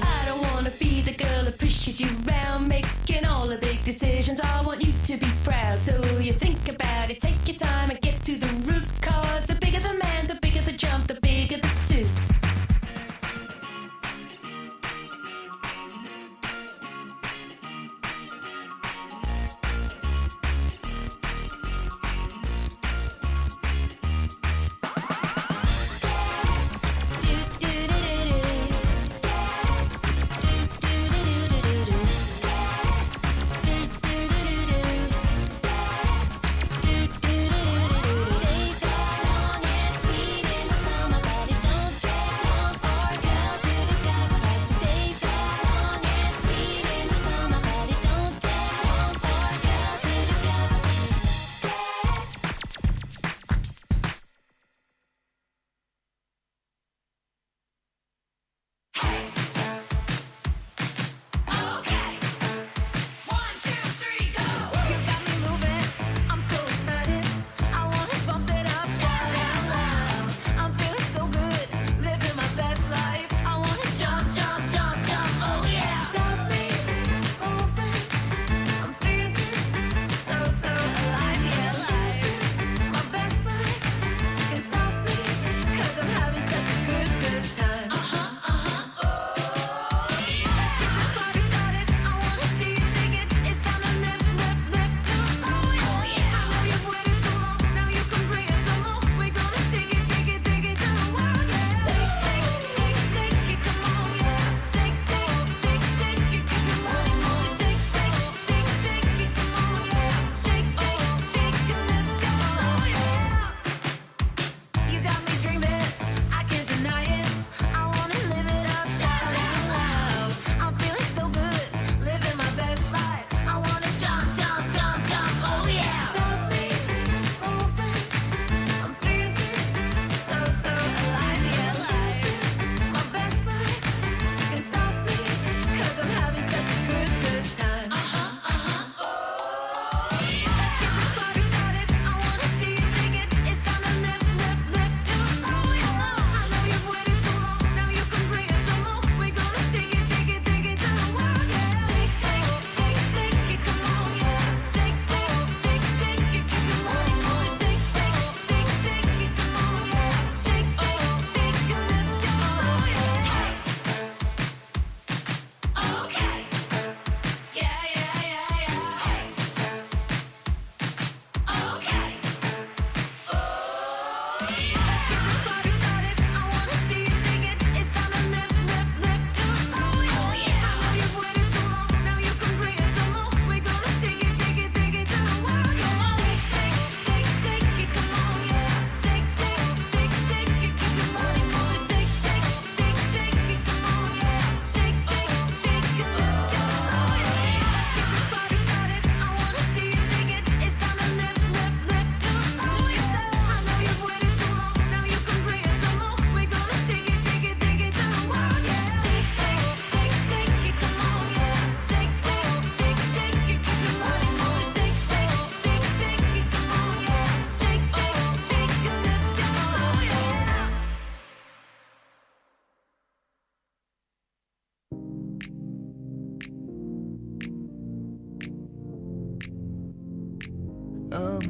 I don't wanna be the girl that pushes you around, making all the big decisions. I want you to be proud, so you think about it, take your time and get to the root cause. The bigger the man, the bigger the jump, the bigger the suit.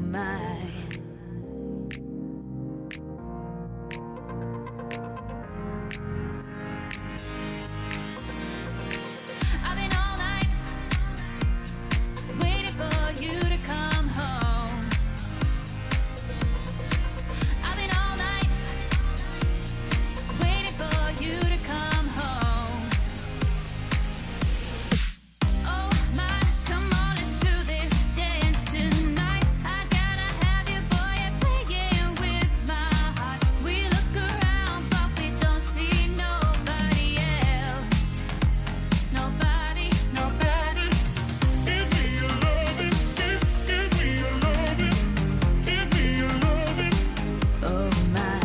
my. I've been all night waiting for you to come home. I've been all night waiting for you to come home. Oh my, come on, let's do this dance tonight. I gotta have you, boy, you're playing with my heart. We look around, but we don't see nobody else. Nobody, nobody. Give me your lovin', give me your lovin', give me your lovin', Oh my.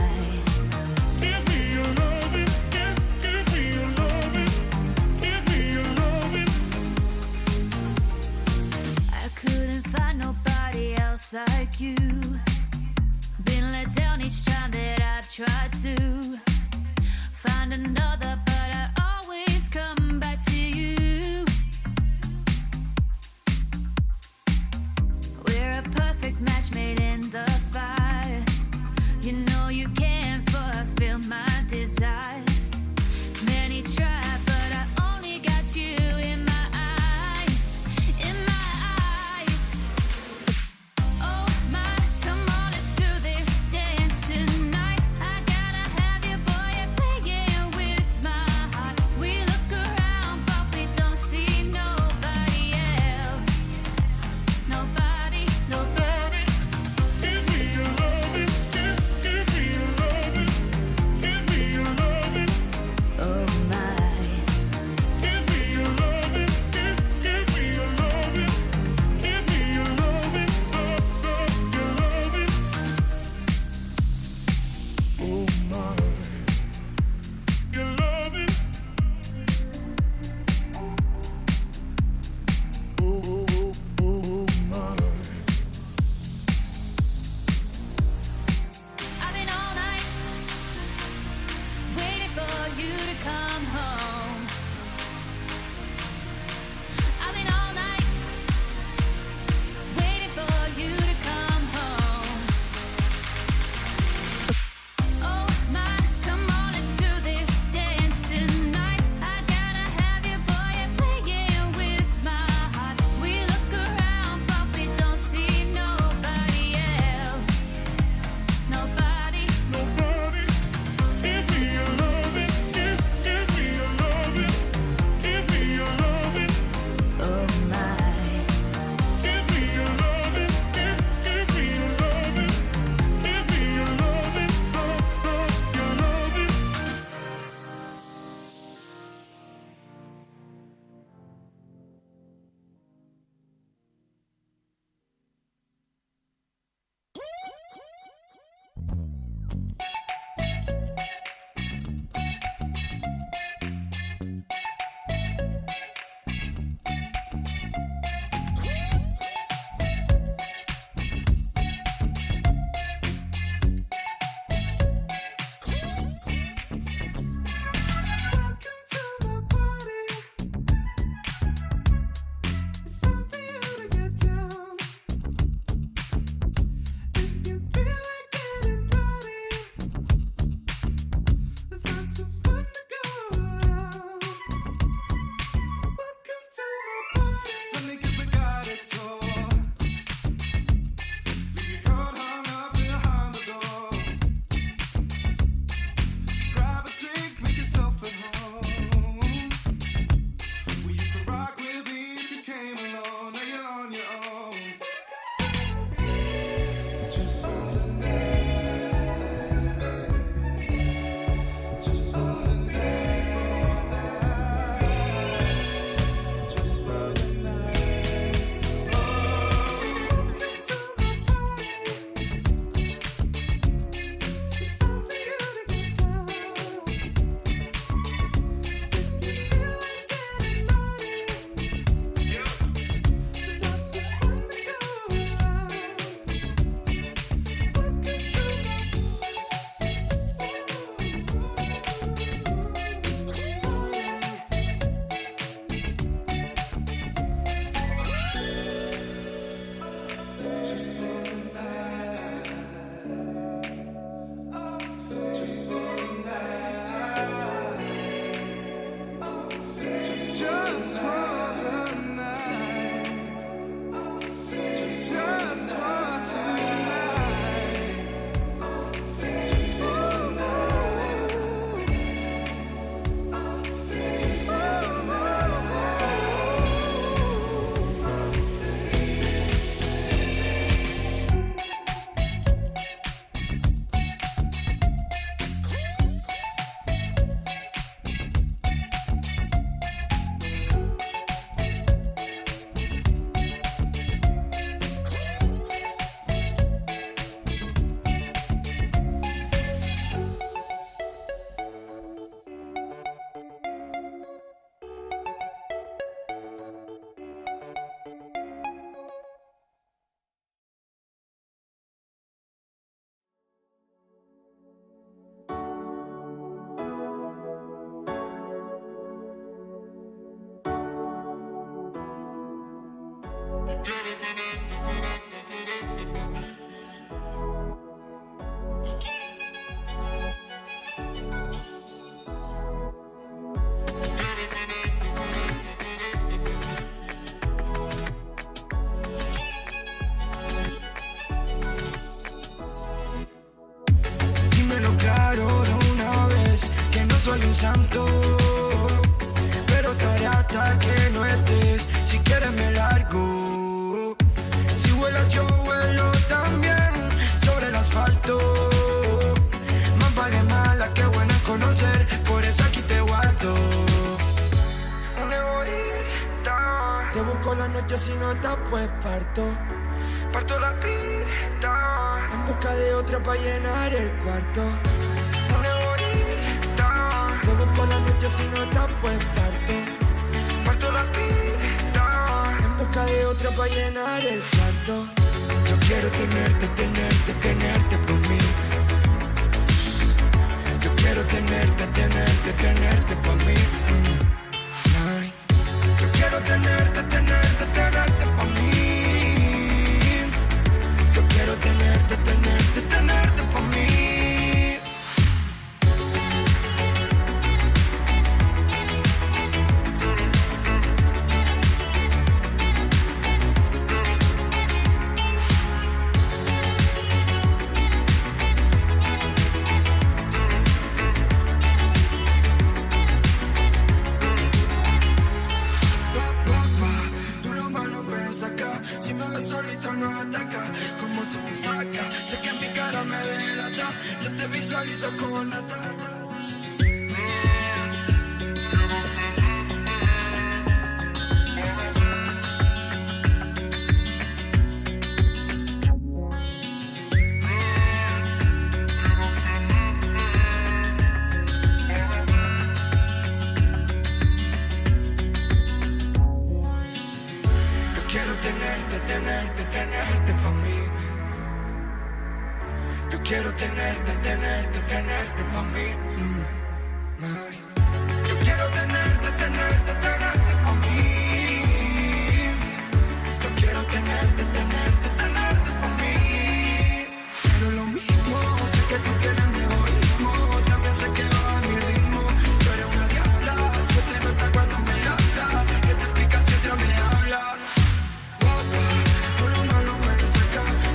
give me your lovin', give me your lovin', give me your lovin'. I couldn't find nobody else like you. Been let down each time that I've tried to find another, but I always come back to you. We're a perfect match made in the fire. You know you can't fulfill my desires. Many try, but I only got you in my eyes. In my eyes. Oh my, come on, let's do this dance tonight. I gotta have you, boy, you're playing with my un santo, pero estaré hasta que no estés. Si quieres me largo. Si vuelas yo vuelo también sobre el asfalto. Más vale mala que buena conocer, por eso aquí te guardo. Un egoísta, te busco la noche, si no estás pues parto la pista en busca de otra para llenar el cuarto. Un egoísta, te busco la noche, si no estás pues parto la pista en busca de otra para llenar el cuarto. Yo quiero tenerte por mí. Yo quiero tenerte por mí. Ay. Yo quiero tenerte por mí. Yo quiero tenerte por mí. Si me ves solito no ataca, como si me saca. Sé que mi cara me delata, yo te visualizo con la tata. Tenerte pa' mí. Yo quiero tenerte pa' mí. Ay. Yo quiero tenerte pa' mí. Yo quiero tenerte pa' mí. Pero lo mismo, sé que tú tienes mi egoísmo, también sé que va a mi ritmo. Tú eres una diabla, se te nota cuando me hablas, que te pica si otra me habla.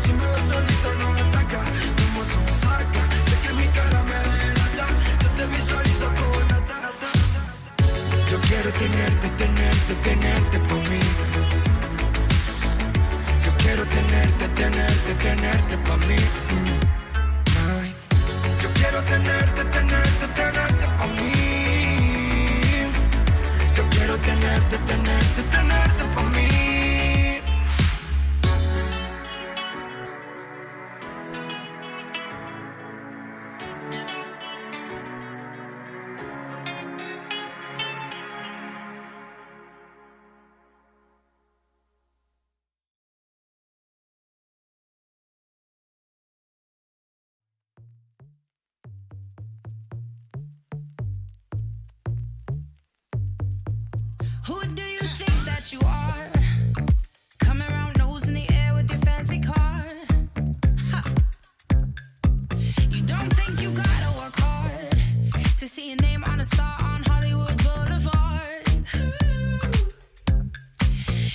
Si me ves solito no ataca, como son saca. Sé que mi cara me delata, yo te visualizo con la tata. Yo quiero tenerte por mí. Yo quiero tenerte por mí. Ay. Yo quiero tenerte por mí. Yo quiero tenerte por mí. Who do you think that you are? Coming around nose in the air with your fancy car. Ha. You don't think you gotta work hard to see your name on a star on Hollywood Boulevard.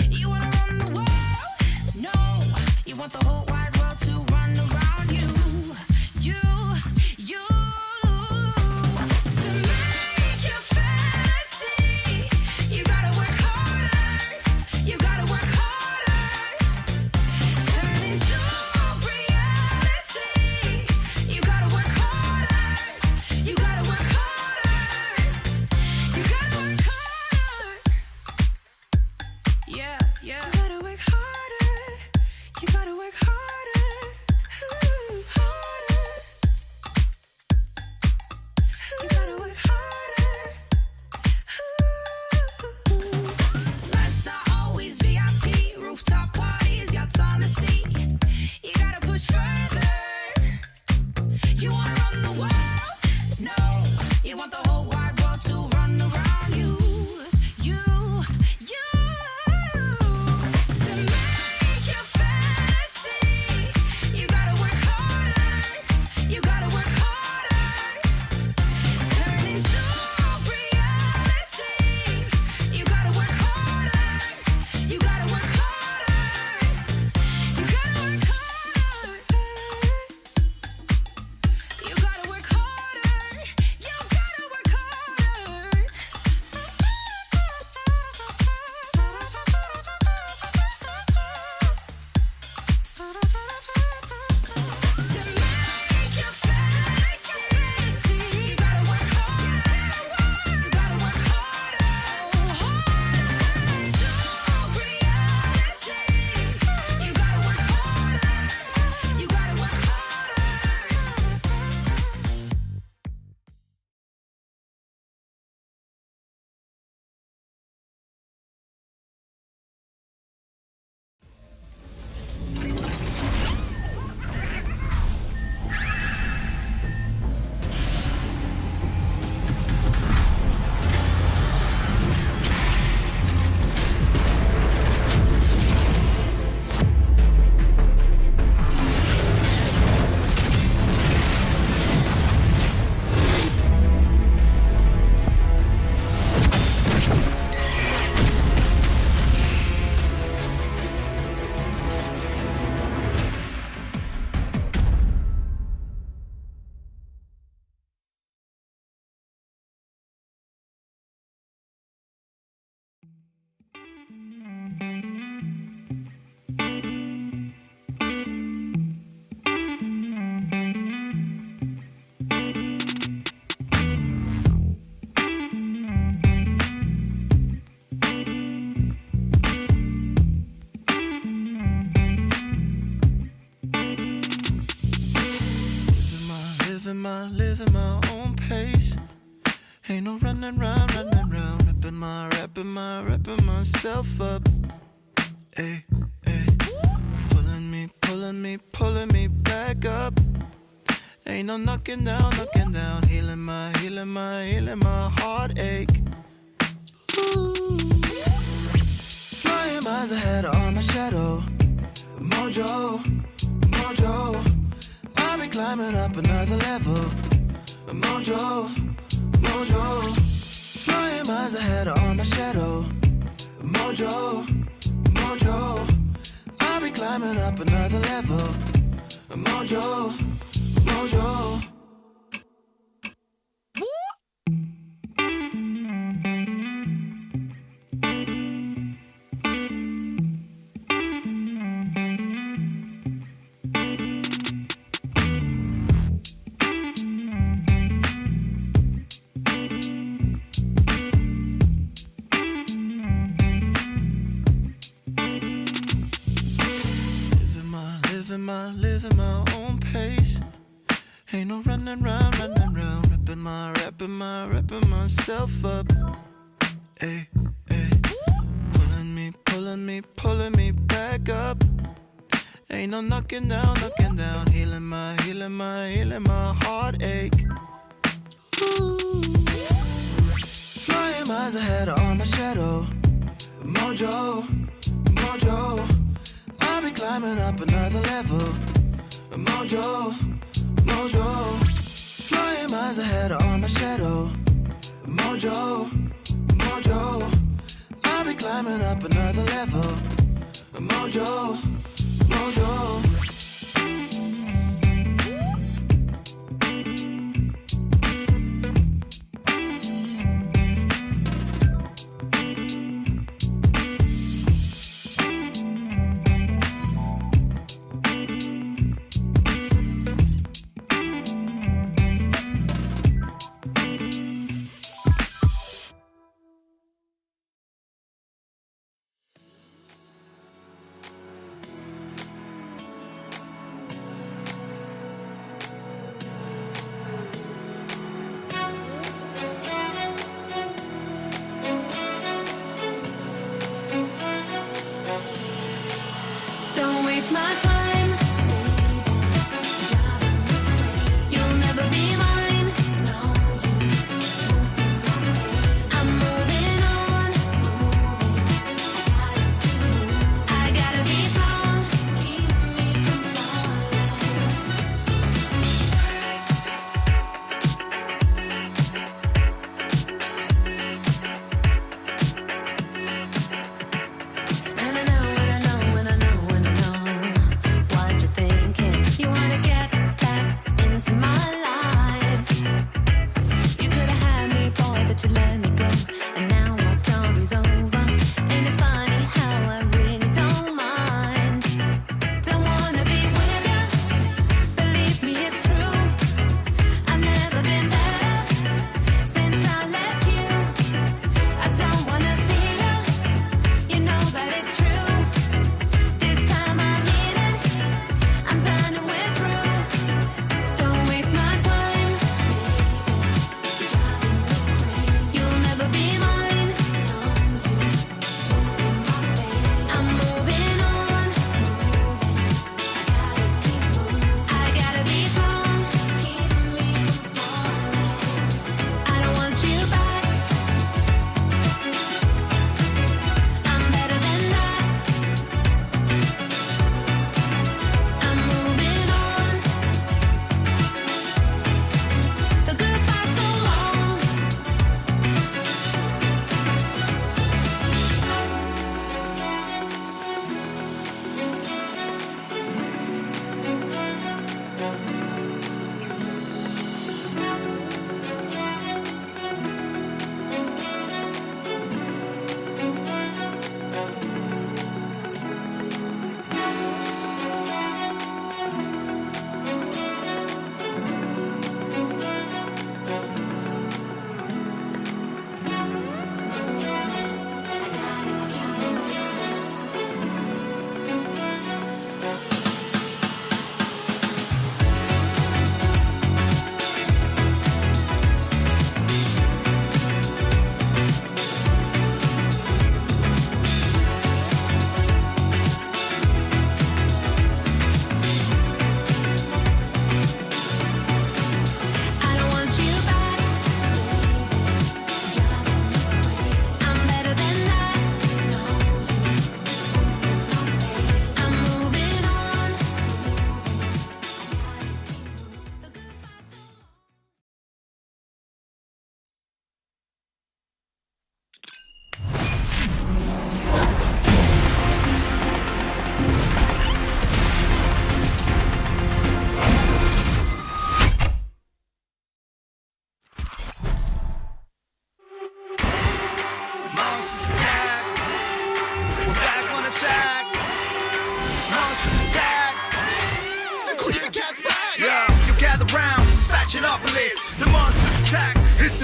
You wanna run the world? No, you want the whole wide world to run around you. You. To make your fantasy, you gotta work harder. living my own pace. Ain't no running round, wrapping myself up. Ay, ay, pulling me back up. Ain't no knocking down, healing my heartache. Ooh. Flying miles ahead on my shadow. Mojo, I'll be climbing up another level. Mojo, flying miles ahead on my shadow. Mojo, I'll be climbing up another level. Mojo. Living my own pace. Ain't no running round, wrapping myself up. Ay, ay, pulling me back up. Ain't no knocking down, healing my heartache. Ooh. Flying miles ahead on my shadow. Mojo, I'll be climbing up another level. Mojo, flying miles ahead on my shadow. Mojo, I'll be climbing up another level. Mojo.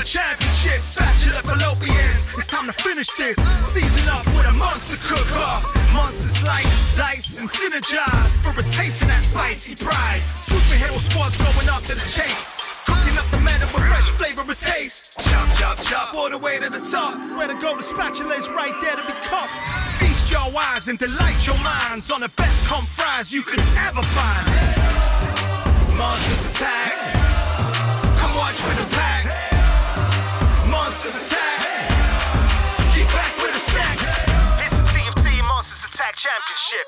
championship, spatula fallopians. It's time to finish this. Season up with a monster cook-off. Monsters slice, dice, and synergize for a taste of that spicy prize. Superhero squads going after the chase. Cooking up the metal with fresh flavor and taste. Chop, chop, chop, all the way to the top. Where to go, the spatula's right there to be cupped. Feast your eyes and delight your minds on the best comp fries you could ever find. Monsters attack. Come watch with the pack. Monsters attack. Get back with a snack. It's the TFT Monsters Attack Championship.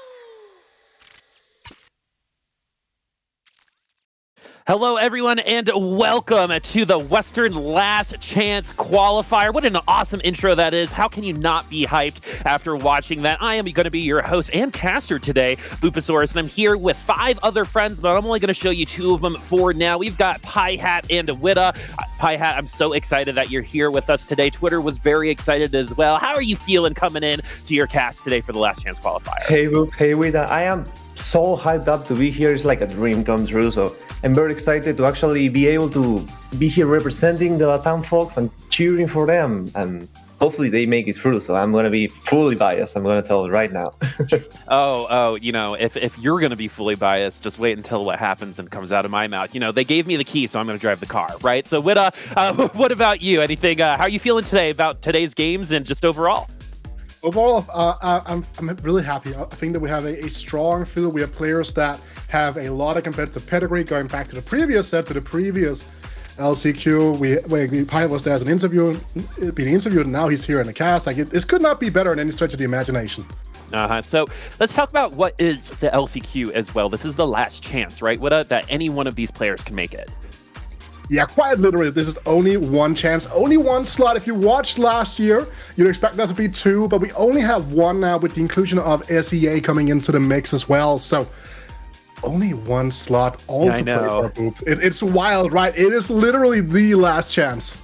Hello, everyone, and welcome to the Western Last Chance Qualifier. What an awesome intro that is. How can you not be hyped after watching that? I am going to be your host and caster today, Kurfuzzled, and I'm here with 5 other friends, but I'm only going to show you 2 of them for now. We've got Pie Hat and Witta. Pie Hat, I'm so excited that you're here with us today. Twitter was very excited as well. How are you feeling coming in to your cast today for the Last Chance Qualifier? Hey, Boop. Hey, Witta. I am so hyped up to be here. It's like a dream come true. So I'm very excited to actually be able to be here representing the Latam folks and cheering for them. And hopefully they make it through. So I'm going to be fully biased. I'm going to tell it right now. You know, if you're going to be fully biased, just wait until what happens and comes out of my mouth. You know, they gave me the key, so I'm going to drive the car, right? So Witta, what about you? Anything, how are you feeling today about today's games and just overall? Overall, I'm really happy. I think that we have a strong field. We have players that have a lot of competitive pedigree going back to the previous set, to the previous LCQ. Pie was there as an interview, being interviewed, and now he's here in the cast. This could not be better in any stretch of the imagination. So let's talk about what is the LCQ as well. This is the last chance, right? That any one of these players can make it. Yeah, quite literally, this is only one chance, only one slot. If you watched last year, you'd expect that to be 2, but we only have 1 now with the inclusion of SEA coming into the mix as well. So only 1 slot, all to play for Boop. It's wild, right? It is literally the last chance.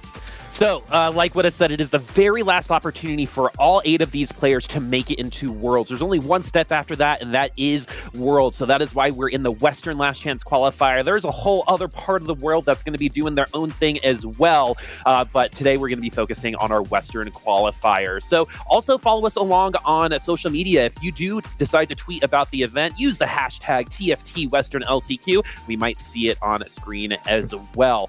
So, like what I said, it is the very last opportunity for all 8 of these players to make it into Worlds. There's only 1 step after that, and that is Worlds. So that is why we're in the Western Last Chance Qualifier. There's a whole other part of the world that's going to be doing their own thing as well. But today we're going to be focusing on our Western Qualifier. So also follow us along on social media. If you do decide to tweet about the event, use the hashtag TFT Western LCQ. We might see it on screen as well.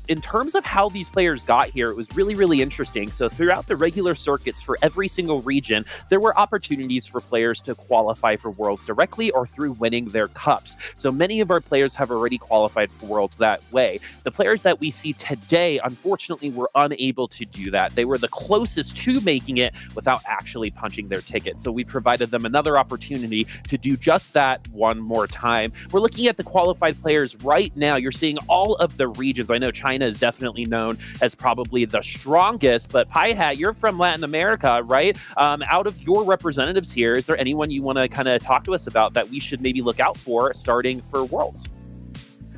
In terms of how these players got here, it was really, really interesting. So throughout the regular circuits for every single region, there were opportunities for players to qualify for Worlds directly or through winning their cups. So many of our players have already qualified for Worlds that way. The players that we see today, unfortunately, were unable to do that. They were the closest to making it without actually punching their ticket. So we provided them another opportunity to do just that one more time. We're looking at the qualified players right now. You're seeing all of the regions. I know China is definitely known as probably the strongest, but Pie Hat, you're from Latin America, right? Out of your representatives here, is there anyone you want to kind of talk to us about that we should maybe look out for starting for Worlds?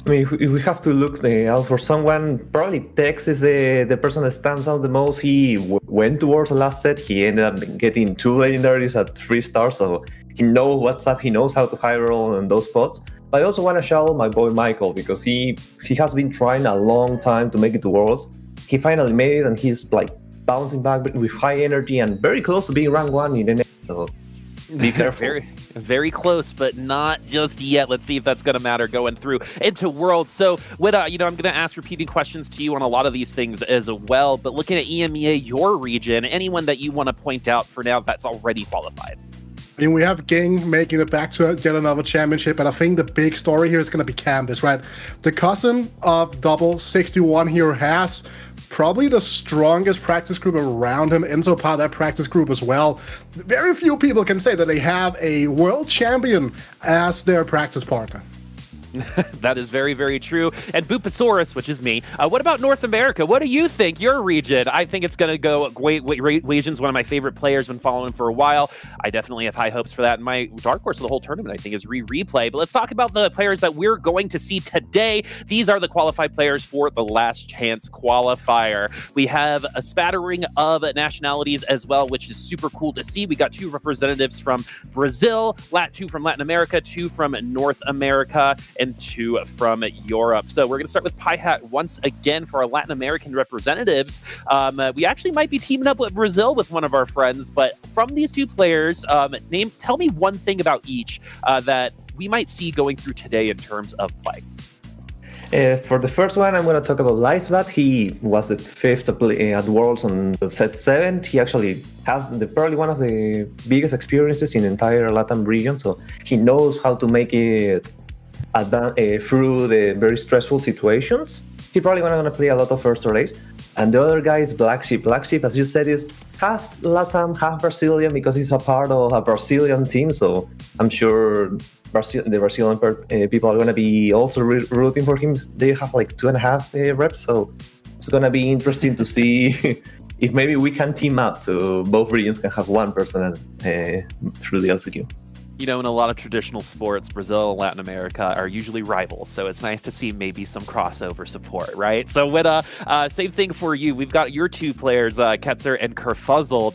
I mean, if we have to look out for someone, probably Tex is the person that stands out the most. He went towards the last set. He ended up getting 2 legendaries at 3 stars, so he knows what's up. He knows how to high roll in those spots. But I also want to shout out my boy Michael, because he has been trying a long time to make it to Worlds. He finally made it, and he's like bouncing back with high energy and very close to being rank 1 in the next. So be careful. Very close, but not just yet. Let's see if that's going to matter going through into Worlds. So, Witta, I'm going to ask repeating questions to you on a lot of these things as well. But looking at EMEA, your region, anyone that you want to point out for now that's already qualified? I mean, we have Ging making it back to yet another championship, and I think the big story here is going to be Campus, right? The cousin of Double 61 here has probably the strongest practice group around him, and so part of that practice group as well. Very few people can say that they have a world champion as their practice partner. That is very, very true. And Boopasaurus, which is me, what about North America? What do you think? Your region? I think it's going to go great. Region's one of my favorite players. Been following him for a while. I definitely have high hopes for that. And my dark horse of the whole tournament, I think, is replay. But let's talk about the players that we're going to see today. These are the qualified players for the Last Chance Qualifier. We have a spattering of nationalities as well, which is super cool to see. We got 2 representatives from Brazil, 2 from Latin America, 2 from North America. and 2 from Europe. So we're going to start with Pie Hat once again for our Latin American representatives. We actually might be teaming up with Brazil with one of our friends, but from these 2 players, tell me one thing about each that we might see going through today in terms of play. For the first one, I'm going to talk about Lightsbat. He was the 5th at Worlds on the set 7. He actually has probably one of the biggest experiences in the entire Latam region, so he knows how to make it through the very stressful situations. He's probably going to play a lot of first race. And the other guy is Black Sheep. Black Sheep, as you said, is half Latam, half Brazilian because he's a part of a Brazilian team, so I'm sure the Brazilian people are going to be also rooting for him. They have like 2.5 reps, so it's going to be interesting to see if maybe we can team up so both regions can have one person through the LCQ. You know, in a lot of traditional sports, Brazil and Latin America are usually rivals, so it's nice to see maybe some crossover support, right? So, Witta, same thing for you. We've got your 2 players, Ketzer and Kurfuzzled.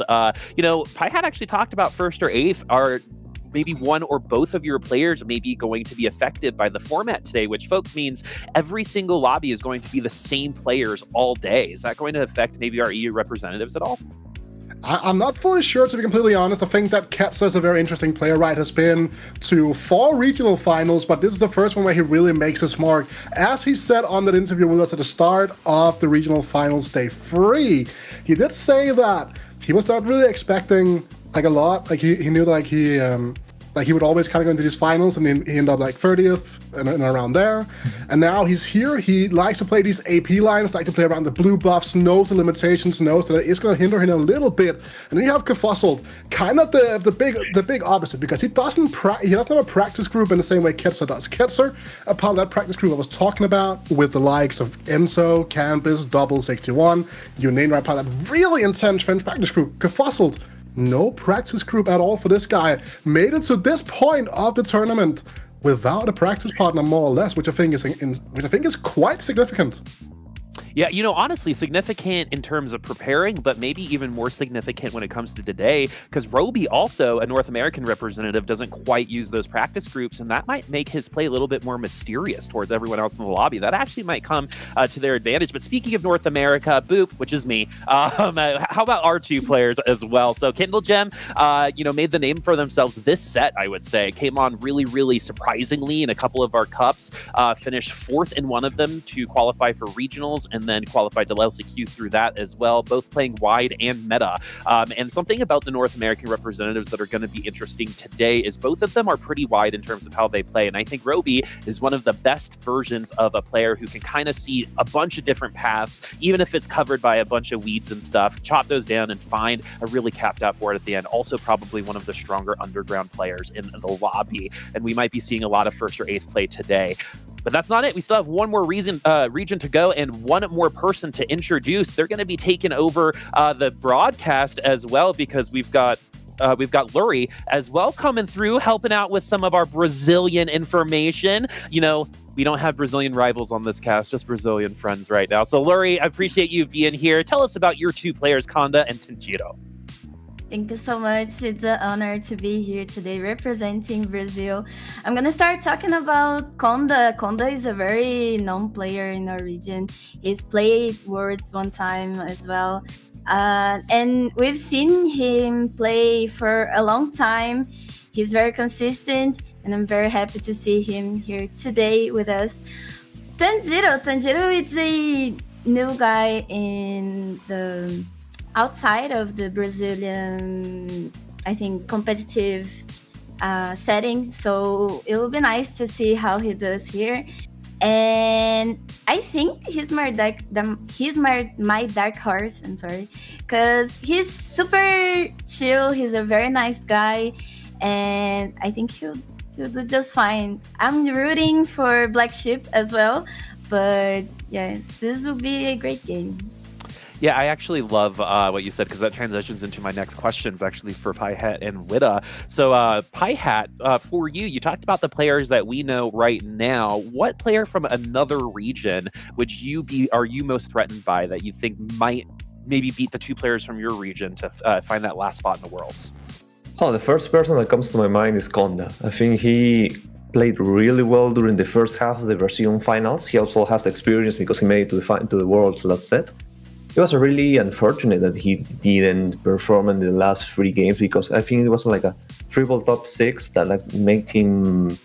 Pie Hat actually talked about 1st or 8th. Are maybe one or both of your players may be going to be affected by the format today, which, folks, means every single lobby is going to be the same players all day. Is that going to affect maybe our EU representatives at all? I'm not fully sure, to be completely honest. I think that Ketzer is a very interesting player, right? Has been to 4 regional finals, but this is the first one where he really makes his mark. As he said on that interview with us at the start of the regional finals day 3, he did say that he was not really expecting like a lot. Like he knew that he would always kind of go into these finals, and then he ended up like 30th and around there. And now he's here. He likes to play these AP lines, like to play around the blue buffs, knows the limitations, knows that it's going to hinder him a little bit. And then you have Kurfuzzled, kind of the big opposite, because he doesn't have a practice group in the same way Ketzer does. Ketzer, a part of that practice group I was talking about, with the likes of Enzo, Campus, Double 61, you name right, part of that really intense French practice group. Kurfuzzled, no practice group at all for this guy. Made it to this point of the tournament without a practice partner, more or less, which I think is quite significant. Yeah, honestly, significant in terms of preparing, but maybe even more significant when it comes to today, because Roby, also a North American representative, doesn't quite use those practice groups, and that might make his play a little bit more mysterious towards everyone else in the lobby. That actually might come to their advantage. But speaking of North America, Boop, which is me, how about our 2 players as well? So Kindle Gem, made the name for themselves this set, I would say. Came on really, really surprisingly in a couple of our cups, finished 4th in one of them to qualify for regionals, and then qualified to LCQ through that as well, both playing wide and meta. And something about the North American representatives that are going to be interesting today is both of them are pretty wide in terms of how they play. And I think Roby is one of the best versions of a player who can kind of see a bunch of different paths, even if it's covered by a bunch of weeds and stuff, chop those down and find a really capped out board at the end. Also probably one of the stronger underground players in the lobby. And we might be seeing a lot of 1st or 8th play today. But that's not it. We still have one more region to go and one more person to introduce. They're going to be taking over the broadcast as well, because we've got Lurie as well coming through, helping out with some of our Brazilian information. We don't have Brazilian rivals on this cast, just Brazilian friends right now. So Lurie, I appreciate you being here. Tell us about your 2 players, Conda and Tanjiro. Thank you so much. It's an honor to be here today representing Brazil. I'm going to start talking about Conda. Conda is a very known player in our region. He's played Worlds one time as well. And we've seen him play for a long time. He's very consistent, and I'm very happy to see him here today with us. Tanjiro is a new guy in the outside of the Brazilian, I think, competitive setting. So it will be nice to see how he does here. And I think he's my dark horse. I'm sorry, because he's super chill. He's a very nice guy, and I think he'll do just fine. I'm rooting for Black Sheep as well, but yeah, this will be a great game. Yeah, I actually love what you said, because that transitions into my next questions, actually, for Pie Hat and Witta. So, Pie Hat, for you talked about the players that we know right now. What player from another region are you most threatened by that you think might maybe beat the 2 players from your region to find that last spot in the Worlds? Oh, the first person that comes to my mind is Conda. I think he played really well during the first half of the Brazilian finals. He also has experience because he made it to the World's last set. It was really unfortunate that he didn't perform in the last 3 games, because I think it was like a triple top 6 that like made him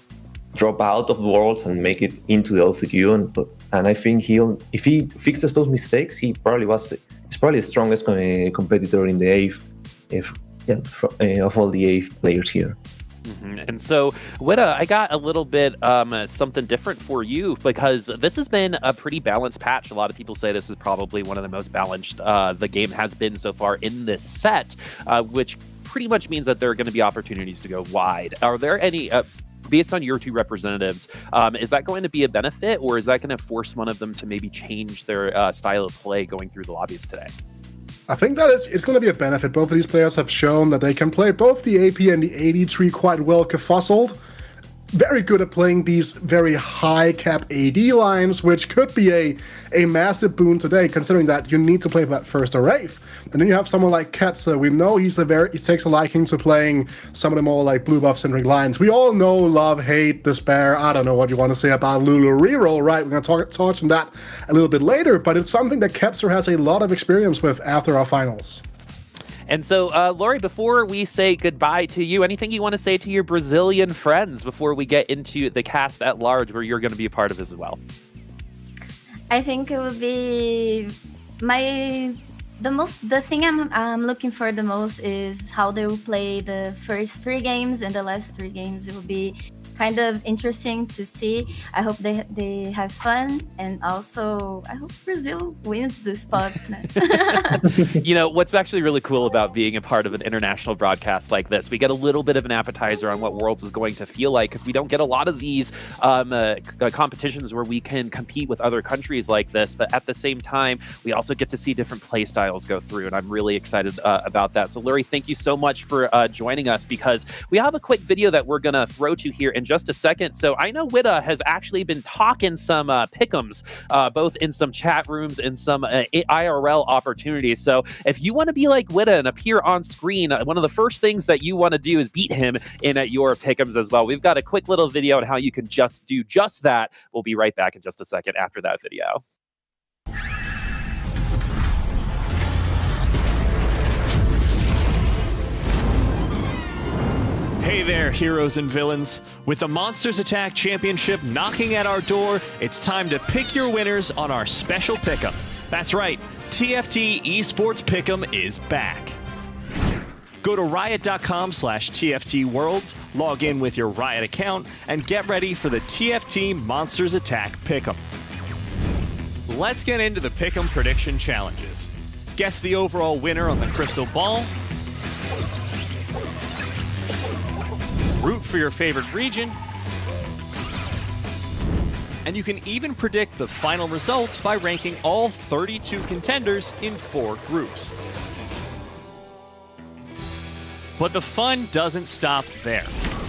drop out of the Worlds and make it into the LCQ. And I think if he fixes those mistakes, he's probably the strongest competitor in the of all the AIF players here. And so, Witta, I got a little bit something different for you, because this has been a pretty balanced patch. A lot of people say this is probably one of the most balanced the game has been so far in this set, which pretty much means that there are going to be opportunities to go wide. Are there any, based on your 2 representatives, is that going to be a benefit, or is that going to force one of them to maybe change their style of play going through the lobbies today? I think that it's going to be a benefit. Both of these players have shown that they can play both the AP and the AD tree quite well. Kurfuzzled, very good at playing these very high cap AD lines, which could be a massive boon today, considering that you need to play that first or eighth. And then you have someone like Ketsa. We know he takes a liking to playing some of the more like blue buff centric lines. We all know love, hate, despair. I don't know what you want to say about Lulu reroll, right? We're going to touch on that a little bit later, but it's something that Ketsa has a lot of experience with after our finals. And so, Lori, before we say goodbye to you, anything you want to say to your Brazilian friends before we get into the cast at large, where you're going to be a part of as well? I think it would be the thing I'm looking for the most is how they will play the first 3 games and the last 3 games. It will be kind of interesting to see. I hope they have fun, and also I hope Brazil wins the spot. You know, what's actually really cool about being a part of an international broadcast like this, we get a little bit of an appetizer on what Worlds is going to feel like, because we don't get a lot of these competitions where we can compete with other countries like this, but at the same time, we also get to see different play styles go through, and I'm really excited about that. So, Larry, thank you so much for joining us, because we have a quick video that we're going to throw to here in just a second. So I know Witta has actually been talking some pick'ems, both in some chat rooms and some IRL opportunities. So if you want to be like Witta and appear on screen, one of the first things that you want to do is beat him in your pick'ems as well. We've got a quick little video on how you can just do just that. We'll be right back in just a second after that video. Hey there, heroes and villains. With the Monsters Attack Championship knocking at our door, it's time to pick your winners on our special pick'em. That's right, TFT Esports Pick'em is back. Go to riot.com/TFT Worlds, log in with your Riot account, and get ready for the TFT Monsters Attack Pick'em. Let's get into the Pick'em prediction challenges. Guess the overall winner on the crystal ball. Root for your favorite region, and you can even predict the final results by ranking all 32 contenders in 4 groups. But the fun doesn't stop there.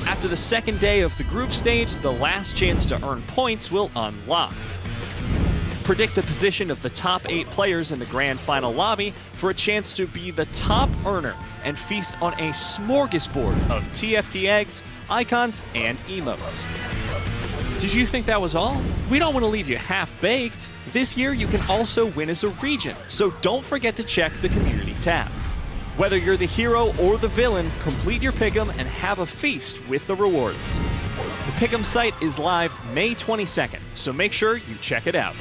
After the second day of the group stage, the last chance to earn points will unlock. Predict the position of the top 8 players in the grand final lobby for a chance to be the top earner and feast on a smorgasbord of TFT eggs, icons, and emotes. Did you think that was all? We don't want to leave you half-baked. This year you can also win as a region, so don't forget to check the community tab. Whether you're the hero or the villain, complete your pick'em and have a feast with the rewards. The pick'em site is live May 22nd, so make sure you check it out.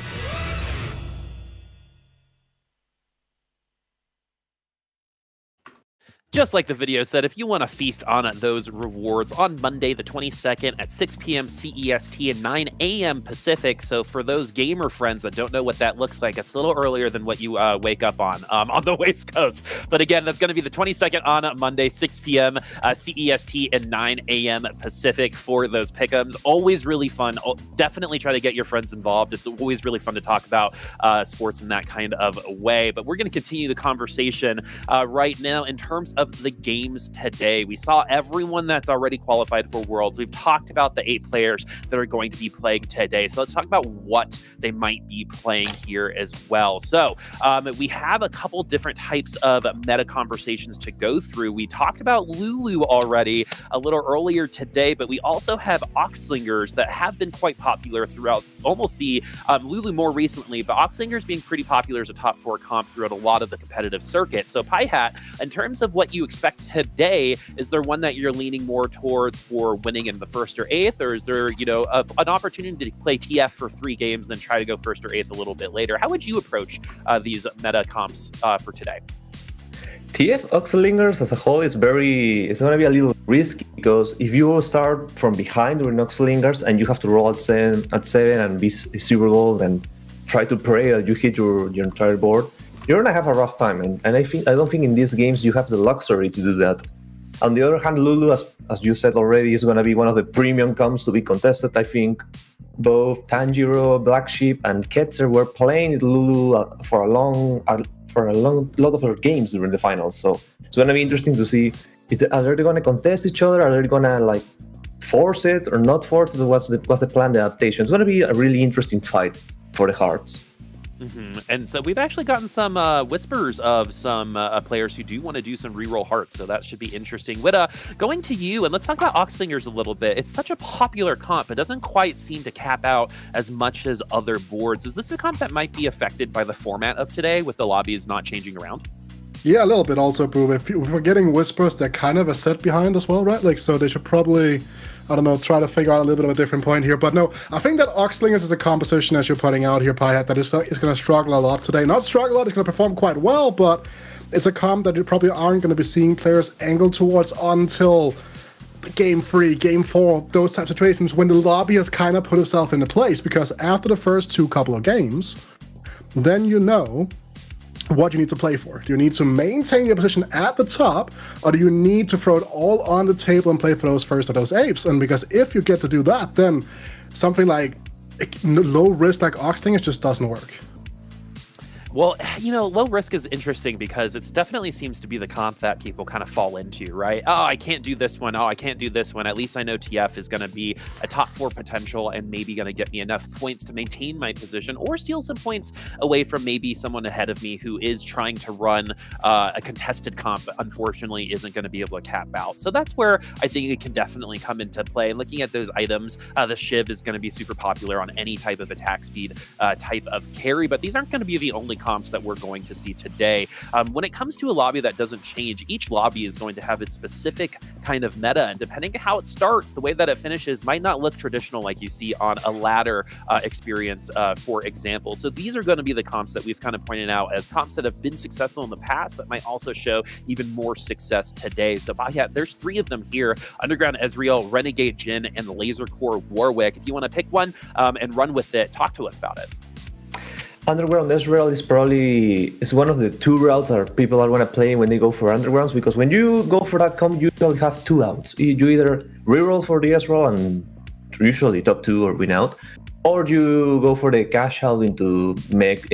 Just like the video said, if you want to feast on those rewards on Monday the 22nd at 6 p.m. CEST and 9 a.m. Pacific, so for those gamer friends that don't know what that looks like, it's a little earlier than what you wake up on the West Coast. But again, that's going to be the 22nd on Monday, 6 p.m. CEST and 9 a.m. Pacific for those pick'ems. Always really fun. Definitely try to get your friends involved. It's always really fun to talk about sports in that kind of way. But we're going to continue the conversation right now in terms of of the games today. We saw everyone that's already qualified for Worlds. We've talked about the 8 players that are going to be playing today. So let's talk about what they might be playing here as well. So we have a couple different types of meta conversations to go through. We talked about Lulu already a little earlier today, but we also have Oxlingers that have been quite popular throughout almost the Lulu more recently, but Oxlingers being pretty popular as a top 4 comp throughout a lot of the competitive circuit. So Piehat, in terms of what you expect today, is there one that you're leaning more towards for winning in the 1st or 8th, or is there, an opportunity to play TF for 3 games, then try to go 1st or 8th a little bit later? How would you approach these meta comps for today? TF Oxlingers as a whole is it's going to be a little risky, because if you start from behind during Oxlingers and you have to roll at 7 and be super gold and try to pray that you hit your entire board, you're going to have a rough time. And I don't think in these games you have the luxury to do that. On the other hand, Lulu, as you said already, is going to be one of the premium comps to be contested. I think both Tanjiro, Black Sheep, and Ketzer were playing Lulu for a lot of our games during the finals. So it's going to be interesting to see, are they going to contest each other? Are they going to force it or not force it? What's the plan, the adaptation? It's going to be a really interesting fight for the hearts. Mm-hmm. And so we've actually gotten some whispers of some players who do want to do some reroll hearts, so that should be interesting. Witta, going to you, and let's talk about Oxlingers a little bit. It's such a popular comp. It doesn't quite seem to cap out as much as other boards. Is this a comp that might be affected by the format of today, with the lobbies not changing around? Yeah, a little bit also, Boo. If we're getting whispers, they're kind of a set behind as well, right? So they should probably, try to figure out a little bit of a different point here. But no, I think that Oxlingers is a composition, as you're putting out here, Piehat, that is going to struggle a lot today. Not struggle a lot, it's going to perform quite well, but it's a comp that you probably aren't going to be seeing players angle towards until Game 3, Game 4, those types of situations when the lobby has kind of put itself into place. Because after the first 2 couple of games, then you know what you need to play for. Do you need to maintain your position at the top, or do you need to throw it all on the table and play for those 1st or those 8ths? And because if you get to do that, then something like low risk like Oxlingers just doesn't work. Well, low risk is interesting because it definitely seems to be the comp that people kind of fall into, right? Oh, I can't do this one. Oh, I can't do this one. At least I know TF is going to be a top 4 potential and maybe going to get me enough points to maintain my position or steal some points away from maybe someone ahead of me who is trying to run a contested comp, but unfortunately isn't going to be able to cap out. So that's where I think it can definitely come into play. And looking at those items, the Shiv is going to be super popular on any type of attack speed type of carry, but these aren't going to be the only comps that we're going to see today. When it comes to a lobby that doesn't change, each lobby is going to have its specific kind of meta, and depending on how it starts, the way that it finishes might not look traditional like you see on a ladder experience, for example. So these are going to be the comps that we've kind of pointed out as comps that have been successful in the past, but might also show even more success today. So yeah, there's 3 of them here: Underground Ezreal, Renegade Jhin, and the Laser Core Warwick. If you want to pick one and run with it, talk to us about it. Underground Ezreal is one of the 2 routes that people are going to play when they go for Undergrounds, because when you go for that comp, you usually have 2 outs. You either reroll for the Ezreal and usually top 2 or win out, or you go for the cash out into make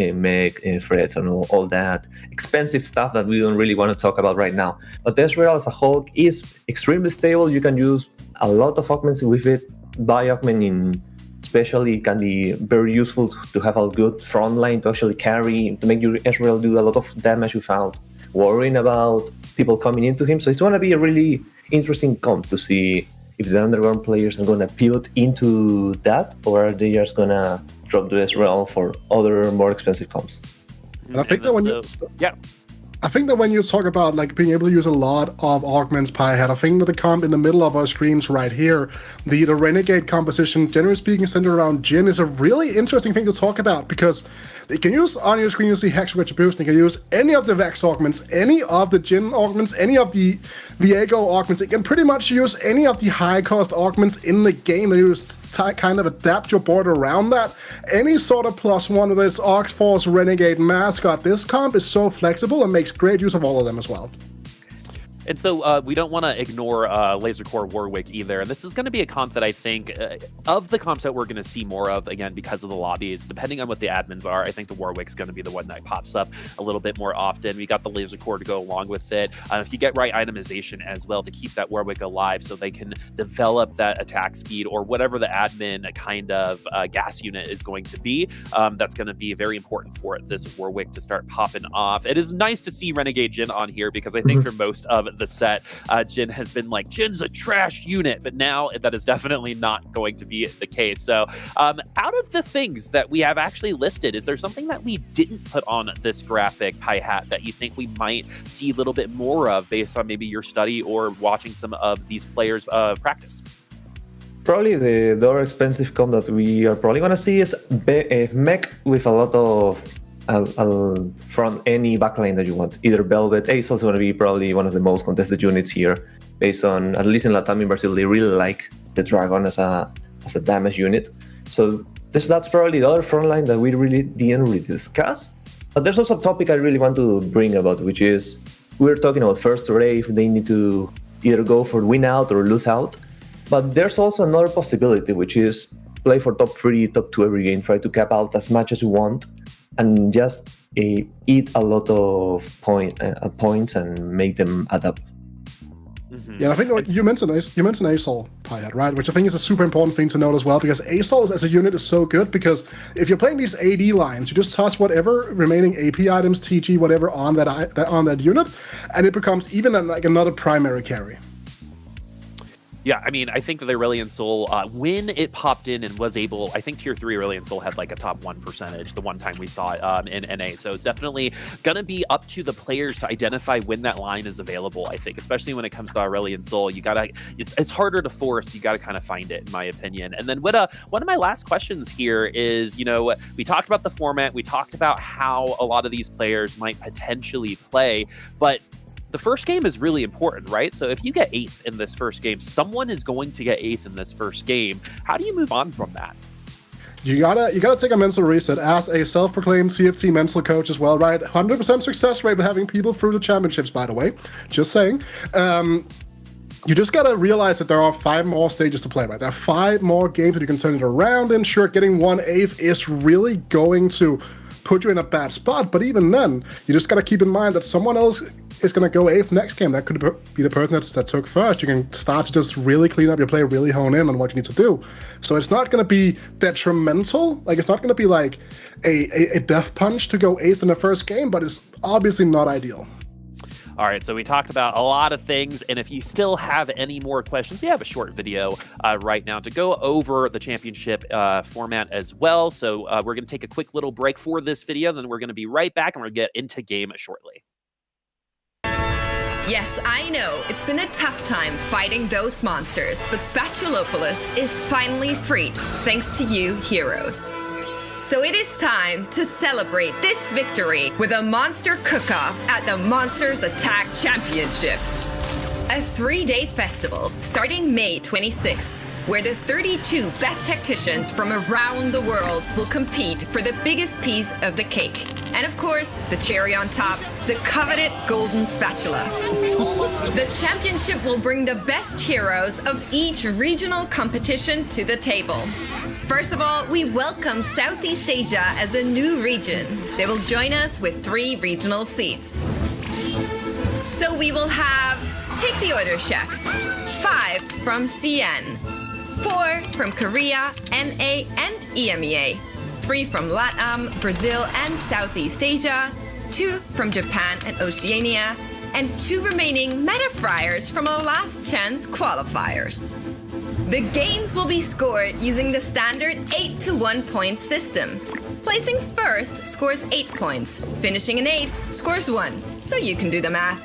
threats and all that expensive stuff that we don't really want to talk about right now. But Ezreal as a whole is extremely stable. You can use a lot of augments with it. Buy augment especially can be very useful to have a good front line to actually carry, to make your Ezreal do a lot of damage without worrying about people coming into him. So it's going to be a really interesting comp to see if the Underground players are going to pivot into that, or are they just going to drop the Ezreal for other more expensive comps. And I think that when you talk about being able to use a lot of augments, Piehat, I think that the comp in the middle of our screens right here, the Renegade composition, generally speaking, centered around Jhin, is a really interesting thing to talk about, because you can use on your screen, you see Hex Retribution, you can use any of the Vex augments, any of the Jhin augments, any of the Viego augments. You can pretty much use any of the high cost augments in the game, and you just kind of adapt your board around that. Any sort of +1, whether it's Oxforce, Renegade, Mascot, this comp is so flexible and makes great use of all of them as well. And so we don't want to ignore Laser Core Warwick either. And this is going to be a comp that I think, of the comps that we're going to see more of, again, because of the lobbies, depending on what the admins are, I think the Warwick's going to be the one that pops up a little bit more often. We got the Laser Core to go along with it. If you get right itemization as well to keep that Warwick alive so they can develop that attack speed or whatever the admin kind of gas unit is going to be, that's going to be very important for this Warwick to start popping off. It is nice to see Renegade Jhin on here because I think for most of the set, Jhin has been like, Jin's a trash unit, but now that is definitely not going to be the case. So out of the things that we have actually listed, is there something that we didn't put on this graphic, Pie Hat, that you think we might see a little bit more of based on maybe your study or watching some of these players practice? Probably the other expensive comp that we are probably going to see is mech with a lot of from any backline that you want. Either Velvet. Ace also going to be probably one of the most contested units here, based on, at least in Latam in Brazil, they really like the Dragon as a damage unit. So that's probably the other front line that we really didn't really discuss. But there's also a topic I really want to bring about, which is we're talking about first Rave. They need to either go for win out or lose out. But there's also another possibility, which is play for top 3, top 2 every game, try to cap out as much as you want, and just eat a lot of points and make them add up. Yeah, I think you mentioned ASOL, Pie Hat, right? Which I think is a super important thing to note as well, because ASOL as a unit is so good, because if you're playing these AD lines, you just toss whatever remaining AP items, TG, whatever on that unit, and it becomes even like another primary carry. Yeah, I mean, I think that the Aurelion Soul, when it popped in and was able, I think Tier 3 Aurelion Soul had like a top 1 percentage the one time we saw it in NA. So it's definitely going to be up to the players to identify when that line is available, I think, especially when it comes to Aurelion Soul. You gotta, it's harder to force. You got to kind of find it, in my opinion. And then one of my last questions here is, you know, we talked about the format. We talked about how a lot of these players might potentially play, but the first game is really important, right? So if you get 8th in this first game, someone is going to get 8th in this first game. How do you move on from that? You gotta take a mental reset as a self-proclaimed CFT mental coach as well, right? 100% success rate with having people through the championships, by the way. Just saying. You just gotta realize that there are 5 more stages to play, right? There are 5 more games that you can turn it around in. Sure, getting 1/8 is really going to put you in a bad spot, but even then, you just gotta keep in mind that someone else is going to go 8th next game. That could be the person that took first. You can start to just really clean up your play, really hone in on what you need to do. So it's not going to be detrimental. Like, it's not going to be like a death punch to go 8th in the first game, but it's obviously not ideal. All right, so we talked about a lot of things, and if you still have any more questions, we have a short video right now to go over the championship format as well. So we're going to take a quick little break for this video, then we're going to be right back, and we're going to get into game shortly. Yes, I know, it's been a tough time fighting those monsters, but Spatulopolis is finally freed, thanks to you, heroes. So it is time to celebrate this victory with a monster cook-off at the Monsters Attack Championship. A 3-day festival starting May 26th, where the 32 best tacticians from around the world will compete for the biggest piece of the cake. And of course, the cherry on top, the coveted golden spatula. The championship will bring the best heroes of each regional competition to the table. First of all, we welcome Southeast Asia as a new region. They will join us with 3 regional seats. So we will have, take the order, chef, 5 from CN, 4 from Korea, NA, and EMEA, 3 from LATAM, Brazil, and Southeast Asia, 2 from Japan and Oceania, and 2 remaining meta friars from our Last Chance Qualifiers. The games will be scored using the standard 8-to-1 point system. Placing first scores 8 points, finishing in 8th scores 1, so you can do the math.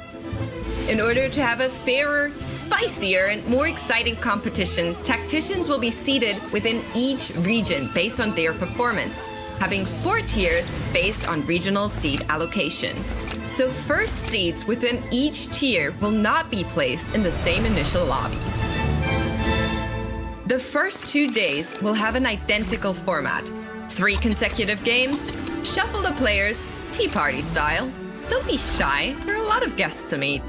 In order to have a fairer, spicier, and more exciting competition, tacticians will be seated within each region based on their performance, having 4 tiers based on regional seed allocation. So first seeds within each tier will not be placed in the same initial lobby. The first 2 days will have an identical format. 3 consecutive games, shuffle the players, tea party style. Don't be shy, there are a lot of guests to meet.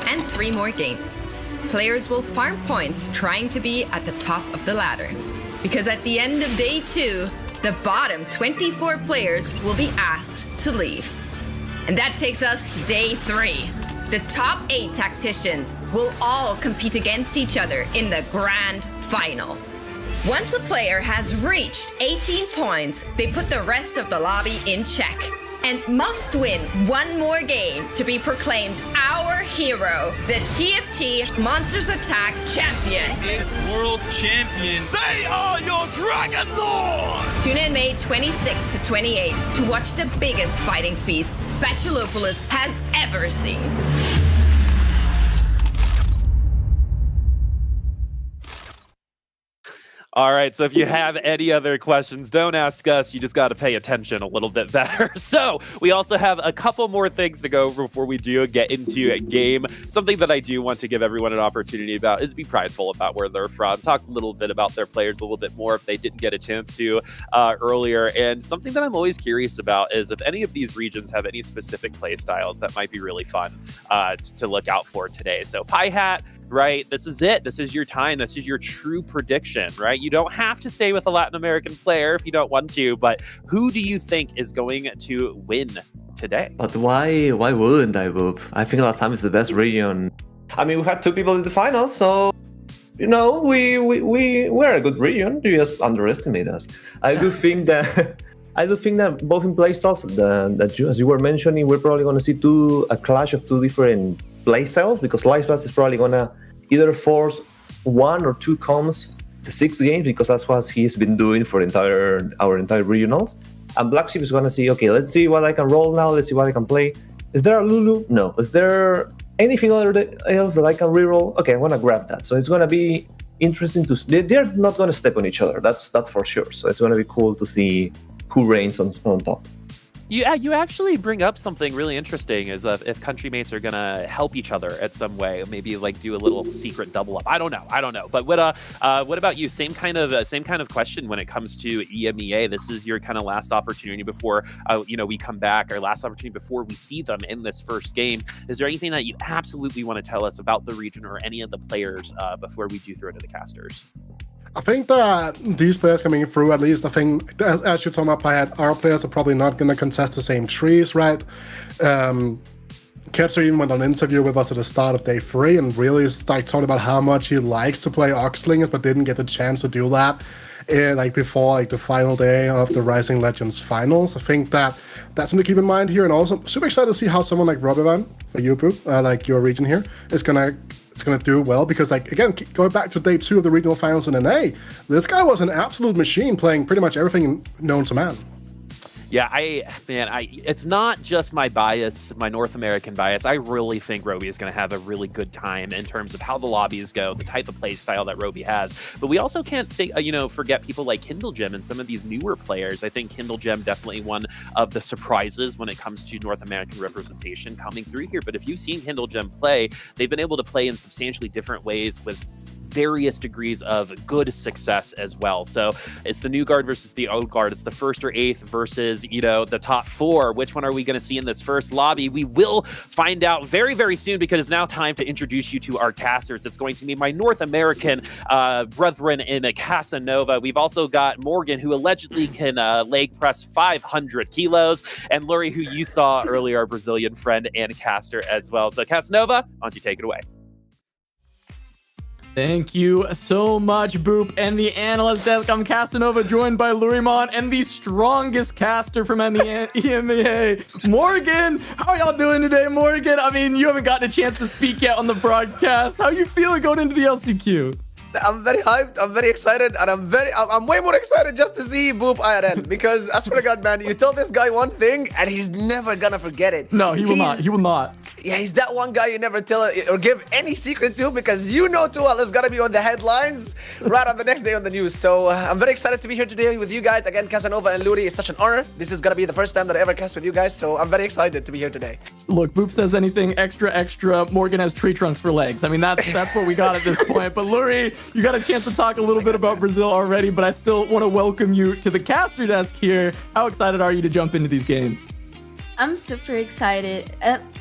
and 3 more games. Players will farm points trying to be at the top of the ladder. Because at the end of day 2, the bottom 24 players will be asked to leave. And that takes us to day 3. The top 8 tacticians will all compete against each other in the grand final. Once a player has reached 18 points, they put the rest of the lobby in check and must win 1 more game to be proclaimed our hero, the TFT Monsters Attack champion. World champion. They are your Dragon Lord! Tune in May 26 to 28 to watch the biggest fighting feast Spatulopolis has ever seen. All right, so if you have any other questions, don't ask us. You just got to pay attention a little bit better. So we also have a couple more things to go over before we do get into a game. Something that I do want to give everyone an opportunity about is be prideful about where they're from. Talk a little bit about their players a little bit more if they didn't get a chance to earlier. And something that I'm always curious about is if any of these regions have any specific play styles that might be really fun to look out for today. So Pie Hat, right? This is it. This is your time. This is your true prediction, right? You don't have to stay with a Latin American player if you don't want to, but who do you think is going to win today? But why wouldn't I, Boop? I think Latam is the best region. I mean, we had 2 people in the final, so we're a good region. You just underestimate us. I do think that both in playstyles that as you were mentioning, we're probably going to see a clash of 2 different playstyles, because Lightblast is probably going to either force 1 or 2 comms the 6 games, because that's what he's been doing for our entire regionals. And Black Sheep is going to see, okay, let's see what I can roll now, let's see what I can play. Is there a Lulu? No. Is there anything else that I can reroll? Okay, I'm going to grab that. So it's going to be interesting to see. They're not going to step on each other, that's for sure. So it's going to be cool to see who reigns on top. You actually bring up something really interesting, is if country mates are gonna help each other at some way, maybe like do a little secret double up. I don't know. But what about you? Same kind of question when it comes to EMEA. This is your kind of last opportunity before we come back. Our last opportunity before we see them in this first game. Is there anything that you absolutely want to tell us about the region or any of the players before we do throw to the casters? I think that these players coming through, at least, I think, as you're talking about, our players are probably not going to contest the same trees, right? Ketzer even went on an interview with us at the start of day 3 and really talked about how much he likes to play Oxlingers, but didn't get the chance to do that before the final day of the Rising Legends finals. I think that's something to keep in mind here, and also super excited to see how someone like Robivan, for you, Boop, like your region here, is gonna do well, because again, going back to day 2 of the regional finals in NA, this guy was an absolute machine, playing pretty much everything known to man. Yeah, it's not just my bias, my North American bias. I really think Roby is going to have a really good time in terms of how the lobbies go, the type of play style that Roby has. But we also can't forget people like Kindle Gem and some of these newer players. I think Kindle Gem definitely one of the surprises when it comes to North American representation coming through here. But if you've seen Kindle Gem play, they've been able to play in substantially different ways with various degrees of good success as well. So it's the new guard versus the old guard. It's the 1st or 8th versus, the top 4. Which one are we going to see in this first lobby? We will find out very, very soon, because it's now time to introduce you to our casters. It's going to be my North American brethren in Casanova. We've also got Morgan, who allegedly can leg press 500 kilos, and Lurie, who you saw earlier, our Brazilian friend and caster as well. So Casanova, why don't you take it away? Thank you so much, Boop. And the analyst desk, I'm Casanova, joined by Lurimon and the strongest caster from EMEA, Morgan. How are y'all doing today, Morgan? I mean, you haven't gotten a chance to speak yet on the broadcast. How are you feeling going into the LCQ? I'm very hyped, I'm very excited, and I'm way more excited just to see Boop IRL, because I swear to God, man, you tell this guy one thing and he's never gonna forget it. No, he will not. Yeah, he's that one guy you never tell or give any secret to, because you know too well it's gonna be on the headlines right on the next day on the news. So I'm very excited to be here today with you guys. Again, Casanova and Lurie, it's such an honor. This is gonna be the first time that I ever cast with you guys, so I'm very excited to be here today. Look, Boop says anything extra, Morgan has tree trunks for legs. I mean, that's what we got at this point. But Lurie, you got a chance to talk a little bit about Brazil already, but I still want to welcome you to the caster desk here. How excited are you to jump into these games? I'm super excited.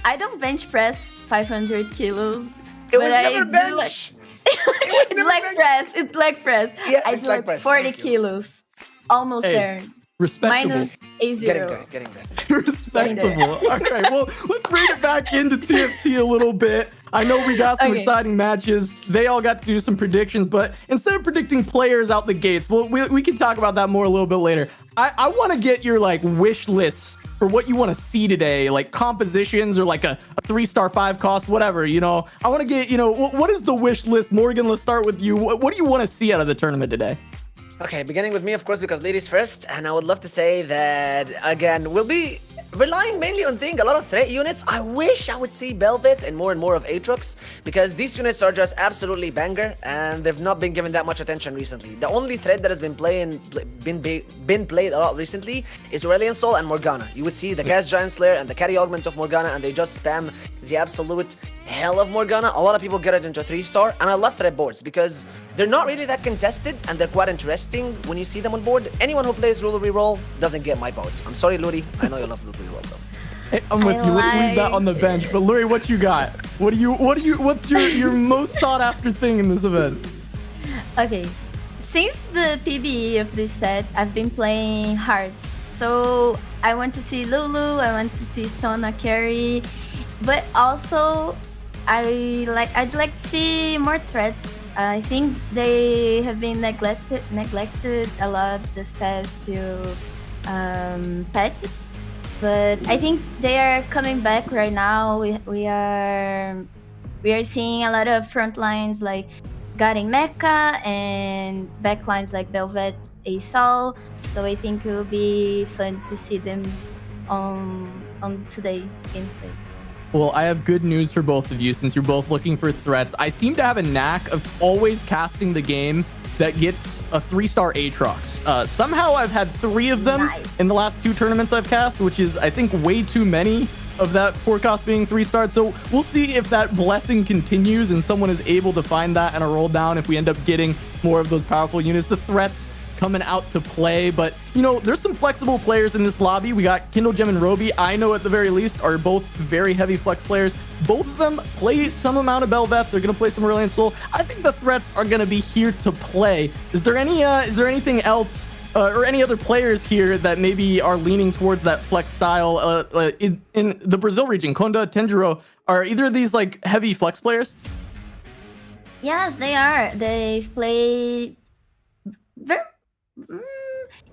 I don't bench press 500 kilos. It was but I never do bench. it's leg press. It's leg press. Yeah, I it's do leg like press. 40 Thank you. kilos. Almost Hey, there. Respectable. Minus A0. Getting there. Respectable. All right, well, let's bring it back into TFT a little bit. I know we got some Okay. exciting matches. They all got to do some predictions, but instead of predicting players out the gates, well, we can talk about that more a little bit later. I want to get your like wish lists for what you want to see today, like compositions or like a 3-star 5 cost, whatever, you know. I want to get, you know, what is the wish list? Morgan, let's start with you. What do you want to see out of the tournament today? Okay, beginning with me, of course, because ladies first, and I would love to say that, again, we'll be relying mainly on a lot of threat units. I wish I would see Belveth and more of Aatrox, because these units are just absolutely banger, and they've not been given that much attention recently. The only threat that has been been played a lot recently is Aurelion Sol and Morgana. You would see the Cast Giant Slayer and the carry augment of Morgana, and they just spam the absolute hell of Morgana. A lot of people get it into a 3-star, and I love threat boards because they're not really that contested, and they're quite interesting when you see them on board. Anyone who plays Rule Reroll doesn't get my vote. I'm sorry, Luri. I know you love Rule Reroll though. Hey, I'm with you. Let's leave that on the bench. But Luri, what you got? What's your most sought after thing in this event? Okay. Since the PBE of this set, I've been playing Hearts. So I want to see Lulu, I want to see Sona carry, but also I'd like to see more threats. I think they have been neglected a lot this past few patches. But I think they are coming back right now. We are seeing a lot of front lines like Garen Mecha and back lines like Belveth Asol. So I think it will be fun to see them on today's gameplay. Well, I have good news for both of you since you're both looking for threats. I seem to have a knack of always casting the game that gets a 3-star Aatrox. Somehow I've had 3 of them in the last 2 tournaments I've cast, which is, I think, way too many of that forecast being 3-starred. So we'll see if that blessing continues and someone is able to find that in a roll down if we end up getting more of those powerful units. The threats coming out to play, but you know, there's some flexible players in this lobby. We got Kindle Gem and Roby, I know at the very least, are both very heavy flex players. Both of them play some amount of Belveth. They're gonna play some Aurelion Sol. I think the threats are gonna be here to play. Is there anything else or any other players here that maybe are leaning towards that flex style in the Brazil region? Konda, Tenjiro, are either of these like heavy flex players? Yes, they are. They play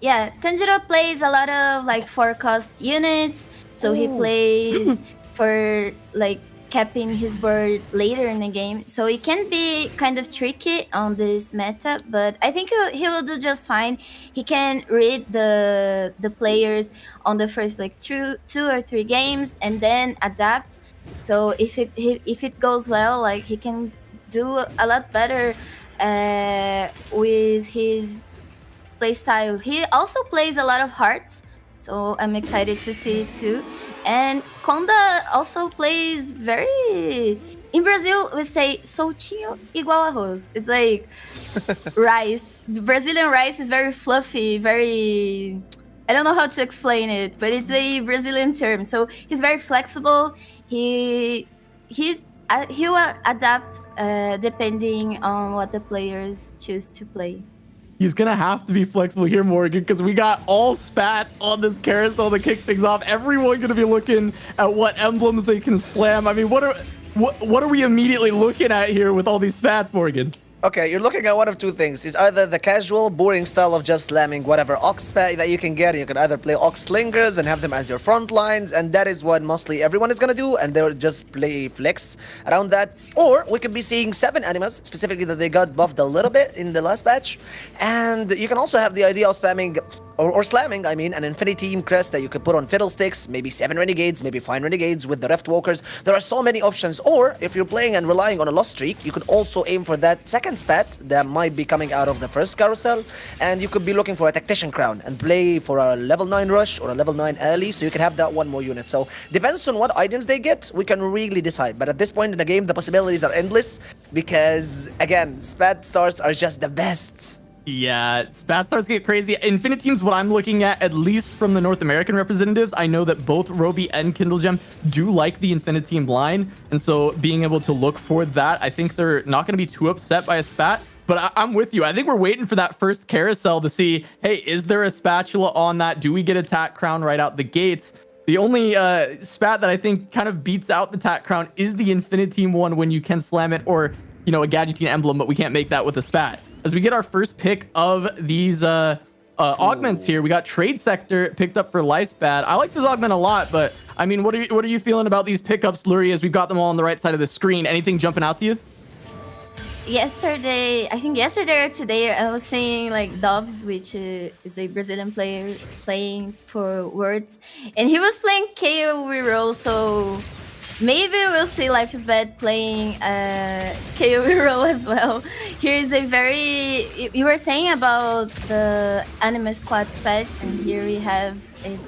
yeah, Tanjiro plays a lot of like 4-cost units, so he plays for like capping his board later in the game. So it can be kind of tricky on this meta, but I think he will do just fine. He can read the players on the first like two or 3 games and then adapt. So if it goes well, like he can do a lot better with his playstyle. He also plays a lot of hearts, so I'm excited to see it too. And Konda also plays very... In Brazil, we say soltinho igual arroz. It's like rice. The Brazilian rice is very fluffy, very... I don't know how to explain it, but it's a Brazilian term. So he's very flexible. He will adapt depending on what the players choose to play. He's gonna have to be flexible here, Morgan, because we got all spats on this carousel to kick things off. Everyone gonna be looking at what emblems they can slam. I mean, what are we immediately looking at here with all these spats, Morgan? Okay, you're looking at one of 2 things. It's either the casual, boring style of just slamming whatever Ox spat that you can get. You can either play Ox Slingers and have them as your front lines, and that is what mostly everyone is gonna do, and they'll just play flex around that. Or we could be seeing 7 animals, specifically that they got buffed a little bit in the last batch. And you can also have the idea of spamming or slamming, I mean, an Infinity Team crest that you could put on Fiddlesticks, maybe 7 Renegades, maybe 5 Renegades with the Rift Walkers. There are so many options. Or if you're playing and relying on a lost streak, you could also aim for that second spat that might be coming out of the first carousel, and you could be looking for a Tactician Crown and play for a level 9 rush or a level 9 early, so you can have that 1 more unit. So depends on what items they get, we can really decide. But at this point in the game, the possibilities are endless because, again, spat starts are just the best. Yeah, spat stars get crazy. Infinite Teams, what I'm looking at least from the North American representatives, I know that both Roby and Kindle Gem do like the Infinite Team line. And so being able to look for that, I think they're not going to be too upset by a spat. But I'm with you. I think we're waiting for that first carousel to see, hey, is there a spatula on that? Do we get a Tat Crown right out the gates? The only spat that I think kind of beats out the Tat Crown is the Infinite Team one when you can slam it, or, you know, a Gadgeteen emblem, but we can't make that with a spat. As we get our first pick of these augments here, we got Trade Sector picked up for Lifespan. I like this augment a lot, but I mean, what are you feeling about these pickups, Lurie, as we've got them all on the right side of the screen? Anything jumping out to you? Yesterday, I think yesterday or today, I was seeing like Dobbs, which is a Brazilian player playing for Worlds, and he was playing KO reroll, so maybe we'll see Life is Bad playing KO reroll as well. Here is a very, you were saying about the Anima Squad spat, and here we have it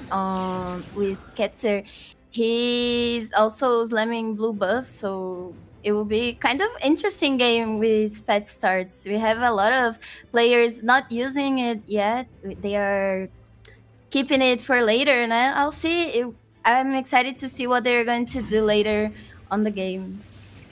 with Ketzer. He's also slamming blue buff, so it will be kind of interesting game with spat starts. We have a lot of players not using it yet. They are keeping it for later, and I'll see. I'm excited to see what they're going to do later on the game.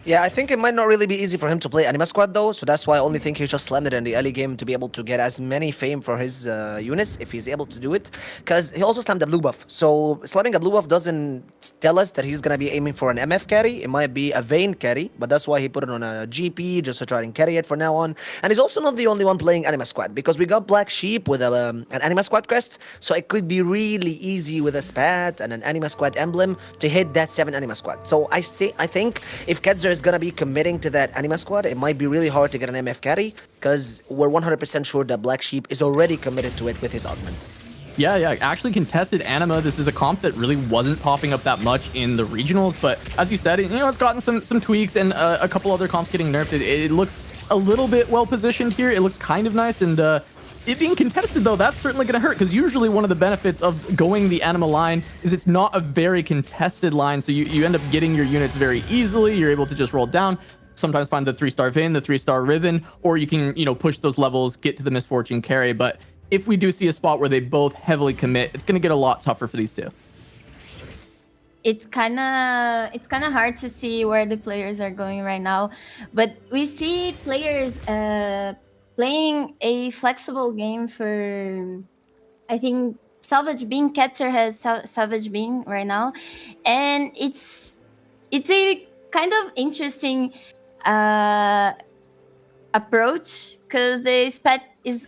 Yeah, I think it might not really be easy for him to play Anima Squad though, so that's why I only think he just slammed it in the early game to be able to get as many fame for his units if he's able to do it. Because he also slammed a blue buff, so slamming a blue buff doesn't tell us that he's gonna be aiming for an MF carry. It might be a Vayne carry, but that's why he put it on a GP just to try and carry it for now on. And he's also not the only one playing Anima Squad, because we got Black Sheep with an Anima Squad crest, so it could be really easy with a spat and an Anima Squad emblem to hit that 7 Anima Squad. So I think if Ketzer is gonna be committing to that Anima Squad, it might be really hard to get an MF carry, because we're 100% sure that Black Sheep is already committed to it with his augment. Yeah, actually contested Anima. This is a comp that really wasn't popping up that much in the regionals, but as you said, you know, it's gotten some tweaks and a couple other comps getting nerfed. It looks a little bit well positioned here. It looks kind of nice, and it being contested though, that's certainly going to hurt, because usually one of the benefits of going the Anima line is it's not a very contested line, so you end up getting your units very easily. You're able to just roll down, sometimes find the 3-star Vayne, the 3-star Riven, or you can, you know, push those levels, get to the Misfortune carry. But if we do see a spot where they both heavily commit, it's going to get a lot tougher for these two. It's kind of hard to see where the players are going right now, but we see players playing a flexible game for, I think, Salvage Bean. Ketzer has Salvage Bean right now, and it's a kind of interesting approach, because the spat is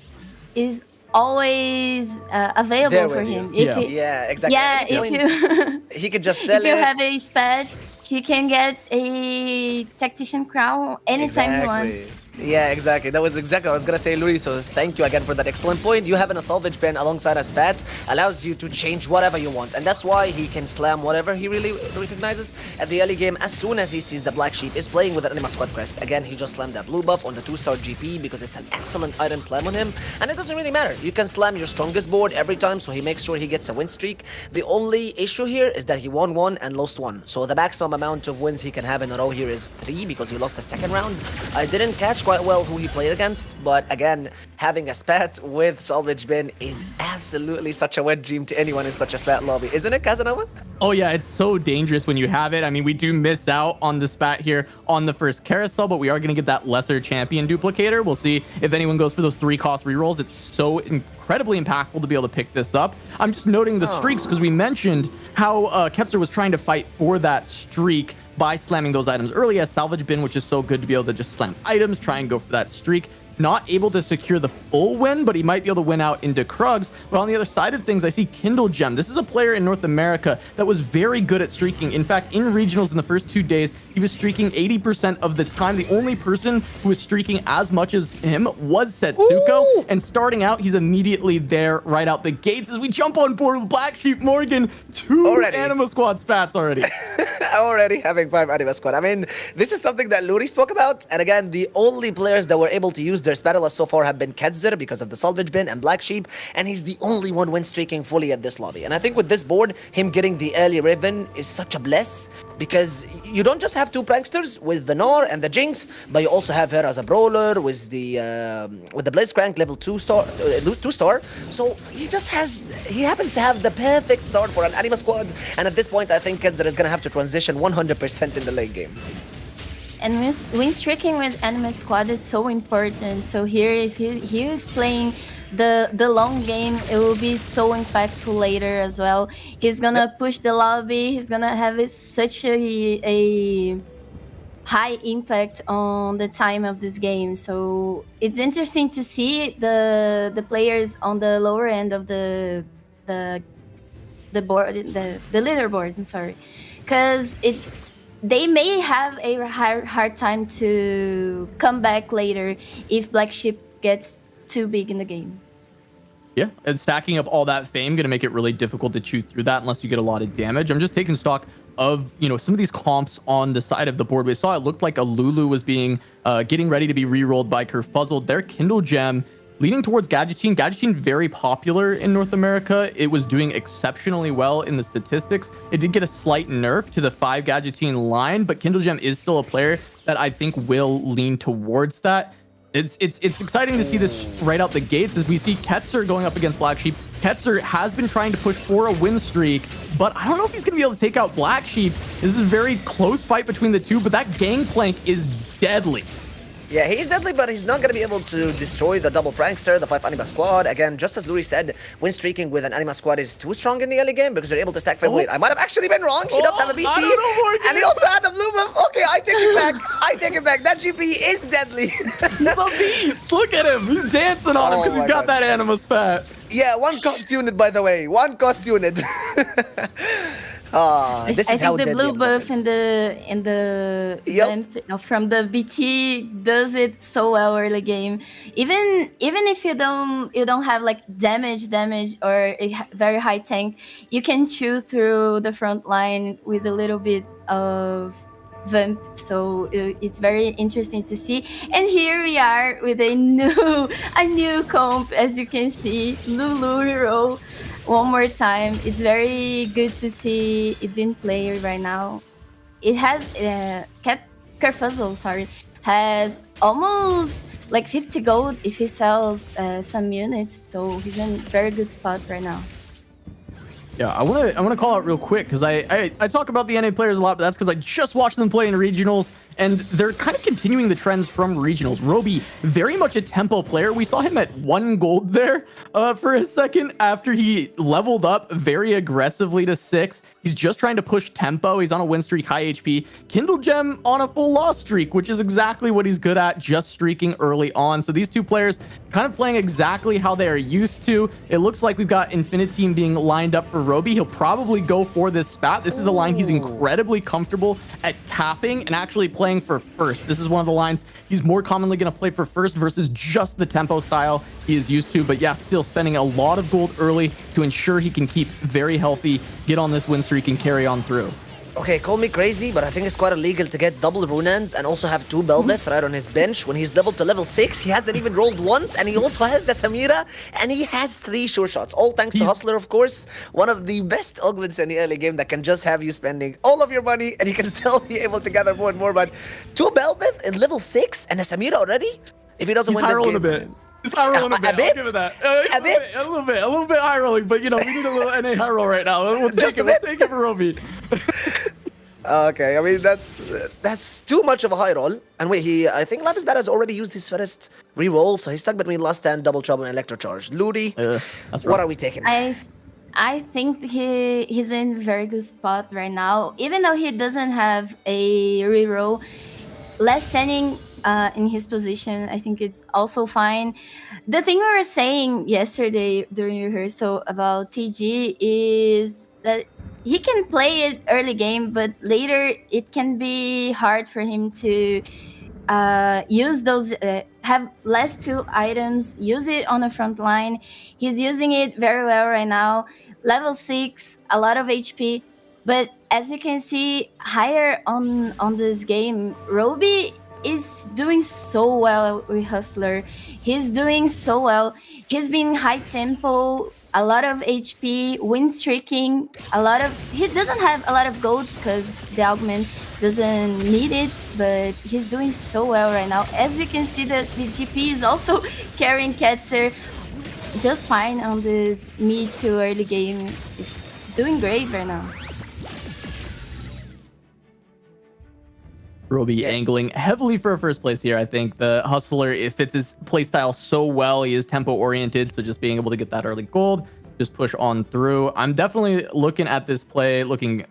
always available for him. Yeah, exactly. Yeah, if you he could just sell if you have a spat, he can get a Tactician Crown anytime he wants. Yeah, exactly. That was exactly what I was gonna say, Louis. So thank you again for that excellent point. You having a salvage pen alongside a spat allows you to change whatever you want, and that's why he can slam whatever he really recognizes at the early game. As soon as he sees the Black Sheep is playing with an Anima Squad crest, again he just slammed that blue buff on the 2-star GP because it's an excellent item slam on him, and it doesn't really matter. You can slam your strongest board every time, so he makes sure he gets a win streak. The only issue here is that he won 1 and lost 1, so the maximum amount of wins he can have in a row here is 3 because he lost the second round. I didn't catch quite well who he played against, but again, having a spat with salvage bin is absolutely such a wet dream to anyone in such a spat lobby, isn't it, Casanova? Oh yeah, it's so dangerous when you have it. I mean, we do miss out on the spat here on the first carousel, but we are going to get that lesser champion duplicator. We'll see if anyone goes for those 3-cost rerolls. It's so incredibly impactful to be able to pick this up. I'm just noting the streaks because we mentioned how Ketzer was trying to fight for that streak by slamming those items early as salvage bin, which is so good to be able to just slam items, try and go for that streak. Not able to secure the full win, but he might be able to win out into Krugs. But on the other side of things, I see Kindle Gem. This is a player in North America that was very good at streaking. In fact, in regionals in the first 2 days, he was streaking 80% of the time. The only person who was streaking as much as him was Setsuko. Ooh. And starting out, he's immediately there right out the gates as we jump on board with Black Sheep Morgan. 2 Anima Squad spats already. Already having 5 Anima Squad. I mean, this is something that Luri spoke about. And again, the only players that were able to use Their spatulas so far have been Ketzer because of the salvage bin and Black Sheep, and he's the only one win streaking fully at this lobby. And I think with this board, him getting the early Riven is such a bless, because you don't just have two pranksters with the Gnar and the Jinx, but you also have her as a brawler with the Blitzcrank level 2-star. So he happens to have the perfect start for an Anima squad. And at this point, I think Ketzer is gonna have to transition 100% in the late game. And win streaking with Anima squad is so important. So here, if he is playing the long game, it will be so impactful later as well. He's gonna push the lobby. He's gonna have such a high impact on the time of this game. So it's interesting to see the players on the lower end of the board, the leaderboard. I'm sorry, because they may have a hard time to come back later if Black Sheep gets too big in the game. Yeah, and stacking up all that fame going to make it really difficult to chew through that unless you get a lot of damage. I'm just taking stock of, some of these comps on the side of the board. We saw it looked like a Lulu was being getting ready to be re-rolled by Kurfuzzled. Their Kindle Gem leaning towards Gadgetzin. Gadgetzin very popular in North America. It was doing exceptionally well in the statistics. It did get a slight nerf to the 5 Gadgetzin line, but Kindle Gem is still a player that I think will lean towards that. It's exciting to see this right out the gates as we see Ketzer going up against Black Sheep. Ketzer has been trying to push for a win streak, but I don't know if he's going to be able to take out Black Sheep. This is a very close fight between the two, but that gangplank is deadly. Yeah, he's deadly, but he's not going to be able to destroy the double prankster, the 5 Anima squad. Again, just as Luri said, win streaking with an Anima squad is too strong in the early game because they're able to stack 5. Wait, I might have actually been wrong. He does have a BT, and he also had a blue buff. Okay, I take it back. I take it back. That GP is deadly. He's a beast. Look at him. He's dancing on him because he's got that Anima spat. Yeah, 1 cost unit, by the way. 1 cost unit. This is I think the blue buff in the vamp, from the BT does it so well early game. Even if you don't have like damage or a very high tank, you can chew through the front line with a little bit of vamp. So it's very interesting to see. And here we are with a new comp, as you can see, Lulu reroll. One more time. It's very good to see it being played right now. It has Kurfuzzled, has almost like 50 gold if he sells some units, so he's in a very good spot right now. Yeah, I want to call out real quick because I talk about the NA players a lot, but that's because I just watched them play in regionals. And they're kind of continuing the trends from regionals. Roby, very much a tempo player. We saw him at 1 gold there for a second after he leveled up very aggressively to 6. He's just trying to push tempo. He's on a win streak, high HP. Kindle Gem on a full loss streak, which is exactly what he's good at, just streaking early on. So these two players kind of playing exactly how they are used to. It looks like we've got Infiniteam being lined up for Roby. He'll probably go for this spat. This is a line he's incredibly comfortable at capping and actually playing for first. This is one of the lines he's more commonly going to play for first versus just the tempo style he is used to. But yeah, still spending a lot of gold early to ensure he can keep very healthy, get on this win streak, and carry on through. Okay, call me crazy, but I think it's quite illegal to get double Runans and also have 2 Belveth right on his bench. When he's leveled to level 6, he hasn't even rolled once, and he also has the Samira, and he has 3 sure shots. All thanks to Hustler, of course. One of the best augments in the early game that can just have you spending all of your money, and you can still be able to gather more and more. But 2 Belveth in level 6 and a Samira already? If he doesn't win this game... A bit. He's high rolling a bit. I'll give it that. A little bit high rolling, but we need a little NA high roll right now. We'll take it. We'll take it for Roby. Okay, I mean that's too much of a high roll. And wait, I think Life is Bad has already used his first re-roll, so he's stuck between Last Stand, Double Trouble, and Electro Charge. Ludi, what are we taking? I think he's in a very good spot right now, even though he doesn't have a re-roll. Last Standing in his position, I think it's also fine. The thing we were saying yesterday during rehearsal about TG is that he can play it early game, but later it can be hard for him to use those, have last 2 items, use it on the front line. He's using it very well right now. Level 6, a lot of HP, but as you can see, higher on this game, Roby is doing so well with Hustler. He's doing so well. He's been high tempo, a lot of HP, win streaking, he doesn't have a lot of gold because the augment doesn't need it, but he's doing so well right now. As you can see, the GP is also carrying Ketzer just fine on this mid to early game. It's doing great right now. Roby angling heavily for a first place here. I think the Hustler, it fits his playstyle so well. He is tempo oriented, so just being able to get that early gold, just push on through. I'm definitely looking at this play, looking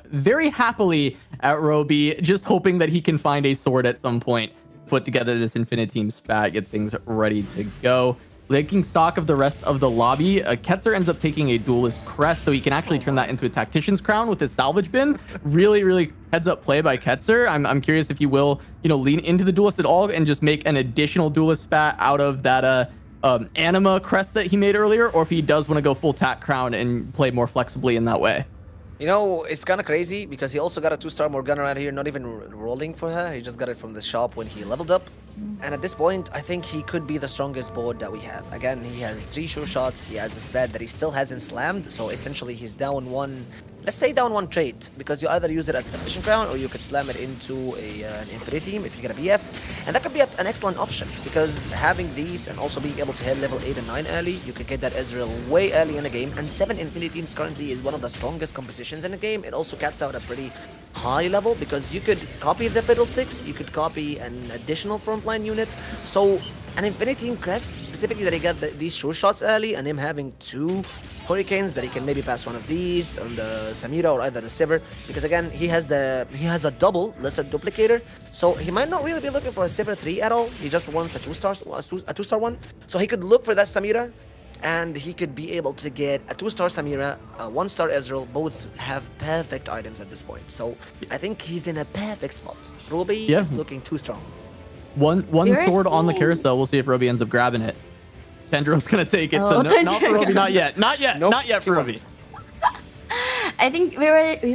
very happily at Roby, just hoping that he can find a sword at some point, put together this Infinite Team spat, get things ready to go. Taking stock of the rest of the lobby, Ketzer ends up taking a Duelist Crest, so he can actually turn that into a Tactician's Crown with his Salvage Bin. Really heads up play by Ketzer. I'm curious if he will, lean into the Duelist at all and just make an additional Duelist spat out of that Anima Crest that he made earlier, or if he does want to go full Tac Crown and play more flexibly in that way. It's kind of crazy because he also got a 2-star Morgana right here, not even rolling for her. He just got it from the shop when he leveled up. And at this point, I think he could be the strongest board that we have. Again, he has 3 sure shots. He has a spread that he still hasn't slammed. So essentially, he's down one. Let's say down one trait, because you either use it as a Tactician Crown or you could slam it into an Infinite Team if you get a BF. And that could be an excellent option, because having these and also being able to hit level 8 and 9 early, you could get that Ezreal way early in the game. And 7 Infinite Teams currently is one of the strongest compositions in the game. It also caps out a pretty high level, because you could copy the Fiddlesticks, you could copy an additional frontline unit. So an Infinite Team Crest, specifically that he got these sure shots early, and him having 2 Hurricanes that he can maybe pass one of these on the Samira or either the Sivir, because again he has a double lesser duplicator, so he might not really be looking for a Sivir 3 at all. He just wants a 2-star one, so he could look for that Samira, and he could be able to get a 2-star Samira, a 1-star Ezreal. Both have perfect items at this point, so I think he's in a perfect spot. Roby is looking too strong. One sword on the carousel. We'll see if Roby ends up grabbing it. Tendrill's gonna take it, so not for Roby, not yet. Not yet for Roby. I think we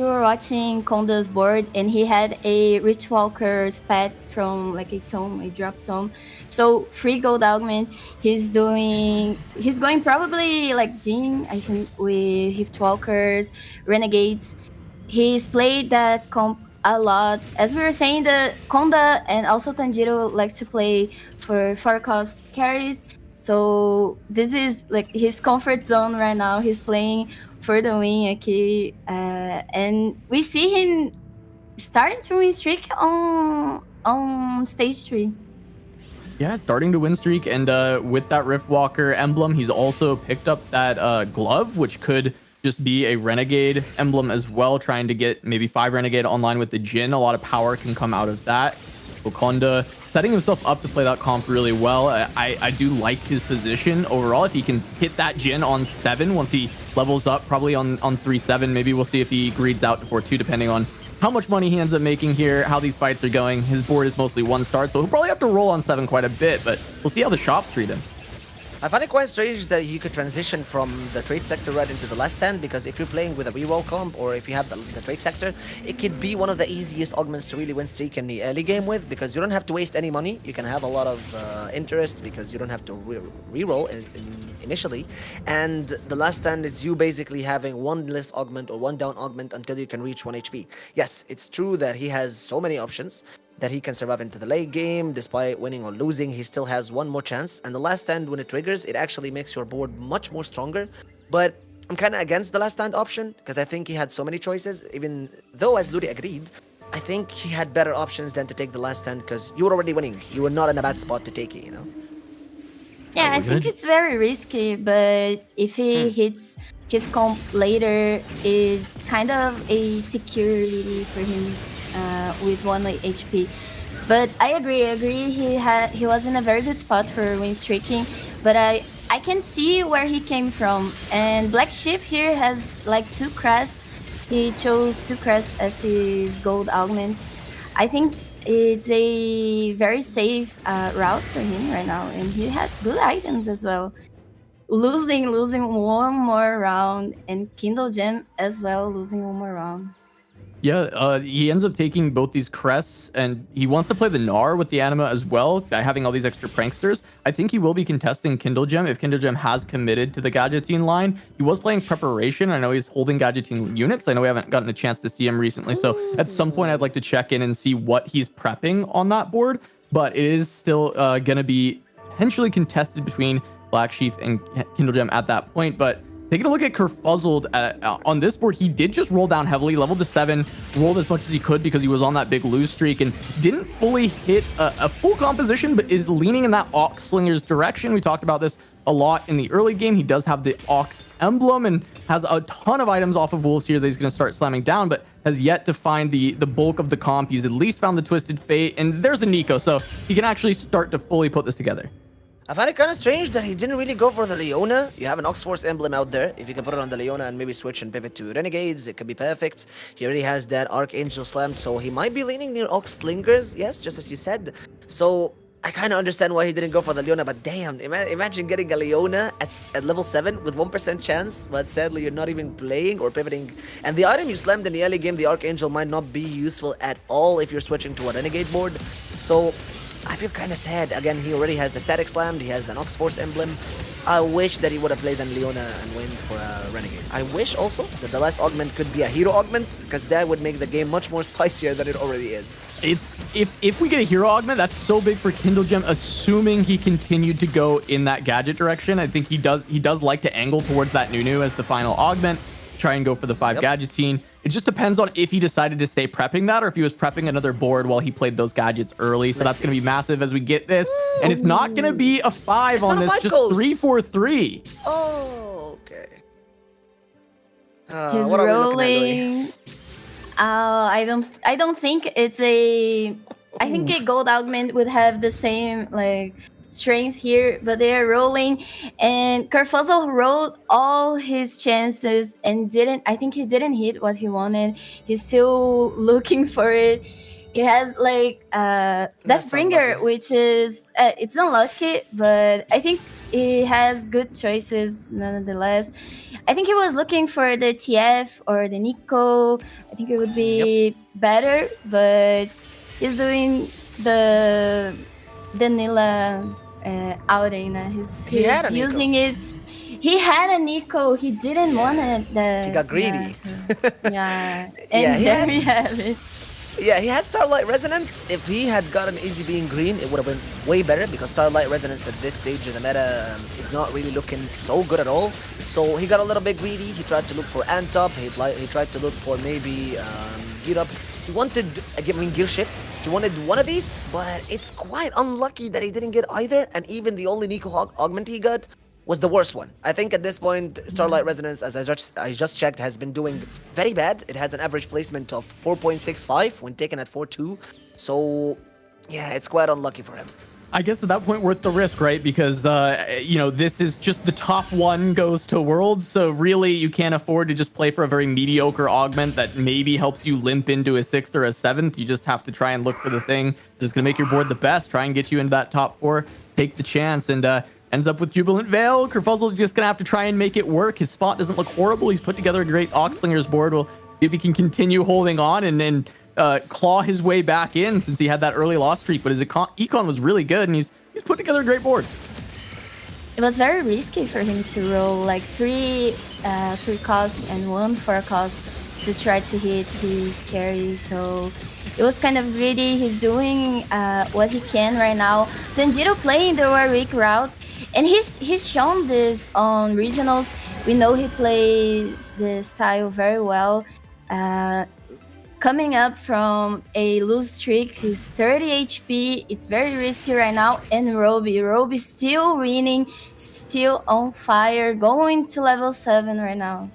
were watching Konda's board, and he had a Richwalker spat from like a drop tome. So free gold augment. He's going probably like Jhin, I think, with Riftwalkers, Renegades. He's played that comp a lot. As we were saying, the Konda and also Tanjiro likes to play for 4-cost carries. So this is like his comfort zone right now. He's playing for the win, okay? And we see him starting to win streak on stage 3. Yeah, starting to win streak, and with that Riftwalker emblem, he's also picked up that glove, which could just be a Renegade emblem as well, trying to get maybe 5 Renegade online with the Jhin. A lot of power can come out of that. Konda setting himself up to play that comp really well. I do like his position overall. If he can hit that Jhin on 7 once he levels up, probably on 3-7, maybe we'll see if he greeds out to 4-2, depending on how much money he ends up making here, how these fights are going. His board is mostly 1-star, so he'll probably have to roll on 7 quite a bit, but we'll see how the shops treat him. I find it quite strange that you could transition from the trade sector right into the last stand, because if you're playing with a reroll comp, or if you have the trade sector, it could be one of the easiest augments to really win streak in the early game with, because you don't have to waste any money. You can have a lot of interest because you don't have to reroll initially, and the last stand is you basically having 1 less augment or 1 down augment until you can reach 1 HP. Yes, it's true that he has so many options that he can survive into the late game. Despite winning or losing, he still has 1 more chance, and the last stand, when it triggers, it actually makes your board much more stronger. But I'm kind of against the last stand option, because I think he had so many choices, even though, as Ludi agreed, I think he had better options than to take the last stand, because you were already winning. You were not in a bad spot to take it, Yeah, I think it's very risky, but if he hits his comp later, it's kind of a security for him with 1 HP. But I agree. He was in a very good spot for win streaking, but I can see where he came from. And Black Sheep here has like 2 crests. He chose 2 crests as his gold augments. I think it's a very safe route for him right now, and he has good items as well. Losing 1 more round, and Kindle Gem as well, losing 1 more round. Yeah, he ends up taking both these crests, and he wants to play the Gnar with the anima as well, by having all these extra pranksters. I think he will be contesting Kindle Gem if Kindle Gem has committed to the Gadgetzine line. He was playing Preparation. I know he's holding Gadgetzine units. I know we haven't gotten a chance to see him recently, so at some point I'd like to check in and see what he's prepping on that board, but it is still going to be potentially contested between Black Sheaf and Kindle Gem at that point, but taking a look at Kurfuzzled on this board, he did just roll down heavily, leveled to 7, rolled as much as he could because he was on that big lose streak and didn't fully hit a full composition, but is leaning in that Ox Slinger's direction. We talked about this a lot in the early game. He does have the Ox emblem and has a ton of items off of Wolves here that he's going to start slamming down, but has yet to find the bulk of the comp. He's at least found the Twisted Fate, and there's a Nico, so he can actually start to fully put this together. I find it kind of strange that he didn't really go for the Leona. You have an Oxforce emblem out there. If you can put it on the Leona and maybe switch and pivot to Renegades, it could be perfect. He already has that Archangel slammed, so he might be leaning near Ox Slingers, yes, just as you said. So I kind of understand why he didn't go for the Leona, but damn, imagine getting a Leona at level 7 with 1% chance, but sadly you're not even playing or pivoting. And the item you slammed in the early game, the Archangel, might not be useful at all if you're switching to a Renegade board. So I feel kind of sad. Again, he already has the Static Slammed, he has an Oxforce emblem. I wish that he would have played an Leona and went for a Renegade. I wish also that the last augment could be a hero augment, because that would make the game much more spicier than it already is. It's if we get a hero augment, that's so big for Kindle Gem, assuming he continued to go in that gadget direction. I think he does like to angle towards that Nunu as the final augment, try and go for the 5 Gadgetzine. It just depends on if he decided to stay prepping that or if he was prepping another board while he played those gadgets early. So that's going to be massive as we get this. And it's not going to be a 5 on this, just 3-4-3. Oh, okay. He's what are we looking rolling. I don't think it's a. I think a gold augment would have the same like strength here, but they are rolling, and Kurfuzzled rolled all his chances and didn't. I think he didn't hit what he wanted. He's still looking for it. He has like Deathbringer, which is it's unlucky, but I think he has good choices nonetheless. I think he was looking for the TF or the Nico. I think it would be better, but he's doing the Nila outing. He's using it. He had a Nico. He didn't want it. He got greedy. Yeah, yeah. And there we have it. Yeah, he had Starlight Resonance. If he had gotten Easy being green, it would have been way better, because Starlight Resonance at this stage in the meta is not really looking so good at all. So he got a little bit greedy. He tried to look for Antop. He tried to look for maybe Gear Up. He wanted, Gear Shift. He wanted one of these, but it's quite unlucky that he didn't get either. And even the only Nico augment he got was the worst one. I think at this point, Starlight Resonance, as I just checked, has been doing very bad. It has an average placement of 4.65 when taken at 4.2. So, yeah, it's quite unlucky for him. I guess at that point, worth the risk, right? Because, this is just the top one goes to Worlds. So really, you can't afford to just play for a very mediocre augment that maybe helps you limp into a 6th or a 7th. You just have to try and look for the thing that's going to make your board the best, try and get you into that top 4, take the chance, and ends up with Jubilant Veil. Kurfuzzled's just going to have to try and make it work. His spot doesn't look horrible. He's put together a great Oxlinger's board. We'll see if he can continue holding on and then claw his way back in, since he had that early loss streak, but his econ was really good, and he's put together a great board. It was very risky for him to roll like 3 cost and 1 4 cost to try to hit his carry, so it was kind of greedy. He's doing what he can right now. Tanjiro playing the Warwick route, and he's shown this on regionals. We know he plays the style very well. Coming up from a lose streak, he's 30 HP. It's very risky right now. And Roby still winning, still on fire, going to level 7 right now.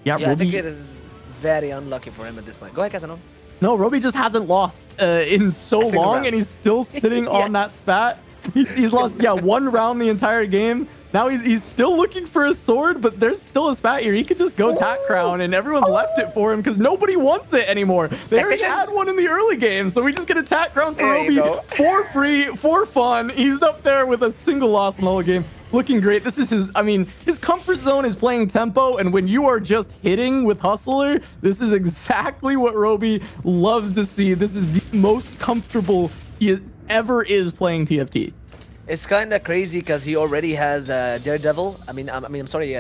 Yeah, I think it is very unlucky for him at this point. Go ahead, Casanova. No, Roby just hasn't lost in so long, and he's still sitting on that spat. He's lost, 1 round the entire game. Now he's still looking for a sword, but there's still a spat here. He could just go Tack Crown, and everyone's left it for him because nobody wants it anymore. They already had one in the early game, so we just get a Tack Crown for Roby for free, for fun. He's up there with a single loss in the whole game. looking great. This is his, I mean, his comfort zone is playing tempo, and when you are just hitting with Hustler, this is exactly what Roby loves to see. This is the most comfortable he ever is playing TFT. It's kind of crazy because he already has Daredevil. I'm sorry.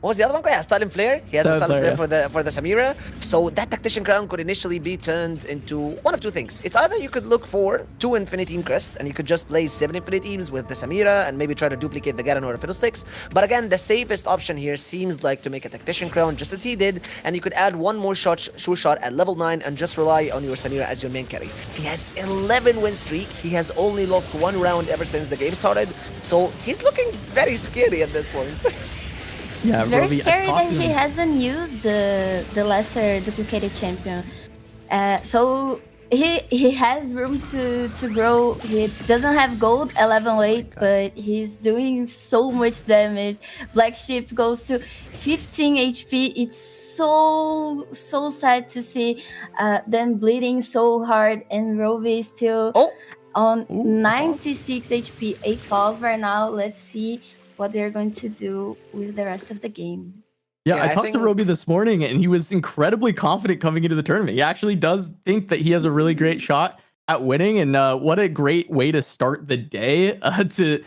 What was the other one? Yeah, Stalin Flare. He has the Stalin Flare for the Samira. So that Tactician Crown could initially be turned into one of two things. It's either you could look for 2 Infinity Crests and you could just play 7 Infiniteams with the Samira and maybe try to duplicate the Garen or the Fiddlesticks. But again, the safest option here seems like to make a Tactician Crown just as he did, and you could add one more sure shot at level 9 and just rely on your Samira as your main carry. He has 11 win streak. He has only lost 1 round ever since the game started. So he's looking very scary at this point. Yeah, it's very scary that he hasn't used the lesser duplicated champion. So he has room to grow. He doesn't have gold at level 8, but he's doing so much damage. Black Sheep goes to 15 HP. It's so sad to see them bleeding so hard, and Roby is still on 96 HP. 8 balls right now. Let's see what they're going to do with the rest of the game. Yeah, I talked to Roby this morning, and he was incredibly confident coming into the tournament. He actually does think that he has a really great shot at winning, and what a great way to start the day to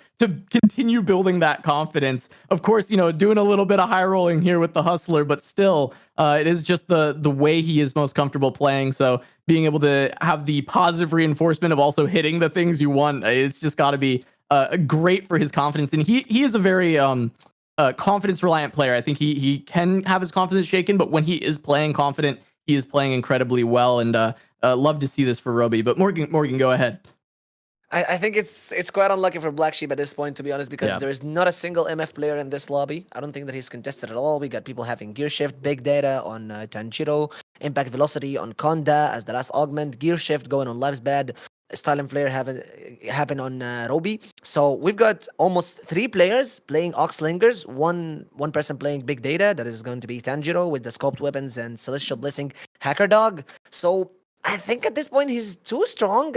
continue building that confidence. Of course, you know, doing a little bit of high rolling here with the Hustler, but still, it is just the way he is most comfortable playing. So being able to have the positive reinforcement of also hitting the things you want, it's just got to be great for his confidence. And he is a very confidence reliant player. I think he can have his confidence shaken, but when he is playing confident, he is playing incredibly well, and love to see this for Roby. But Morgan, go ahead. I think it's quite unlucky for Black Sheep at this point, to be honest, because there is not a single MF player in this lobby. I don't think that he's contested at all. We got people having Gear Shift, Big Data on Tanjiro, Impact Velocity on Konda as the last augment, Gear Shift going on Lives Bad, Style and Flare happen on Roby. So we've got almost 3 players playing Oxlingers, one person playing Big Data, that is going to be Tanjiro with the Sculpt Weapons and Celestial Blessing Hacker Dog. So I think at this point he's too strong.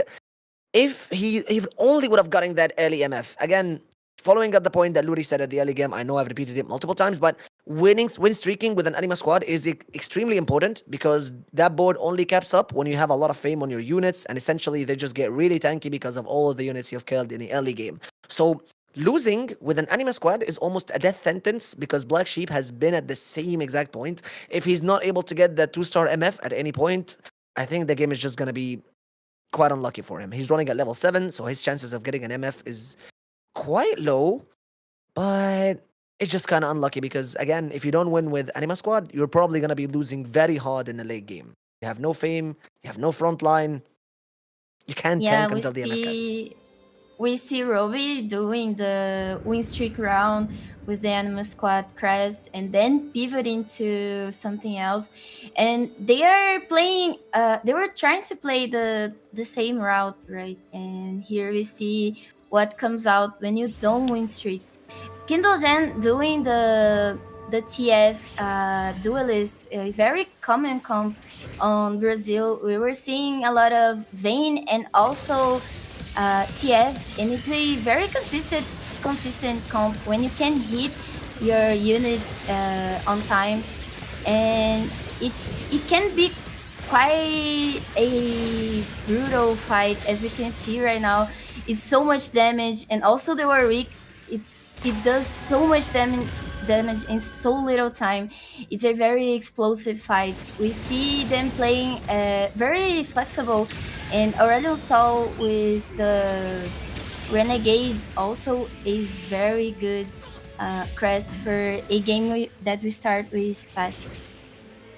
If he only would have gotten that early MF. Again, following up the point that Luri said at the early game, I know I've repeated it multiple times, but win streaking with an Anima squad is extremely important, because that board only caps up when you have a lot of fame on your units, and essentially they just get really tanky because of all of the units you've killed in the early game. So losing with an Anima squad is almost a death sentence, because Black Sheep has been at the same exact point. If he's not able to get the 2-star MF at any point, I think the game is just going to be quite unlucky for him. He's running at level 7, so his chances of getting an MF is quite low, but it's just kind of unlucky because, again, if you don't win with Anima Squad, you're probably going to be losing very hard in the late game. You have no fame, you have no front line, you can't tank until the MF casts. We see Roby doing the win streak round with the Anima Squad crest and then pivoting to something else. And they are playing, they were trying to play the same route, right? And here we see what comes out when you don't win streak. Kindlegen doing the TF duelist, a very common comp on Brazil. We were seeing a lot of Vayne and also TF, and it's a very consistent comp when you can hit your units on time, and it can be quite a brutal fight, as we can see right now. It's so much damage, and also the Warwick, it does so much damage in so little time. It's a very explosive fight. We see them playing very flexible, and Aurelion Sol with the Renegades, also a very good crest for a game that we start with Pats.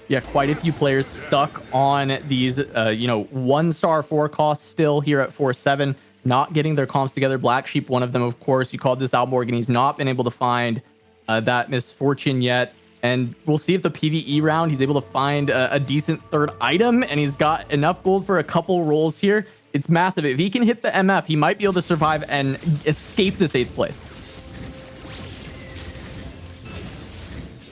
Yeah, quite a few players stuck on these, 1-star 4 costs still here at 4-7, not getting their comps together. Black Sheep, one of them, of course. You called this out, Morgan. He's not been able to find that misfortune yet. And we'll see if the PvE round, he's able to find a decent third item, and he's got enough gold for a couple rolls here. It's massive. If he can hit the MF, he might be able to survive and escape this 8th place.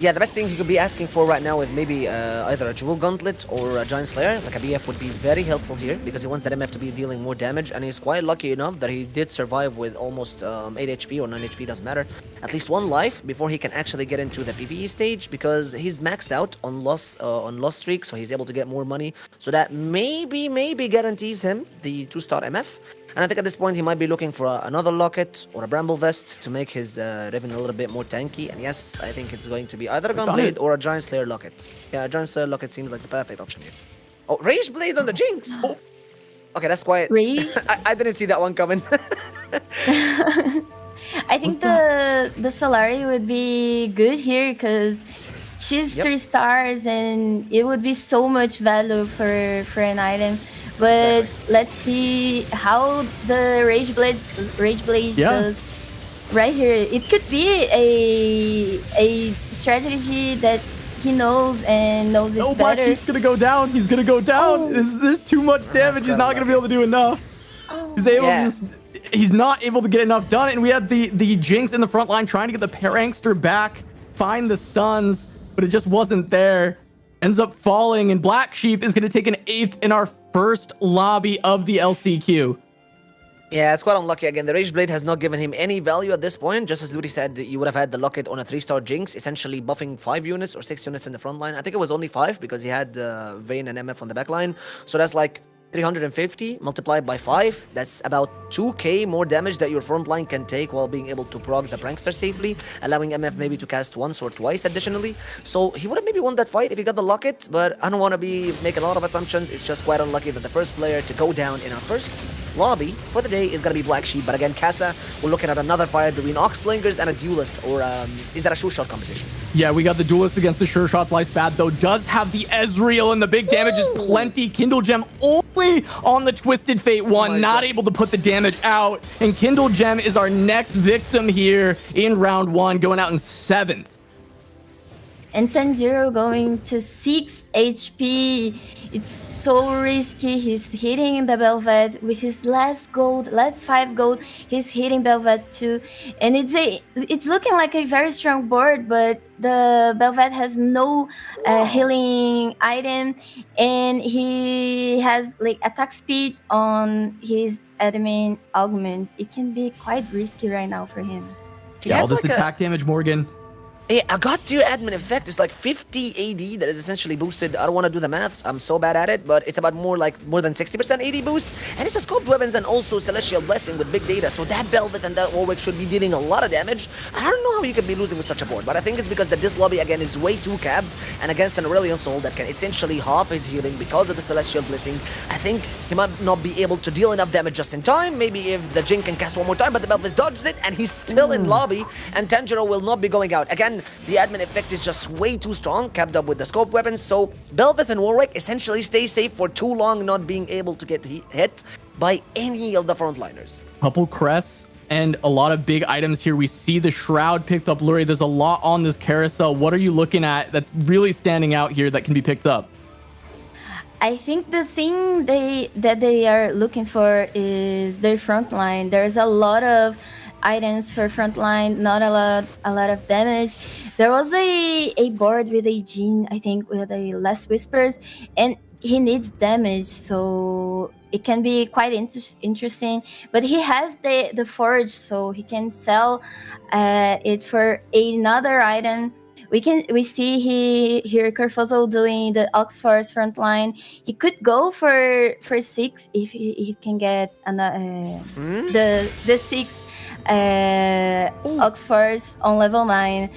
Yeah, the best thing he could be asking for right now is maybe either a Jewel Gauntlet or a Giant Slayer. Like a BF would be very helpful here because he wants that MF to be dealing more damage, and he's quite lucky enough that he did survive with almost 8 HP or 9 HP, doesn't matter. At least one life before he can actually get into the PvE stage because he's maxed out on loss streak, so he's able to get more money. So that maybe guarantees him the 2-star MF. And I think at this point he might be looking for another Locket or a Bramble Vest to make his Riven a little bit more tanky. And yes, I think it's going to be either a Gunblade or a Giant Slayer Locket. Yeah, a Giant Slayer Locket seems like the perfect option here. Oh, Rage Blade on the Jinx! Oh. Okay, that's quiet. I didn't see that one coming. I think the Solari would be good here because she's 3 stars and it would be so much value for an item. But let's see how the Rage Blade does right here. It could be a strategy that he knows and knows it's better. He's gonna go down. He's gonna go down. There's too much damage. He's not gonna be able to do enough. He's able to he's not able to get enough done. And we had the Jinx in the front line trying to get the Parankster back, find the stuns, but it just wasn't there. Ends up falling, and Black Sheep is going to take an 8th in our first lobby of the LCQ. Yeah, it's quite unlucky again. The Rage Blade has not given him any value at this point. Just as Ludi said, you would have had the Locket on a 3-star Jinx, essentially buffing 5 units or 6 units in the front line. I think it was only 5 because he had Vayne and MF on the back line. So that's like 350 multiplied by 5. That's about 2k more damage that your front line can take while being able to prog the Prankster safely, allowing MF maybe to cast once or twice additionally. So he would have maybe won that fight if he got the Locket, but I don't want to be making a lot of assumptions. It's just quite unlucky that the first player to go down in our first lobby for the day is going to be Black Sheep. But again, Kassa, we're looking at another fight between Oxlingers and a Duelist, or is that a Sure Shot competition? Yeah, we got the Duelist against the Sure Shot. Life's Bad, though, does have the Ezreal, and the big damage is plenty. Kindle Gem only on the Twisted Fate one, not able to put the damage out. And Kindle Gem is our next victim here in round 1, going out in 7th. And Tanjiro going to 6 HP. It's so risky. He's hitting the Bel'Veth with his last 5 gold. He's hitting Bel'Veth too. And it's looking like a very strong board, but the Bel'Veth has no healing item, and he has like attack speed on his admin augment. It can be quite risky right now for him. Yeah, all this attack damage, Morgan. Yeah, I got to your admin effect. It's like 50 AD that is essentially boosted. I don't want to do the maths. I'm so bad at it, but it's about more than 60% AD boost. And it's a scoped weapons and also Celestial Blessing with big data. So that Bel'Veth and that Warwick should be dealing a lot of damage. I don't know how you could be losing with such a board, but I think it's because that this lobby again is way too capped, and against an Aurelion Soul that can essentially half his healing because of the Celestial Blessing, I think he might not be able to deal enough damage just in time. Maybe if the Jin can cast one more time, but the Bel'Veth dodges it and he's still in lobby, and Tanjiro will not be going out. Again, the admin effect is just way too strong, capped up with the scope weapons, so Bel'Veth and Warwick essentially stay safe for too long, not being able to get hit by any of the frontliners. Couple crests and a lot of big items here. We see the Shroud picked up, Lurie. There's a lot on this carousel. What are you looking at that's really standing out here that can be picked up? I think the thing that they are looking for is their front line. There's a lot of items for frontline, not a lot of damage. There was a board with a Jhin, I think, with a Last Whispers, and he needs damage, so it can be quite interesting. But he has the Forge, so he can sell it for another item. We see here Kurfuzzled doing the Oxforce frontline. He could go for 6 if he can get the 6 Oxforce on level 9.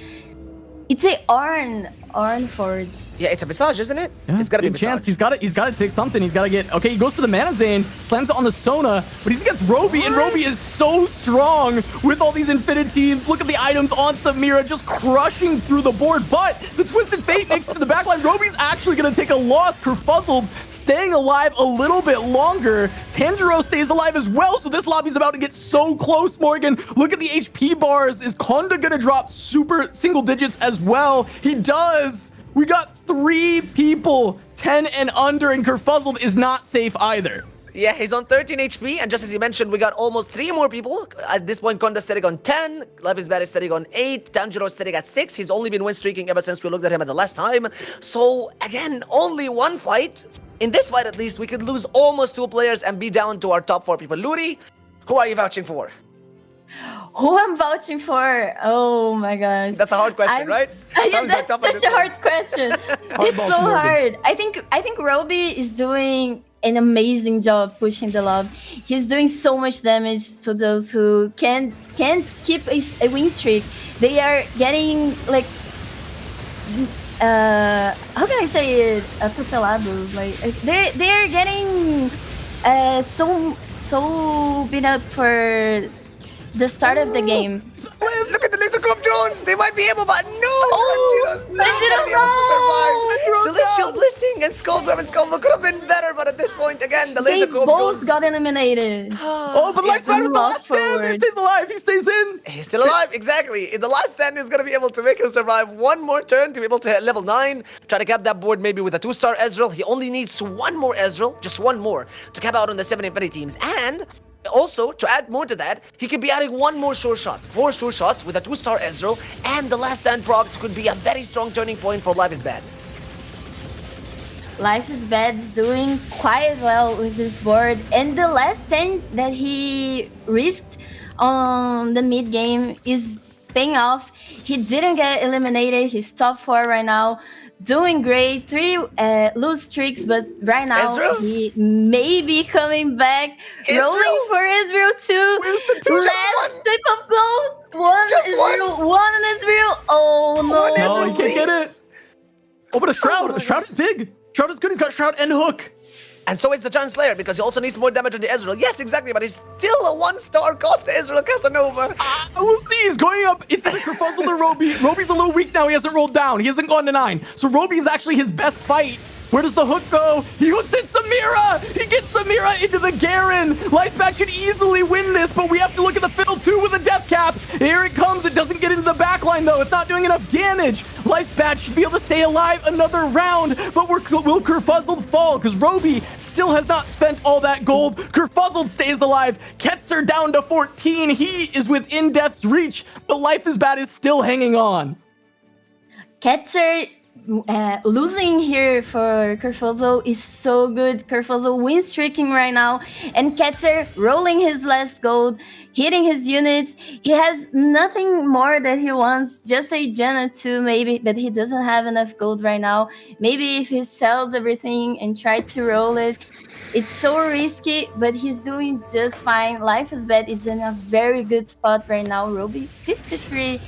It's a Ornn Forge. Yeah, it's a Visage, isn't it? Yeah, it's gotta be big chance. Visage. He's gotta take something. He's gotta get. Okay, he goes for the Mana Zane, slams it on the Sona, but he's against Roby, and Roby is so strong with all these Infinities. Look at the items on Samira just crushing through the board, but the Twisted Fate makes it to the backline. Roby's actually gonna take a loss. Kurfuzzled staying alive a little bit longer. Tanjiro stays alive as well, so this lobby's about to get so close, Morgan. Look at the HP bars. Is Konda gonna drop super single digits as well? He does. We got 3 people 10 and under, and Kurfuzzled is not safe either. Yeah, he's on 13 HP, and just as you mentioned, we got almost 3 more people. At this point, Konda's sitting on 10, Life is Bad is sitting on 8, Tanjiro is sitting at 6. He's only been win streaking ever since we looked at him at the last time. So, again, only one fight. In this fight, at least, we could lose almost 2 players and be down to our top 4 people. Luri, who are you vouching for? Who I'm vouching for? Oh my gosh. That's a hard question, right? Yeah, that's such a hard question. It's so hard. I think Roby is doing an amazing job pushing the lob. He's doing so much damage to those who can't keep a win streak. They are getting like how can I say it? Atropelado. Like they are getting so beat up for the start of the game. Look at the laser crop drones! They might be able, but no! Tanjiro's not gonna be able to survive! Celestial Blissing and Skull Web and Skull could have been better, but at this point, again, the laser crop drones... both got eliminated. But Life Bad with the last stand! He stays alive! He stays in! He's still alive, exactly. In the last stand, he's gonna be able to make him survive one more turn to be able to hit level 9. Try to cap that board maybe with a 2-star Ezreal. He only needs one more Ezreal, just one more, to cap out on the 7 Infinity teams. And... also, to add more to that, he could be adding one more sure shot. 4 sure shots with a 2-star Ezreal, and the last stand proc could be a very strong turning point for Life is Bad. Life is Bad is doing quite well with this board, and the last stand that he risked on the mid game is paying off. He didn't get eliminated. He's top 4 right now. Doing great, 3 lose streaks, but right now Ezreal? he may be coming back. Rolling for Ezreal too. Last tip of gold. One Ezreal, one Ezreal. Oh no! No, he can't get it. Oh, but a Shroud. A Shroud is big. Shroud is good. He's got Shroud and Hook. And so is the Giant Slayer, because he also needs more damage on the Ezreal. Yes, exactly, but he's still a 1-star cost to Ezreal Casanova. We'll see. He's going up. It's either Kurfuzzled or Roby. Roby's a little weak now. He hasn't rolled down. He hasn't gone to 9. So Roby is actually his best fight. Where does the hook go? He hooks in Samira! He gets Samira into the Garen! Lifespan should easily win this, but we have to look at the Fiddle too with a death cap. Here it comes. It doesn't get into the backline though. It's not doing enough damage. Lifespan should be able to stay alive another round, but will Kurfuzzled fall? Because Roby still has not spent all that gold. Kurfuzzled stays alive. Ketzer down to 14. He is within death's reach, but Life is Bad is still hanging on. Ketzer losing here for Kurfuzzled is so good. Kurfuzzled win streaking right now, and Ketzer rolling his last gold, hitting his units. He has nothing more that he wants, just a Janna 2 maybe, but he doesn't have enough gold right now. Maybe if he sells everything and try to roll it. It's so risky, but he's doing just fine. Life is Bad. It's in a very good spot right now. Roby 53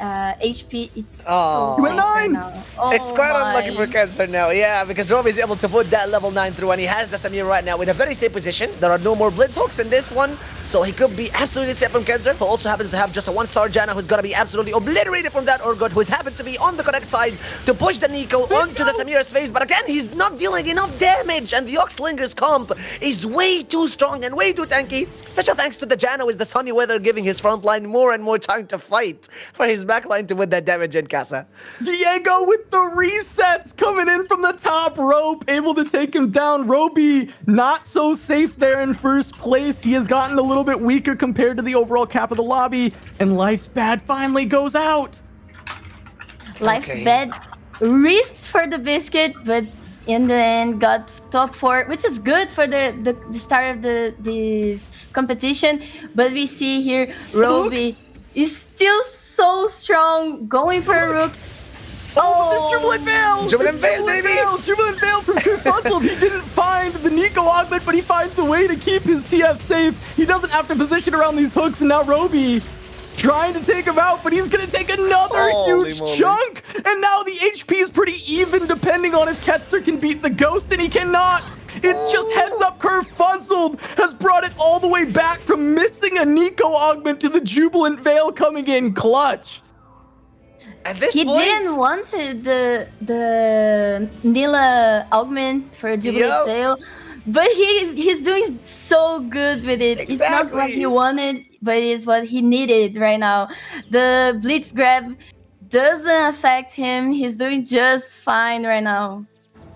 HP. It's so safe right now. It's quite unlucky for Ketzer now, yeah, because Roby is able to put that level 9 through, and he has the Samir right now in a very safe position. There are no more Blitz hooks in this one, so he could be absolutely safe from Ketzer, who also happens to have just a 1-star Janna, who's gonna be absolutely obliterated from that Urgot, who's happened to be on the correct side to push the Nico onto the Samir's face, but again, he's not dealing enough damage, and the Oxlinger's comp is way too strong and way too tanky. Special thanks to the Janna with the sunny weather giving his front line more and more time to fight for his backline to win that damage in Casa. Diego with the resets coming in from the top rope, able to take him down. Roby not so safe there in first place. He has gotten a little bit weaker compared to the overall cap of the lobby, and Life's Bad finally goes out. Life's Bad risked for the biscuit, but in the end got top 4, which is good for the start of this competition. But we see here Roby is still so strong, going for a rook. Oh, the Jubilant Veil! Jubilant Veil, baby! Jubilant Veil from Kurfuzzled. He didn't find the Nico augment, but he finds a way to keep his TF safe. He doesn't have to position around these hooks, and now Roby trying to take him out, but he's gonna take another huge chunk. And now the HP is pretty even, depending on if Ketzer can beat the Ghost, and he cannot. It's just heads up. Kurfuzzled has brought it all the way back from missing a Nico augment to the Jubilant Veil coming in clutch. At this he point, didn't want the Nila augment for Jubilant Veil, but he's doing so good with it. Exactly. It's not what he wanted, but it's what he needed right now. The Blitz grab doesn't affect him. He's doing just fine right now.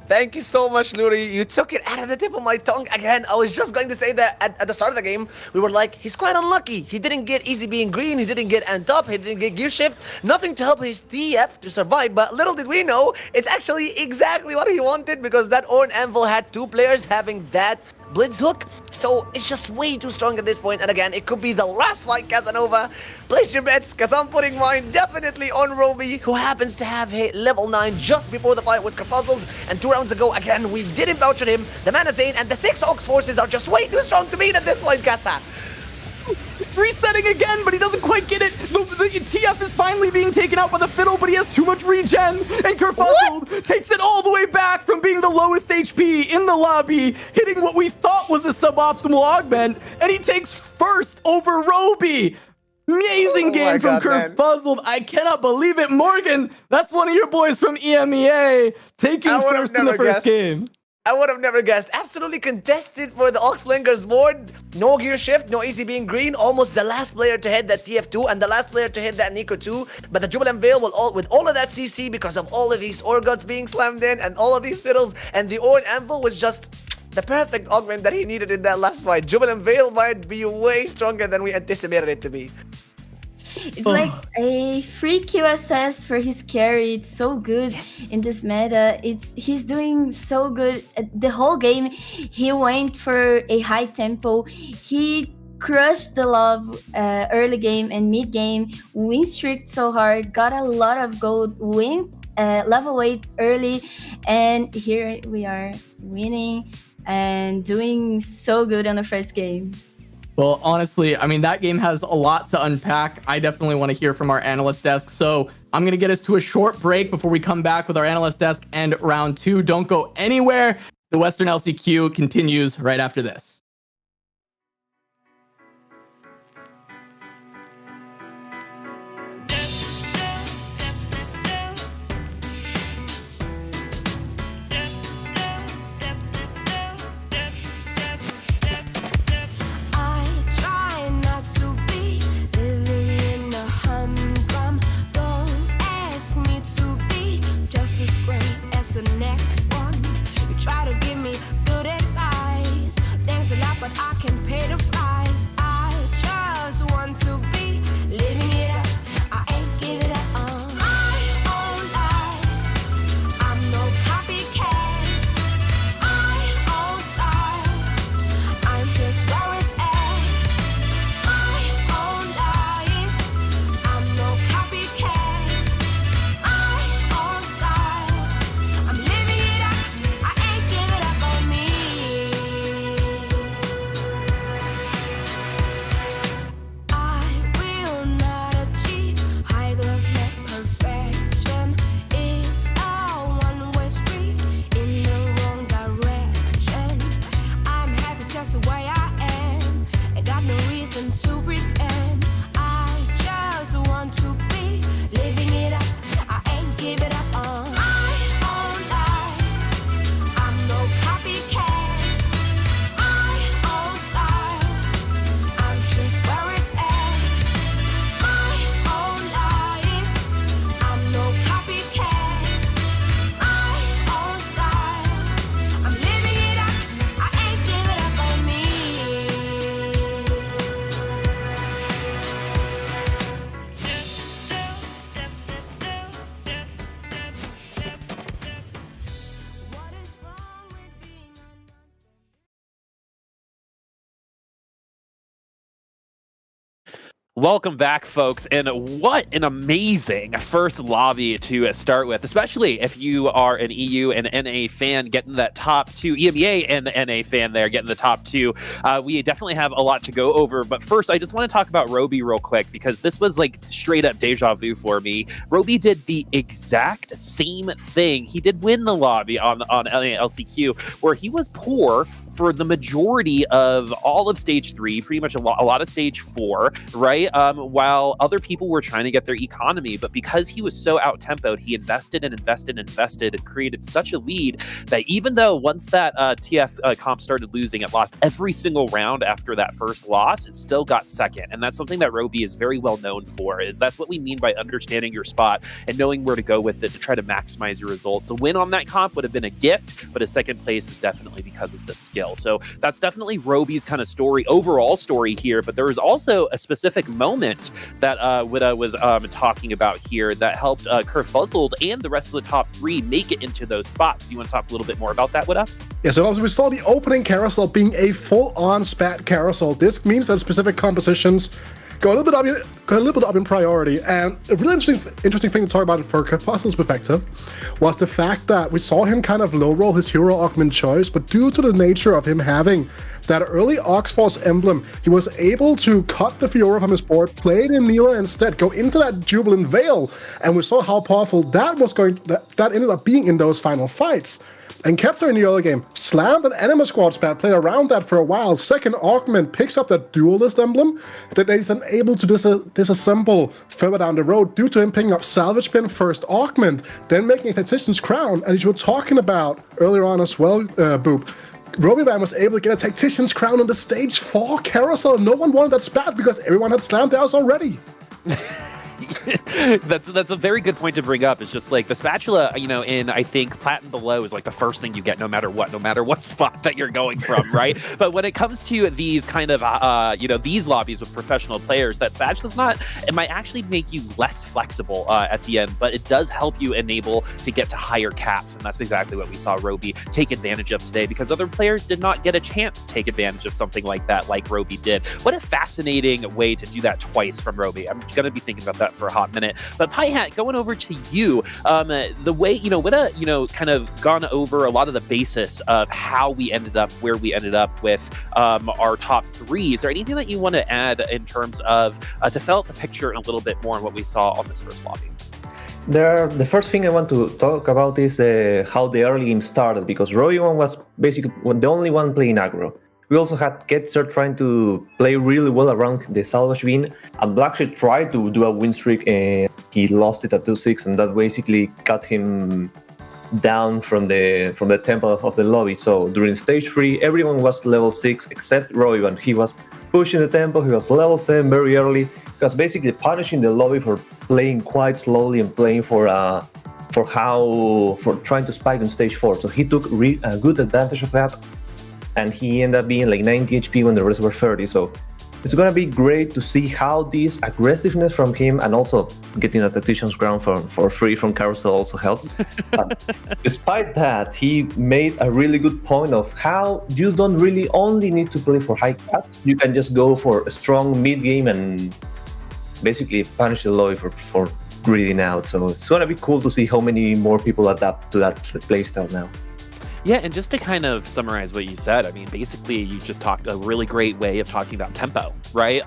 Thank you so much, Luri. You took it out of the tip of my tongue again. I was just going to say that at the start of the game, we were like, he's quite unlucky. He didn't get easy being green. He didn't get end up. He didn't get gear shift. Nothing to help his TF to survive. But little did we know, it's actually exactly what he wanted because that Orn Anvil had 2 players having that Blitz hook, so it's just way too strong at this point. And again, it could be the last fight, Casanova. Place your bets, because I'm putting mine definitely on Roby, who happens to have hit level 9 just before the fight was Kurfuzzled. And 2 rounds ago, again, we didn't vouch on him. The Mana Zane and the 6 Ox forces are just way too strong to beat at this point, Casa. Resetting again, but he doesn't quite get it. The TF is finally being taken out by the Fiddle, but he has too much regen. And Kurfuzzled takes it all the way back from being the lowest HP in the lobby, hitting what we thought was a suboptimal augment, and he takes first over Roby. Amazing game from Kurfuzzled. I cannot believe it. Morgan, that's one of your boys from EMEA taking first in the first game. I would have never guessed. Absolutely contested for the Oxlingers board. No gear shift, no easy being green. Almost the last player to hit that TF2 and the last player to hit that Nico 2. But the Jubilant Veil with all of that CC because of all of these Orgots being slammed in and all of these fiddles. And the Orn Anvil was just the perfect augment that he needed in that last fight. Jubilant Veil might be way stronger than we anticipated it to be. It's like a free QSS for his carry. It's so good in this meta. He's doing so good. The whole game, he went for a high tempo. He crushed the love early game and mid game. Win streaked so hard. Got a lot of gold. Win level 8 early. And here we are winning and doing so good on the first game. Well, honestly, I mean, that game has a lot to unpack. I definitely want to hear from our analyst desk. So I'm going to get us to a short break before we come back with our analyst desk and round 2. Don't go anywhere. The Western LCQ continues right after this. But I can pay the price. I just want to be living it up. I ain't giving up on my own life. I'm no copycat. I own style. I'm just where it's at. My own life. I'm no copycat. I own style. I'm living it up. I ain't giving up on me. To pretend I just want to be living it up. I ain't give it up on my own life. I'm no copycat. I own style. I'm just where it's at. My own life. I'm no copycat. I own style. I'm living it up. I ain't give it up on me. Welcome back, folks, and what an amazing first lobby to start with, especially if you are an EU and NA fan getting that top 2, EMEA and NA fan there getting the top 2. We definitely have a lot to go over, but first, I just want to talk about Roby real quick, because this was like straight up deja vu for me. Roby did the exact same thing. He did win the lobby on LCQ, where he was poor for the majority of all of stage 3, pretty much a lot of stage 4, right? right? While other people were trying to get their economy, but because he was so out-tempoed, he invested and created such a lead that even though once that TF comp started losing, it lost every single round after that first loss, it still got second. And that's something that Roby is very well known for, is that's what we mean by understanding your spot and knowing where to go with it to try to maximize your results. A win on that comp would have been a gift, but a second place is definitely because of the skill. So that's definitely Roby's kind of overall story here, but there was also a specific moment that Wida was talking about here that helped Kurfuzzled and the rest of the top three make it into those spots. Do you want to talk a little bit more about that, Wida? Yeah, so as we saw the opening carousel being a full-on spat carousel, this means that specific compositions go a little bit up in priority. And a really interesting thing to talk about for Kurfuzzled's perspective was the fact that we saw him kind of low-roll his hero augment choice, but due to the nature of him having that early Oxforce emblem, he was able to cut the Fiora from his board, play it in Neela instead, go into that Jubilant Veil, and we saw how powerful that ended up being in those final fights. And Ketzer in the early game slammed an Anima Squad spat, played around that for a while. Second Augment picks up that Duelist emblem that he's then able to disassemble further down the road due to him picking up Salvage Pin first Augment, then making a Tactician's Crown. And as you were talking about earlier on as well, Boop, Robyvan was able to get a Tactician's Crown on the stage 4 carousel. No one wanted that spat because everyone had slammed theirs already. That's a very good point to bring up. It's just like the spatula, in I think Plat and below is like the first thing you get no matter what spot that you're going from, right? But when it comes to these kind of these lobbies with professional players, that spatula's it might actually make you less flexible at the end, but it does help you enable to get to higher caps, and that's exactly what we saw Roby take advantage of today, because other players did not get a chance to take advantage of something like that, like Roby did. What a fascinating way to do that twice from Roby. I'm gonna be thinking about that for a hot minute. But Pi-Hat, going over to you, the way, Wida, kind of gone over a lot of the basis of how we ended up where we ended up with our top three. Is there anything that you want to add in terms of to fill out the picture a little bit more on what we saw on this first lobby? The first thing I want to talk about is how the early game started, because Roby1 was basically the only one playing aggro. We also had Ketzer trying to play really well around the Salvage Bean, and Blacksheep tried to do a win streak and he lost it at 2-6, and that basically cut him down from the tempo of the lobby. So during stage 3, everyone was level 6 except Roby1. He was pushing the tempo, he was level 7 very early. He was basically punishing the lobby for playing quite slowly and playing for trying to spike on stage 4. So he took a good advantage of that, and he ended up being like 90 HP when the rest were 30. So it's gonna be great to see how this aggressiveness from him, and also getting a Tactician's Crown for free from Carousel also helps. But despite that, he made a really good point of how you don't really only need to play for high caps. You can just go for a strong mid game and basically punish the lobby for greeding out. So it's gonna be cool to see how many more people adapt to that playstyle now. Yeah, and just to kind of summarize what you said, I mean, basically you just talked a really great way of talking about tempo, right?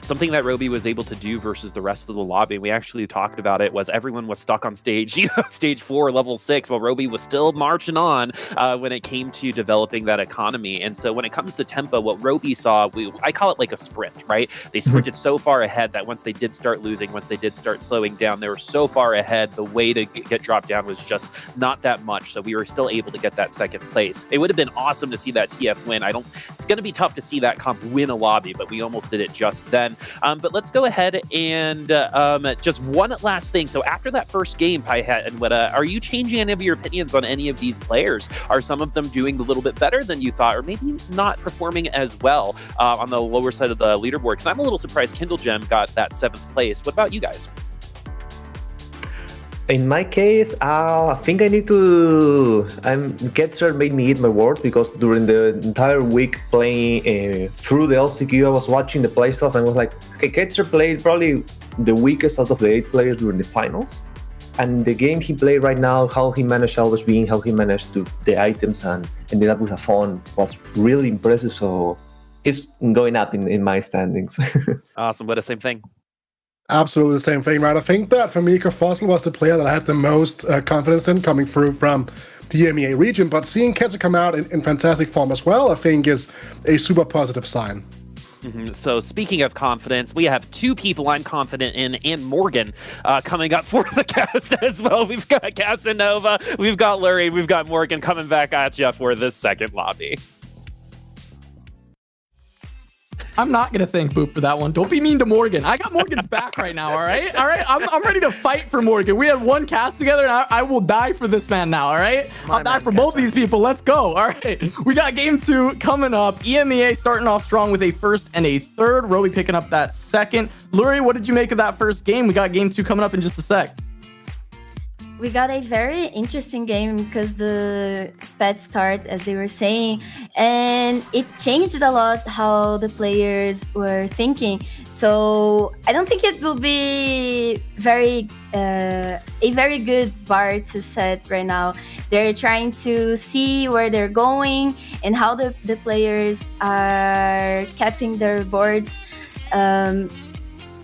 Something that Roby was able to do versus the rest of the lobby, we actually talked about it, was everyone was stuck on stage, stage 4, level 6, while Roby was still marching on when it came to developing that economy. And so when it comes to tempo, what Roby saw, I call it like a sprint, right? They sprinted so far ahead that once they did start losing, once they did start slowing down, they were so far ahead, the way to get dropped down was just not that much. So we were still able to get that second place. It would have been awesome to see that TF win. It's going to be tough to see that comp win a lobby, but we almost did it just then. But let's go ahead and just one last thing. So after that first game, Pi-Hat and Wida, are you changing any of your opinions on any of these players? Are some of them doing a little bit better than you thought, or maybe not performing as well on the lower side of the leaderboard? Because I'm a little surprised Kindle Gem got that 7th place. What about you guys? In my case, I think I need to... Ketzer made me eat my words, because during the entire week playing through the LCQ, I was watching the playstyles and I was like, okay, Ketzer played probably the weakest out of the 8 players during the finals. And the game he played right now, how he managed Salvage Being, how he managed the items and ended up with a phone was really impressive. So he's going up in my standings. Awesome. What a same thing. Absolutely the same thing, right? I think that for me, Kurfuzzled was the player that I had the most confidence in coming through from the EMEA region. But seeing Ketzer come out in fantastic form as well, I think is a super positive sign. So speaking of confidence, we have two people I'm confident in and Morgan coming up for the cast as well. We've got Casanova, we've got Lurie, we've got Morgan coming back at you for this second lobby. I'm not gonna thank Boop for that one. Don't be mean to Morgan. I got Morgan's back right now. All right. I'm ready to fight for Morgan. We had one cast together, and I will die for this man now. All right. I'll die for both these people. Let's go. All right. We got game 2 coming up. EMEA starting off strong with a first and a third. Roby picking up that second. Lurie, what did you make of that first game? We got game 2 coming up in just a sec. We got a very interesting game because the sped start, as they were saying, and it changed a lot how the players were thinking. So I don't think it will be a very good bar to set right now. They're trying to see where they're going and how the players are capping their boards.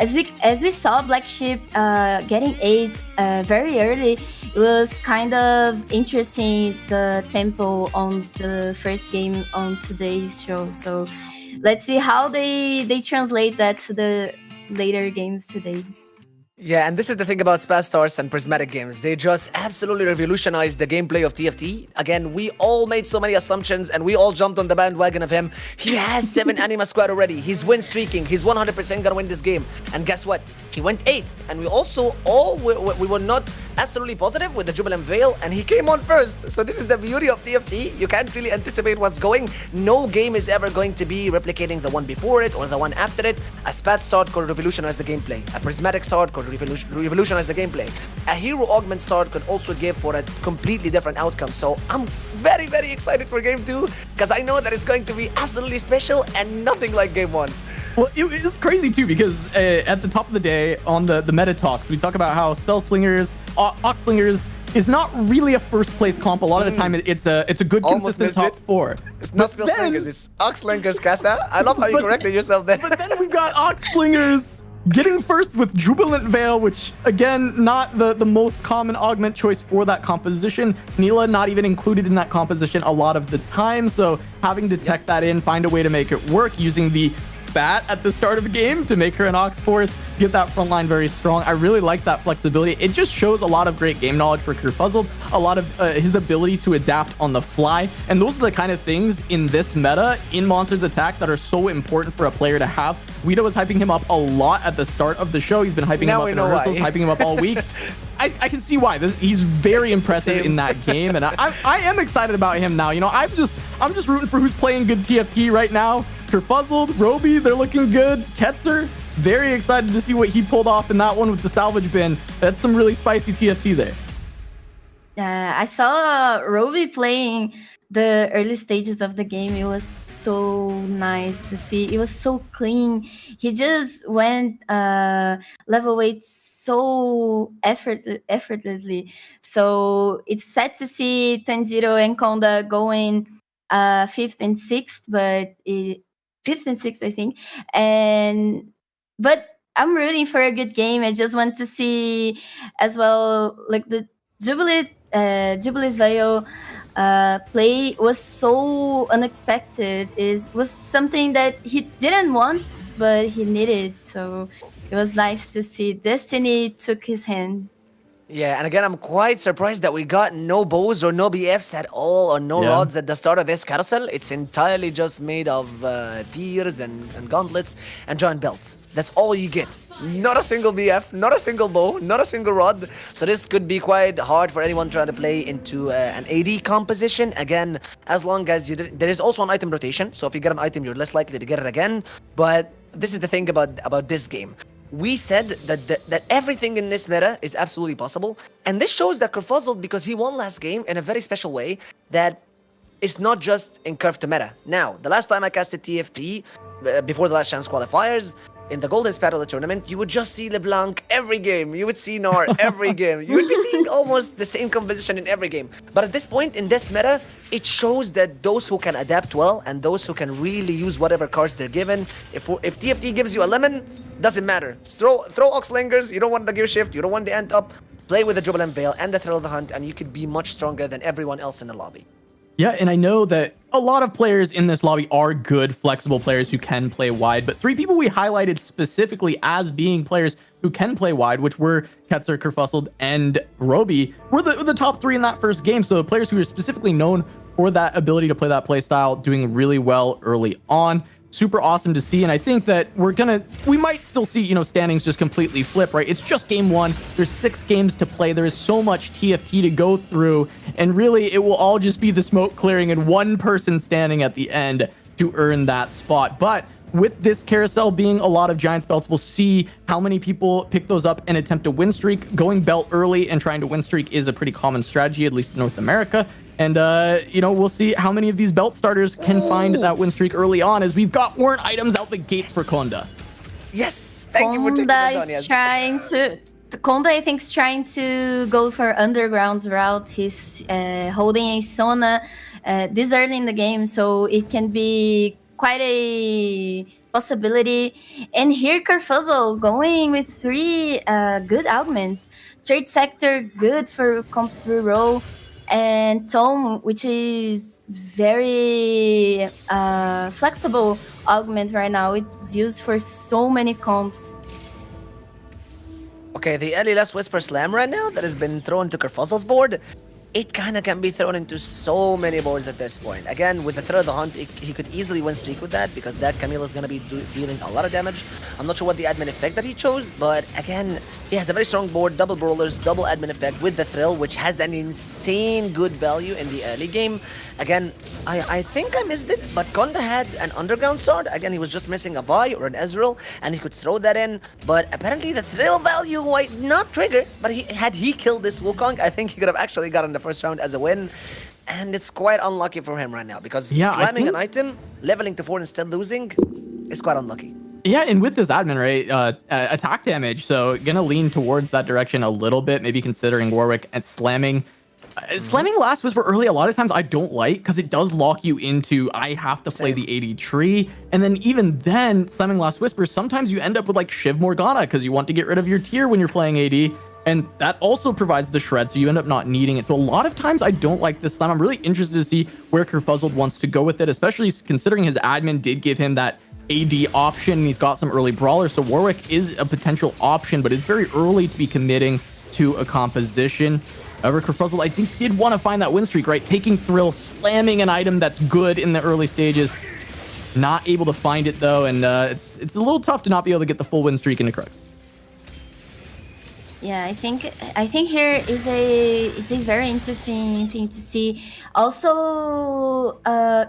As we saw Black Sheep getting 8 very early, it was kind of interesting, the tempo on the first game on today's show. So let's see how they translate that to the later games today. Yeah, and this is the thing about Spaz Stars and Prismatic games. They just absolutely revolutionized the gameplay of TFT. Again, we all made so many assumptions and we all jumped on the bandwagon of him. He has 7 Anima Squad already. He's win streaking. He's 100% gonna win this game. And guess what? He went 8th. And we also we were not absolutely positive with the Jubilant Veil, and he came on first. So this is the beauty of TFT. You can't really anticipate what's going. No game is ever going to be replicating the one before it or the one after it. A Spat start could revolutionize the gameplay. A Prismatic start could revolutionize the gameplay. A Hero Augment start could also give for a completely different outcome. So I'm very, very excited for game 2 because I know that it's going to be absolutely special and nothing like game 1. Well, it's crazy too because at the top of the day on the meta talks, we talk about how Spell Slingers, Oxlingers is not really a first place comp. A lot of the time, it's a good Almost consistent top 4. It's not Spell Slingers, it's Oxlingers, Casa. I love how you corrected yourself there. But then we've got Oxlingers getting first with Jubilant Veil, which again, not the most common augment choice for that composition. Neela not even included in that composition a lot of the time. So having to tech that in, find a way to make it work using the Bat at the start of the game to make her an Ox Force, get that front line very strong. I really like that flexibility. It just shows a lot of great game knowledge for Kurfuzzled, a lot of his ability to adapt on the fly. And those are the kind of things in this meta, in Monsters Attack, that are so important for a player to have. Guido was hyping him up a lot at the start of the show. He's been hyping him up in rehearsals, hyping him up all week. I can see why. He's very impressive in that game, and I am excited about him now. You know, I'm just rooting for who's playing good TFT right now. Kurfuzzled, Roby, they're looking good. Ketzer, very excited to see what he pulled off in that one with the salvage bin. That's some really spicy TFT there. I saw Roby playing the early stages of the game. It was so nice to see. It was so clean. He just went level 8 so effortlessly. So it's sad to see Tanjiro and Konda going 5th and 6th, but 5th and 6th, I think. But I'm rooting for a good game. I just want to see as well, like the Jubilee Veil play was so unexpected. Was something that he didn't want, but he needed. So it was nice to see Destiny took his hand. Yeah, and again, I'm quite surprised that we got no bows or no BFs at all, or no rods at the start of this carousel. It's entirely just made of tears and gauntlets and giant belts. That's all you get. Not a single BF, not a single bow, not a single rod. So this could be quite hard for anyone trying to play into an AD composition. Again, as long as there is also an item rotation. So if you get an item, you're less likely to get it again. But this is the thing about this game. We said that everything in this meta is absolutely possible. And this shows that Kurfuzzled, because he won last game in a very special way, that it's not just in curve to meta. Now, the last time I casted TFT, before the Last Chance Qualifiers, in the Golden Sparrow tournament, you would just see LeBlanc every game. You would see Nar every game. You would be seeing almost the same composition in every game. But at this point, in this meta, it shows that those who can adapt well and those who can really use whatever cards they're given, if TFT gives you a lemon, doesn't matter. Throw Oxlingers, you don't want the Gear Shift, you don't want the Ant Up, play with the Jubilant Veil and the Thrill of the Hunt, and you could be much stronger than everyone else in the lobby. Yeah, and I know that a lot of players in this lobby are good, flexible players who can play wide, but 3 people we highlighted specifically as being players who can play wide, which were Ketzer, Kurfuzzled, and Roby, were the top 3 in that first game. So the players who are specifically known for that ability to play that play style, doing really well early on. Super awesome to see, and I think that we might still see, standings just completely flip, right? It's just game 1. There's 6 games to play. There is so much TFT to go through, and really it will all just be the smoke clearing and one person standing at the end to earn that spot. But with this carousel being a lot of Giants belts, we'll see how many people pick those up and attempt a win streak. Going belt early and trying to win streak is a pretty common strategy, at least in North America. And, we'll see how many of these belt starters can find that win streak early on, as we've got warrant items out the gates for Konda. Yes, thank you for taking this on, yes. Konda, I think, is trying to go for Underground's route. He's holding a Sona this early in the game, so it can be quite a possibility. And here, Kurfuzzled going with 3 good augments. Trade Sector, good for comps reroll. And Tome, which is very flexible augment right now. It's used for so many comps. Okay, the early Last Whisper Slam right now that has been thrown to Kurfuzzled's board, it kind of can be thrown into so many boards at this point. Again, with the Threat of the Hunt, he could easily win streak with that, because that Camille is going to be dealing a lot of damage. I'm not sure what the admin effect that he chose, but again, he has a very strong board, double brawlers, double admin effect with the Thrill, which has an insane good value in the early game. Again, I think I missed it, but Konda had an Underground sword. Again, he was just missing a Vi or an Ezreal, and he could throw that in. But apparently the Thrill value might not trigger, but had he killed this Wukong, I think he could have actually gotten the first round as a win. And it's quite unlucky for him right now, because slamming an item, leveling to 4 and still losing is quite unlucky. Yeah, and with this admin, right, attack damage, so gonna lean towards that direction a little bit, maybe considering Warwick and slamming. Slamming Last Whisper early, a lot of times I don't like, because it does lock you into, I have to play the AD tree. And then even then, slamming Last Whisper, sometimes you end up with like Shiv Morgana, because you want to get rid of your tier when you're playing AD. And that also provides the shred, so you end up not needing it. So a lot of times I don't like this slam. I'm really interested to see where Kurfuzzled wants to go with it, especially considering his admin did give him that AD option, and he's got some early brawlers. So Warwick is a potential option, but it's very early to be committing to a composition. However, Kurfuzzled, I think, did want to find that win streak, right? Taking Thrill, slamming an item that's good in the early stages. Not able to find it, though, and it's a little tough to not be able to get the full win streak into Crux. Yeah, I think here is it's a very interesting thing to see. Also,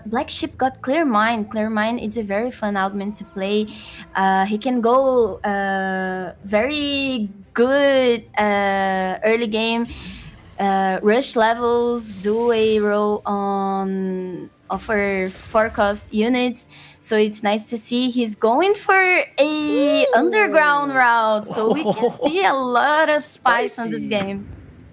Black Sheep got Clear Mind. Clear Mind is a very fun augment to play. He can go very good early game, rush levels, do a roll on offer forecast units. So it's nice to see he's going for a underground route. So we can see a lot of spice on this game.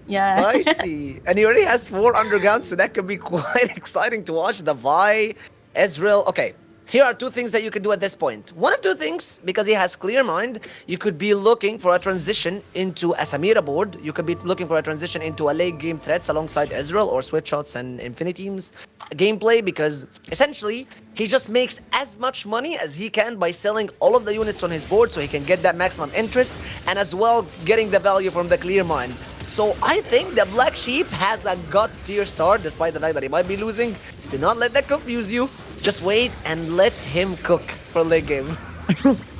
Yeah. Spicy. And he already has 4 undergrounds, so that could be quite exciting to watch. The Vi, Ezreal. Okay, here are 2 things that you can do at this point. One of 2 things, because he has Clear Mind, you could be looking for a transition into a Samira board. You could be looking for a transition into a late game threats alongside Ezreal or Switch Shots and Infinity's gameplay, because essentially he just makes as much money as he can by selling all of the units on his board, so he can get that maximum interest, and as well getting the value from the Clear Mind. So I think the Black Sheep has a god tier start, despite the fact that he might be losing. Do not let that confuse you. Just wait and let him cook for late game.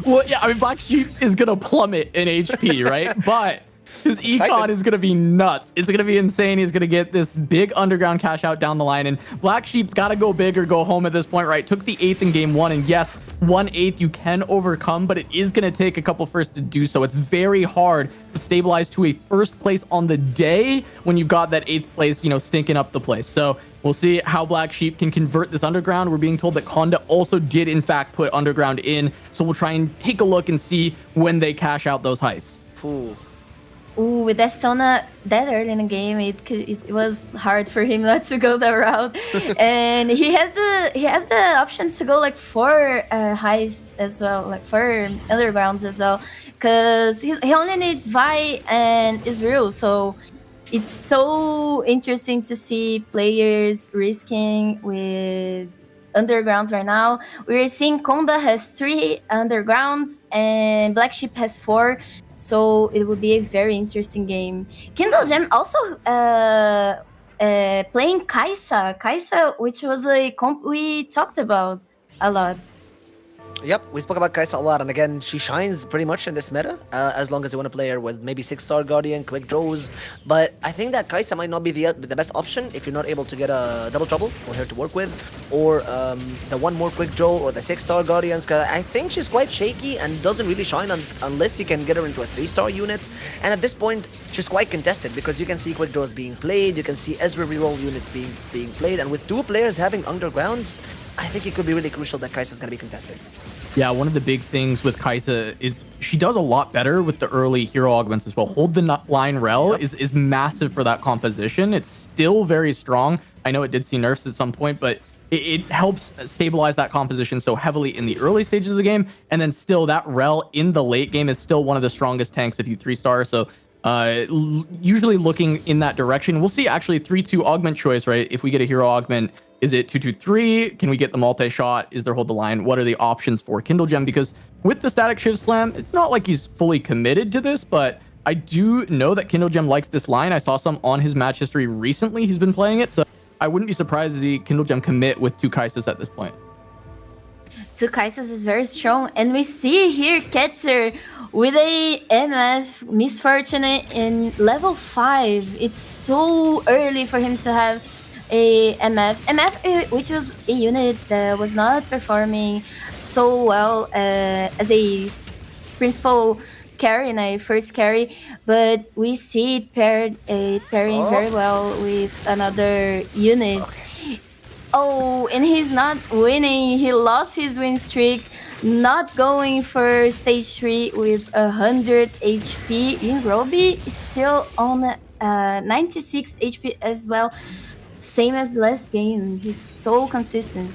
Well, yeah, I mean, Black Sheep is gonna plummet in HP, right? But his econ is going to be nuts. It's going to be insane. He's going to get this big underground cash out down the line. And Black Sheep's got to go big or go home at this point, right? Took the 8th in game 1. And yes, 1/8 you can overcome, but it is going to take a couple firsts to do so. It's very hard to stabilize to a first place on the day when you've got that 8th place, stinking up the place. So we'll see how Black Sheep can convert this underground. We're being told that Konda also did, in fact, put underground in. So we'll try and take a look and see when they cash out those heists. Ooh. Ooh, with that Sona that early in the game, it was hard for him not to go that route, and he has the option to go like 4 heists as well, like 4 undergrounds as well, because he only needs Vi and Ezreal, so it's so interesting to see players risking with undergrounds right now. We're seeing Konda has 3 undergrounds and Black Sheep has 4. So it will be a very interesting game. Kindle Gem also playing Kaisa, which was a comp we talked about a lot. Yep, we spoke about Kaisa a lot, and again, she shines pretty much in this meta, as long as you want to play her with maybe 6-star Guardian, quick draws. But I think that Kaisa might not be the best option if you're not able to get a double trouble for her to work with, or the one more quick draw, or the 6-star Guardians, because I think she's quite shaky and doesn't really shine unless you can get her into a 3-star unit. And at this point, she's quite contested, because you can see quick draws being played, you can see Ezra reroll units being played, and with 2 players having undergrounds, I think it could be really crucial that Kaisa's going to be contested. Yeah, one of the big things with Kaisa is she does a lot better with the early hero augments as well. Hold the line rel is massive for that composition. It's still very strong. I know it did see nerfs at some point, but it helps stabilize that composition so heavily in the early stages of the game. And then still that rel in the late game is still one of the strongest tanks if you 3-star. So usually looking in that direction. We'll see actually 3-2 augment choice, right? If we get a hero augment, is it 2-2-3? Can we get the multi-shot? Is there hold the line? What are the options for Kindle Gem? Because with the static Shiv Slam, it's not like he's fully committed to this, but I do know that Kindle Gem likes this line. I saw some on his match history recently. He's been playing it, so I wouldn't be surprised to see Kindle Gem commit with 2 Kaisas at this point. 2 Kaisas is very strong, and we see here Ketzer with a MF misfortune in level 5. It's so early for him to have a MF, which was a unit that was not performing so well as a principal carry and a first carry, but we see it pairing very well with another unit. Oh, and he's not winning. He lost his win streak, not going for stage 3 with 100 HP. In Roby is still on 96 HP as well. Same as last game. He's so consistent.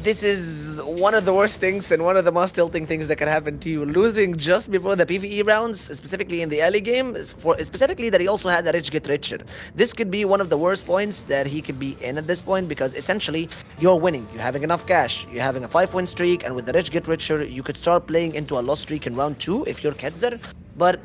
This is one of the worst things and one of the most tilting things that can happen to you. Losing just before the PvE rounds, specifically in the early game, specifically that he also had the Rich Get Richer. This could be one of the worst points that he could be in at this point, because essentially you're winning. You're having enough cash. You're having a 5-win streak, and with the Rich Get Richer, you could start playing into a loss streak in round 2 if you're Ketzer. But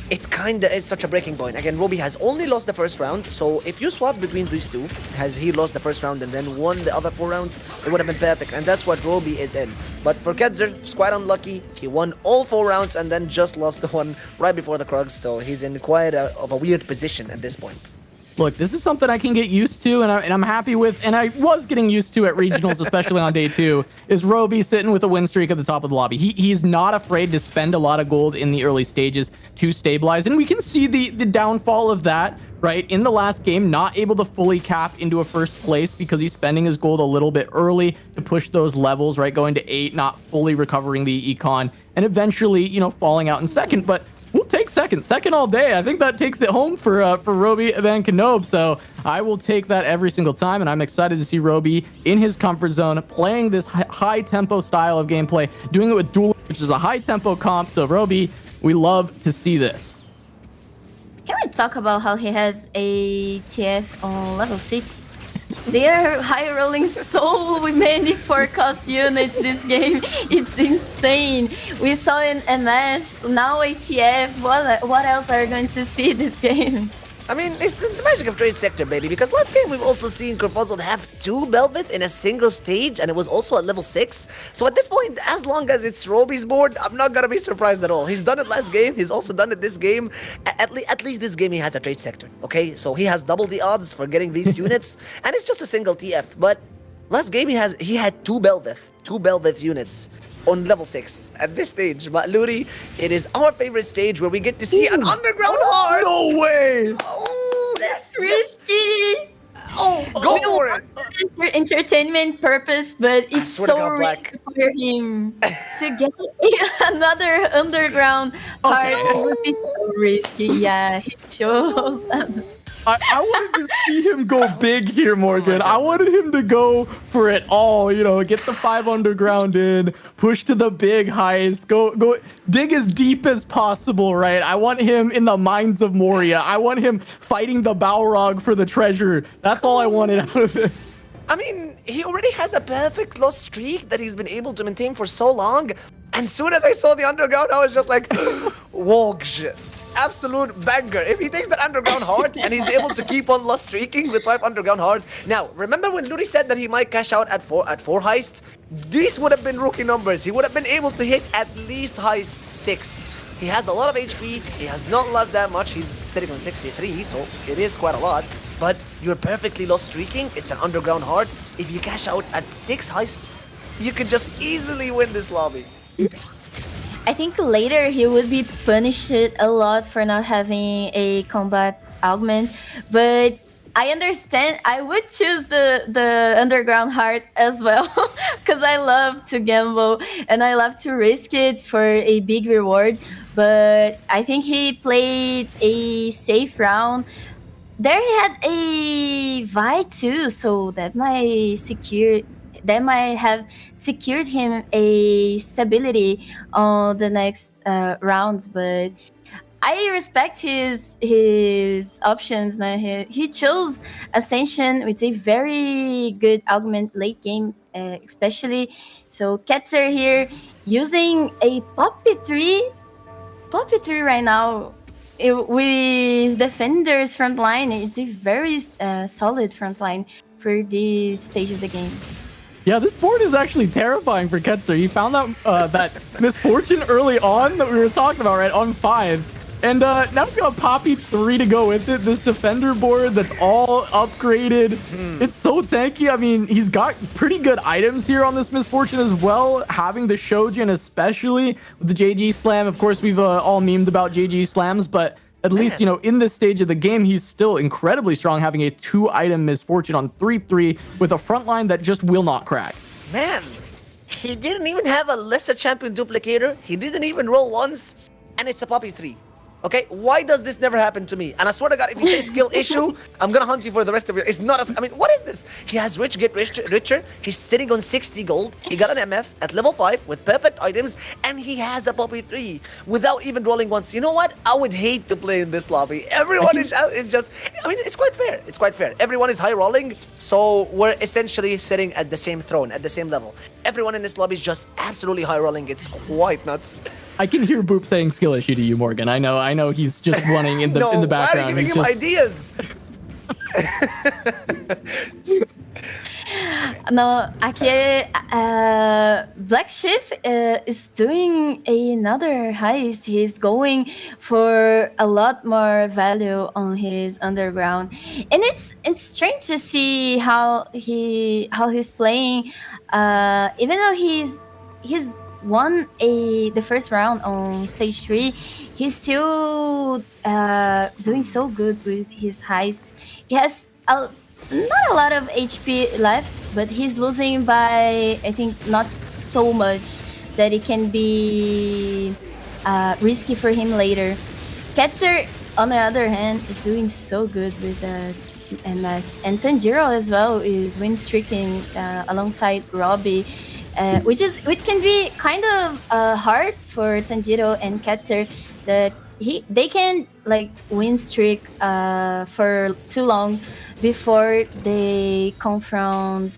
it kinda is such a breaking point. Again, Roby has only lost the first round, so if you swap between these two, has he lost the first round and then won the other 4 rounds, it would have been perfect, and that's what Roby is in. But for Ketzer, it's quite unlucky. He won all 4 rounds and then just lost the one right before the Krugs, so he's in quite of a weird position at this point. Look, this is something I can get used to, and I'm happy with, and I was getting used to at regionals, especially on day 2, is Roby sitting with a win streak at the top of the lobby. He's not afraid to spend a lot of gold in the early stages to stabilize, and we can see the downfall of that, right? In the last game, not able to fully cap into a first place because he's spending his gold a little bit early to push those levels, right? Going to 8, not fully recovering the econ, and eventually, you know, falling out in second, but we'll take second all day. I think that takes it home for Roby Van Knob. So I will take that every single time, and I'm excited to see Roby in his comfort zone, playing this high tempo style of gameplay, doing it with duel, which is a high tempo comp. So Roby, we love to see this. Can we talk about how he has a TF on level 6? They are high rolling so many forecast units this game. It's insane. We saw an MF, now ATF. What else are you going to see this game? I mean, it's the magic of Trade Sector, baby, because last game we've also seen Kurfuzzled have 2 Belveth in a single stage, and it was also at level 6. So at this point, as long as it's Roby's board, I'm not gonna be surprised at all. He's done it last game, he's also done it this game. At least this game he has a Trade Sector, okay? So he has double the odds for getting these units, and it's just a single TF. But last game he had 2 Belveth units on level 6 at this stage. But Luri, it is our favorite stage where we get to see an underground heart. No way! Oh, That's risky! Oh, go for it! For entertainment purpose, but it's so risky for him to get another underground heart. It would be so risky. Yeah, he shows. I wanted to see him go big here, Morgan. I wanted him to go for it all, you know, get the 5 underground in, push to the big heist, go dig as deep as possible, right? I want him in the mines of Moria. I want him fighting the Balrog for the treasure. That's all I wanted out of it. I mean, he already has a perfect loss streak that he's been able to maintain for so long. And soon as I saw the underground, I was just like, Wogsh. Absolute banger. If he takes that underground hard and he's able to keep on loss streaking with 5 underground hard. Now, remember when Luri said that he might cash out at 4 heists? These would have been rookie numbers. He would have been able to hit at least heist 6. He has a lot of HP. He has not lost that much. He's sitting on 63, so it is quite a lot. But you're perfectly loss streaking. It's an underground hard. If you cash out at 6 heists, you could just easily win this lobby. I think later he would be punished a lot for not having a combat augment, but I understand. I would choose the underground heart as well because I love to gamble and I love to risk it for a big reward. But I think he played a safe round. There he had a Vi too, so that might have secured him a stability on the next rounds. But I respect his options. Now he chose Ascension, which is a very good augment late game, especially. So Ketzer here using a Poppy 3 right now. With Defender's front line, it's a very solid front line for this stage of the game. Yeah, this board is actually terrifying for Ketzer. He found that misfortune early on that we were talking about, right, on 5. And now we've got Poppy 3 to go with it. This Defender board that's all upgraded. It's so tanky. I mean, he's got pretty good items here on this misfortune as well. Having the Shojin, especially with the JG Slam. Of course, we've all memed about JG Slams, but at least, you know, in this stage of the game, he's still incredibly strong, having a 2-item misfortune on 3-3 with a front line that just will not crack. Man, he didn't even have a lesser champion duplicator. He didn't even roll once, and it's a Poppy 3. Okay, why does this never happen to me? And I swear to God, if you say skill issue, I'm gonna hunt you for the rest of your... It's not as... I mean, what is this? He has rich, get richer. He's sitting on 60 gold. He got an MF at level 5 with perfect items, and he has a Poppy 3 without even rolling once. You know what? I would hate to play in this lobby. Everyone is just... I mean, it's quite fair. It's quite fair. Everyone is high rolling, so we're essentially sitting at the same throne, at the same level. Everyone in this lobby is just absolutely high rolling. It's quite nuts. I can hear Boop saying skill issue to you, Morgan. I know he's just running in the in the background. Why are you giving him ideas? No, aqui Black Sheep is doing another heist. He's going for a lot more value on his underground, and it's strange to see how he's playing. Even though he's won the first round on stage 3, he's still doing so good with his heists. He has not a lot of HP left, but he's losing by, I think, not so much that it can be risky for him later. Ketzer, on the other hand, is doing so good with MF. And Tanjiro as well is win streaking alongside Robbie. Which can be kind of hard for Tanjiro and Ketzer, that they can like win streak for too long before they confront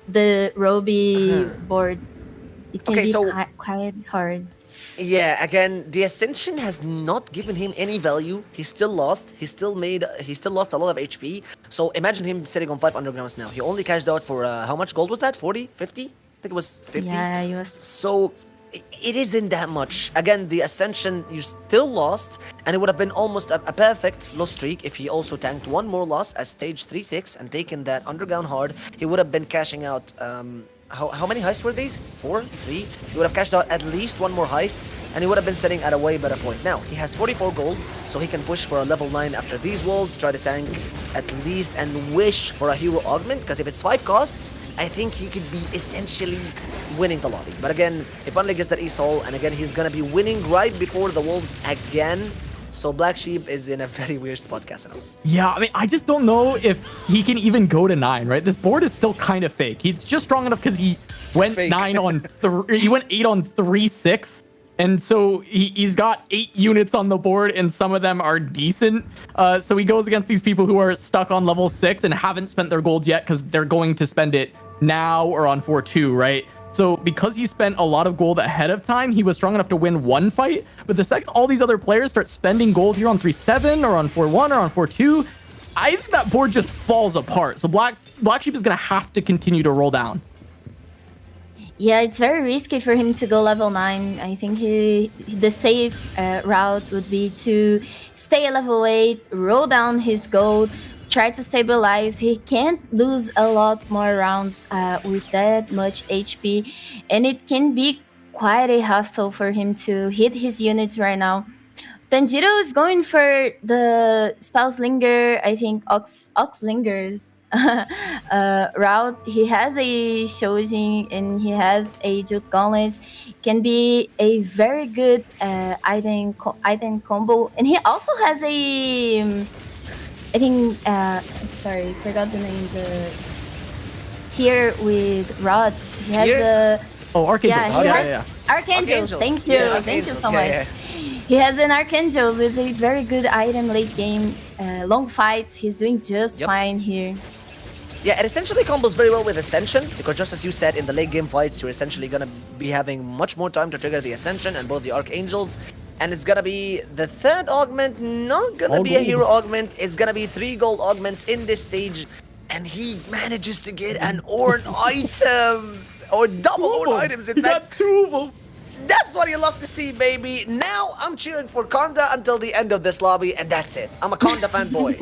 the Robbie board. It can be quite hard. Yeah, again, the Ascension has not given him any value. He still lost. He still lost a lot of HP. So imagine him sitting on 5 undergrounds now. He only cashed out for how much gold was that? 40? 50? I think it was 50. Yeah, it was. So it isn't that much. Again, the Ascension, you still lost, and it would have been almost a perfect loss streak if he also tanked one more loss at stage 3-6 and taken that underground hard. He would have been cashing out how many heists were these? 4? 3? He would have cashed out at least one more heist, and he would have been sitting at a way better point. Now, he has 44 gold, so he can push for a level 9 after these walls, try to tank at least, and wish for a hero augment, because if it's 5 costs, I think he could be essentially winning the lobby. But again, if only gets that E-Soul, and again, he's gonna be winning right before the wolves again. So Black Sheep is in a very weird spot, Casanova. Yeah, I mean, I just don't know if he can even go to 9, right? This board is still kind of fake. He's just strong enough because he went Fake. 9 on 3. He went 8 on 3-6. And so he's got 8 units on the board, and some of them are decent. So he goes against these people who are stuck on level 6 and haven't spent their gold yet because they're going to spend it now or on 4-2, right? So because he spent a lot of gold ahead of time, he was strong enough to win one fight. But the second all these other players start spending gold here on 3-7 or on 4-1 or on 4-2, I think that board just falls apart. So Black Sheep is going to have to continue to roll down. Yeah, it's very risky for him to go level 9. I think the safe route would be to stay at level 8, roll down his gold, try to stabilize. He can't lose a lot more rounds with that much HP, and it can be quite a hassle for him to hit his units right now. Tanjiro is going for the Spouse Linger, I think Oxlingers route. He has a Shojin and he has a Jute Gauntlet. Can be a very good item combo, and he also has a I think sorry, forgot the name. The tier with Rod. He has the Archangels. Archangels. Thank you, Yeah, thank you so Archangels. much. Yeah. He has an Archangels with a very good item late game. Long fights, he's doing just fine here. Yeah, it essentially combos very well with Ascension, because just as you said, in the late game fights, you're essentially going to be having much more time to trigger the Ascension and both the Archangels. And it's going to be the third augment, not going to be a hero augment. It's going to be 3 gold augments in this stage. And he manages to get an Orn item, or double Orn items, in fact. Got 2 of them. That's what you love to see, baby. Now I'm cheering for Konda until the end of this lobby, and that's it. I'm a Konda fanboy.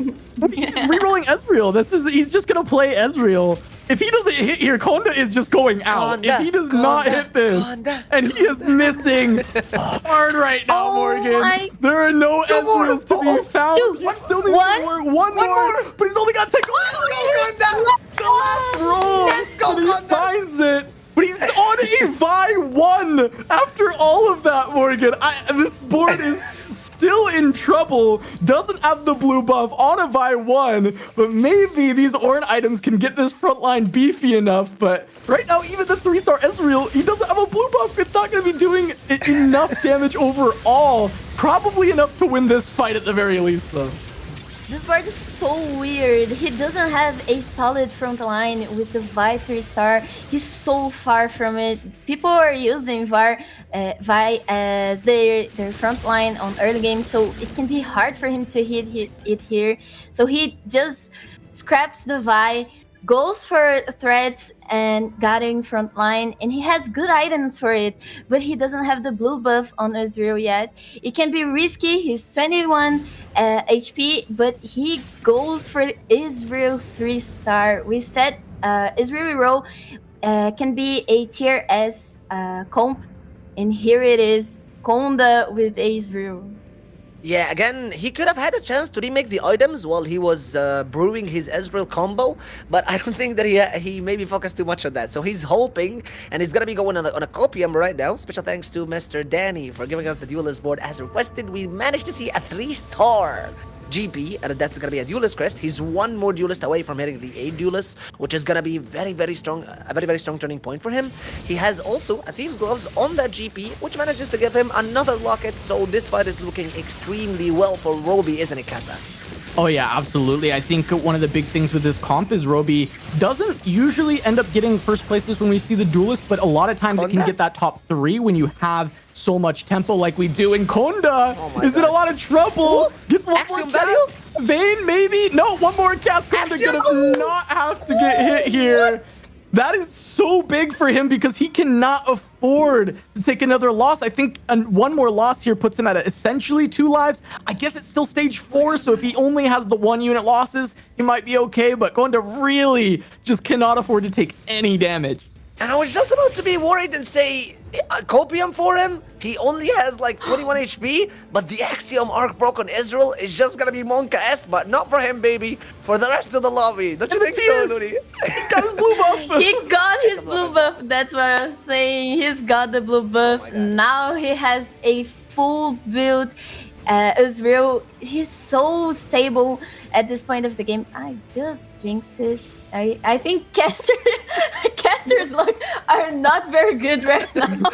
He's rerolling Ezreal. He's just gonna play Ezreal. If he doesn't hit here, Konda is just going out. Konda, if he does not hit this, and he is missing hard right now, Morgan. There are no Ezreals to be found. He still needs one more, but he's only got 10. Let's go, Konda. The last roll. Let's go, and he Konda. finds it. But he's on a Vi 1 after all of that, Morgan. This board is still in trouble. Doesn't have the blue buff on a Vi 1, but maybe these Orn items can get this front line beefy enough. But right now, even the 3-star Ezreal, he doesn't have a blue buff. It's not going to be doing enough damage overall. Probably enough to win this fight at the very least, though. This board is so weird. He doesn't have a solid front line with the Vi 3-star. He's so far from it. People are using Vi as their front line on early game, so it can be hard for him to hit it here. So he just scraps the Vi, goes for threats and guarding front line, and he has good items for it, but he doesn't have the blue buff on Ezreal yet. It can be risky. He's 21 HP, but he goes for Ezreal 3-star. We said Ezreal Row can be a tier S comp, and here it is, Konda with Ezreal. Yeah, again, he could have had a chance to remake the items while he was brewing his Ezreal combo, but I don't think that he maybe focused too much on that. So he's hoping, and he's gonna be going on a copium right now. Special thanks to Mr. Danny for giving us the Duelist board as requested. We managed to see a 3-star GP, and that's gonna be a Duelist crest. He's one more Duelist away from hitting the 8 Duelist, which is gonna be very, very strong, a very, very strong turning point for him. He has also a Thieves Gloves on that GP, which manages to give him another locket, so this fight is looking extremely well for Roby, isn't it, Kasa? Oh yeah, absolutely. I think one of the big things with this comp is Roby doesn't usually end up getting first places when we see the Duelist, but a lot of times it can get that top 3 when you have so much tempo like we do. And Konda is in a lot of trouble. Gets one Axiom more value? cast. Vayne, maybe? No, one more cast. Konda gonna not have to get hit here. What? That is so big for him because he cannot afford to take another loss. I think one more loss here puts him at essentially 2 lives. I guess it's still stage 4, so if he only has the 1 unit losses, he might be okay, but Konda really just cannot afford to take any damage. And I was just about to be worried and say, copium for him? He only has like 21 HP, but the Axiom Arc broke on Ezreal is just gonna be Monka S, but not for him, baby. For the rest of the lobby. Don't you think so, Ludi? He's got his blue buff. He got his blue buff. That's what I was saying. He's got the blue buff. Now he has a full build. Israel, he's so stable at this point of the game. I just jinxed it. I think Caster's luck are not very good right now.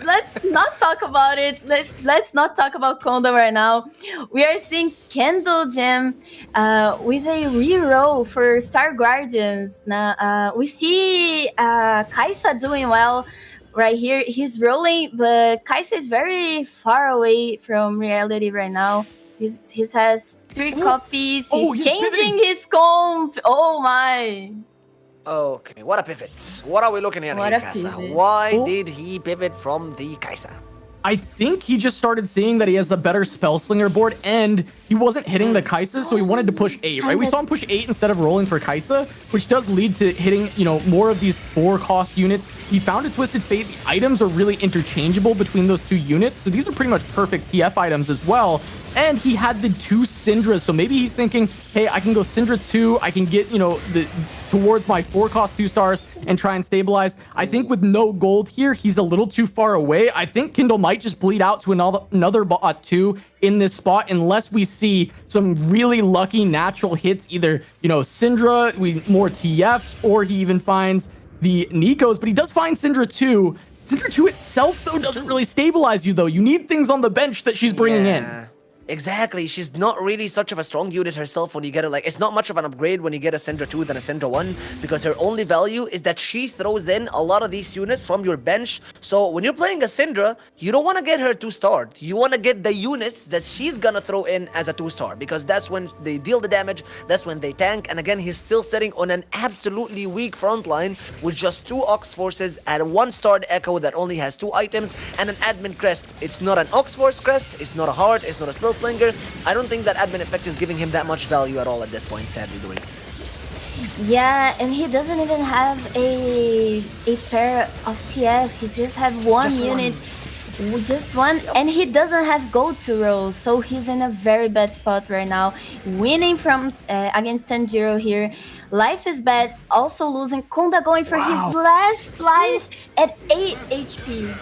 let's not talk about it. Let's not talk about Kondo right now. We are seeing Kendall Gem with a reroll for Star Guardians. Now we see Kaisa doing well right here. He's rolling, but Kaisa is very far away from reality right now. He has 3 copies. He's changing his comp. Oh my. Okay, what a pivot. What are we looking at What here, a Kaisa? pivot. Why did he pivot from the Kaisa? I think he just started seeing that he has a better spell slinger board and he wasn't hitting the Kaisa, so he wanted to push 8, right? We saw him push 8 instead of rolling for Kaisa, which does lead to hitting, you know, more of these 4-cost units. He found a Twisted Fate. The items are really interchangeable between those 2 units, so these are pretty much perfect TF items as well. And he had the 2 Syndras, so maybe he's thinking, hey, I can go Syndra 2, I can get, you know, towards my 4-cost 2-stars and try and stabilize. I think with no gold here, he's a little too far away. I think Kindle might just bleed out to another bot 2 in this spot unless we see some really lucky natural hits, either, you know, Syndra, more TFs, or he even finds the Nikos, but he does find Syndra 2. Syndra 2 itself, though, doesn't really stabilize you, though. You need things on the bench that she's bringing in. Exactly. She's not really such of a strong unit herself when you get her. Like, it's not much of an upgrade when you get a Syndra 2 than a Syndra 1, because her only value is that she throws in a lot of these units from your bench. So when you're playing a Syndra, you don't want to get her 2-starred. You want to get the units that she's gonna throw in as a 2-star, because that's when they deal the damage, that's when they tank. And again, he's still sitting on an absolutely weak front line with just 2 Ox Forces and a 1-starred Echo that only has 2 items and an Admin Crest. It's not an Ox Force Crest, it's not a Heart, it's not a Spell Slinger. I don't think that admin effect is giving him that much value at all at this point, sadly, doing. Yeah, and he doesn't even have a pair of TF. He just have one unit. Just one, and he doesn't have gold to roll, so he's in a very bad spot right now. Winning from against Tanjiro here. Life is bad, also losing. Konda going for his last life at 8 HP.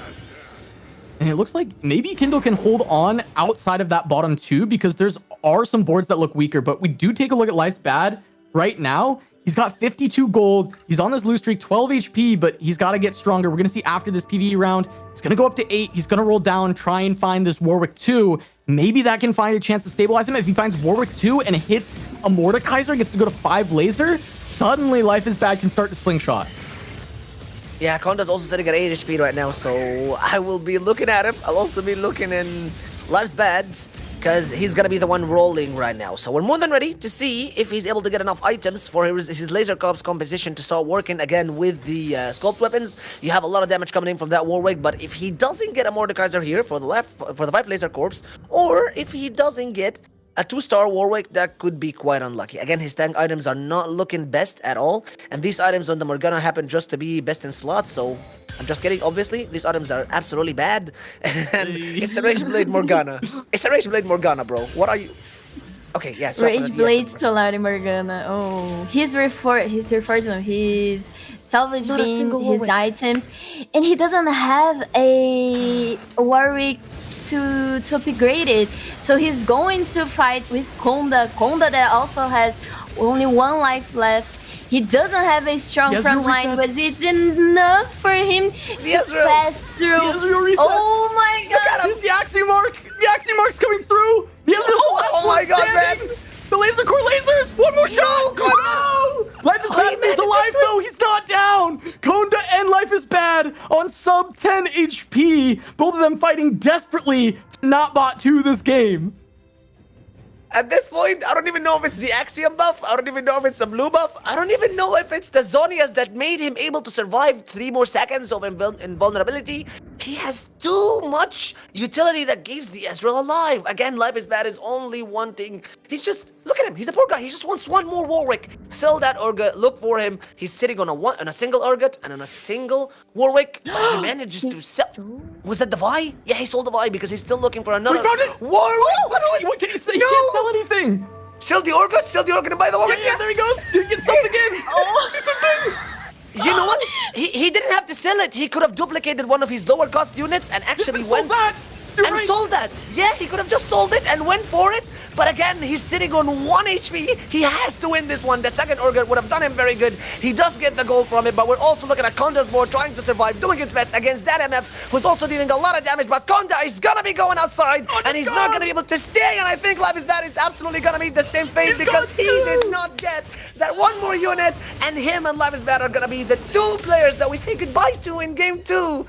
And it looks like maybe Kindle can hold on outside of that bottom 2 because are some boards that look weaker. But we do take a look at Life's Bad right now. He's got 52 gold. He's on this lose streak, 12 HP, but he's got to get stronger. We're going to see after this PvE round, it's going to go up to 8. He's going to roll down, try and find this Warwick 2. Maybe that can find a chance to stabilize him. If he finds Warwick 2 and hits a Mordekaiser, gets to go to 5 laser, suddenly Life is Bad can start to slingshot. Yeah, Konda's also sitting at 8 HP right now, so I will be looking at him. I'll also be looking in Life's Bad, because he's going to be the one rolling right now. So we're more than ready to see if he's able to get enough items for his Laser Corps composition to start working again with the Sculpt weapons. You have a lot of damage coming in from that Warwick, but if he doesn't get a Mordekaiser here for the 5 Laser Corps, or if he doesn't get a 2-star Warwick, that could be quite unlucky. Again, his tank items are not looking best at all, and these items on them are gonna happen just to be best in slots, so I'm just kidding. Obviously, these items are absolutely bad, and it's a Rage Blade Morgana. It's a Rage Blade Morgana, bro. What are you? Okay, yeah. Rage Blade Stellari Morgana. Oh, he's reforging them. He's salvage beam his items, and he doesn't have a Warwick to upgrade it, so he's going to fight with Konda that also has only 1 life left. He doesn't have a strong front line, but it's enough for him to pass through. Oh my god! The Axiomark! The Axiomark's coming through! Oh my god, man! The Laser Core lasers! One more shot! No! Life is Bad is alive, though! He's not down! Konda and Life is Bad on sub 10 HP. Both of them fighting desperately to not bot 2 this game. At this point, I don't even know if it's the Axiom buff. I don't even know if it's the blue buff. I don't even know if it's the Zonias that made him able to survive 3 more seconds of invulnerability. He has too much utility that keeps the Ezreal alive. Again, Life is Bad is only wanting... He's just... Look at him. He's a poor guy. He just wants 1 more Warwick. Sell that Urgot. Look for him. He's sitting on a single Urgot and on a single Warwick. But he manages to sell... Was that the Vi? Yeah, he sold the Vi because he's still looking for another... Warwick! What can he say? He can't sell anything. Sell the Urgot. Sell the Urgot and buy the Warwick. Yeah, there he goes. He gets something in. You know what? He didn't have to sell it. He could have duplicated one of his lower cost units and actually went... and sold that. Yeah, he could have just sold it and went for it. But again, he's sitting on 1 HP. He has to win this one. The second Urgot would have done him very good. He does get the gold from it, but we're also looking at Konda's board trying to survive, doing its best against that MF, who's also dealing a lot of damage. But Konda is gonna be going outside, and he's not gonna be able to stay. And I think Life is Bad is absolutely gonna meet the same fate because he did not get that one more unit. And him and Life is Bad are gonna be the two players that we say goodbye to in game 2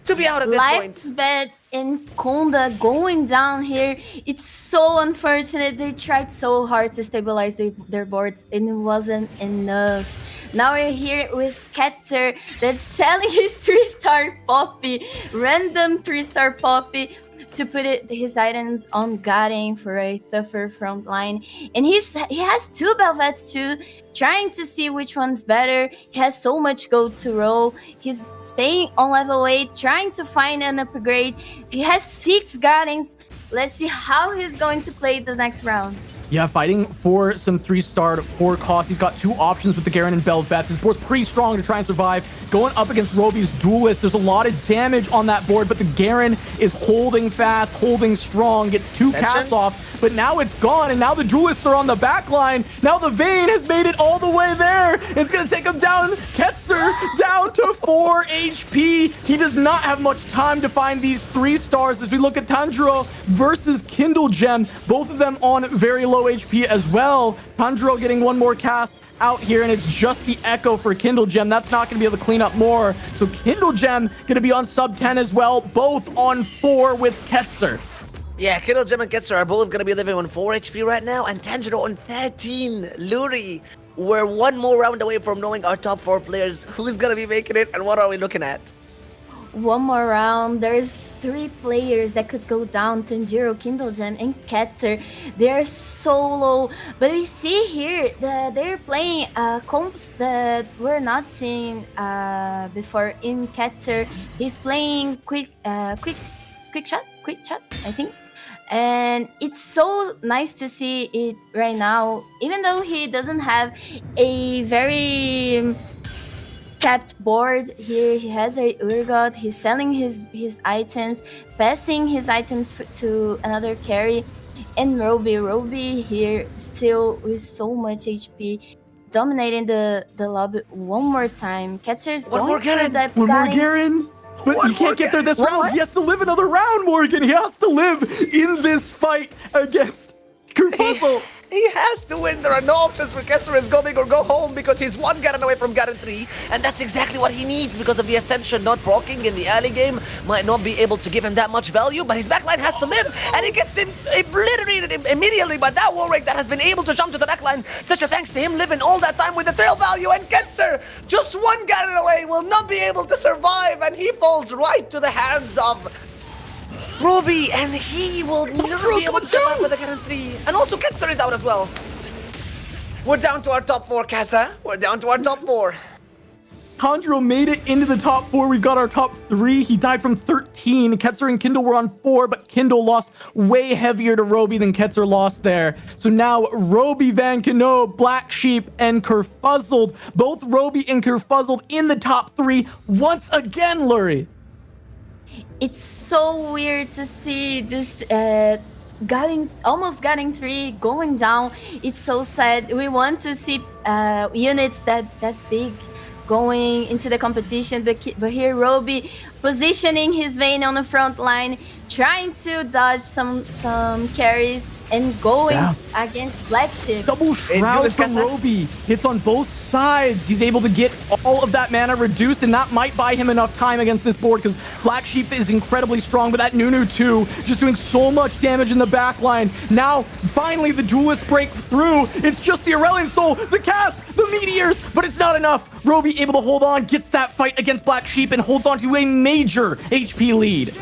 to be out at this point. Life's Bad and Konda going down here. It's so unfortunate. They tried so hard to stabilize their boards and it wasn't enough. Now we're here with Ketzer that's selling his 3-star Poppy, random 3-star Poppy, to put his items on Garen for a tougher front line. And he has 2 Belvets too, trying to see which one's better. He has so much gold to roll. He's staying on level 8, trying to find an upgrade. He has 6 Garens. Let's see how he's going to play the next round. Yeah, fighting for some 3-star 4 cost. He's got 2 options with the Garen and Belveth. His board's pretty strong to try and survive. Going up against Roby's Duelist, there's a lot of damage on that board, but the Garen is holding fast, holding strong, gets 2 casts off, but now it's gone, and now the Duelists are on the back line. Now the Vayne has made it all the way there. It's going to take him down. Ketzer down to 4 HP. He does not have much time to find these 3 stars as we look at Tanjiro versus Kindle Gem. Both of them on very low HP as well. Tanjiro getting 1 more cast out here, and it's just the Echo for Kindle Gem. That's not going to be able to clean up more. So Kindle Gem going to be on sub 10 as well, both on 4 with Ketzer. Yeah, Kindle Gem and Ketzer are both going to be living on 4 HP right now, and Tanjiro on 13. Luri, we're 1 more round away from knowing our top 4 players. Who's going to be making it, and what are we looking at? 1 more round. There's 3 players that could go down: Tanjiro, Kindle Gem, and Ketzer. They're so low, but we see here that they're playing comps that we're not seeing before. In Ketzer, he's playing quick shot, I think. And it's so nice to see it right now, even though he doesn't have a very capped board here. He has a Urgot. He's selling his items, passing his items to another carry. And Roby here still with so much HP, dominating the lobby 1 more time. Ketzer's going for that One more Garen. But he can't get there this round. He has to live another round, Morgan. He has to live in this fight against Kurfuzzled. He has to win. There are no options for Ketzer. Is go big or go home because he's 1 Garen away from Garen 3, and that's exactly what he needs because of the Ascension not proccing in the early game. Might not be able to give him that much value, but his backline has to live, and he gets obliterated immediately by that Warwick that has been able to jump to the backline. Such a thanks to him living all that time with the thrill value, and Ketzer, just 1 Garen away, will not be able to survive, and he falls right to the hands of Roby, and he will not be able to survive with the Garen 3. And also Ketzer is out as well. We're down to our top 4, Kasa. We're down to our top 4. Tanjiro made it into the top 4. We've got our top 3. He died from 13. Ketzer and Kindle were on 4, but Kindle lost way heavier to Roby than Ketzer lost there. So now Roby, Van Cano, Black Sheep, and Kurfuzzled. Both Roby and Kurfuzzled in the top 3 once again, Lurie. It's so weird to see this almost getting 3 going down. It's so sad. We want to see units that big going into the competition, but here Roby positioning his Vayne on the front line, trying to dodge some carries and going against Black Sheep. Double Shroud from Roby. Hits on both sides. He's able to get all of that mana reduced, and that might buy him enough time against this board because Black Sheep is incredibly strong, but that Nunu too, just doing so much damage in the back line. Now, finally, the Duelists break through. It's just the Aurelion Soul, the cast, the Meteors, but it's not enough. Roby able to hold on, gets that fight against Black Sheep, and holds on to a major HP lead.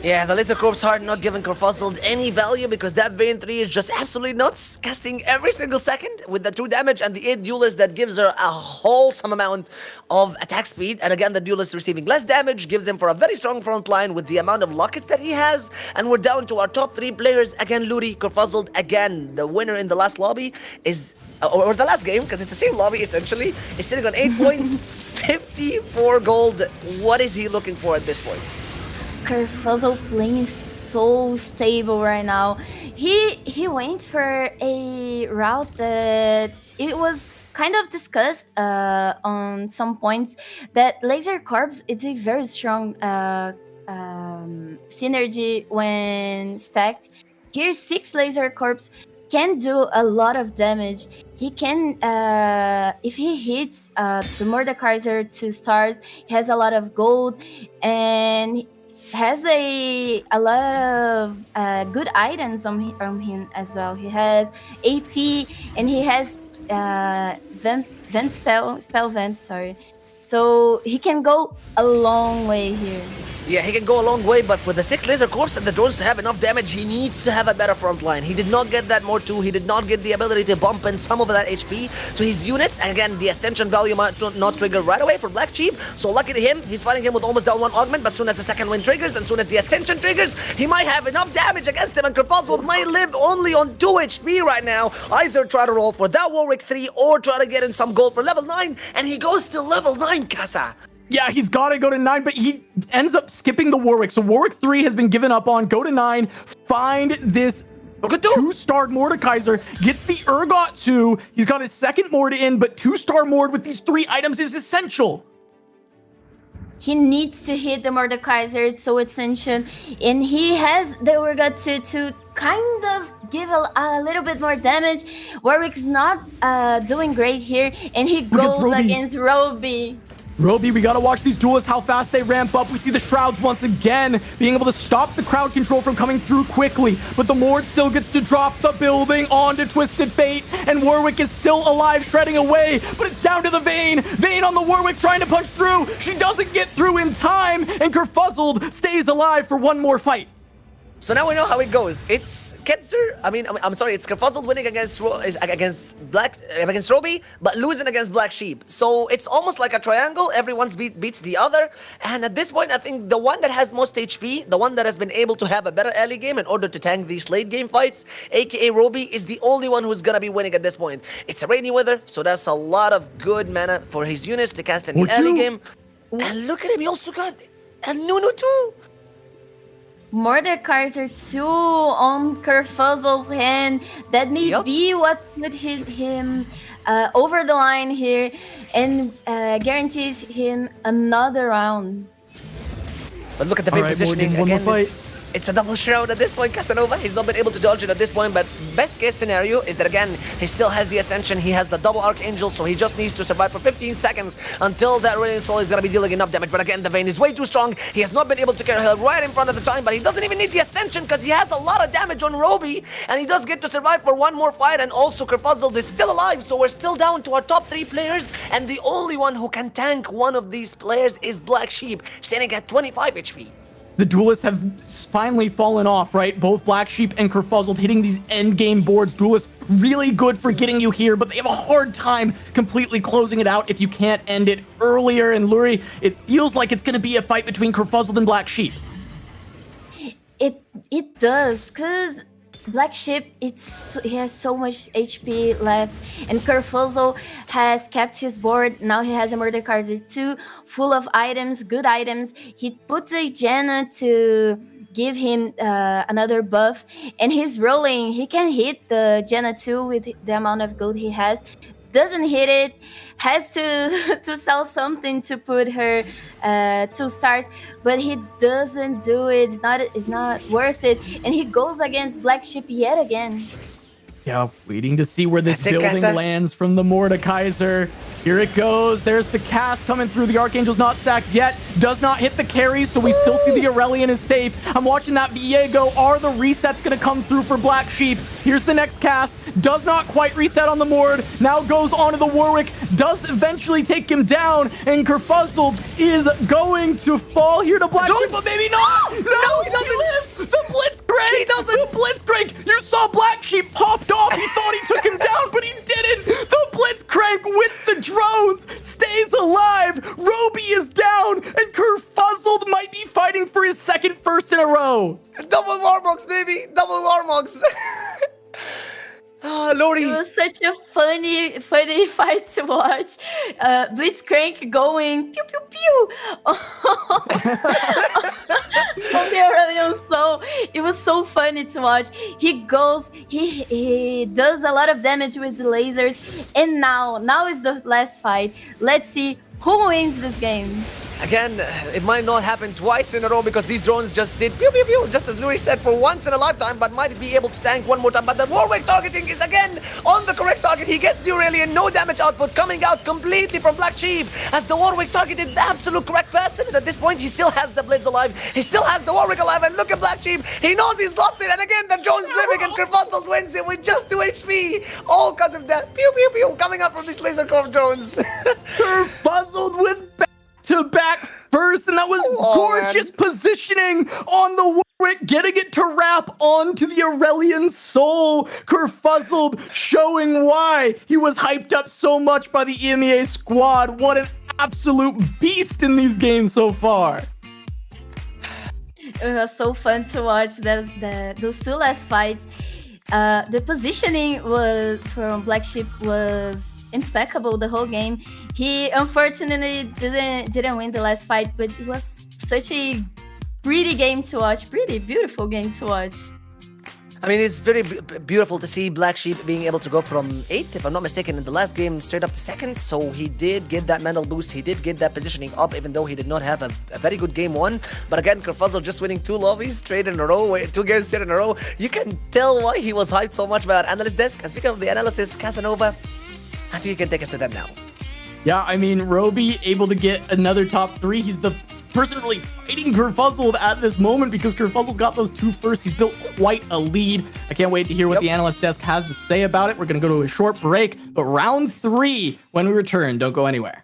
Yeah, the Little Corpse Heart not giving Kurfuzzled any value because that Vayne 3 is just absolutely nuts, casting every single second with the 2 damage and the 8 Duelist that gives her a wholesome amount of attack speed. And again, the Duelist receiving less damage gives him for a very strong front line with the amount of lockets that he has. And we're down to our top 3 players. Again, Luri, Kurfuzzled, again, the winner in the last lobby is, or the last game, because it's the same lobby essentially, is sitting on 8 points, 54 gold. What is he looking for at this point? Kurfuzzled playing so stable right now. He went for a route that it was kind of discussed on some points that laser corps is a very strong synergy when stacked. Here 6 laser corps can do a lot of damage. He can if he hits the Mordekaiser 2 stars, he has a lot of gold and has a lot of good items on him as well. He has AP and he has vamp spell vamp, sorry. So he can go a long way here. Yeah, he can go a long way, but for the 6 laser corps and the drones to have enough damage, he needs to have a better front line. He did not get that more too. He did not get the ability to bump in some of that HP to his units. And again, the Ascension value might not trigger right away for Black Sheep. So lucky to him, he's fighting him with almost down 1 augment, but soon as the second wind triggers and soon as the Ascension triggers, he might have enough damage against him, and Kurfuzzled might live only on 2 HP right now. Either try to roll for that Warwick 3 or try to get in some gold for level 9, and he goes to level 9, Casa. Yeah, he's got to go to 9, but he ends up skipping the Warwick. So Warwick 3 has been given up on. Go to 9, find this 2-star Mordekaiser, gets the Urgot 2. He's got his second Mord in, but 2-star Mord with these 3 items is essential. He needs to hit the Mordekaiser, it's so essential. And he has the Urgot 2 to kind of give a little bit more damage. Warwick's not doing great here, and he goes against Roby. Roby, we gotta watch these duelists, how fast they ramp up. We see the Shrouds once again being able to stop the crowd control from coming through quickly. But the Mord still gets to drop the building onto Twisted Fate. And Warwick is still alive, shredding away. But it's down to the Vayne. Vayne on the Warwick trying to punch through. She doesn't get through in time. And Kurfuzzled stays alive for one more fight. So now we know how it goes. It's Ketzer. I'm sorry. It's Kurfuzzled winning against Roby, but losing against Black Sheep. So it's almost like a triangle. Everyone beats the other. And at this point, I think the one that has most HP, the one that has been able to have a better early game in order to tank these late game fights, aka Roby, is the only one who's gonna be winning at this point. It's a rainy weather, so that's a lot of good mana for his units to cast in the early game. And look at him, he also got a Nunu too. Mordekaiser 2 on Kurfuzzled's hand. That may be what put him over the line here and guarantees him another round. But look at the big positioning again. It's a double shroud at this point, Casanova. He's not been able to dodge it at this point, but best case scenario is that, again, he still has the Ascension, he has the double Archangel, so he just needs to survive for 15 seconds until that Radiant Soul is going to be dealing enough damage. But again, the Vayne is way too strong. He has not been able to carry her right in front of the time, but he doesn't even need the Ascension because he has a lot of damage on Roby, and he does get to survive for one more fight, and also Kurfuzzled is still alive, so we're still down to our top 3 players, and the only one who can tank one of these players is Black Sheep, standing at 25 HP. The duelists have finally fallen off, right? Both Black Sheep and Kurfuzzled hitting these end game boards. Duelists really good for getting you here, but they have a hard time completely closing it out if you can't end it earlier. And Luri, it feels like it's going to be a fight between Kurfuzzled and Black Sheep. It does, because Black Sheep, he has so much HP left, and Kurfuzzled has kept his board. Now he has a Mordekaiser 2, full of items, good items. He puts a Janna to give him another buff, and he's rolling. He can hit the Janna 2 with the amount of gold he has. Doesn't hit it, has to sell something to put her 2 stars, but he doesn't do it. It's not worth it, and he goes against Black Sheep yet again. Yeah, waiting to see where this building lands from the Mordekaiser. Here it goes. There's the cast coming through. The Archangel's not stacked yet. Does not hit the carry, so we still see the Aurelion is safe. I'm watching that Viego. Are the resets going to come through for Black Sheep? Here's the next cast. Does not quite reset on the Mord. Now goes onto the Warwick. Does eventually take him down. And Kurfuzzled is going to fall here to Black Sheep, but maybe not. No, he doesn't. The Blitzcrank. He doesn't. The Blitzcrank. You saw Black Sheep popped off. He thought he took him down, but he didn't. The Blitzcrank with the drones stays alive. Roby is down, and Kurfuzzled might be fighting for his second first in a row. Double Warmogs, baby. Double Warmogs. Lori. It was such a funny fight to watch. Blitzcrank going pew pew pew on the Aurelion Soul. It was so funny to watch. He goes, he does a lot of damage with the lasers, and now is the last fight. Let's see who wins this game. Again, it might not happen twice in a row because these drones just did pew pew pew, just as Luri said, for once in a lifetime, but might be able to tank one more time. But the Warwick targeting is again on the correct target. He gets the Aurelion, no damage output coming out completely from Black Sheep, as the Warwick targeted the absolute correct person. And at this point, he still has the Blitz alive, he still has the Warwick alive, and look at Black Sheep, he knows he's lost it, and again, the drone's living, and Kurfuzzled wins it with just 2 HP, all because of that pew pew pew coming out from these laser curve drones. Kurfuzzled with back-to-back first, and that was gorgeous positioning on the Warwick, getting it to wrap onto the Aurelion Soul. Kurfuzzled showing why he was hyped up so much by the EMEA squad. What an absolute beast in these games so far. It was so fun to watch those two last fights. The positioning was from Black Sheep was impeccable the whole game. He unfortunately didn't win the last fight, but it was such a pretty game to watch, pretty beautiful game to watch. I mean, it's very beautiful to see Black Sheep being able to go from 8th, if I'm not mistaken, in the last game straight up to 2nd. So he did get that mental boost. He did get that positioning up, even though he did not have a very good game 1. But again, Kurfuzzled just winning 2 lobbies straight in a row, 2 games straight in a row. You can tell why he was hyped so much by our analyst desk. And speaking of the analysis, Casanova, I think you can take us to them now. Yeah, I mean, Roby able to get another top 3. He's the person really fighting Kurfuzzled at this moment because Kurfuzzled's got those 2 firsts. He's built quite a lead. I can't wait to hear what the analyst desk has to say about it. We're going to go to a short break, but round 3 when we return. Don't go anywhere.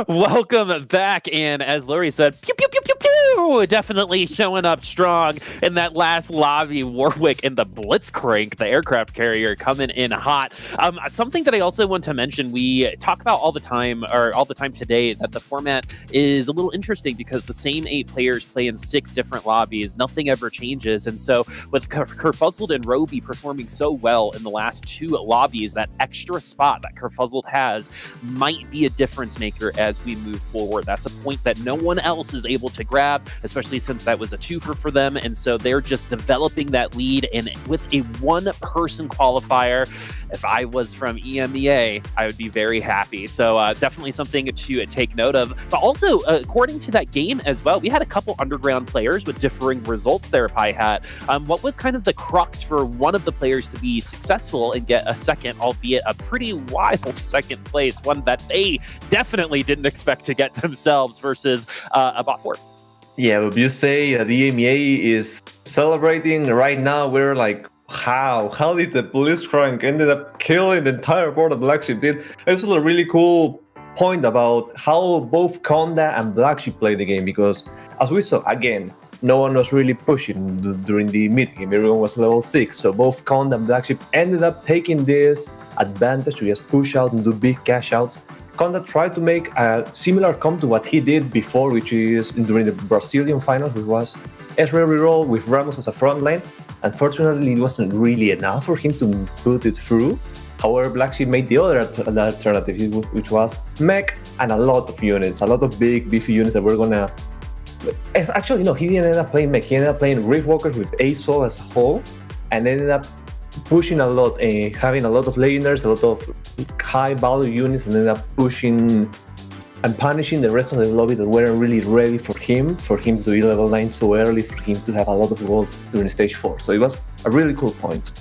Welcome back, and as Lori said, pew pew pew pew pew, definitely showing up strong in that last lobby. Warwick and the Blitzcrank, the aircraft carrier, coming in hot. Something that I also want to mention, we talk about all the time today, that the format is a little interesting because the same 8 players play in 6 different lobbies. Nothing ever changes, and so with Kurfuzzled and Roby performing so well in the last 2 lobbies, that extra spot that Kurfuzzled has might be a difference maker as we move forward. That's a point that no one else is able to grab, especially since that was a twofer for them, and so they're just developing that lead. And with a 1-person qualifier, if I was from EMEA, I would be very happy. So definitely something to take note of. But also, according to that game as well, we had a couple underground players with differing results there, Pi-Hat. What was kind of the crux for one of the players to be successful and get a second, albeit a pretty wild second place, one that they definitely didn't expect to get themselves versus a bot 4? Yeah, but you say that EMEA is celebrating right now. We're like, how did the Blitzcrank ended up killing the entire board of Black Sheep did? This was a really cool point about how both Conda and Black Sheep played the game, because as we saw, again, no one was really pushing during the mid-game. Everyone was level 6, so both Conda and Black Sheep ended up taking this advantage to just push out and do big cash outs. Conda tried to make a similar comp to what he did before, which is during the Brazilian finals, which was Ezreal reroll with Ramos as a front lane. Unfortunately, it wasn't really enough for him to put it through. However, Black Sheep made the other alternative, which was mech and a lot of units, a lot of big, beefy units that were gonna... Actually, no, he didn't end up playing mech. He ended up playing Riftwalkers with ASO as a whole, and ended up pushing a lot, having a lot of legendaries, a lot of high value units, and ended up pushing and punishing the rest of the lobby that weren't really ready for him to be level 9 so early, for him to have a lot of gold during stage 4. So it was a really cool point.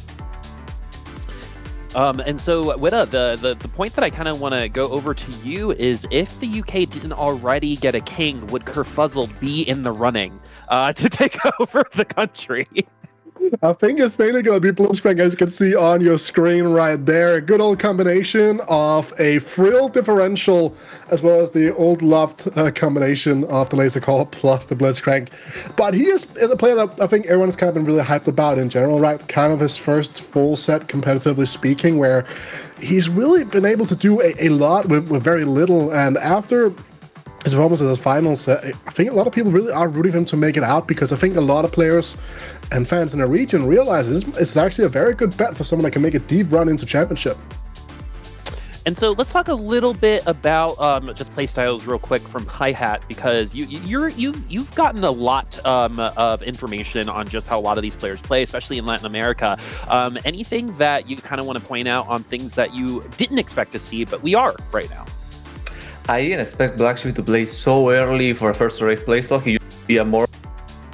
And so, Witta, the point that I kind of want to go over to you is, if the UK didn't already get a king, would Kurfuzzled be in the running to take over the country? I think it's mainly going to be Blitzcrank, as you can see on your screen right there. A good old combination of a frill differential as well as the old loved combination of the Laser Call plus the Blitzcrank. But he is a player that I think everyone's kind of been really hyped about in general, right? Kind of his first full set, competitively speaking, where he's really been able to do a lot with very little. And after his performance in the finals, I think a lot of people really are rooting for him to make it out, because I think a lot of players and fans in the region realize it's actually a very good bet for someone that can make a deep run into championship. And so let's talk a little bit about just playstyles real quick from Hi-Hat, because you've gotten a lot of information on just how a lot of these players play, especially in Latin America. Anything that you kind of want to point out on things that you didn't expect to see, but we are right now? I didn't expect Black Sheep to play so early for a first rate playstyle. He used to be a more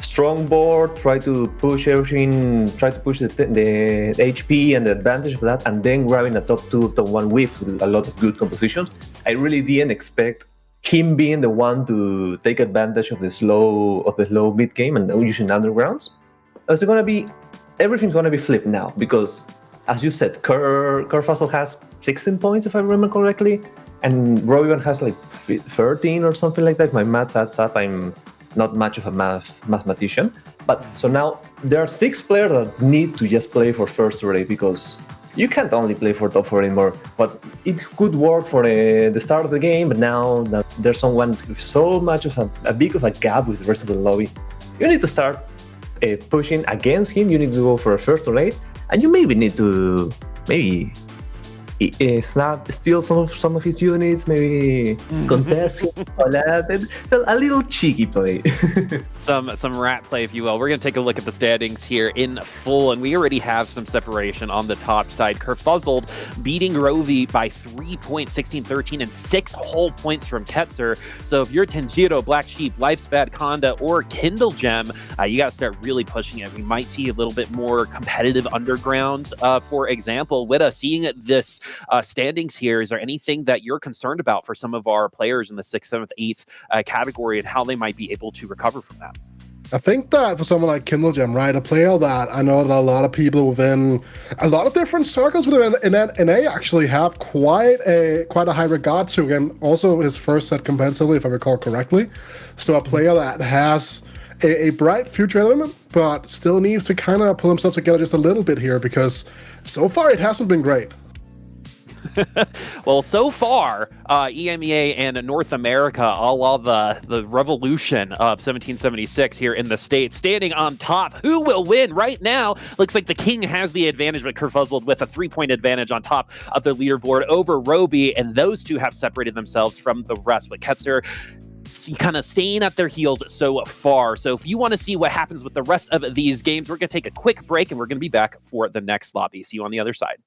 strong board, try to push everything, try to push the HP and the advantage of that, and then grabbing a top 2, top 1 with a lot of good compositions. I really didn't expect him being the one to take advantage of the slow mid game and using undergrounds. Everything's gonna be flipped now, because as you said, Kurfuzzled has 16 points if I remember correctly, and Robivan has like 13 or something like that. My math adds up. I'm not much of a mathematician. But so now there are 6 players that need to just play for first rate, because you can't only play for top 4 anymore. But it could work for the start of the game, but now that there's someone with so much of a big of a gap with the rest of the lobby, you need to start pushing against him. You need to go for a first rate, and you maybe need to steal some of his units, maybe contest him, a little cheeky play. some rat play, if you will. We're going to take a look at the standings here in full, and we already have some separation on the top side. Kurfuzzled beating Rovi by 3 points, 16-13, and 6 whole points from Ketzer. So if you're Tenjiro, Black Sheep, Lifespad, Conda, or Kindle Gem, you got to start really pushing it. We might see a little bit more competitive underground, for example. Witta, seeing this standings here, is there anything that you're concerned about for some of our players in the 6th, 7th, 8th category, and how they might be able to recover from that? I think that for someone like Kindle Gem, right, a player that I know that a lot of people within a lot of different circles within NA actually have quite a high regard to, and also his first set competitively, if I recall correctly. So a player that has a bright future element, but still needs to kind of pull himself together just a little bit here, because so far it hasn't been great. Well, so far, EMEA and North America, a la the revolution of 1776 here in the States, standing on top. Who will win right now? Looks like the king has the advantage, but Kurfuzzled with a 3-point advantage on top of the leaderboard over Roby, and those two have separated themselves from the rest. But Ketzer kind of staying at their heels so far. So if you want to see what happens with the rest of these games, we're going to take a quick break, and we're going to be back for the next lobby. See you on the other side.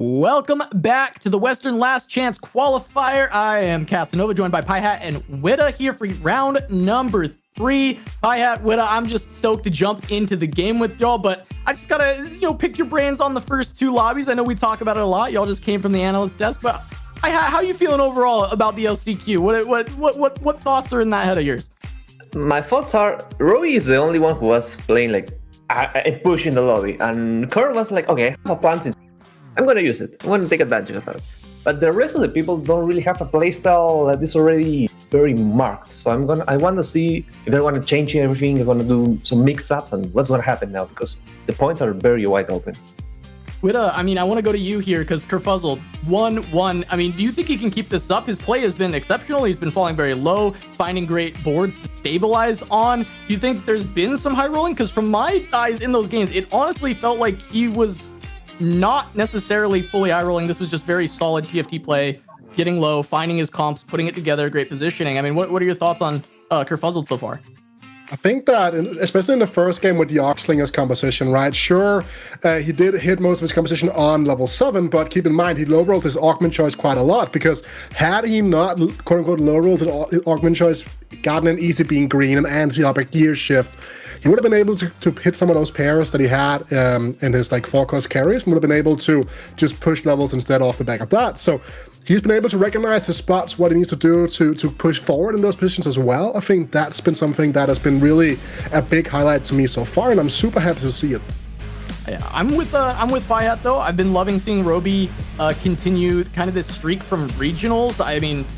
Welcome back to the Western Last Chance Qualifier. I am Casanova, joined by Pi-Hat and Witta here for round number 3. Pi-Hat, Witta, I'm just stoked to jump into the game with y'all, but I just gotta, pick your brains on the first 2 lobbies. I know we talk about it a lot. Y'all just came from the analyst desk, but how are you feeling overall about the LCQ? What thoughts are in that head of yours? My thoughts are, Robbie is the only one who was playing like pushing the lobby, and Kurt was like, okay, I have a plan since I'm gonna use it. I'm gonna take advantage of it. But the rest of the people don't really have a playstyle that is already very marked. So I want to see if they're gonna change everything, they're gonna do some mix-ups, and what's gonna happen now, because the points are very wide open. Witta, I want to go to you here because Kurfuzzled 1-1. Do you think he can keep this up? His play has been exceptional. He's been falling very low, finding great boards to stabilize on. Do you think there's been some high rolling? Because from my eyes in those games, it honestly felt like he was not necessarily fully high rolling. This was just very solid TFT play, getting low, finding his comps, putting it together, great positioning. What are your thoughts on Kurfuzzled so far? I think that, especially in the first game with the Oxlinger's composition, right? Sure, he did hit most of his composition on level 7, but keep in mind, he low-rolled his augment choice quite a lot, because had he not, quote-unquote, low-rolled his augment choice, gotten an easy being green and anti-upper gear shift, he would have been able to hit some of those pairs that he had in his like 4-cost carries, and would have been able to just push levels instead off the back of that. So he's been able to recognize his spots, what he needs to do to push forward in those positions as well. I think that's been something that has been really a big highlight to me so far, and I'm super happy to see it. Yeah, I'm with Pi-Hat though. I've been loving seeing Roby continue kind of this streak from regionals.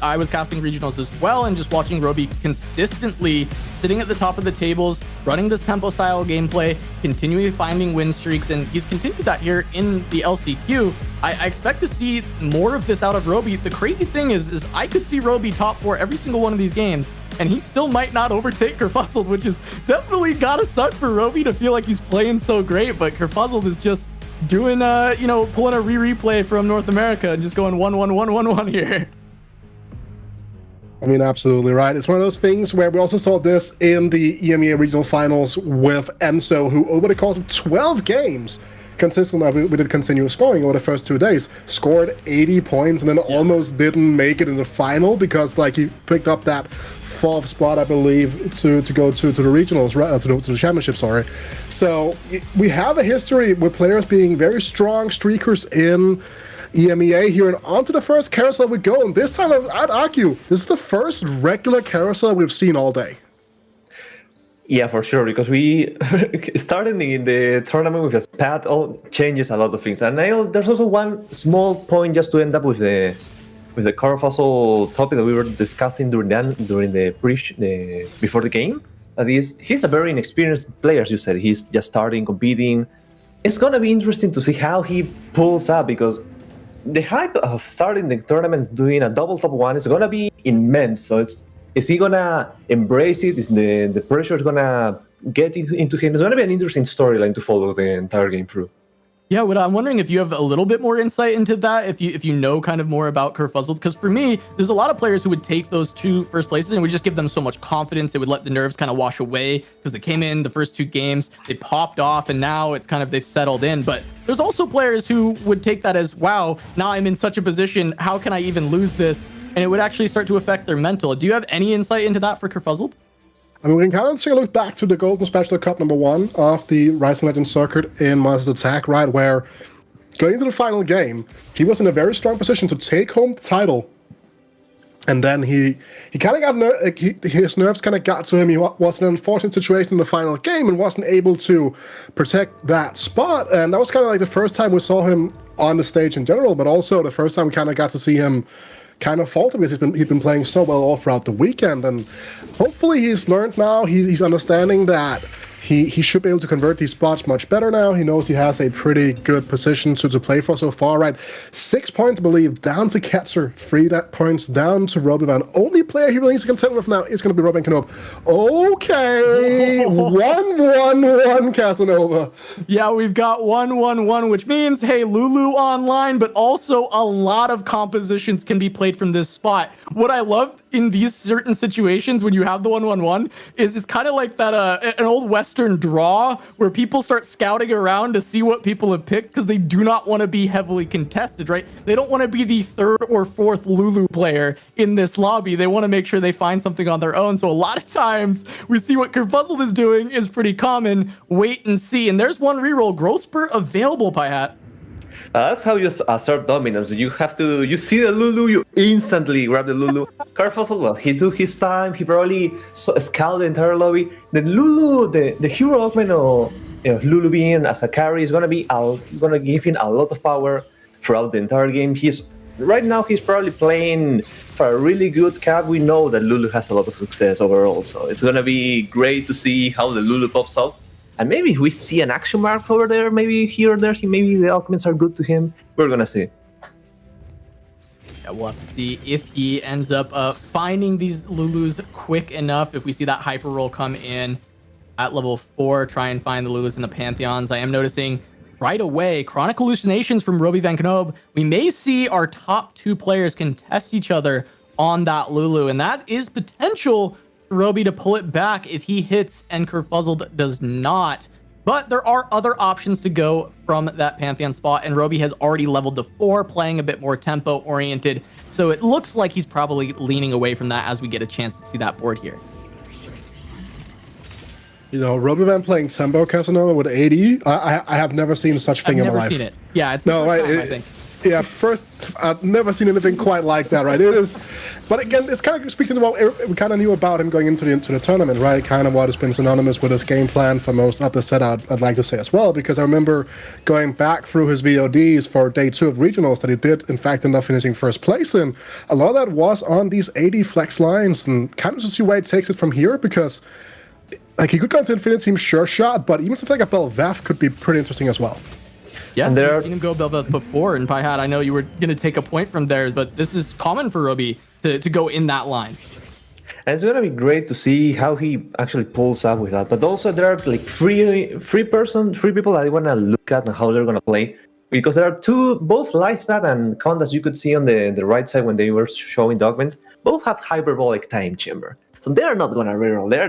I was casting regionals as well, and just watching Roby consistently sitting at the top of the tables, running this tempo style gameplay, continually finding win streaks, and he's continued that here in the LCQ. I expect to see more of this out of Roby. The crazy thing is I could see Roby top 4 every single one of these games, and he still might not overtake Kurfuzzled, which is definitely gotta suck for Roby to feel like he's playing so great, but Kurfuzzled is just doing, pulling a replay from North America and just going 1-1-1-1-1 here. Absolutely right. It's one of those things where we also saw this in the EMEA regional finals with Enzo, who over the course of 12 games, consistently, we did continuous scoring over the first 2 days, scored 80 points, and then almost didn't make it in the final because he picked up that 4th spot, I believe, to go to the regionals, right? To the championship, sorry. So we have a history with players being very strong streakers in EMEA here, and onto the first carousel we go. And this time, I'd argue, this is the first regular carousel we've seen all day. Yeah, for sure, because we started in the tournament with a spat, all changes a lot of things. And there's also one small point just to end up with the Kurfuzzled topic that we were discussing during before the game. That is, he's a very inexperienced player, as you said. He's just starting, competing. It's gonna be interesting to see how he pulls up, because the hype of starting the tournaments doing a double top 1 is gonna be immense. So is he gonna embrace it? Is the pressure gonna get into him? It's gonna be an interesting storyline to follow the entire game through. Yeah, I'm wondering if you have a little bit more insight into that, if you know kind of more about Kurfuzzled, because for me, there's a lot of players who would take those 2 first places and would just give them so much confidence. It would let the nerves kind of wash away, because they came in the first 2 games, they popped off, and now it's kind of, they've settled in. But there's also players who would take that as, wow, now I'm in such a position, how can I even lose this? And it would actually start to affect their mental. Do you have any insight into that for Kurfuzzled? We can kind of take a look back to the Golden Spatula Cup #1 of the Rising Legend circuit in Monsters Attack, right, where going into the final game, he was in a very strong position to take home the title. And then he kind of got, his nerves kind of got to him. He was in an unfortunate situation in the final game and wasn't able to protect that spot. And that was kind of like the first time we saw him on the stage in general, but also the first time we kind of got to see him kind of falter, because he's been playing so well all throughout the weekend, and hopefully he's learned now. He's understanding that he should be able to convert these spots much better now. He knows he has a pretty good position to play for so far, right? 6 points, I believe, down to Ketzer, 3 points down to Robivan. Only player he really needs to contend with now is going to be Robin Knoop. Okay, 1-1-1 Casanova. Yeah, we've got 1-1-1, which means, hey, Lulu online, but also a lot of compositions can be played from this spot. What I love in these certain situations when you have the 1-1-1 is it's kind of like that an old Western Western draw where people start scouting around to see what people have picked because they do not want to be heavily contested, right? They don't want to be the third or fourth Lulu player in this lobby. They want to make sure they find something on their own. So a lot of times we see what Kurfuzzled is doing is pretty common. Wait and see. And there's one reroll. Growth Spurt available, Pyhat. That's how you assert dominance. You see the Lulu, you instantly grab the Lulu. Kurfuzzled, well, he took his time. He probably scouted the entire lobby. The Lulu, the hero augment of Lulu being as a carry is gonna give him a lot of power throughout the entire game. Right now he's probably playing for a really good cap. We know that Lulu has a lot of success overall, so it's gonna be great to see how the Lulu pops up. And maybe if we see an action mark over there, maybe here or there, maybe the augments are good to him. We're gonna see. Yeah, we'll have to see if he ends up finding these Lulus quick enough. If we see that hyper roll come in at level 4, try and find the Lulus in the Pantheons. I am noticing right away, Chronic Hallucinations from Roby Van Knob. We may see our top 2 players contest each other on that Lulu, and that is potential Roby to pull it back if he hits and Kurfuzzled does not. But there are other options to go from that Pantheon spot, and Roby has already leveled to 4, playing a bit more tempo-oriented. So it looks like he's probably leaning away from that as we get a chance to see that board here. You know, Roby Van playing tempo Casanova with 80. I have never seen such thing in my life. I've never seen it. Yeah, it's the first time, I think. Yeah, first, I've never seen anything quite like that, right? It is, but again, this kind of speaks into what we kind of knew about him going into the tournament, right? Kind of what has been synonymous with his game plan for most of the set, I'd like to say as well, because I remember going back through his VODs for day 2 of regionals that he did, in fact, end up finishing first place, and a lot of that was on these 80 flex lines, and kind of to see where he takes it from here, because like he could go into Infinite Team sure shot, but even something like a Belveth could be pretty interesting as well. Yeah, we've seen him go Belveth before, and Pyhat, I know you were going to take a point from theirs, but this is common for Roby to go in that line. And it's going to be great to see how he actually pulls up with that. But also there are like three people that I want to look at and how they're going to play. Because there are both Lightspad and Condas you could see on the right side when they were showing documents, both have Hyperbolic Time Chamber. So they're not going to reroll. They're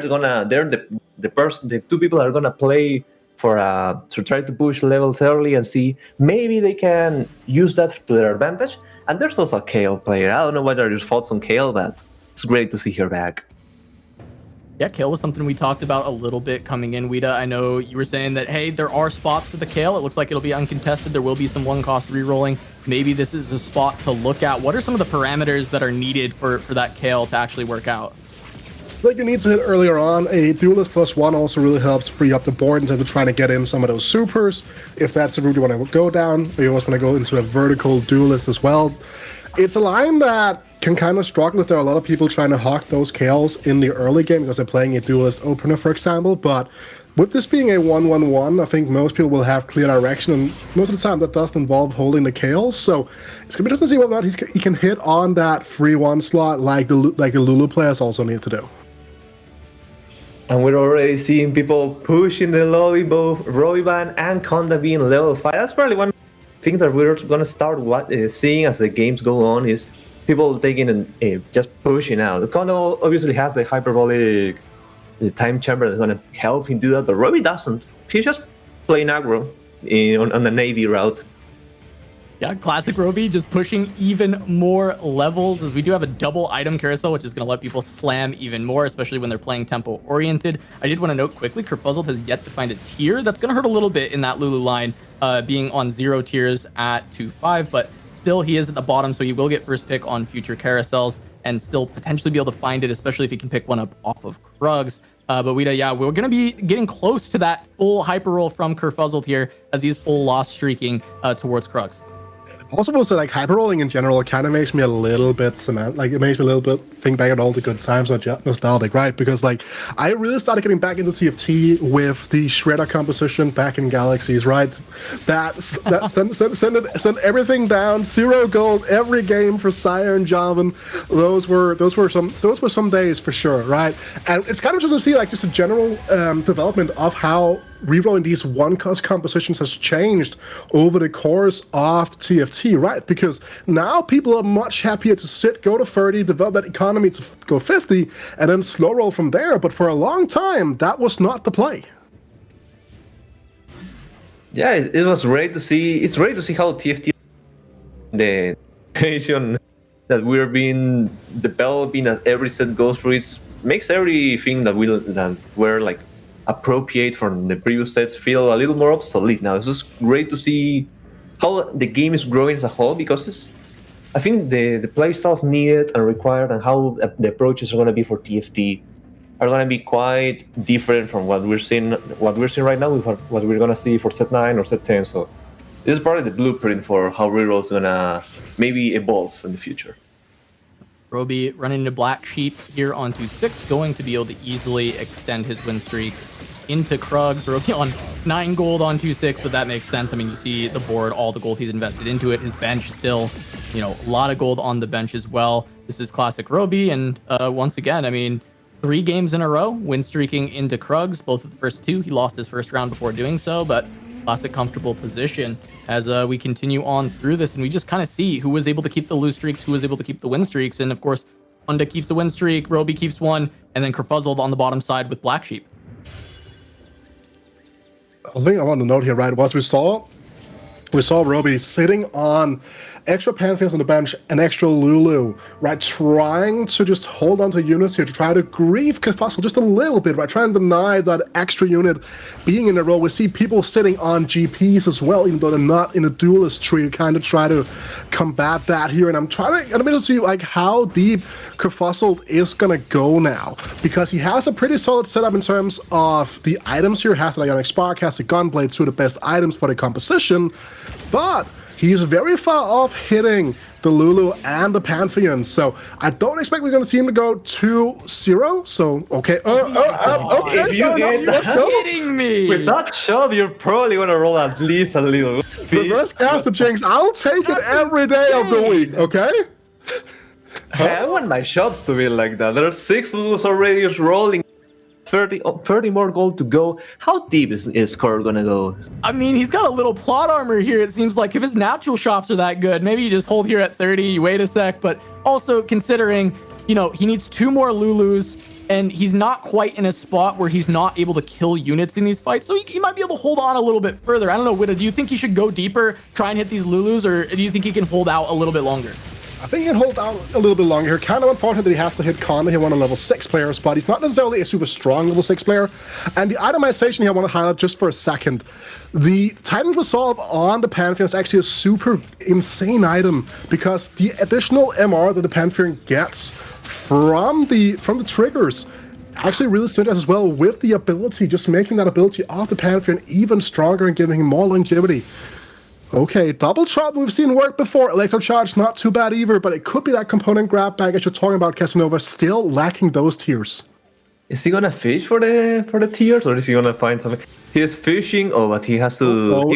the 2 people that are going to play to try to push levels early and see maybe they can use that to their advantage. And there's also a Kale player. I don't know what are your thoughts on Kale, but it's great to see her back. Yeah, Kale was something we talked about a little bit coming in, Wida. I know you were saying that, hey, there are spots for the Kale. It looks like it'll be uncontested. There will be some 1-cost rerolling. Maybe this is a spot to look at. What are some of the parameters that are needed for that Kale to actually work out? Like you need to hit earlier on. A Duelist +1 also really helps free up the board instead of trying to get in some of those supers. If that's the route you want to go down, or you always want to go into a vertical Duelist as well. It's a line that can kind of struggle if there are a lot of people trying to hawk those Kales in the early game because they're playing a Duelist opener, for example. But with this being a 1-1-1, I think most people will have clear direction, and most of the time that does involve holding the Kales. So it's going to be interesting to see whether or not he can hit on that 3-1 slot like the Lulu players also need to do. And we're already seeing people pushing the lobby, both Royban and Conda being level 5. That's probably one thing that we're going to start seeing as the games go on, is people taking and just pushing out. Conda obviously has the Hyperbolic Time Chamber that's going to help him do that, but Roby doesn't. He's just playing aggro on the Navy route. Yeah, classic Roby just pushing even more levels, as we do have a double item carousel, which is going to let people slam even more, especially when they're playing tempo oriented. I did want to note quickly, Kurfuzzled has yet to find a tier. That's going to hurt a little bit in that Lulu line, being on 0 tiers at 2-5, but still he is at the bottom, so he will get first pick on future carousels and still potentially be able to find it, especially if he can pick one up off of Krugs. But Wida, yeah, we're going to be getting close to that full hyper roll from Kurfuzzled here, as he is full loss streaking towards Krugs. Also, will say, like, hyper rolling in general, it kind of makes me a little bit it makes me a little bit think back at all the good times, nostalgic, right? Because, like, I really started getting back into CFT with the Shredder composition back in Galaxies, right? That send everything down, 0 gold every game for Sire and Jarvan. Those were some days for sure, right? And it's kind of just to see, like, just a general development of how rerolling these 1-cost compositions has changed over the course of TFT, right? Because now people are much happier to go to 30, develop that economy to go 50, and then slow roll from there. But for a long time, that was not the play. Yeah, it was great to see. It's great to see how TFT, the creation that we're being developing as every set goes through, it makes everything that we're like appropriate from the previous sets feel a little more obsolete now. It's just great to see how the game is growing as a whole, because I think the playstyles needed and required and how the approaches are going to be for TFT are going to be quite different from what we're seeing right now with what we're going to see for set 9 or set 10. So this is probably the blueprint for how Reroll's going to maybe evolve in the future. Roby running into Black Sheep here on 2-6, going to be able to easily extend his win streak into Krugs. Roby on 9 gold on 2-6, but that makes sense. I mean, you see the board, all the gold he's invested into it. His bench still, a lot of gold on the bench as well. This is classic Roby, and once again, I mean, 3 games in a row, win streaking into Krugs. Both of the first 2, he lost his first round before doing so, but classic comfortable position as we continue on through this, and we just kind of see who was able to keep the lose streaks, who was able to keep the win streaks, and of course, Honda keeps the win streak, Roby keeps one, and then Kurfuzzled on the bottom side with Black Sheep. The thing I want to note here, right, was we saw Roby sitting on extra Pantheons on the bench, an extra Lulu, right, trying to just hold on to units here to try to grieve Kurfuzzled just a little bit, right, trying to deny that extra unit being in a row. We see people sitting on GPs as well, even though they're not in a duelist tree, to kind of try to combat that here. And I'm trying to see like how deep Kurfuzzled is gonna go now, because he has a pretty solid setup in terms of the items here. Has the Ionic Spark, has the Gunblade, 2 of the best items for the composition, but he's very far off hitting the Lulu and the Pantheon, so I don't expect we're going to see him to go 2-0. So okay, okay. If you get that, kidding me? With that shove, you're probably going to roll at least a little. Reverse Caster Jinx, I'll take it every day of the week. Okay. I want my shots to be like that. There are 6 Lulus already rolling. 30 more gold to go. How deep is Core gonna go? I mean, he's got a little plot armor here. It seems like if his natural shops are that good, maybe you just hold here at 30, you wait a sec. But also considering, he needs 2 more Lulus, and he's not quite in a spot where he's not able to kill units in these fights. So he might be able to hold on a little bit further. I don't know, Witta, do you think he should go deeper, try and hit these Lulus, or do you think he can hold out a little bit longer? I think he can hold out a little bit longer here. Kind of unfortunate that he has to hit Conda here, one of level 6 players, but he's not necessarily a super strong level 6 player. And the itemization here I want to highlight just for a second. The Titan's Resolve on the Pantheon is actually a super insane item, because the additional MR that the Pantheon gets from the triggers actually really synergizes as well with the ability, just making that ability of the Pantheon even stronger and giving him more longevity. Okay, double chop we've seen work before. Electro Charge, not too bad either, but it could be that component grab bag as you're talking about, Casanova, still lacking those tiers. Is he gonna fish for the tiers, or is he gonna find something? He is fishing, but he has to.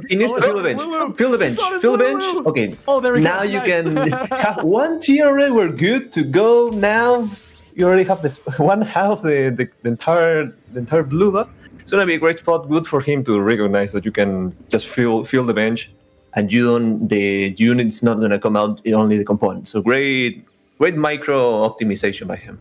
He needs to fill the bench. Fill the bench. Fill the bench. Okay. Oh, there we go. Now you can have 1 tier already. We're good to go. Now you already have the 1/2 the entire blue buff. It's gonna be a great spot. Good for him to recognize that you can just fill the bench, and the unit's not gonna come out, only the components. So great micro optimization by him.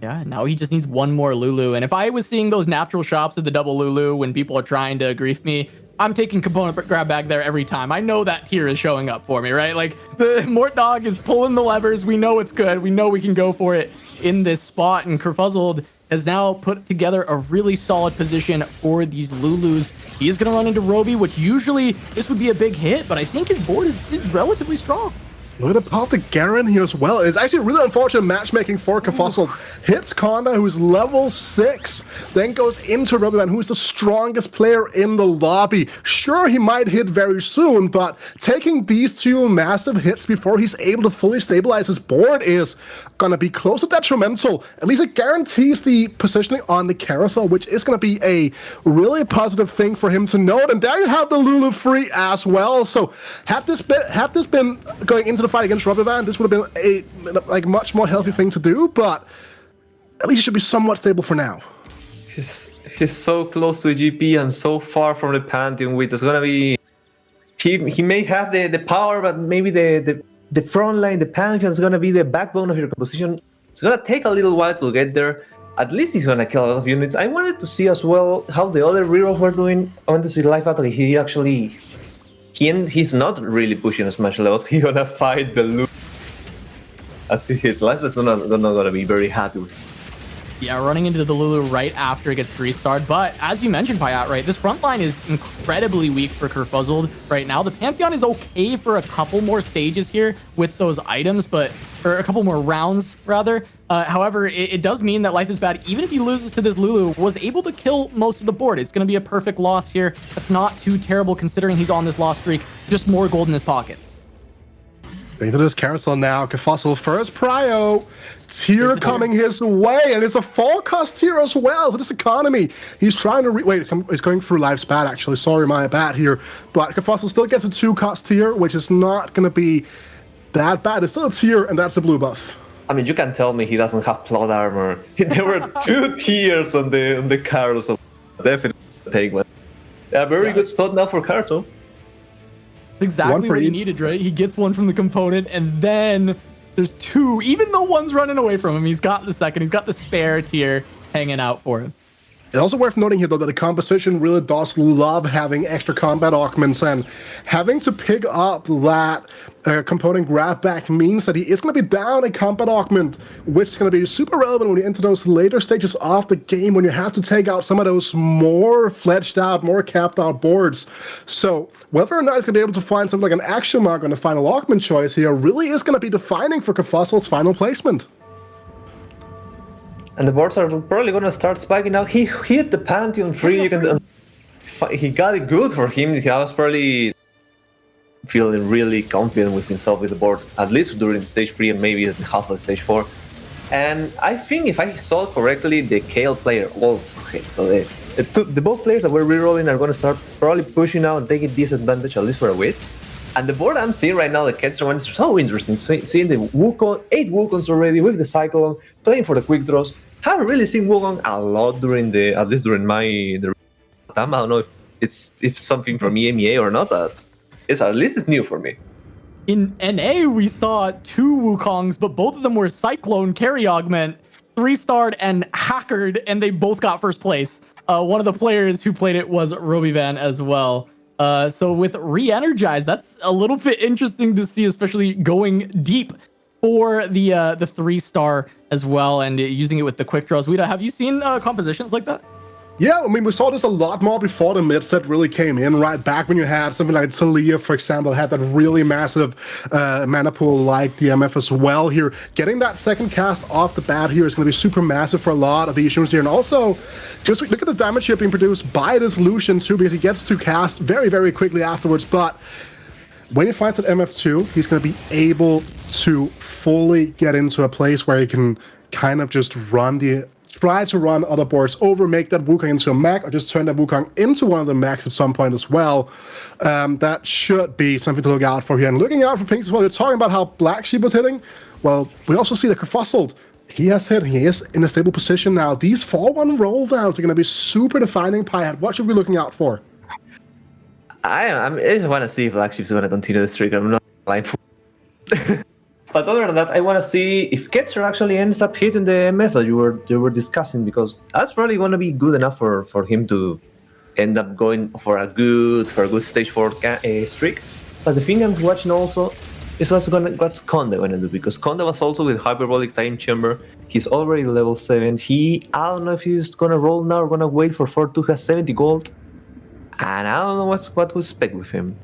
Yeah, now he just needs 1 more Lulu. And if I was seeing those natural shops at the double Lulu when people are trying to grief me, I'm taking component grab bag there every time. I know that tier is showing up for me, right? Like, the Mort Dog is pulling the levers. We know it's good. We know we can go for it in this spot. And Kurfuzzled has now put together a really solid position for these Lulus. He is going to run into Roby, which usually this would be a big hit, but I think his board is relatively strong. Look at the path to Garen here as well. It's actually really unfortunate matchmaking for Kurfuzzled. Hits Conda, who's level 6, then goes into Robyman, who's the strongest player in the lobby. Sure, he might hit very soon, but taking these 2 massive hits before he's able to fully stabilize his board is gonna be close to detrimental. At least it guarantees the positioning on the carousel, which is gonna be a really positive thing for him to note. And there you have the Lulu free as well. So had this been going into the fight against Robyman, this would have been a much more healthy thing to do, but at least he should be somewhat stable for now. He's so close to the GP and so far from the Pantheon. With it's gonna be he may have the power, but maybe the front line, the Pantheon, is gonna be the backbone of your composition. It's gonna take a little while to get there. at least he's gonna kill a lot of units. I wanted to see as well how the other rerolls were doing. I wanted to see live battle. He's not really pushing as much levels. He's gonna fight the loot as he hits. Live battle not gonna be very happy with this. Yeah, running into the Lulu right after it gets 3-starred. But as you mentioned, Payat, right, this front line is incredibly weak for Kurfuzzled right now. The Pantheon is okay for a couple more stages here with those items, or a couple more rounds, rather. However, it does mean that life is bad. Even if he loses to this Lulu, was able to kill most of the board. It's going to be a perfect loss here. That's not too terrible considering he's on this loss streak. Just more gold in his pockets. Into this carousel now. Kurfuzzled first prio. Tier coming his way, and it's a full cost tier as well. So this economy, he's trying to he's going through life's bad actually. Sorry, my bad here. But Kurfuzzled still gets a 2-cost tier, which is not going to be that bad. It's still a tier, and that's a blue buff. I mean, you can tell me he doesn't have plot armor. There were 2 tiers on the carousel. Definitely take one. Yeah, very good spot now for Carto. Exactly what he needed, right? He gets one from the component, and then there's 2. Even though one's running away from him, he's got the second. He's got the spare tier hanging out for him. It's also worth noting here, though, that the composition really does love having extra combat augments, and having to pick up that component grab back means that he is going to be down a combat augment, which is going to be super relevant when you enter those later stages of the game when you have to take out some of those more fledged out, more capped out boards. So whether or not he's going to be able to find something like an action mark on the final augment choice here really is going to be defining for Kurfuzzled's final placement. And the boards are probably going to start spiking now. He hit the Pantheon free. He got it good for him. He was probably feeling really confident with himself with the boards, at least during stage 3 and maybe at the half of stage 4. And I think if I saw it correctly, the Kale player also hit. So the both players that were rerolling are going to start probably pushing out and taking disadvantage, at least for a bit. And the board I'm seeing right now, the Ketzer one, is so interesting. Seeing the Wukong, 8 Wukongs already with the Cyclone, playing for the quick draws. Haven't really seen Wukong a lot at least during the time. I don't know if it's something from EMEA or not, but at least it's new for me. In NA, we saw 2 Wukongs, but both of them were Cyclone, Carry Augment, 3-starred, and Hackered, and they both got first place. One of the players who played it was Robivan as well. So with Re-Energize, that's a little bit interesting to see, especially going deep for the 3-star as well, and using it with the quick draws. Wida, have you seen compositions like that? Yeah, I mean, we saw this a lot more before the mid set really came in, right? Back when you had something like Talia, for example, had that really massive mana pool like DMF as well here. Getting that second cast off the bat here is going to be super massive for a lot of these units here. And also, just look at the damage here being produced by this Lucian too, because he gets to cast very, very quickly afterwards. But when he finds that MF2, he's going to be able to fully get into a place where he can kind of just try to run other boards over, make that Wukong into a mech, or just turn that Wukong into one of the mechs at some point as well. That should be something to look out for here. And looking out for Pinks as well, you're talking about how Black Sheep was hitting. Well, we also see that Kurfuzzled, he has hit, he is in a stable position now. These 4-1 roll downs are going to be super defining. Payat, what should we be looking out for? I just want to see if Black Sheep's going to continue the streak. I'm not blind for But other than that, I want to see if Ketzer actually ends up hitting the MF that you were discussing, because that's probably going to be good enough for him to end up going for a good stage 4 streak. But the thing I'm watching also is what's Conde going to do, because Conde was also with Hyperbolic Time Chamber. He's already level 7. I don't know if he's going to roll now or going to wait for 4-2, has 70 gold. And I don't know what to expect with him.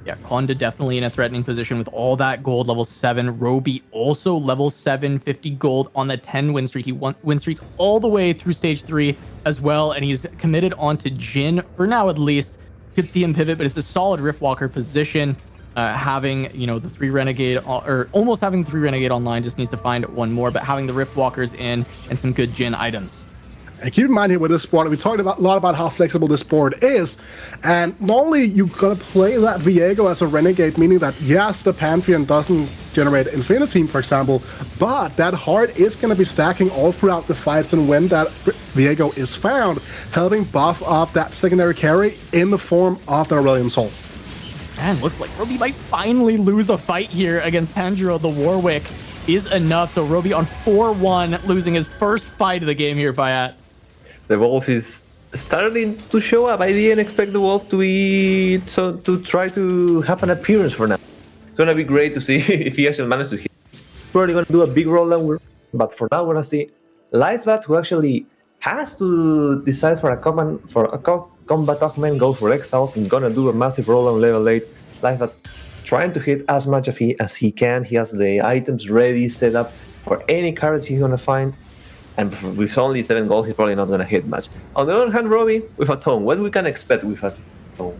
Yeah, Conda definitely in a threatening position with all that gold, level 7. Roby also level 7, 50 gold on the 10 win streak. He win streaks all the way through stage 3 as well, and he's committed onto Jhin for now at least. Could see him pivot, but it's a solid Riftwalker position. Having, the 3 Renegade, or almost having 3 Renegade online, just needs to find one more, but having the Riftwalkers in and some good Jhin items. And keep in mind here with this board, we talked a lot about how flexible this board is, and normally you're going to play that Viego as a Renegade, meaning that yes, the Pantheon doesn't generate Infinity, for example, but that heart is going to be stacking all throughout the fights, and when that Viego is found, helping buff up that secondary carry in the form of the Aurelion Soul. Man, looks like Roby might finally lose a fight here against Tanjiro the Warwick. is enough. So Roby on 4-1, losing his first fight of the game here, Payat. The Wolf is starting to show up. I didn't expect the Wolf to try to have an appearance for now. It's gonna be great to see if he actually manages to hit. Probably gonna do a big roll down, but for now we're gonna see Lightsbat, who actually has to decide for a combat augment, go for Exiles, and gonna do a massive roll on level 8. Lightsbat trying to hit as much as he can. He has the items ready, set up for any cards he's gonna find. And with only 7 gold, he's probably not gonna hit much. On the other hand, Robbie, with a Tome, what we can expect with a Tome?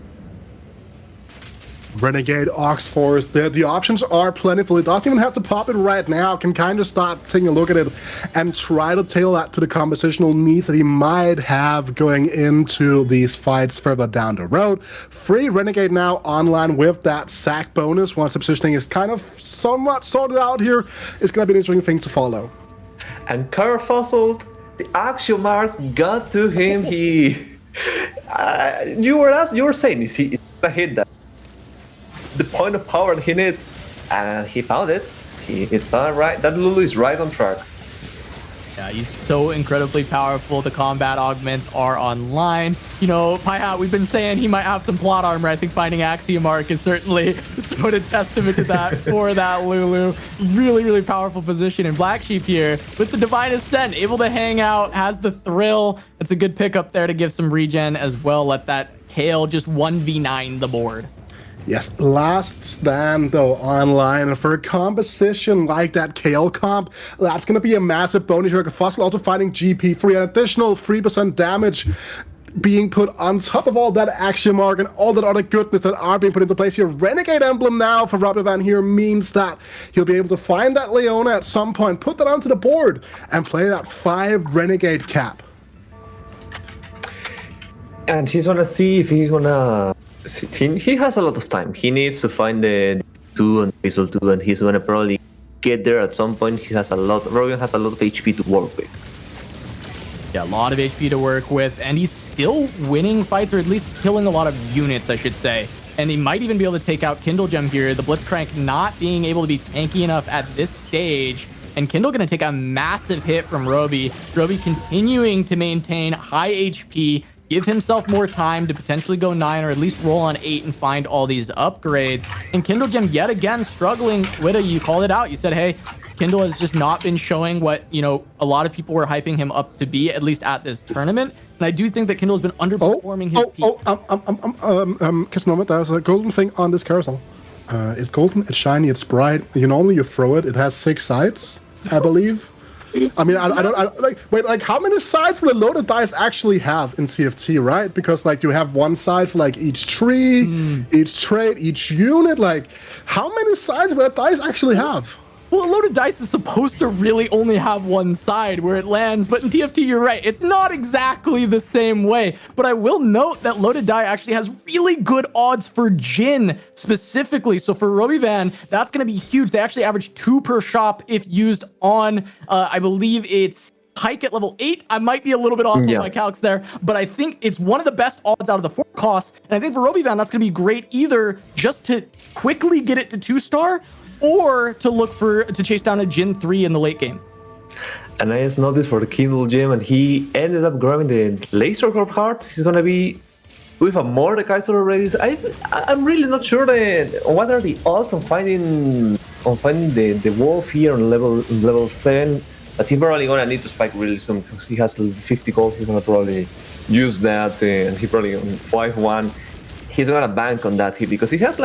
Renegade, Oxforce, the options are plentiful. It doesn't even have to pop it right now. Can kind of start taking a look at it and try to tailor that to the compositional needs that he might have going into these fights further down the road. Free Renegade now online with that sack bonus. Once the positioning is kind of somewhat sorted out here, it's going to be an interesting thing to follow. And Kurfuzzled, the action mark got to him. You were saying, is he a hit that? The point of power he needs, and he found it. It's all right. That Lulu is right on track. Yeah, he's so incredibly powerful. The combat augments are online. You know, Payat, we've been saying he might have some plot armor. I think finding Axiomark is certainly sort of testament to that for that Lulu. Really, really powerful position. And Black Sheep here with the Divine Ascent, able to hang out, has the thrill. It's a good pick up there to give some regen as well. Let that Kale just 1v9 the board. Yes, last stand though online, and for a composition like that Kale comp, that's going to be a massive bonus here. Kurfuzzled also finding GP free, an additional 3% damage being put on top of all that action mark and all that other goodness that are being put into place here. Renegade emblem now for Robbie Van here means that he'll be able to find that Leona at some point, put that onto the board, and play that 5 Renegade cap. And he's gonna see if he's gonna. He has a lot of time. He needs to find the 2 and Visual 2, and he's gonna probably get there at some point. He has a lot. Rogan has a lot of HP to work with. Yeah, a lot of HP to work with, and he's still winning fights, or at least killing a lot of units, I should say. And he might even be able to take out Kindle Gem here. The Blitzcrank not being able to be tanky enough at this stage. And Kindle going to take a massive hit from Roby. Roby continuing to maintain high HP, give himself more time to potentially go 9 or at least roll on 8 and find all these upgrades. And Kindle Gem yet again struggling. Witta, you called it out. You said, hey, Kindle has just not been showing what, you know, a lot of people were hyping him up to be, at least at this tournament. And I do think that Kindle has been underperforming his peak. Casanova, there's a golden thing on this carousel. It's golden, it's shiny, it's bright. Normally you throw it, it has 6 sides, I believe. I mean, I don't wait, how many sides will a loaded dice actually have in CFT, right? Because you have one side for each tree, each trait, each unit. How many sides will a dice actually have? Well, a loaded dice is supposed to really only have one side where it lands, but in TFT, you're right. It's not exactly the same way. But I will note that loaded die actually has really good odds for Jhin specifically. So for Roby Van, that's going to be huge. They actually average 2 per shop if used on, I believe it's Hike at level 8. I might be a little bit off on my calcs there, but I think it's one of the best odds out of the 4 costs. And I think for Roby Van, that's going to be great either just to quickly get it to 2-star, or to look to chase down a Jhin 3 in the late game. And I just noticed for the Kindle Gem, and he ended up grabbing the Laser Corp heart. He's gonna be with a Mordekaiser already. So I'm really not sure what are the odds on finding the wolf here on level 7. But he's probably gonna need to spike really soon because he has 50 gold. He's gonna probably use that, and he probably on 5-1. He's gonna bank on that because he has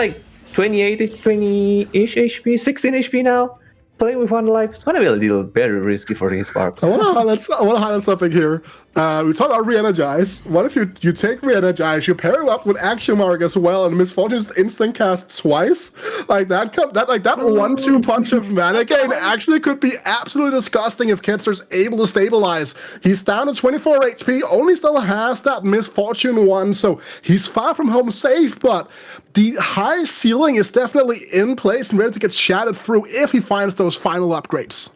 20-ish HP, 16 HP now. Playing with 1 life, it's gonna be a little very risky for his part. I want to highlight something here. We talked about re-energize. What if you take re-energize, you pair it up with action mark as well, and Misfortune's instant cast twice? That 1-2 punch of mana gain actually could be absolutely disgusting if Kitzer's able to stabilize. He's down to 24 HP, only still has that Misfortune 1, so he's far from home safe, but the high ceiling is definitely in place and ready to get shattered through if he finds those final upgrades.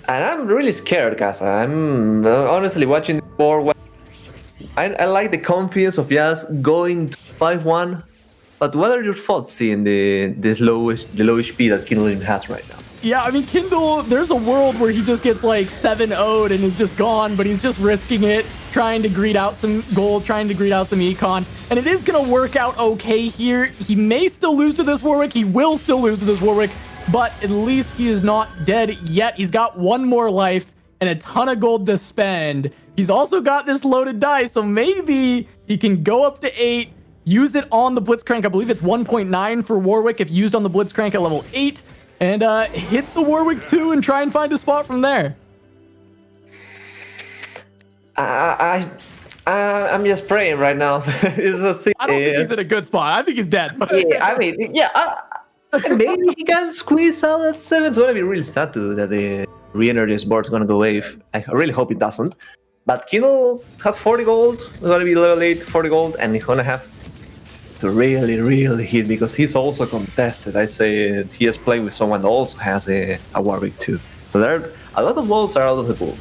And I'm really scared, guys. I'm honestly watching the board. I like the confidence of just going to 5-1 But what are your thoughts seeing the low HP that Kindle has right now? Yeah, I mean, Kindle, there's a world where he just gets like 7-0'd and is just gone, but he's just risking it, trying to greed out some gold, trying to greed out some econ. And it is going to work out okay here. He may still lose to this Warwick. He will still lose to this Warwick, but at least he is not dead yet. He's got one more life and a ton of gold to spend. He's also got this loaded die, so maybe he can go up to 8, use it on the Blitzcrank. I believe it's 1.9 for Warwick if used on the Blitzcrank at level 8. And hit the Warwick 2 and try and find a spot from there. I'm just praying right now. I don't think he's in a good spot. I think he's dead. But Yeah, I mean, maybe he can squeeze out that 7. It's gonna be really sad that the re-energized board's gonna go away. I really hope it doesn't. But Kindle has 40 gold. It's gonna be level 8, 40 gold, and he's gonna have to really hit because he's also contested. I say he has played with someone that also has a Warwick too. So there are a lot of balls are out of the pool.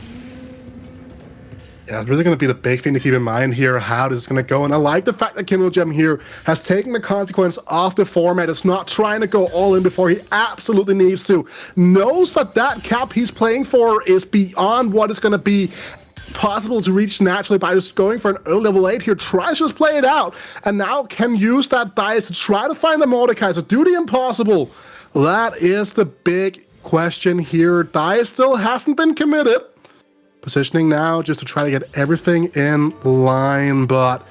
Yeah, it's really going to be the big thing to keep in mind here, how this is going to go. And I like the fact that Kindle Gem here has taken the consequence of the format. It's not trying to go all in before he absolutely needs to. Knows that cap he's playing for is beyond what is going to be possible to reach naturally by just going for an early level 8 here. Tries to just play it out, and now can use that dice to try to find the Mordekaiser. Do the impossible. That is the big question here. Dice still hasn't been committed. Positioning now just to try to get everything in line, but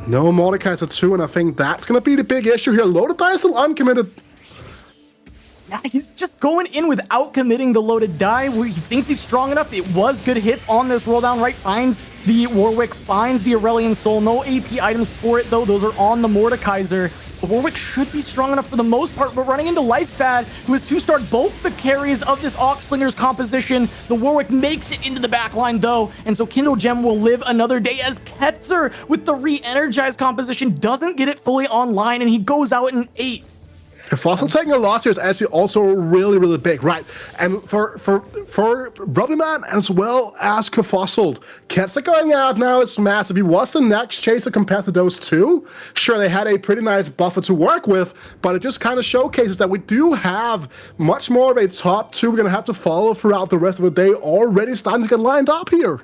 no Mordekaiser 2, and I think that's going to be the big issue here. Loaded die still uncommitted. Yeah, he's just going in without committing the loaded die. He thinks he's strong enough. It was good hits on this roll down right. Finds the Warwick, finds the Aurelian Soul. No AP items for it, though. Those are on the Mordekaiser. The Warwick should be strong enough for the most part, but running into Lifespan, who has 2-starred both the carries of this Oxslinger's composition. The Warwick makes it into the backline, though, and so Kindle Gem will live another day as Ketzer, with the re-energized composition, doesn't get it fully online, and he goes out in 8. Kurfuzzled taking a loss here is actually also really big, right? And for Rubberman as well as Kurfuzzled, Ketzer going out now is massive. He was the next chaser compared to those two. Sure, they had a pretty nice buffer to work with, but it just kind of showcases that we do have much more of a top 2 we're going to have to follow throughout the rest of the day, already starting to get lined up here.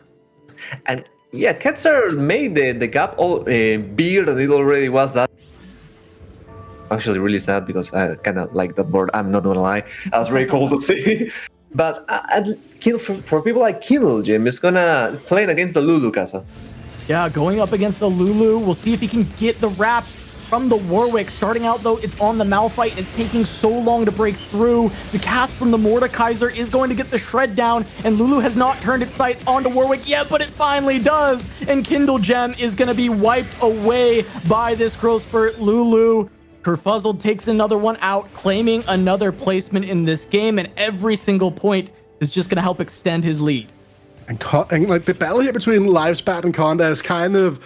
And yeah, Ketzer made the gap bigger than it already was. That actually really sad because I kind of like that board. I'm not gonna lie, that was very cool to see. But for people like Kindle Gem, is gonna play against the Lulu Casa. Yeah, going up against the Lulu. We'll see if he can get the wraps from the Warwick. Starting out, though, it's on the Malphite. It's taking so long to break through. The cast from the Mordekaiser is going to get the shred down, and Lulu has not turned its sights onto Warwick yet, but it finally does. And Kindle Gem is going to be wiped away by this growth spurt. Lulu, Kurfuzzled takes another one out, claiming another placement in this game, and every single point is just going to help extend his lead. And like the battle here between Livespat and Conda is kind of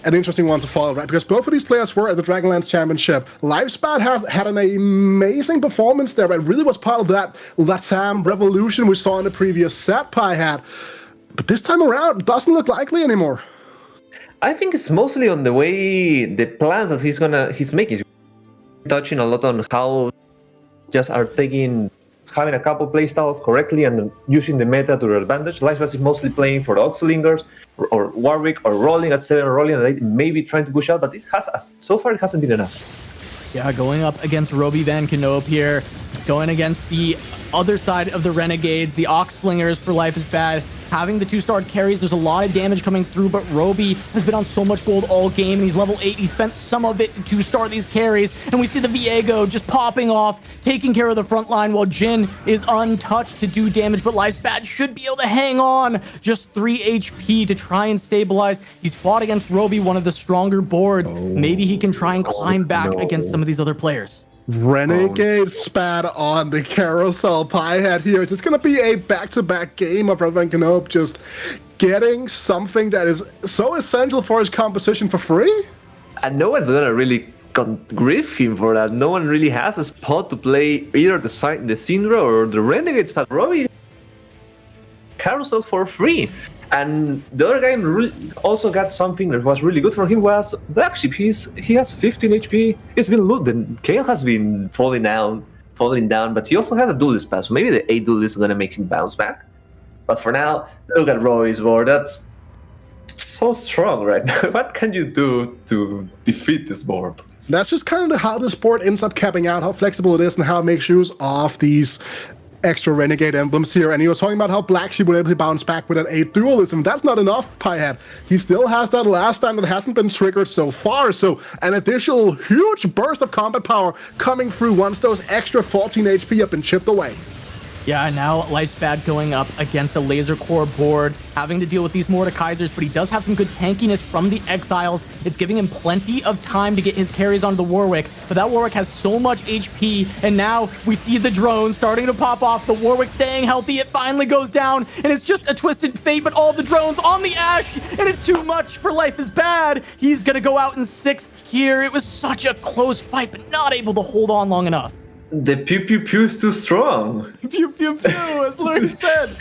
an interesting one to follow, right? Because both of these players were at the Dragonlance Championship. Livespat had an amazing performance there, right? Really was part of that Latam revolution we saw in the previous set Pi had. But this time around, it doesn't look likely anymore. I think it's mostly on the way the plans that he's making. Touching a lot on how just are having a couple playstyles correctly and using the meta to their advantage. Livespat is mostly playing for the Oxlingers or Warwick or rolling at 7, rolling at 8, maybe trying to push out, but so far it hasn't been enough. Yeah, going up against Roby Van Knoop here. He's going against the other side of the Renegades, the Oxslingers for Life is Bad. Having the 2-star carries, there's a lot of damage coming through, but Roby has been on so much gold all game, and he's level 8. He spent some of it to 2-star these carries, and we see the Viego just popping off, taking care of the front line, while Jin is untouched to do damage, but Life's Bad should be able to hang on. Just 3 HP to try and stabilize. He's fought against Roby, one of the stronger boards. Maybe he can try and climb back against some of these other players. Renegade spat on the carousel Pi head here. Is this going to be a back-to-back game of Van Knoop just getting something that is so essential for his composition for free? And no one's going to really grief him for that. No one really has a spot to play either the Syndra or the Renegade spot. Robbie carousel for free. And the other guy also got something that was really good for him was Black Sheep. He has 15 HP. He's been looted. Kale has been falling down, but he also has a duelist pass. So maybe the 8 duelist is gonna make him bounce back. But for now, look at Roy's board. That's so strong right now. What can you do to defeat this board? That's just kind of how this board ends up capping out, how flexible it is, and how it makes use of these extra Renegade emblems here. And he was talking about how Black Sheep would able to bounce back with an 8 dualism. That's not enough, Piehead. He still has that last time that hasn't been triggered so far. So an additional huge burst of combat power coming through once those extra 14 HP have been chipped away. Yeah, now Life's Bad going up against a Laser Core board, having to deal with these Mordekaisers, but he does have some good tankiness from the Exiles. It's giving him plenty of time to get his carries onto the Warwick, but that Warwick has so much HP, and now we see the drones starting to pop off. The Warwick staying healthy, it finally goes down, and it's just a twisted fate, but all the drones on the Ashe, and it's too much for Life is Bad. He's gonna go out in 6th here. It was such a close fight, but not able to hold on long enough. The pew pew pew is too strong. Pew pew pew, as Larry said.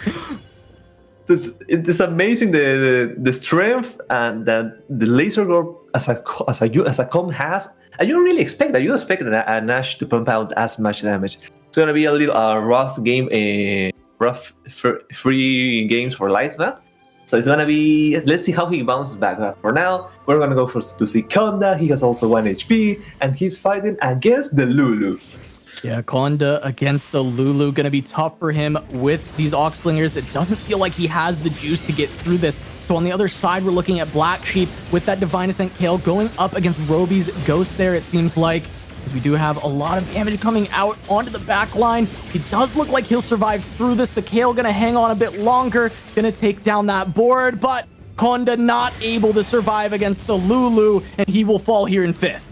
It is amazing the strength and that the laser gore as a comp has, and you don't really expect that. You don't expect an Ashe to pump out as much damage. It's gonna be a little rough game, free games for Lightsman. So it's gonna be. Let's see how he bounces back. But for now, we're gonna go to see Konda. He has also 1 HP, and he's fighting against the Lulu. Yeah, Konda against the Lulu, gonna be tough for him with these Oxlingers. It doesn't feel like he has the juice to get through this. So on the other side, we're looking at Black Sheep with that Divine Ascent Kale going up against Roby's Ghost there, it seems like, because we do have a lot of damage coming out onto the back line. It does look like he'll survive through this. The Kale gonna hang on a bit longer, gonna take down that board, but Konda not able to survive against the Lulu, and he will fall here in 5th.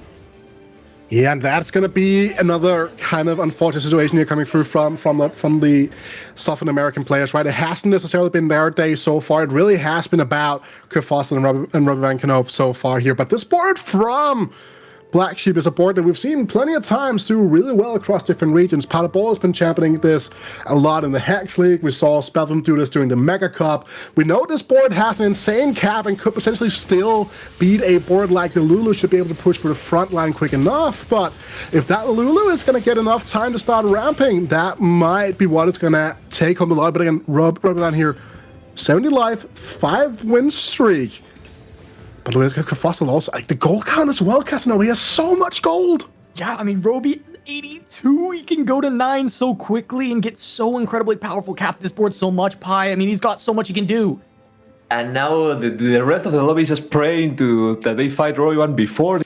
Yeah, and that's going to be another kind of unfortunate situation here coming through from the Southern American players, right? It hasn't necessarily been their day so far. It really has been about Kurfuzzled and Robbie Van Knoop so far here. But this board from Black Sheep is a board that we've seen plenty of times do really well across different regions. Patabol has been championing this a lot in the Hex League. We saw Spellfam do this during the Mega Cup. We know this board has an insane cap and could potentially still beat a board like the Lulu. Should be able to push for the front line quick enough. But if that Lulu is going to get enough time to start ramping, that might be what is going to take home the lot. But again, Robbie here, 70 life, 5-win streak. But look at Kurfuzzled also. Like the gold count as well, Casanova. He has so much gold. Yeah, I mean, Roby, 82. He can go to 9 so quickly and get so incredibly powerful. Cap this board so much, Pi. I mean, he's got so much he can do. And now the rest of the lobby is just praying that they fight Roy 1 before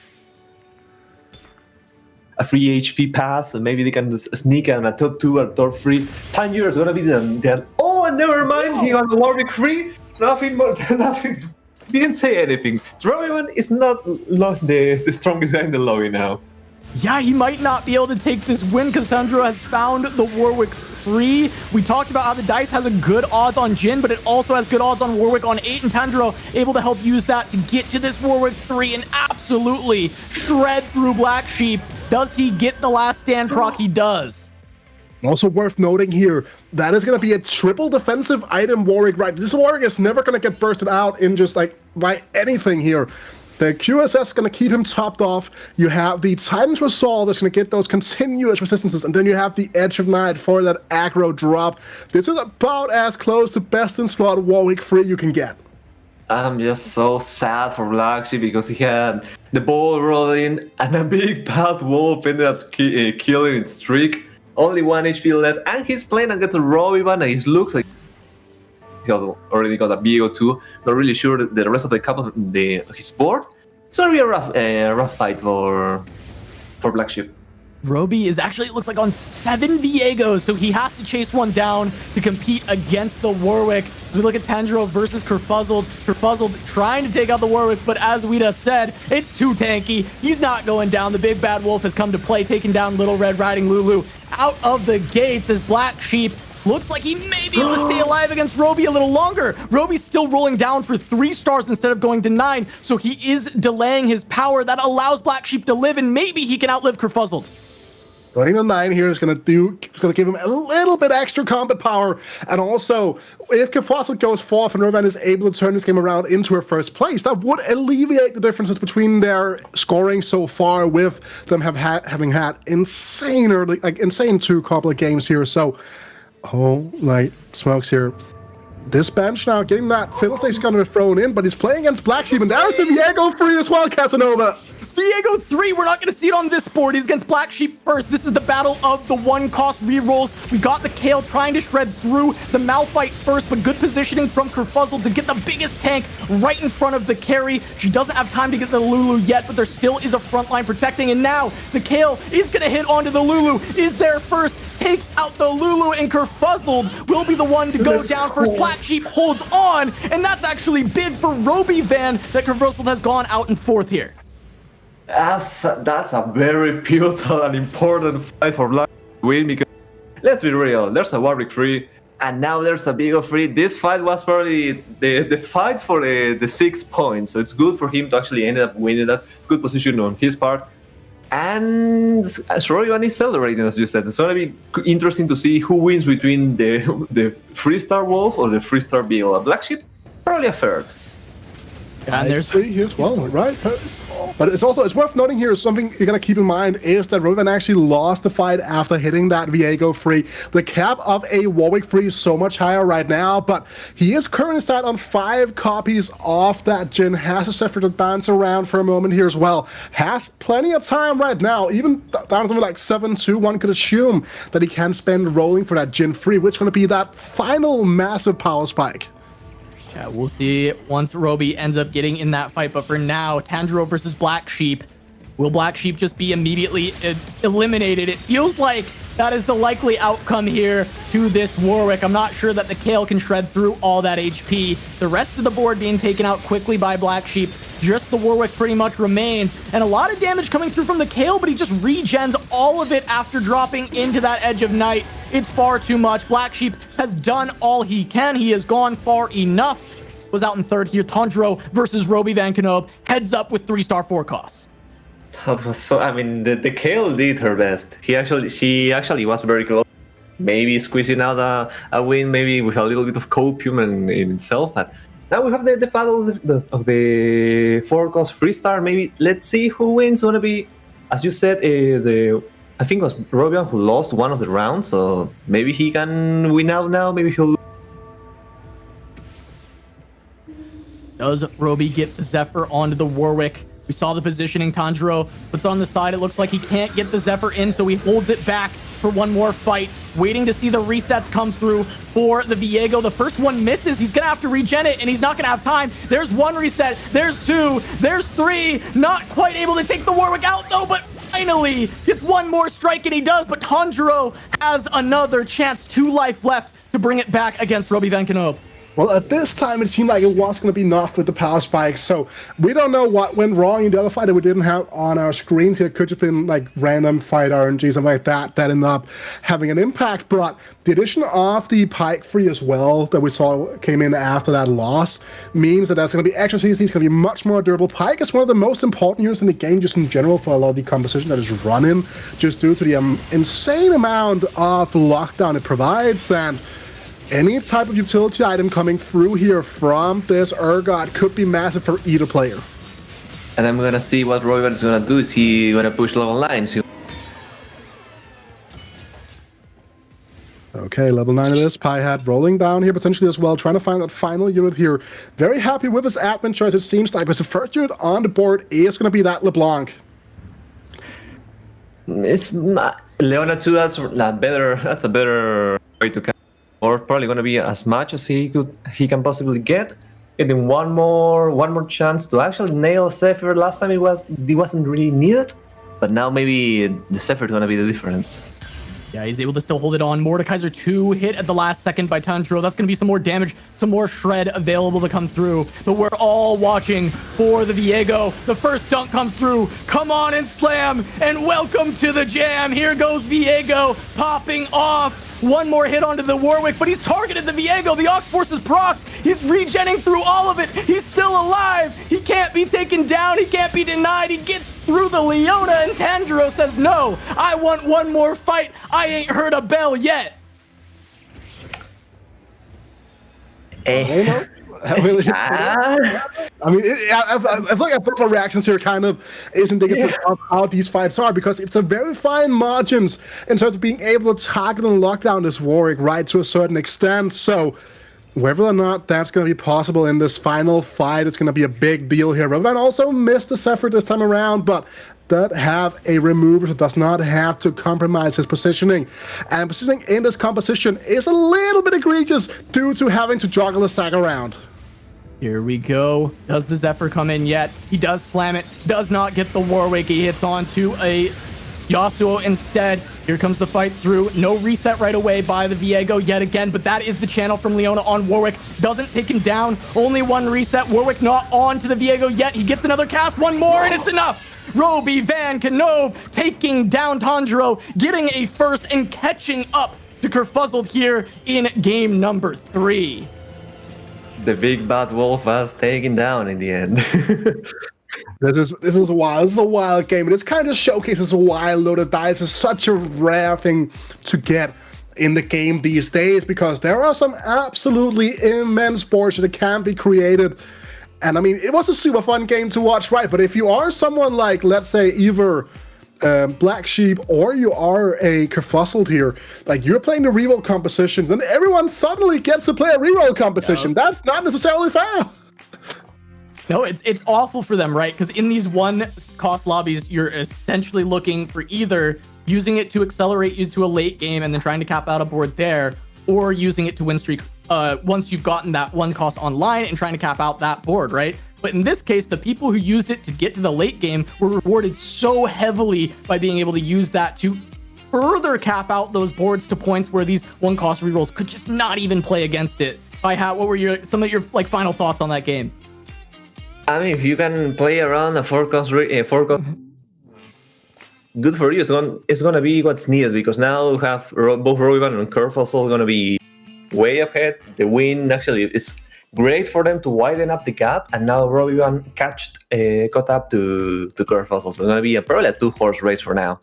a free HP pass, and maybe they can just sneak on a top 2 or top 3. Tanjiro is gonna be the oh, never mind. He got the Warwick free. Nothing more. Nothing. Didn't say anything. Rowan is not the strongest guy in the lobby now. Yeah, he might not be able to take this win because Tanjiro has found the Warwick free. We talked about how the dice has a good odds on Jhin, but it also has good odds on Warwick on 8, and Tanjiro able to help use that to get to this Warwick 3 and absolutely shred through Black Sheep. Does he get the last stand proc? He does. Also worth noting here, that is going to be a triple defensive item Warwick, right? This Warwick is never going to get bursted out in just like by anything here. The QSS is going to keep him topped off. You have the Titan's Resolve that's going to get those continuous resistances, and then you have the Edge of Night for that aggro drop. This is about as close to best in slot Warwick free you can get. I'm just so sad for Black Sheep because he had the ball rolling and a big bad wolf ended up killing its streak. Only 1 HP left, and he's playing against a Robbie one, and he looks like he already got a Viego too. Not really sure that the rest of the cup of his board. It's gonna be a rough fight for Black Sheep. Roby is actually, it looks like, on 7 Viegos, so he has to chase one down to compete against the Warwick. So we look at Tanjiro versus Kurfuzzled. Kurfuzzled trying to take out the Warwick, but as Wida said, it's too tanky. He's not going down. The big bad wolf has come to play, taking down Little Red Riding Lulu out of the gates as Black Sheep looks like he may be able to stay alive against Roby a little longer. Roby's still rolling down for 3 stars instead of going to 9, so he is delaying his power. That allows Black Sheep to live, and maybe he can outlive Kurfuzzled. Running the 9 here is going to give him a little bit extra combat power. And also, if Kurfuzzled goes 4th and Rovan is able to turn this game around into a first place, that would alleviate the differences between their scoring so far, with them having had insane 2 couple of games here. So, smokes here. This bench now getting that Fiddlestick's going to be thrown in, but he's playing against Black Sheep, and there's the Viego free as well, Casanova. Viego 3, we're not going to see it on this board. He's against Black Sheep first. This is the battle of the 1-cost rerolls. We got the Kale trying to shred through the Malphite first, but good positioning from Kurfuzzled to get the biggest tank right in front of the carry. She doesn't have time to get the Lulu yet, but there still is a front line protecting, and now the Kale is going to hit onto the Lulu. Is there first? Take out the Lulu, and Kurfuzzled will be the one to go down first. Black Sheep holds on, and that's actually big for Roby-Van that Kurfuzzled has gone out in 4th here. That's a very pivotal and important fight for Black to win, because let's be real, there's a Warwick free and now there's a Viego free. This fight was probably the fight for the 6 points, so it's good for him to actually end up winning that. Good position on his part. And as Royan is celebrating, as you said, it's going to be interesting to see who wins between the Freestar Wolf or the Freestar Viego. Black Sheep, probably a third. And there's 3 here as well, right? But it's worth noting here, something you gotta keep in mind is that Rovan actually lost the fight after hitting that Viego free. The cap of a Warwick free is so much higher right now, but he is currently sat on 5 copies of that Jin, has a Zephyr to bounce around for a moment here as well. Has plenty of time right now, even down to something like 7-2, one could assume that he can spend rolling for that Jin free, which is gonna be that final massive power spike. Yeah, we'll see once Roby ends up getting in that fight. But for now, Tanjiro versus Black Sheep. Will Black Sheep just be immediately eliminated? It feels like that is the likely outcome here to this Warwick. I'm not sure that the Kale can shred through all that HP. The rest of the board being taken out quickly by Black Sheep. Just the Warwick pretty much remains. And a lot of damage coming through from the Kale, but he just regens all of it after dropping into that Edge of Night. It's far too much. Black Sheep has done all he can. He has gone far enough. Was out in 3rd here. Tanjiro versus Roby-Van Knob. Heads up with 3-star 4 costs. That was so. I mean, the Kale did her best. She actually was very close. Maybe squeezing out a win, maybe with a little bit of copium in itself. But now we have the battle of the 4-cost Freestar. Maybe let's see who wins. Gonna be, as you said, I think it was Robian who lost one of the rounds, so maybe he can win out now. Maybe he'll. Does Roby get the Zephyr onto the Warwick? We saw the positioning. Tanjiro puts on the side. It looks like he can't get the Zephyr in, so he holds it back for one more fight, waiting to see the resets come through for the Viego. The first one misses. He's gonna have to regen it, and he's not gonna have time. There's 1 reset. There's 2. There's 3. Not quite able to take the Warwick out, though, but finally gets 1 more strike, and he does. But Tanjiro has another chance. 2 life left to bring it back against Roby-Van Knob. Well, at this time, it seemed like it was going to be enough with the power spike, so we don't know what went wrong in the other fight that we didn't have on our screens. It could have been like random fight RNG, something like that ended up having an impact, but the addition of the Pike free as well that we saw came in after that loss means that that's going to be extra CC. It's going to be much more durable. Pike is one of the most important units in the game just in general for a lot of the composition that is running, just due to the insane amount of lockdown it provides, and any type of utility item coming through here from this Urgot could be massive for either player. And I'm gonna see what Roy is gonna do. Is he gonna push level 9? Okay, level 9 of this. Piehat rolling down here potentially as well, trying to find that final unit here. Very happy with his admin choice, it seems like, but the first unit on the board is going to be that LeBlanc. It's not Leona 2. That's a better way to count. Or probably going to be as much as he can possibly get. Getting one more chance to actually nail Zephyr. Last time it wasn't really needed, but now maybe the Zephyr is going to be the difference. Yeah, he's able to still hold it on. Mordekaiser 2 hit at the last second by Tanjiro. That's going to be some more damage, some more shred available to come through. But we're all watching for the Viego. The first dunk comes through. Come on and slam, and welcome to the jam. Here goes Viego popping off. One more hit onto the Warwick, but he's targeted the Viego. The Ox Force is procced. He's regenning through all of it. He's still alive. He can't be taken down. He can't be denied. He gets through the Leona, and Tanjiro says, no, I want one more fight. I ain't heard a bell yet. I mean, I feel like both our reactions here kind of is indicative of how these fights are, because it's a very fine margins in terms of being able to target and lock down this Warwick, right, to a certain extent. So whether or not that's going to be possible in this final fight, it's going to be a big deal here. Rovan also missed the Zephyr this time around, but does have a remover, so does not have to compromise his positioning. And positioning in this composition is a little bit egregious due to having to juggle the second round. Here we go. Does the Zephyr come in yet? He does slam it. Does not get the Warwick. He hits onto a Yasuo instead. Here comes the fight through. No reset right away by the Viego yet again, but that is the channel from Leona on Warwick. Doesn't take him down. Only one reset. Warwick not on to the Viego yet. He gets another cast. One more, and it's enough. Roby Van Canove taking down Tanjiro, getting a first and catching up to Kurfuzzled here in game number 3. The big bad wolf was taken down in the end. This is wild. This is a wild game, and this kind of showcases why loaded dice is such a rare thing to get in the game these days, because there are some absolutely immense boards that can be created. And I mean, it was a super fun game to watch, right? But if you are someone like, let's say, either Black Sheep or you are a Kurfuzzled here, like you're playing the reroll compositions, then everyone suddenly gets to play a reroll composition. Yeah. That's not necessarily fair. No, it's awful for them, right? Because in these one-cost lobbies, you're essentially looking for either using it to accelerate you to a late game and then trying to cap out a board there, or using it to win streak once you've gotten that one cost online and trying to cap out that board, right? But in this case, the people who used it to get to the late game were rewarded so heavily by being able to use that to further cap out those boards to points where these one-cost rerolls could just not even play against it. What were some of your final thoughts on that game? I mean, if you can play around a four-cost, good for you. It's gonna be what's needed, because now we have both Rovan and Kurfuzzled gonna be way ahead. The win actually is great for them to widen up the gap, and now Rovan caught up to Kurfuzzled. So it's gonna be probably a 2-horse race for now.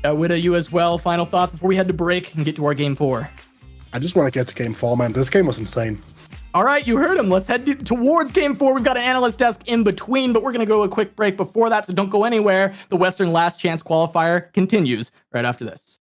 Wida, you as well. Final thoughts before we head to break and get to our game 4. I just want to get to game 4, man. This game was insane. All right, you heard him. Let's head towards game 4. We've got an analyst desk in between, but we're going to go to a quick break before that, so don't go anywhere. The Western Last Chance Qualifier continues right after this.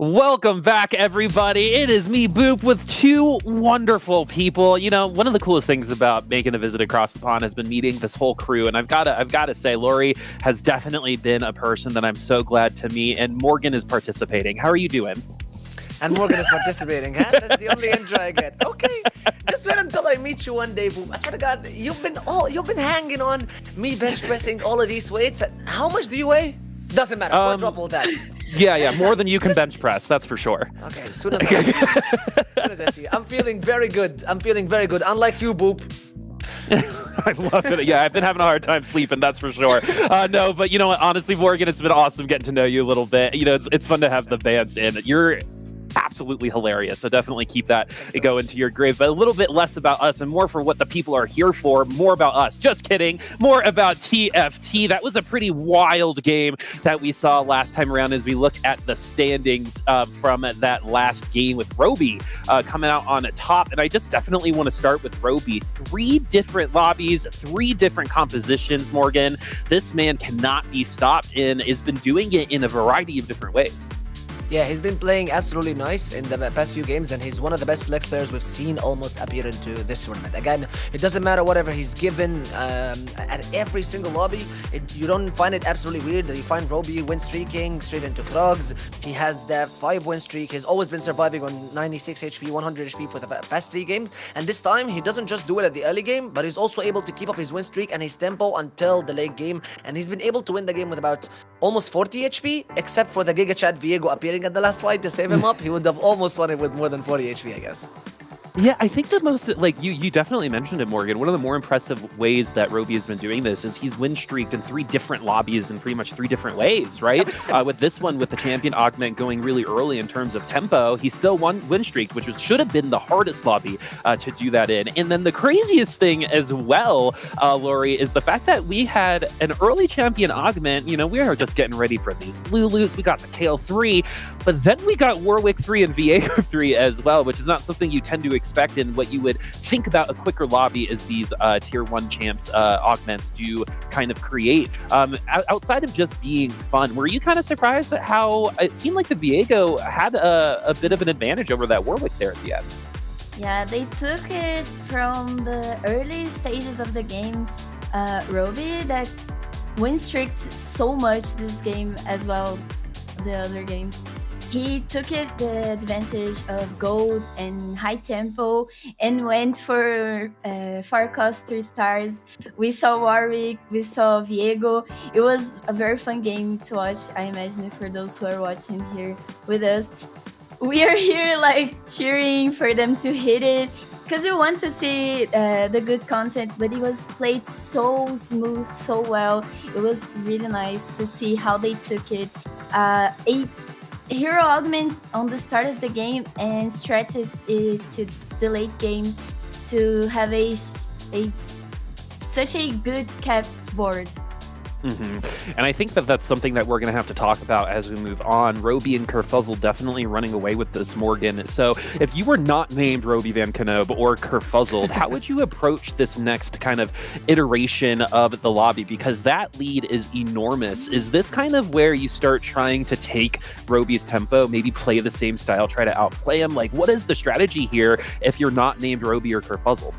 Welcome back, everybody. It is me, Boop, with two wonderful people. You know, one of the coolest things about making a visit across the pond has been meeting this whole crew, and I've got to say, Lori has definitely been a person that I'm so glad to meet, and Morgan is participating. How are you doing? And Morgan is participating, huh? That's the only intro I get. Okay, just wait until I meet you one day, Boop. I swear to God, you've been hanging on me bench pressing all of these weights. How much do you weigh? Doesn't matter. Quadruple that. Yeah, more than you can bench press, that's for sure. Okay, as soon as I see you, I'm feeling very good. Unlike you, Boop. I love it. Yeah, I've been having a hard time sleeping, that's for sure. No, but you know what? Honestly, Morgan, it's been awesome getting to know you a little bit. You know, it's fun to have the bands in. You're absolutely hilarious, so definitely keep that go into your grave. But a little bit less about us and more for what the people are here for, more about us. Just kidding, more about TFT. That was a pretty wild game that we saw last time around as we look at the standings from that last game with Roby coming out on top. And I just definitely want to start with Roby. 3 different lobbies, 3 different compositions, Morgan. This man cannot be stopped and has been doing it in a variety of different ways. Yeah, he's been playing absolutely nice in the past few games, and he's one of the best flex players we've seen almost appear into this tournament. Again, it doesn't matter whatever he's given at every single lobby. You don't find it absolutely weird that you find Roby win streaking straight into Krugs. He has that 5 win streak. He's always been surviving on 96 HP, 100 HP for the past 3 games. And this time, he doesn't just do it at the early game, but he's also able to keep up his win streak and his tempo until the late game. And he's been able to win the game with about almost 40 HP, except for the Giga Chat Viego appearing at the last fight to save him up. He would have almost won it with more than 40 HP, I guess. Yeah, I think the most, like, you definitely mentioned it, Morgan. One of the more impressive ways that Roby has been doing this is he's win streaked in 3 different lobbies in pretty much 3 different ways, right? With this one, with the champion augment going really early in terms of tempo, he still win streaked, which should have been the hardest lobby to do that in. And then the craziest thing as well, Lori, is the fact that we had an early champion augment. You know, we are just getting ready for these Lulus. We got the Kale 3, but then we got Warwick 3 and Viego 3 as well, which is not something you tend to expect in what you would think about a quicker lobby as these tier 1 champs augments do kind of create. Outside of just being fun, were you kind of surprised at how it seemed like the Viego had a bit of an advantage over that Warwick there at the end? Yeah, they took it from the early stages of the game. Roby that win streaked so much this game as well, the other games. He took it the advantage of gold and high tempo and went for far cost 3 stars. We saw Warwick, we saw Viego. It was a very fun game to watch, I imagine, for those who are watching here with us. We are here like cheering for them to hit it because we want to see the good content, but it was played so smooth, so well. It was really nice to see how they took it. A hero augment on the start of the game and stretched it to the late games to have such a good kept board. And I think that that's something that we're going to have to talk about as we move on. Roby and Kurfuzzled definitely running away with this, Morgan. So if you were not named Roby Van Knob or Kurfuzzled, how would you approach this next kind of iteration of the lobby? Because that lead is enormous. Is this kind of where you start trying to take Roby's tempo, maybe play the same style, try to outplay him? Like, what is the strategy here if you're not named Roby or Kurfuzzled?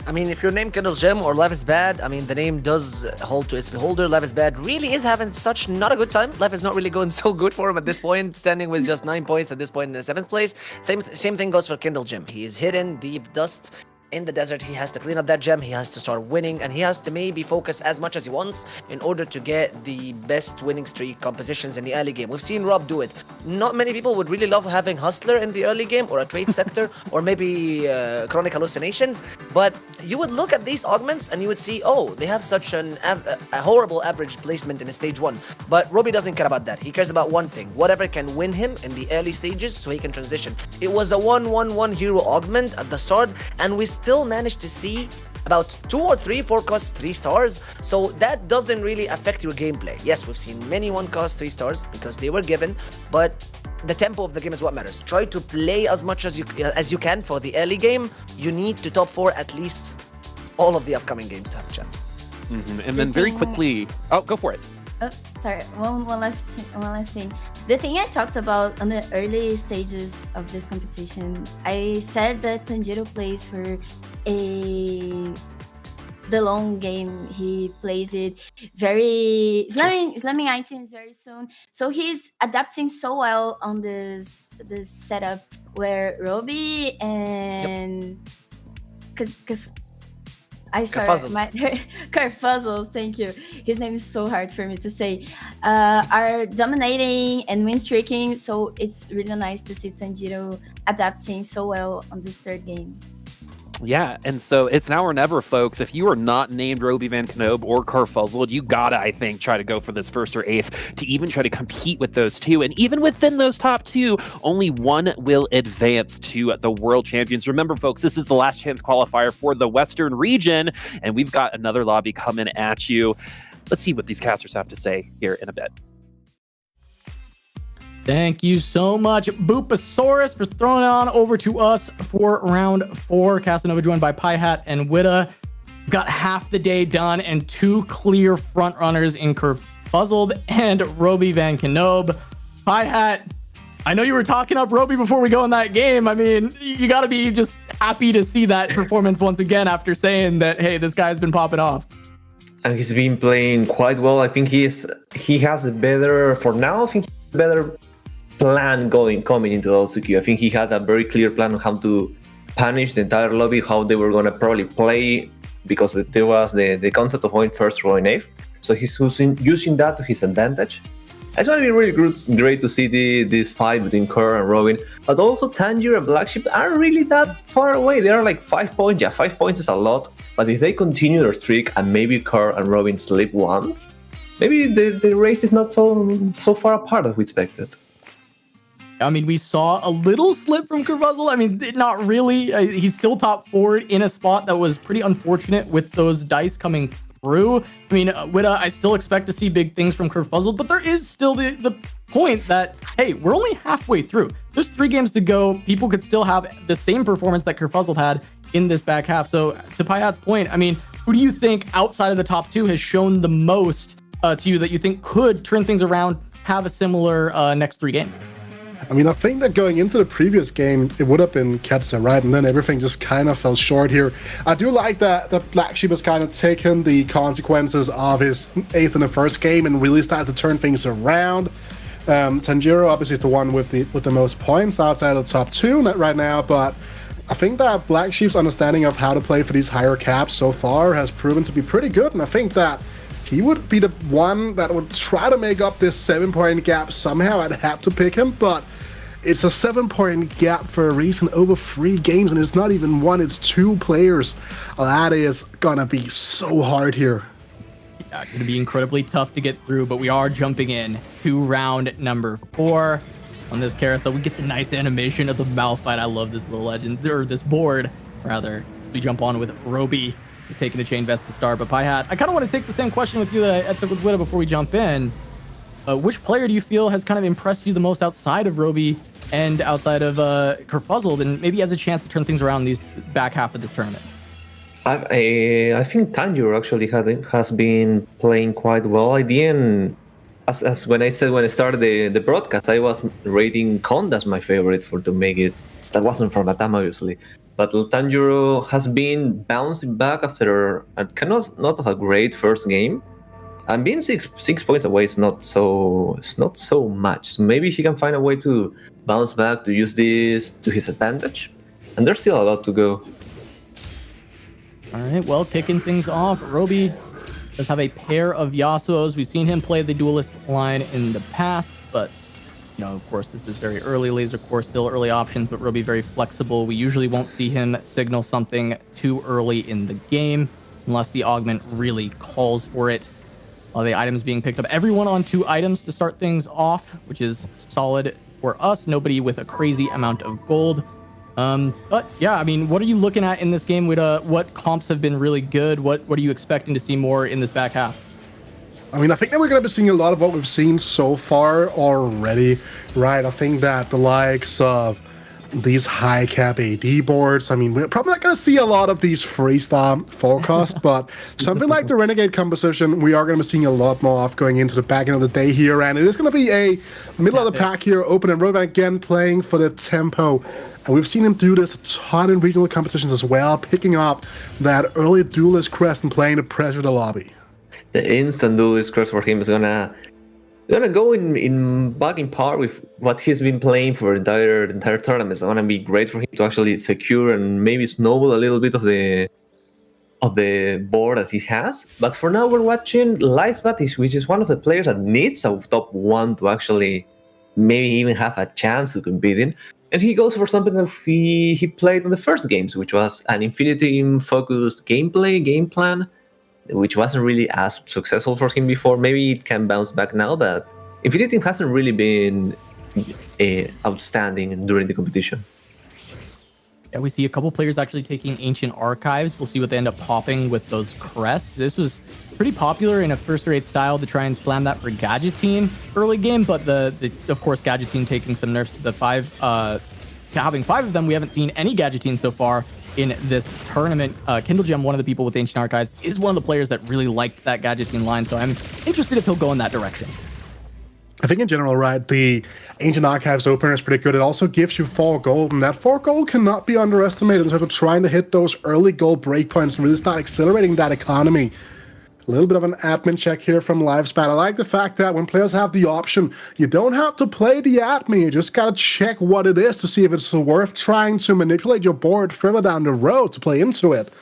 I mean, if your name Kindle Gem or Lev is bad, I mean, the name does hold to its beholder. Lev is bad really is having such not a good time. Lev is not really going so good for him at this point, standing with just 9 points at this point in the 7th place. Same thing goes for Kindle Gem. He is hidden deep dust in the desert. He has to clean up that gem. He has to start winning, and he has to maybe focus as much as he wants in order to get the best winning streak compositions in the early game. We've seen Rob do it. Not many people would really love having Hustler in the early game, or a Trade Sector, or maybe Chronic Hallucinations, but you would look at these augments and you would see, oh, they have such a horrible average placement in a stage 1. But Roby doesn't care about that. He cares about one thing: whatever can win him in the early stages so he can transition. It was a 1-1-1 hero augment at the start, and we still managed to see about 2 or 3 4-cost 3 stars, so that doesn't really affect your gameplay. Yes, we've seen many 1-cost 3 stars because they were given, but the tempo of the game is what matters. Try to play as much as you can for the early game. You need to top 4 at least all of the upcoming games to have a chance. And then very quickly, oh, go for it. Oh, sorry. One last thing. The thing I talked about on the early stages of this competition, I said that Tanjiro plays for the long game. He plays it very slamming items very soon. So he's adapting so well on this setup where Robbie and Kurfuzzled, thank you. His name is so hard for me to say. Are dominating and win streaking, so it's really nice to see Tanjiro adapting so well on this third game. Yeah, and so it's now or never, folks. If you are not named Roby Van Knob or Kurfuzzled, you gotta, I think, try to go for this first or eighth to even try to compete with those two. And even within those top two, only one will advance to the World Champions. Remember, folks, this is the last chance qualifier for the Western region, and we've got another lobby coming at you. Let's see what these casters have to say here in a bit. Thank you so much, Boopasaurus, for throwing it on over to us for round 4. Casanova joined by Piehat and Witta. Got half the day done and 2 clear front runners in Kurfuzzled and Roby Van Knob. Piehat, I know you were talking up Roby before we go in that game. I mean, you got to be just happy to see that performance once again after saying that, hey, this guy's been popping off. And he's been playing quite well. I think he has a better, for now, I think he has a better plan coming into the LCQ. I think he had a very clear plan on how to punish the entire lobby, how they were going to probably play, because there was the concept of going first, going eighth. So he's using that to his advantage. It's going to be really great to see this fight between Kur and Robin. But also Tanjiro and Black Sheep aren't really that far away. They are like 5 points. Yeah, 5 points is a lot. But if they continue their streak and maybe Kur and Robin slip once, maybe the race is not so far apart as we expected. I mean, we saw a little slip from Kurfuzzled. I mean, not really. He's still top 4 in a spot that was pretty unfortunate with those dice coming through. I mean, Witta, I still expect to see big things from Kurfuzzled, but there is still the point that, hey, we're only halfway through. There's 3 games to go. People could still have the same performance that Kurfuzzled had in this back half. So to Piehat's point, I mean, who do you think outside of the top 2 has shown the most to you that you think could turn things around, have a similar next 3 games? I mean, I think that going into the previous game, it would have been Ketsa, right? And then everything just kind of fell short here. I do like that the Black Sheep has kind of taken the consequences of his 8th in the first game and really started to turn things around. Tanjiro obviously is the one with the most points outside of the top 2 right now, but I think that Black Sheep's understanding of how to play for these higher caps so far has proven to be pretty good, and I think that he would be the one that would try to make up this 7-point gap somehow. I'd have to pick him, but it's a 7-point gap for a reason over 3 games, and it's not even 1, it's 2 players. That is gonna be so hard here. Yeah, gonna be incredibly tough to get through, but we are jumping in to round number 4 on this carousel. We get the nice animation of the Malphite. I love this little legend, or this board, rather. We jump on with Roby. He's taking the chain vest to start, but Piehat, I kind of want to take the same question with you that I took with Witta before we jump in. Which player do you feel has kind of impressed you the most outside of Roby and outside of Kurfuzzled, and maybe has a chance to turn things around in these back half of this tournament? I think Tanjiro actually has been playing quite well. I didn't, as when I started the broadcast, I was rating Konda as my favorite to make it. That wasn't from Latam, obviously. But Tanjiro has been bouncing back after not of a great first game. And being six points away is not so much. So maybe he can find a way to bounce back, to use this to his advantage. And there's still a lot to go. All right, well, kicking things off, Roby does have a pair of Yasuos. We've seen him play the duelist line in the past, but you know, of course, this is very early. Laser Core still early options, but Roby very flexible. We usually won't see him signal something too early in the game unless the augment really calls for it. All the items being picked up. Everyone on 2 items to start things off, which is solid for us. Nobody with a crazy amount of gold. But yeah, I mean, what are you looking at in this game? With what comps have been really good? What are you expecting to see more in this back half? I mean, I think that we're going to be seeing a lot of what we've seen so far already, right? I think that the likes of these high cap AD boards. I mean, we're probably not going to see a lot of these freestyle forecasts, but something like the Renegade composition, we are going to be seeing a lot more of going into the back end of the day here, and it is going to be a middle of the pack here, Open and Rovan again playing for the tempo. And we've seen him do this a ton in regional competitions as well, picking up that early duelist crest and playing to pressure the lobby. The instant duelist crest for him is gonna go in back in par with what he's been playing for the entire tournament. It's gonna be great for him to actually secure and maybe snowball a little bit of the board that he has. But for now, we're watching Lightsbat, which is one of the players that needs a top 1 to actually maybe even have a chance to compete in. And he goes for something that he played in the first games, which was an Infinity Team-focused game plan, which wasn't really as successful for him before. Maybe it can bounce back now, but Infinity Team hasn't really been outstanding during the competition. Yeah, we see a couple players actually taking Ancient Archives. We'll see what they end up popping with those crests. This was pretty popular in a first-rate style to try and slam that for Gadgetzan early game, but of course Gadgetzan taking some nerfs to the 5. To having 5 of them, we haven't seen any Gadgetzan so far in this tournament. Kindlegem, one of the people with Ancient Archives, is one of the players that really liked that Gadgetzan line, so I'm interested if he'll go in that direction. I think in general, right, the Ancient Archives opener is pretty good. It also gives you 4 gold, and that 4 gold cannot be underestimated in terms of trying to hit those early gold breakpoints and really start accelerating that economy. A little bit of an admin check here from Livespat. I like the fact that when players have the option, you don't have to play the admin. You just gotta check what it is to see if it's worth trying to manipulate your board further down the road to play into it.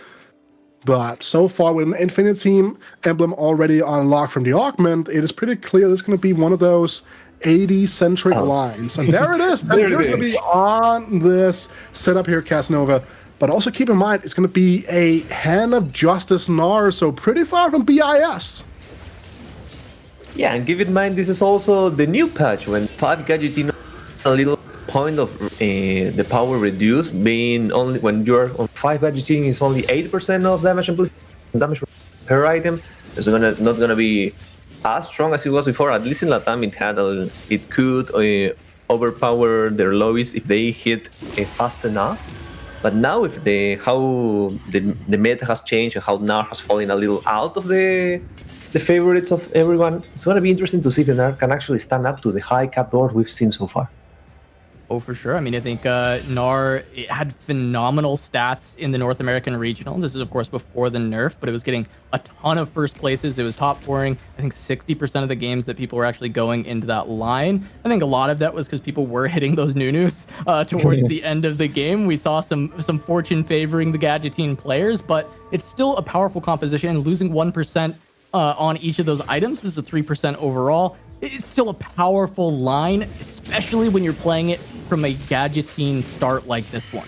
But so far, with an Infinity Team emblem already unlocked from the augment, it is pretty clear this is going to be one of those 80-centric lines. And there it is. And you're going to be on this setup here, Casanova. But also keep in mind, it's going to be a Hand of Justice Gnar, so pretty far from BIS. Yeah, and keep in mind, this is also the new patch when 5 Gadgetzan a little point of the power reduced, being only when you're on 5 Gadgetzan is only 80% of damage per item. It's not gonna be as strong as it was before. At least in Latam, it could overpower their lobbies if they hit fast enough. But now, if how the meta has changed and how Gnar has fallen a little out of the favorites of everyone, it's gonna be interesting to see if Gnar can actually stand up to the high cap board we've seen so far. Oh, for sure. I mean, I think Gnar had phenomenal stats in the North American Regional. This is, of course, before the nerf, but it was getting a ton of first places. It was top 4ing, I think, 60% of the games that people were actually going into that line. I think a lot of that was because people were hitting those Nunus towards the end of the game. We saw some fortune favoring the Gadgetzan players, but it's still a powerful composition. Losing 1% on each of those items, this is a 3% overall. It's still a powerful line, especially when you're playing it from a Gadgetzan start like this one.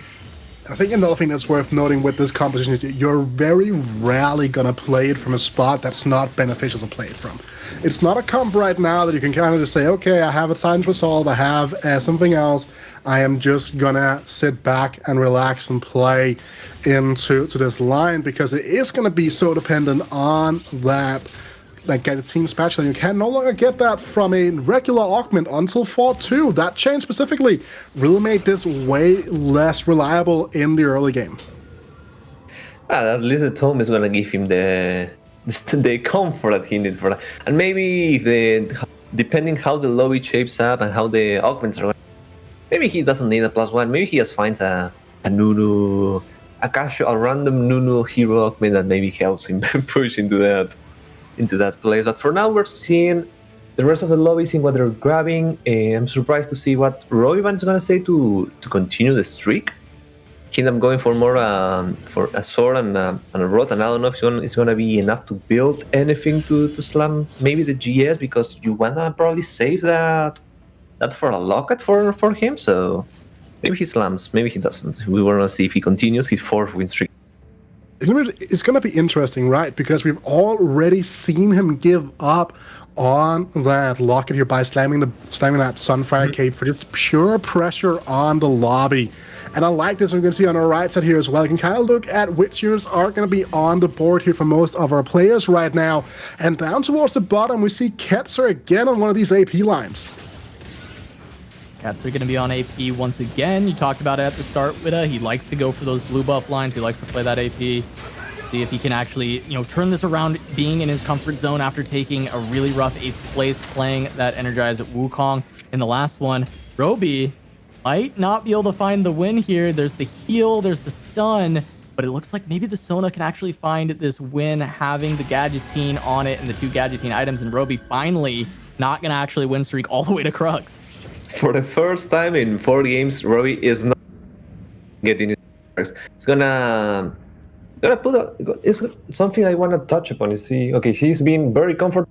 I think another thing that's worth noting with this composition is you're very rarely going to play it from a spot that's not beneficial to play it from. It's not a comp right now that you can kind of just say, okay, I have a Silence Resolve, I have something else, I am just going to sit back and relax and play into this line, because it is going to be so dependent on that Gadgetzan spatula. You can no longer get that from a regular augment until 4.2. That change specifically really made this way less reliable in the early game. Well, at least the tome is going to give him the comfort that he needs for that. And maybe depending how the lobby shapes up and how the augments are going, maybe he doesn't need a +1. Maybe he just finds a Nunu, a random Nunu hero augment that maybe helps him push into that place. But for now, we're seeing the rest of the lobby, seeing what they're grabbing. I'm surprised to see what Roivan is going to say to continue the streak. I'm going for more for a sword and a rod, and I don't know if it's going to be enough to build anything to slam maybe the GS, because you want to probably save that for a locket for him. So maybe he slams, maybe he doesn't. We want to see if he continues his 4th win streak. It's going to be interesting, right? Because we've already seen him give up on that locket here by slamming that Sunfire Cape for just pure pressure on the lobby. And I like this. We're going to see on our right side here as well. You can kind of look at which units are going to be on the board here for most of our players right now. And down towards the bottom, we see Ketzer again on one of these AP lines. Cats are going to be on AP once again. You talked about it at the start, Wida. He likes to go for those blue buff lines. He likes to play that AP. See if he can actually, turn this around, being in his comfort zone after taking a really rough 8th place, playing that energized Wukong in the last one. Roby might not be able to find the win here. There's the heal, there's the stun, but it looks like maybe the Sona can actually find this win, having the Gadgettine on it and the 2 Gadgettine items, and Roby finally not going to actually win streak all the way to Krugs. For the first time in 4 games, Roby is not getting it. It's gonna put it's something I want to touch upon. You see, okay, he's been very comfortable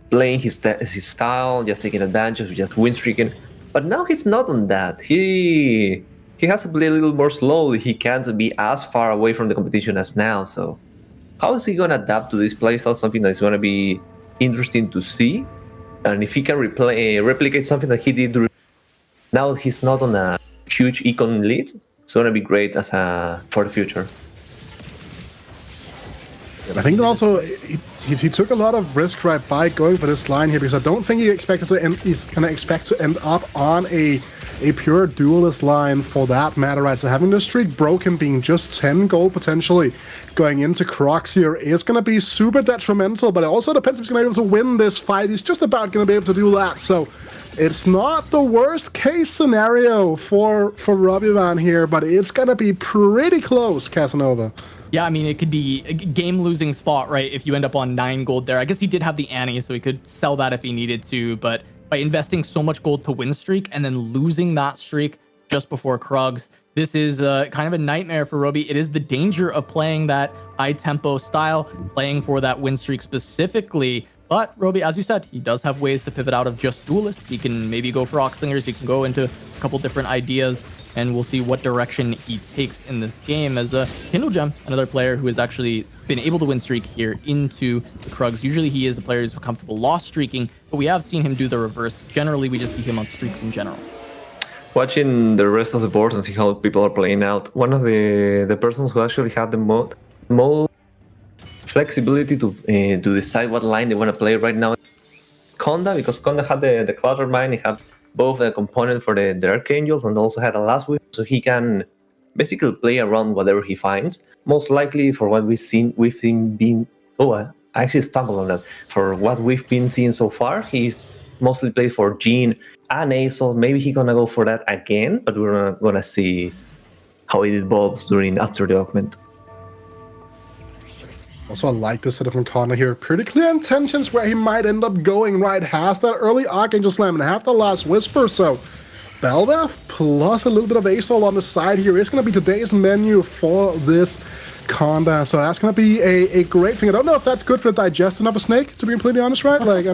playing his style, just taking advantage, just win streaking. But now he's not on that. He has to play a little more slowly. He can't be as far away from the competition as now. So how is he gonna adapt to this playstyle? Something that's gonna be interesting to see. And if he can replicate something that he did now, he's not on a huge econ lead. It's gonna be great for the future. I think that also he took a lot of risk right by going for this line here, because I don't think he's gonna expect to end up on a pure duelist line for that matter, right? So having the streak broken, being just 10 gold potentially going into Crocs here is gonna be super detrimental, but it also depends if he's gonna be able to win this fight. He's just about gonna be able to do that, so it's not the worst case scenario for Robbie Van here, but it's gonna be pretty close, Casanova. Yeah, I mean, it could be a game-losing spot, right, if you end up on 9 gold there. I guess he did have the Annie, so he could sell that if he needed to, but by investing so much gold to win streak and then losing that streak just before Krugs, this is kind of a nightmare for Roby. It is the danger of playing that high-tempo style, playing for that win streak specifically. But Roby, as you said, he does have ways to pivot out of just duelists. He can maybe go for Oxlingers. He can go into a couple different ideas, and we'll see what direction he takes in this game. As Kindle Gem, another player who has actually been able to win streak here into the Krugs. Usually he is a player who's comfortable lost streaking, but we have seen him do the reverse. Generally, we just see him on streaks in general. Watching the rest of the board and see how people are playing out, one of the persons who actually had the most flexibility to decide what line they want to play right now is Conda, because Conda had the Clutter Mine. He had both a component for the Archangels and also had a Last Whip, so he can basically play around whatever he finds. Most likely, for what we've been I actually stumbled on that. For what we've been seeing so far, he mostly played for Jean and A, so maybe he's gonna go for that again, but we're gonna see how it evolves after the augment. Also, I like this setup from Connor here. Pretty clear intentions where he might end up going, right? Has that early Archangel Slam and have the Last Whisper, so Belvath plus a little bit of ASOL on the side here is going to be today's menu for this Conda, so that's going to be a great thing. I don't know if that's good for the digestion of a snake, to be completely honest, right? Like,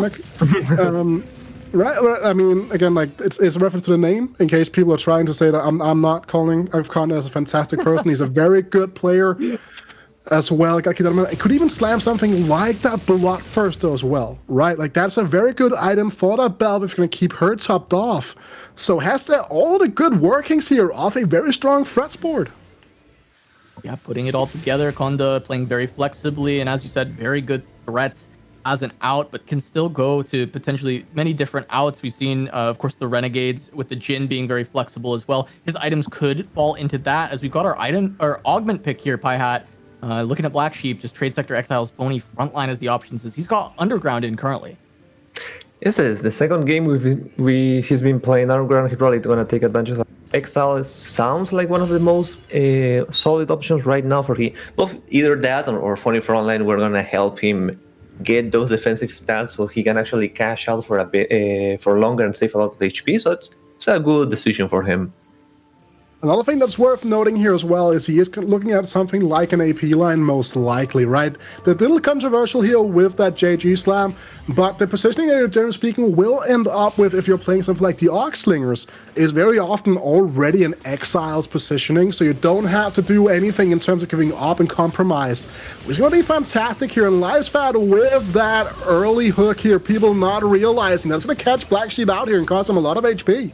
right? I mean, again, like it's a reference to the name in case people are trying to say that I'm not calling Conda as a fantastic person. He's a very good player as well. It could even slam something like that Blood first though as well, right? Like that's a very good item for that Belv if you're going to keep her topped off. So has all the good workings here off a very strong threats board. Yeah, putting it all together, Conda playing very flexibly, and as you said, very good threats as an out, but can still go to potentially many different outs. We've seen, of course, the Renegades with the Jhin being very flexible as well. His items could fall into that, as we've got our augment pick here, Pie Hat. Looking at Black Sheep, just Trade Sector Exiles, Phony Frontline as the options, as he's got Underground in currently. Yes, it is. The second game he's been playing Underground, he's probably going to take advantage of Exile. Sounds like one of the most solid options right now for him. Both either that or Phony Frontline were going to help him get those defensive stats so he can actually cash out for a bit for longer and save a lot of HP. So it's a good decision for him. Another thing that's worth noting here as well is he is looking at something like an AP line most likely, right? The little controversial here with that JG slam, but the positioning that you're generally speaking will end up with, if you're playing something like the Oxlingers, is very often already an Exile's positioning, so you don't have to do anything in terms of giving up and compromise. Which is going to be fantastic here in Livesfat with that early hook here, people not realizing that's going to catch Black Sheep out here and cost him a lot of HP.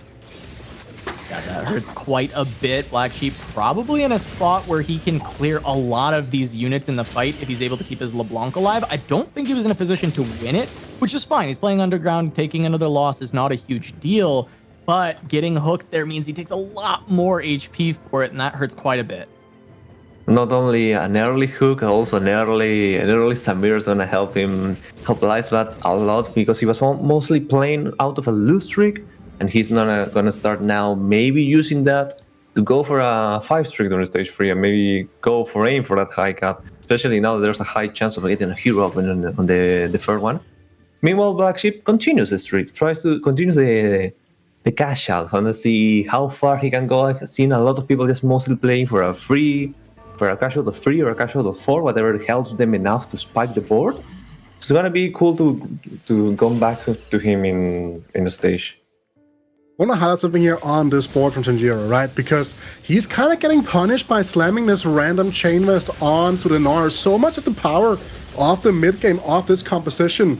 Yeah, that hurts quite a bit. Black Sheep probably in a spot where he can clear a lot of these units in the fight if he's able to keep his LeBlanc alive. I don't think he was in a position to win it, which is fine. He's playing Underground. Taking another loss is not a huge deal. but getting hooked there means he takes a lot more HP for it, and that hurts quite a bit. Not only an early hook, also an early Samir is gonna help Icebat a lot because he was mostly playing out of a lose streak, and he's not gonna start now maybe using that to go for a 5 streak during stage 3 and maybe go for aim for that high cap, especially now that there's a high chance of getting a hero up on the third one. Meanwhile, Black Sheep continues the streak, tries to continue the cash out, want to see how far he can go. I've seen a lot of people just mostly playing for a cash out of 3 or a cash out of 4, whatever helps them enough to spike the board. It's gonna be cool to come back to him in the stage. I want to highlight something here on this board from Tanjiro, right? Because he's kind of getting punished by slamming this random chain vest onto the Gnar. So much of the power of the mid game of this composition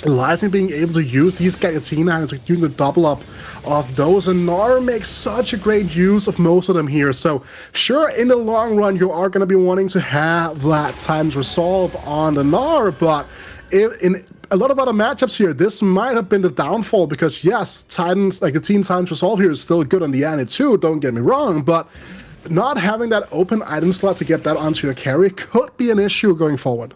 lies in being able to use these Guillotine items, like using the double up of those, and Gnar makes such a great use of most of them here. So sure, in the long run, you are going to be wanting to have that times resolve on the Gnar, but in a lot of other matchups here, this might have been the downfall, because yes, Titans, like the Teen Times Resolve here is still good on the Annie too, don't get me wrong, but not having that open item slot to get that onto your carry could be an issue going forward.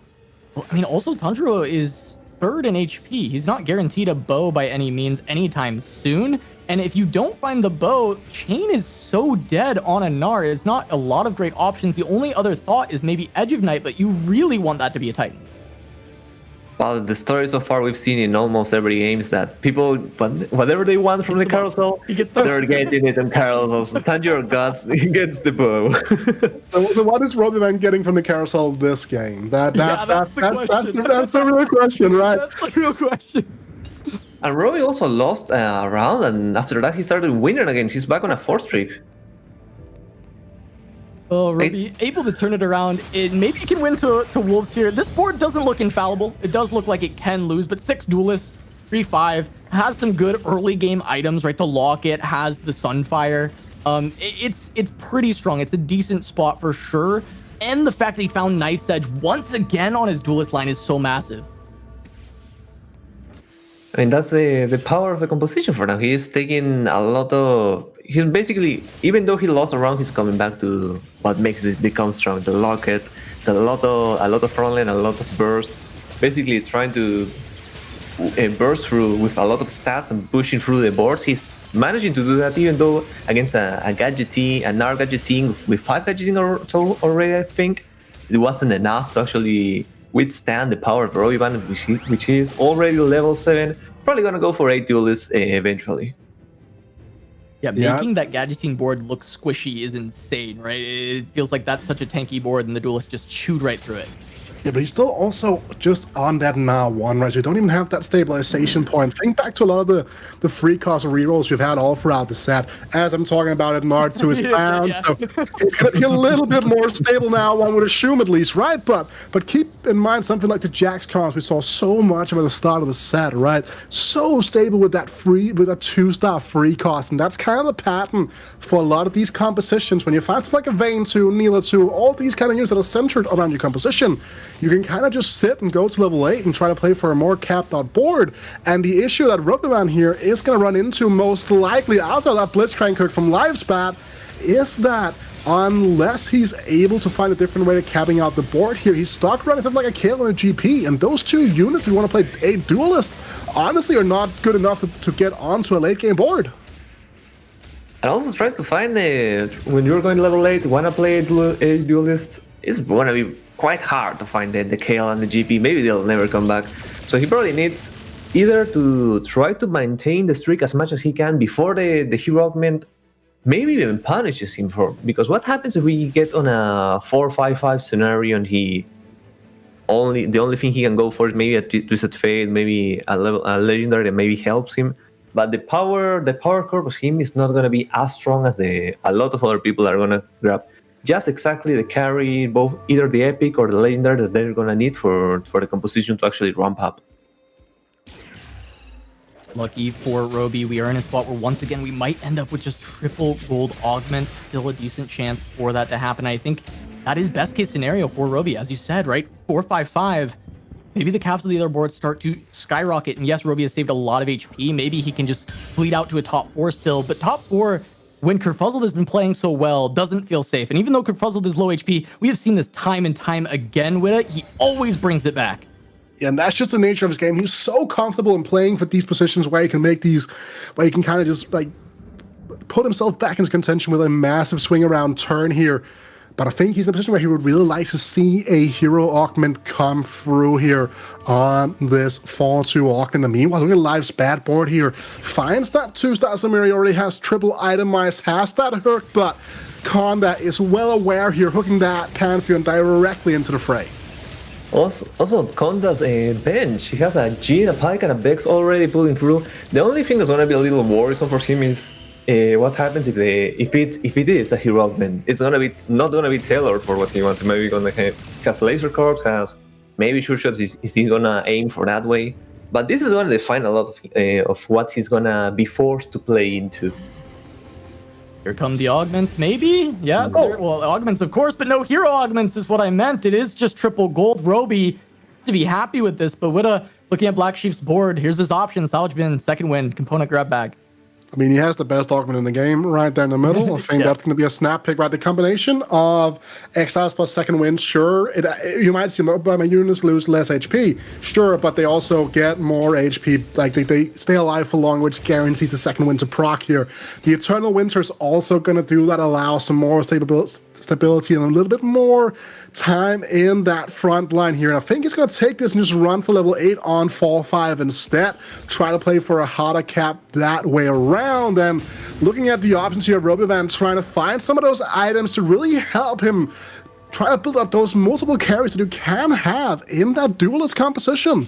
Well, I mean, also Tanjiro is 3rd in HP. He's not guaranteed a bow by any means anytime soon. And if you don't find the bow, Chain is so dead on a Gnar. It's not a lot of great options. The only other thought is maybe Edge of Night, but you really want that to be a Titans. Well, the story so far we've seen in almost every game is that people, whatever they want from the carousel, they're getting it in carousel. So Tanjiro gets the bow. So what is Robbie getting from the carousel this game? That's the real question, right? That's the real question. And Robbie also lost a round, and after that he started winning again. He's back on a 4 streak. Oh, Ruby, able to turn it around. Maybe he can win to Wolves here. This board doesn't look infallible. It does look like it can lose, but 6 Duelists, 3-5, has some good early game items, right? The Locket has the Sunfire. It's pretty strong. It's a decent spot for sure. And the fact that he found Knife's Edge once again on his Duelist line is so massive. I mean, that's the power of the composition for now. He is taking a lot of... He's basically, even though he lost a round, he's coming back to what makes it become strong. The Locket, a lot of front line, a lot of burst. Basically trying to burst through with a lot of stats and pushing through the boards. He's managing to do that, even though against a Gadgeting, an Gnar Gadgeting with 5 Gadgeting already, I think. It wasn't enough to actually withstand the power of Roivan, which is already level 7. Probably gonna go for 8 Duelists eventually. Yeah, making that Gadgeting board look squishy is insane, right? It feels like that's such a tanky board, and the Duelist just chewed right through it. Yeah, but he's still also just on that Gnar 1, right? So you don't even have that stabilization point. Think back to a lot of the free cost rerolls we've had all throughout the set. As I'm talking about it, Gnar 2 is found, so it's going to be a little bit more stable now, one would assume at least, right? But keep in mind something like the Jax comps we saw so much of at the start of the set, right? So stable with that 2-star free cost, and that's kind of the pattern for a lot of these compositions. When you find something like a Vayne 2, Neela 2, all these kind of units that are centered around your composition, you can kind of just sit and go to level 8 and try to play for a more capped out board. And the issue that Rookman here is going to run into most likely outside of that Blitzcrank hook from LiveSpat is that unless he's able to find a different way to capping out the board here, he's stuck running something like a Kale and a GP. And those 2 units, if you want to play a Duelist, honestly are not good enough to get onto a late game board. And also trying to find when you're going level 8, want to play a Duelist, it's going to be quite hard to find the Kale and the GP. Maybe they'll never come back. So he probably needs either to try to maintain the streak as much as he can before the hero augment maybe even punishes him for... Because what happens if we get on a 4-5-5 scenario and the only thing he can go for is maybe a Twisted Fate, maybe a legendary that maybe helps him. But the power curve of him is not going to be as strong as a lot of other people are going to grab. Just exactly the carry, both either the epic or the legendary that they're gonna need for the composition to actually ramp up. Lucky for Roby, we are in a spot where once again we might end up with just triple gold augment. Still a decent chance for that to happen. I think that is best case scenario for Roby, as you said, right? 4-5-5. maybe the caps of the other boards start to skyrocket. And yes, Roby has saved a lot of HP. Maybe he can just bleed out to a top 4 still. But top 4, when Kurfuzzled has been playing so well, doesn't feel safe. And even though Kurfuzzled is low HP, we have seen this time and time again with it. He always brings it back. Yeah, and that's just the nature of his game. He's so comfortable in playing for these positions where he can make these, where he can kind of just like put himself back into contention with a massive swing around turn here. But I think he's in a position where he would really like to see a hero augment come through here on this 4-2 augment. Meanwhile, look at Live's bad board here. Finds that 2-star Samir. He already has triple itemized, has that hook, but Conda is well aware here, hooking that Pantheon directly into the fray. Also Conda's bench. He has a Jhin, a Pyke, and a Vex already pulling through. The only thing that's gonna be a little worrisome for him is what happens if it is a hero augment. It's not gonna be tailored for what he wants. Maybe gonna has laser cards, has maybe sure shots if he's gonna aim for that way. But this is gonna define a lot of what he's gonna be forced to play into. Here come the augments, maybe? Yeah, well, augments, of course, but no hero augments is what I meant. It is just triple gold. Roby to be happy with this, but looking at Black Sheep's board, here's his option. Salvage bin, second win, component grab bag. I mean, he has the best augment in the game right there in the middle. I think that's going to be a snap pick, right? The combination of Exiles plus second wind, sure. You might see my units lose less HP, sure, but they also get more HP. Like, they stay alive for long, which guarantees the second wind to proc here. The Eternal Winter is also going to do that, allow some more stability and a little bit more time in that front line here. And I think he's going to take this and just run for level 8 on 4-5 instead. Try to play for a harder cap that way around. And looking at the options here, Robyvan trying to find some of those items to really help him try to build up those multiple carries that you can have in that duelist composition.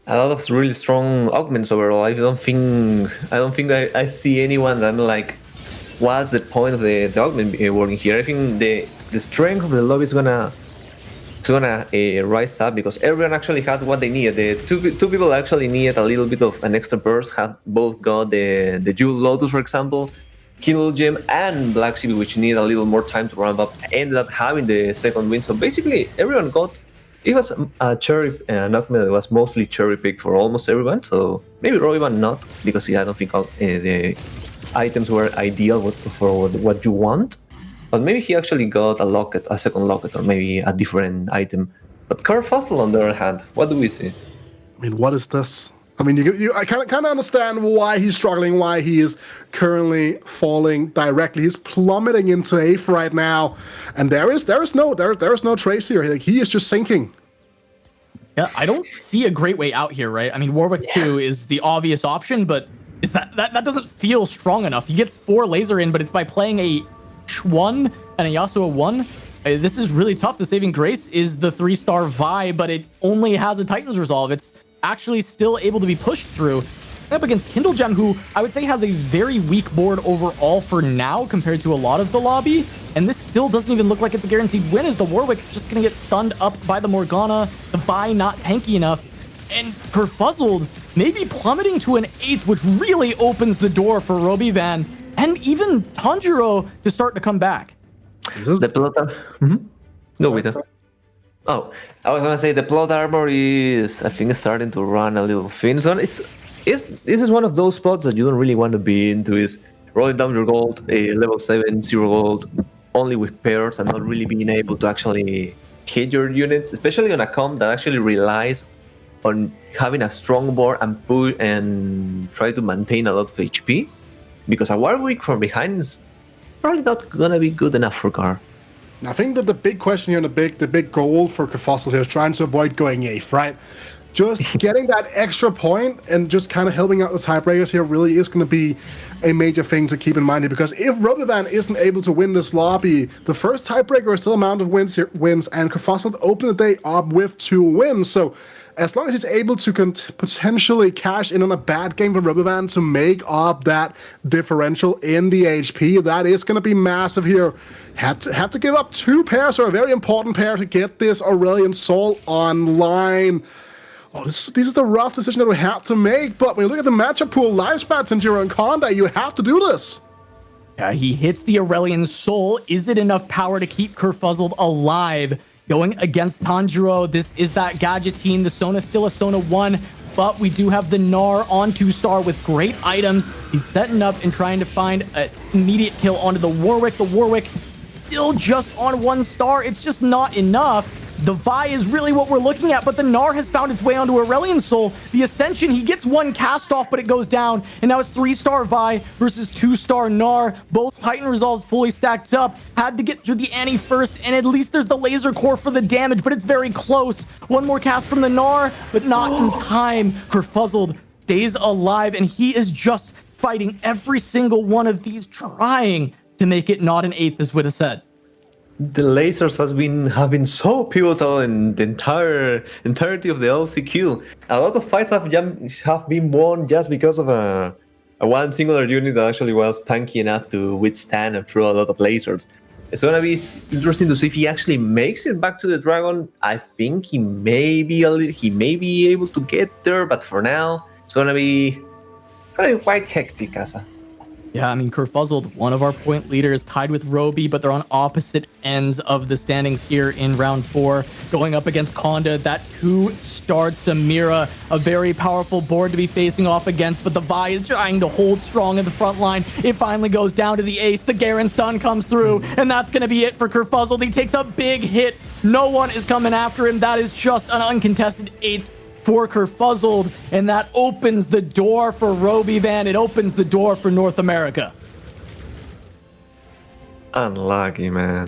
A lot of really strong augments overall. I don't think I see anyone that like, what's the point of the augment working here? I think the strength of the lobby is gonna rise up because everyone actually had what they needed. The two people actually needed a little bit of an extra burst. Have both got the Jewel Lotus, for example, Kindle Gem, and Black Sheep, which need a little more time to ramp up. Ended up having the second win. So basically, everyone got. It was a cherry augment that was mostly cherry picked for almost everyone. So maybe Robyvan not, because I don't think the items were ideal for what you want. But maybe he actually got a second locket, or maybe a different item. But Kurfuzzled, on the other hand, what do we see? I mean, what is this? I mean, I kind of understand why he's struggling, why he is currently falling directly. He's plummeting into 8th right now, and there is no trace here. Like, he is just sinking. Yeah, I don't see a great way out here, right? I mean, Warwick 2 is the obvious option, but is that doesn't feel strong enough. He gets 4 laser in, but it's by playing a 1 and a Yasuo 1. This is really tough. The saving grace is the 3-star Vi, but it only has a Titan's Resolve. It's actually still able to be pushed through. Up against Kindle Gem, who I would say has a very weak board overall for now compared to a lot of the lobby. And this still doesn't even look like it's a guaranteed win, as the Warwick just going to get stunned up by the Morgana. The Vi not tanky enough. And Kurfuzzled maybe plummeting to an 8th, which really opens the door for Robyvan and even Tanjiro to start to come back. The plot No, wait. Oh, I was gonna say the plot armor is, I think, starting to run a little thin. So this is one of those spots that you don't really want to be into. Is rolling down your gold, level 7, 0 gold, only with pairs, and not really being able to actually hit your units, especially on a comp that actually relies on having a strong board and push and try to maintain a lot of HP. Because a Warwick from behind is probably not gonna be good enough for Gar. I think that the big question here and the big goal for Kurfuzzled here is trying to avoid going 8th, right? Just getting that extra point and just kind of helping out the tiebreakers here really is going to be a major thing to keep in mind here, because if Robyvan isn't able to win this lobby, the first tiebreaker is still amount of wins, and Kurfuzzled open the day up with 2 wins. So as long as he's able to potentially cash in on a bad game for Robyvan to make up that differential in the HP, that is going to be massive here. Have to give up 2 pairs, or a very important pair, to get this Aurelion Soul online. Oh, this is the rough decision that we have to make, but when you look at the matchup pool, Lifespan, Tanjiro, and Conda, you have to do this. Yeah, he hits the Aurelion Soul. Is it enough power to keep Kurfuzzled alive? going against Tanjiro. This is that Gadgeteen. The Sona still a Sona 1, but we do have the Gnar on 2-star with great items. He's setting up and trying to find an immediate kill onto the Warwick. The Warwick still just on 1 star. It's just not enough. The Vi is really what we're looking at, but the Gnar has found its way onto Aurelion Soul. The Ascension, he gets 1 cast off, but it goes down. And now it's 3-star Vi versus 2-star Gnar. Both Titan Resolves fully stacked up. Had to get through the Annie first, and at least there's the Laser Core for the damage, but it's very close. 1 more cast from the Gnar, but not in time. Kurfuzzled stays alive, and he is just fighting every single one of these, trying to make it not an 8th, as Witta said. The lasers have been so pivotal in the entirety of the LCQ. A lot of fights have been won just because of a one singular unit that actually was tanky enough to withstand and throw a lot of lasers. It's gonna be interesting to see if he actually makes it back to the Dragon. I think he may be able to get there, but for now it's gonna be quite hectic, Asa. Yeah, I mean, Kurfuzzled, one of our point leaders, tied with Roby, but they're on opposite ends of the standings here in round 4, going up against Konda, that 2-starred Samira, a very powerful board to be facing off against, but the Vi is trying to hold strong in the front line. It finally goes down to the ace. The Garen stun comes through, and that's going to be it for Kurfuzzled. He takes a big hit. No one is coming after him. That is just an uncontested 8th for Kurfuzzled, and that opens the door for Roby Van. It opens the door for North America. Unlucky, man.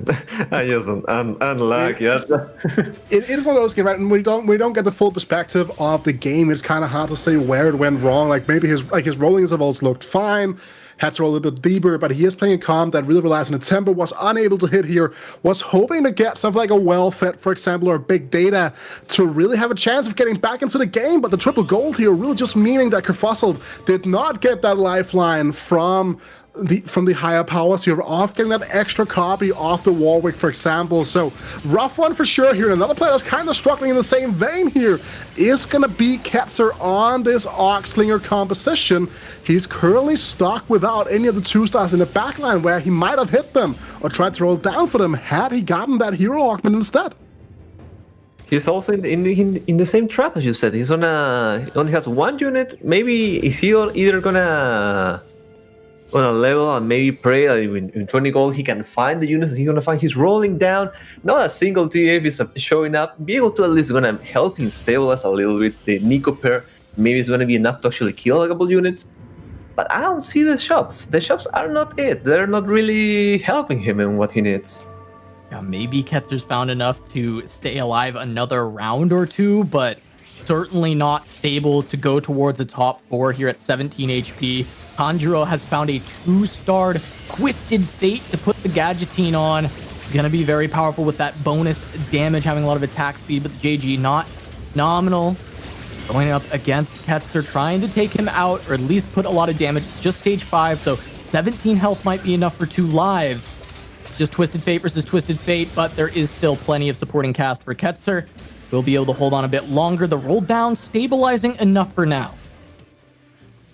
I just unlucky. It is one of those games, right? And we don't get the full perspective of the game. It's kind of hard to say where it went wrong. Like maybe his rollings have also looked fine. Had to roll a little bit deeper, but he is playing a comp that really relies on the tempo, was unable to hit here, was hoping to get something like a well-fed, for example, or big data to really have a chance of getting back into the game, but the triple gold here really just meaning that Kurfuzzled did not get that lifeline from the higher powers here, off getting that extra copy off the Warwick, for example. So rough one for sure here. Another player that's kind of struggling in the same vein here is gonna be Ketzer on this Oxlinger composition. He's currently stuck without any of the 2-stars in the backline where he might have hit them or tried to roll down for them had he gotten that hero augment instead. He's also in the same trap as you said. He only has 1 unit. Maybe is he either gonna on a level and maybe pray that in 20 gold he can find the units that he's gonna find. He's rolling down. Not a single TF is showing up. Be able to at least gonna help him stabilize a little bit. The Nico pair maybe it's gonna be enough to actually kill a couple units. But I don't see the shops. The shops are not it. They're not really helping him in what he needs. Yeah, maybe Ketzer's found enough to stay alive another round or 2, but certainly not stable to go towards the top 4 here at 17 HP. Tanjiro has found a 2-starred Twisted Fate to put the Gadgeteen on. Gonna be very powerful with that bonus damage, having a lot of attack speed, but the JG not nominal. Going up against Ketzer, trying to take him out, or at least put a lot of damage. It's just stage 5, so 17 health might be enough for 2 lives. It's just Twisted Fate versus Twisted Fate, but there is still plenty of supporting cast for Ketzer. We'll be able to hold on a bit longer. The roll down stabilizing enough for now.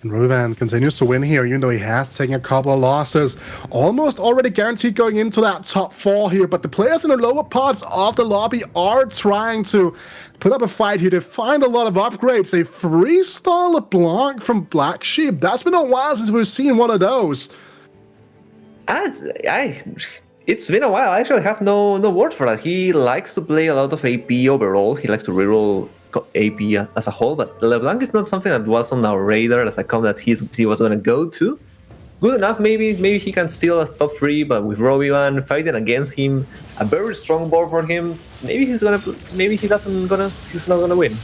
And Ruben continues to win here, even though he has taken a couple of losses. Almost already guaranteed going into that top 4 here, but the players in the lower parts of the lobby are trying to put up a fight here. They find a lot of upgrades. A 3-star LeBlanc from Black Sheep. That's been a while since we've seen one of those. It's been a while. I actually have no word for that. He likes to play a lot of AP overall. He likes to reroll AP as a whole, but LeBlanc is not something that was on our radar as a comp that he was going to go to. Good enough, maybe he can steal a top 3, but with Roby-Wan fighting against him, a very strong board for him. Maybe he's not gonna win.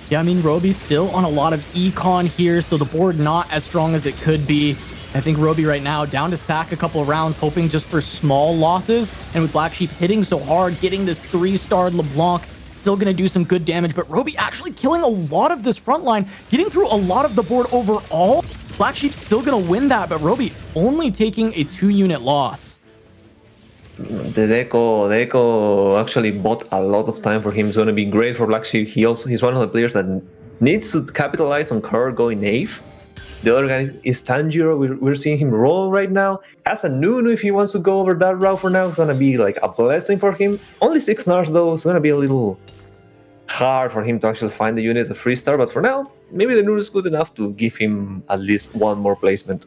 Yeah, I mean, Roby's still on a lot of econ here, so the board not as strong as it could be. I think Roby right now down to sack a couple of rounds, hoping just for small losses, and with Black Sheep hitting so hard, getting this 3-starred LeBlanc, still going to do some good damage, but Roby actually killing a lot of this front line, getting through a lot of the board overall. Black Sheep's still going to win that, but Roby only taking a 2-unit loss. The Deco actually bought a lot of time for him. It's going to be great for Black Sheep. He's one of the players that needs to capitalize on Kerr going AIF. The other guy is Tanjiro. We're seeing him roll right now. Has a Nunu if he wants to go over that route for now. It's gonna be like a blessing for him. Only 6 stars though. It's gonna be a little hard for him to actually find the unit at 3-star. But for now, maybe the Nunu is good enough to give him at least one more placement.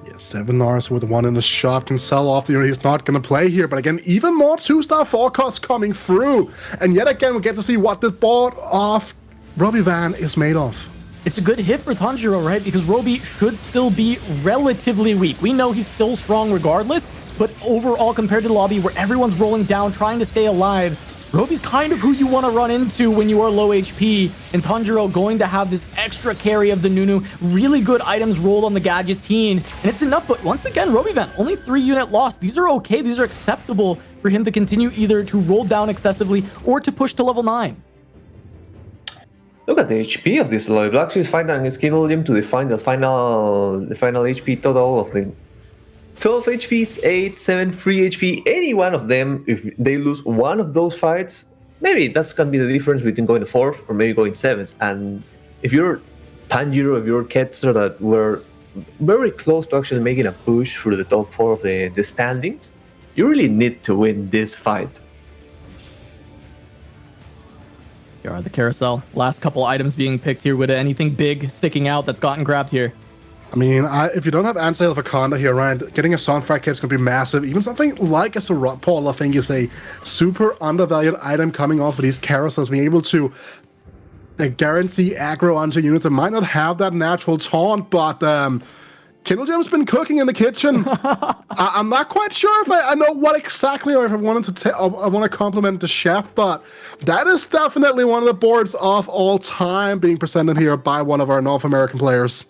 Yeah, 7 Rs with 1 in the shop can sell off the unit he's not going to play here. But again, even more 2-star forecasts coming through. And yet again, we get to see what this board of Robbie Van is made of. It's a good hit for Tanjiro, right? Because Roby should still be relatively weak. We know he's still strong regardless, but overall compared to the lobby where everyone's rolling down, trying to stay alive, Roby's kind of who you want to run into when you are low HP, and Tanjiro going to have this extra carry of the Nunu, really good items rolled on the Gadgeteen, and it's enough. But once again, Roby Van, only 3 unit loss. These are okay. These are acceptable for him to continue either to roll down excessively or to push to level 9. Look at the HP of this lobby. We'll actually find a skill gem to define the final HP total of the 12 HP, 8, 7, 3 HP. Any one of them, if they lose one of those fights, maybe that's gonna be the difference between going to 4th or maybe going 7th. And if you're Tanjiro, if you're Ketzer, that were very close to actually making a push through the top 4 of the standings, you really need to win this fight. Here are the carousel. Last couple items being picked here. With anything big sticking out that's gotten grabbed here? I mean, if you don't have Ansale of Wakanda here, right, getting a Sunfire Cape is going to be massive. Even something like a Surratt Paul, I think, is a super undervalued item coming off of these carousels. Being able to guarantee aggro onto units that might not have that natural taunt, but Kindle Gem's been cooking in the kitchen. I'm not quite sure if I know what exactly, or if I wanted to I want to compliment the chef, but that is definitely one of the boards of all time being presented here by one of our North American players.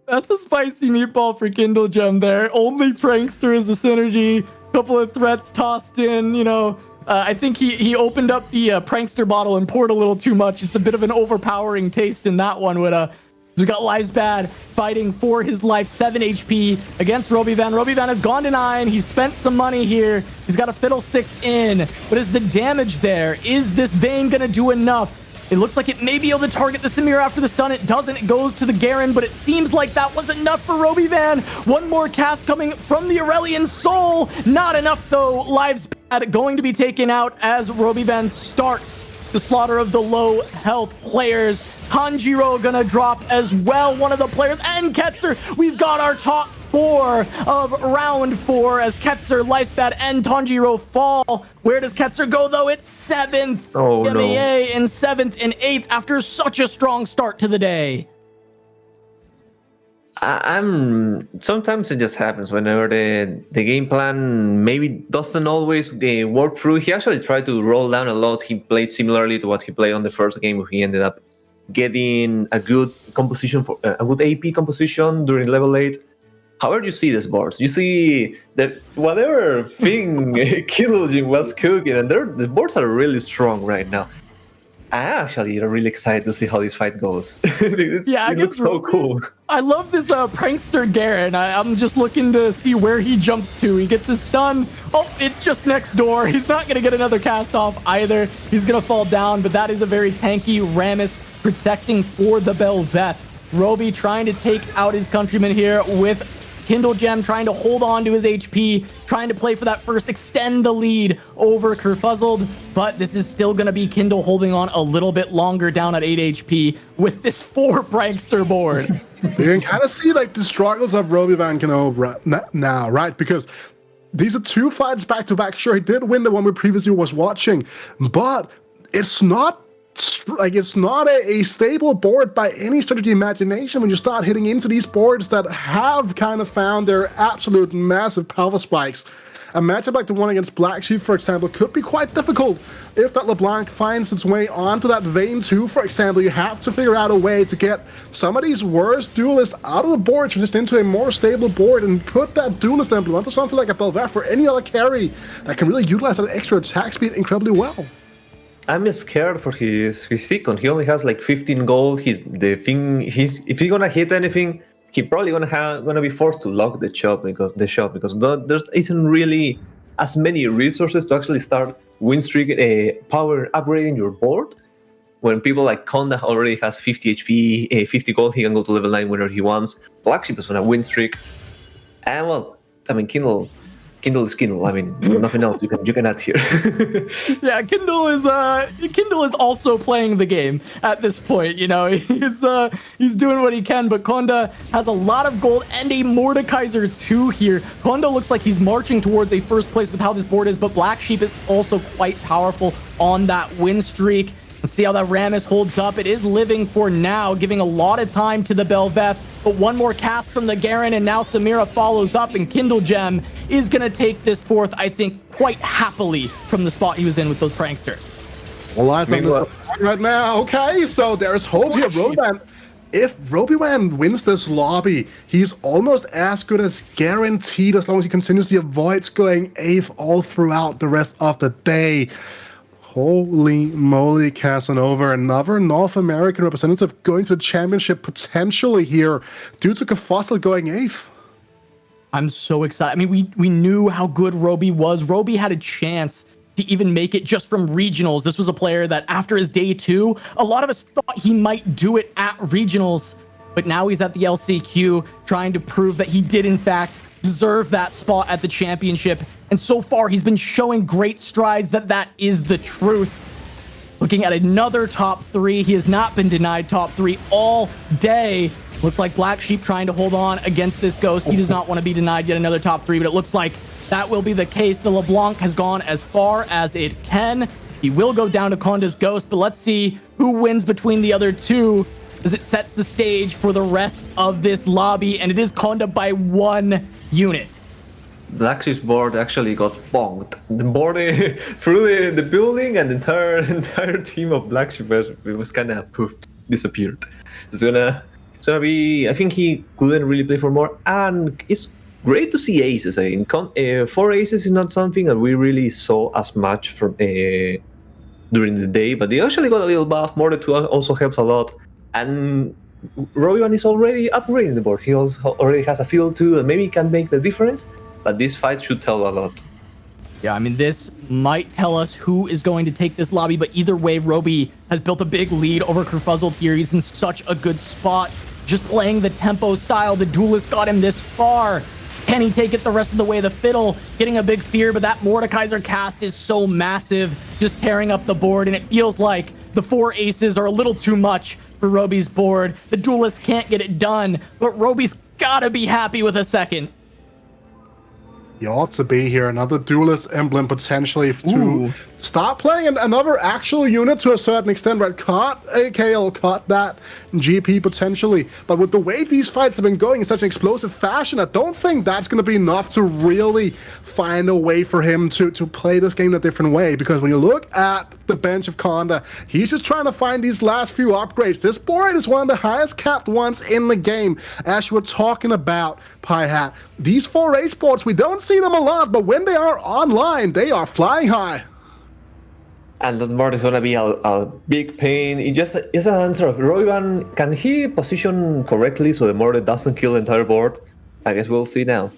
That's a spicy meatball for Kindle Gem there. Only Prankster is the synergy. Couple of threats tossed in, you know. I think he opened up the Prankster bottle and poured a little too much. It's a bit of an overpowering taste in that one. So we got Lives Bad fighting for his life, 7 HP against Roby Van. Roby Van has gone to 9. He's spent some money here. He's got a Fiddlesticks in. But is the damage there? Is this Vayne going to do enough? It looks like it may be able to target the Samir after the stun. It doesn't. It goes to the Garen, but it seems like that was enough for Roby Van. One more cast coming from the Aurelian Soul. Not enough, though. Lives Bad going to be taken out as Roby Van starts the slaughter of the low health players. Tanjiro gonna drop as well, one of the players, and Ketzer. We've got our top 4 of round 4 as Ketzer, Lifebad, and Tanjiro fall. Where does Ketzer go, though? It's 7th. Oh, MEA in 7th and 8th after such a strong start to the day. Sometimes it just happens whenever the game plan maybe doesn't always work through. He actually tried to roll down a lot. He played similarly to what he played on the first game, where he ended up getting a good composition for a good AP composition during level 8. However, you see these boards. You see that whatever thing Kindle was cooking, and the boards are really strong right now. I'm actually really excited to see how this fight goes. It looks so cool. I love this Prankster Garen. I'm just looking to see where he jumps to. He gets his stun. Oh, it's just next door. He's not going to get another cast off either. He's going to fall down, but that is a very tanky Rammus protecting for the Belveth. Roby trying to take out his countryman here with Kindle Gem, trying to hold on to his HP, trying to play for that first, extend the lead over Kurfuzzled, but this is still going to be Kindle holding on a little bit longer down at 8 HP with this 4 Prankster board. You can kind of see like the struggles of Roby Van Cano now, right? Because these are 2 fights back to back. Sure, he did win the one we previously was watching, but it's not a stable board by any stretch of the imagination when you start hitting into these boards that have kind of found their absolute massive power spikes. A matchup like the one against Black Sheep, for example, could be quite difficult. If that LeBlanc finds its way onto that Vayne 2, for example, you have to figure out a way to get some of these worst duelists out of the board, just into a more stable board, and put that duelist emblem onto something like a Belveth or any other carry that can really utilize that extra attack speed incredibly well. I'm scared for his Second. He only has like 15 gold. If he's gonna hit anything, he probably gonna be forced to lock the shop because there isn't really as many resources to actually start win streak power upgrading your board. when people like Konda already has 50 HP, 50 gold, he can go to level 9 whenever he wants. Black Sheep is on a win streak. And well, I mean, Kindle is Kindle. I mean, nothing else you can add here. Yeah, Kindle is also playing the game at this point. You know, he's doing what he can, but Konda has a lot of gold and a Mordekaiser too here. Konda looks like he's marching towards a first place with how this board is, but Black Sheep is also quite powerful on that win streak. Let's see how that Rammus holds up. It is living for now, giving a lot of time to the Belveth, but one more cast from the Garen, and now Samira follows up, and Kindle Gem is going to take this fourth, I think, quite happily from the spot he was in with those pranksters. Well, eyes on this right now. Okay, so there's hope here. Roban, if Robiwan wins this lobby, he's almost as good as guaranteed as long as he continuously avoids going AIF all throughout the rest of the day. Holy moly, Casanova, another North American representative going to the championship potentially here due to Kurfuzzled going 8th. I'm so excited. I mean, we knew how good Roby was. Roby had a chance to even make it just from regionals. This was a player that after his day 2, a lot of us thought he might do it at regionals, but now he's at the LCQ trying to prove that he did in fact deserve that spot at the championship. And so far, he's been showing great strides that is the truth. Looking at another top 3, he has not been denied top 3 all day. Looks like Black Sheep trying to hold on against this Ghost. He does not want to be denied yet another top 3, but it looks like that will be the case. The LeBlanc has gone as far as it can. He will go down to Konda's Ghost, but let's see who wins between the other two as it sets the stage for the rest of this lobby, and it is Konda by 1 unit. Black Sheep's board actually got bonked. The board through the building, and the entire team of Black Sheep was kind of poof, disappeared. It's gonna be. I think he couldn't really play for more, and it's great to see aces. I mean, 4 aces is not something that we really saw as much from during the day, but they actually got a little buff. More than 2 also helps a lot, and Rowan is already upgrading the board. He also already has a field too, and maybe can make the difference. But this fight should tell a lot. Yeah, I mean, this might tell us who is going to take this lobby, but either way, Roby has built a big lead over Kurfuzzled here. He's in such a good spot. Just playing the tempo style, the duelist got him this far. Can he take it the rest of the way? The Fiddle getting a big fear, but that Mordekaiser cast is so massive, just tearing up the board, and it feels like the 4 aces are a little too much for Roby's board. The duelist can't get it done, but Roby's gotta be happy with a second. He ought to be here. Another duelist emblem potentially to start playing another actual unit to a certain extent, right? Caught AKL, caught that GP potentially. But with the way these fights have been going in such an explosive fashion, I don't think that's going to be enough to really find a way for him to play this game in a different way. Because when you look at the bench of Konda, he's just trying to find these last few upgrades. This board is one of the highest capped ones in the game. As you were talking about, Pie Hat, these 4 ace boards, we don't see them a lot, but when they are online, they are flying high. And that board is gonna be a big pain. It just is an answer of Roivan. Can he position correctly so the Morde doesn't kill the entire board? I guess we'll see now.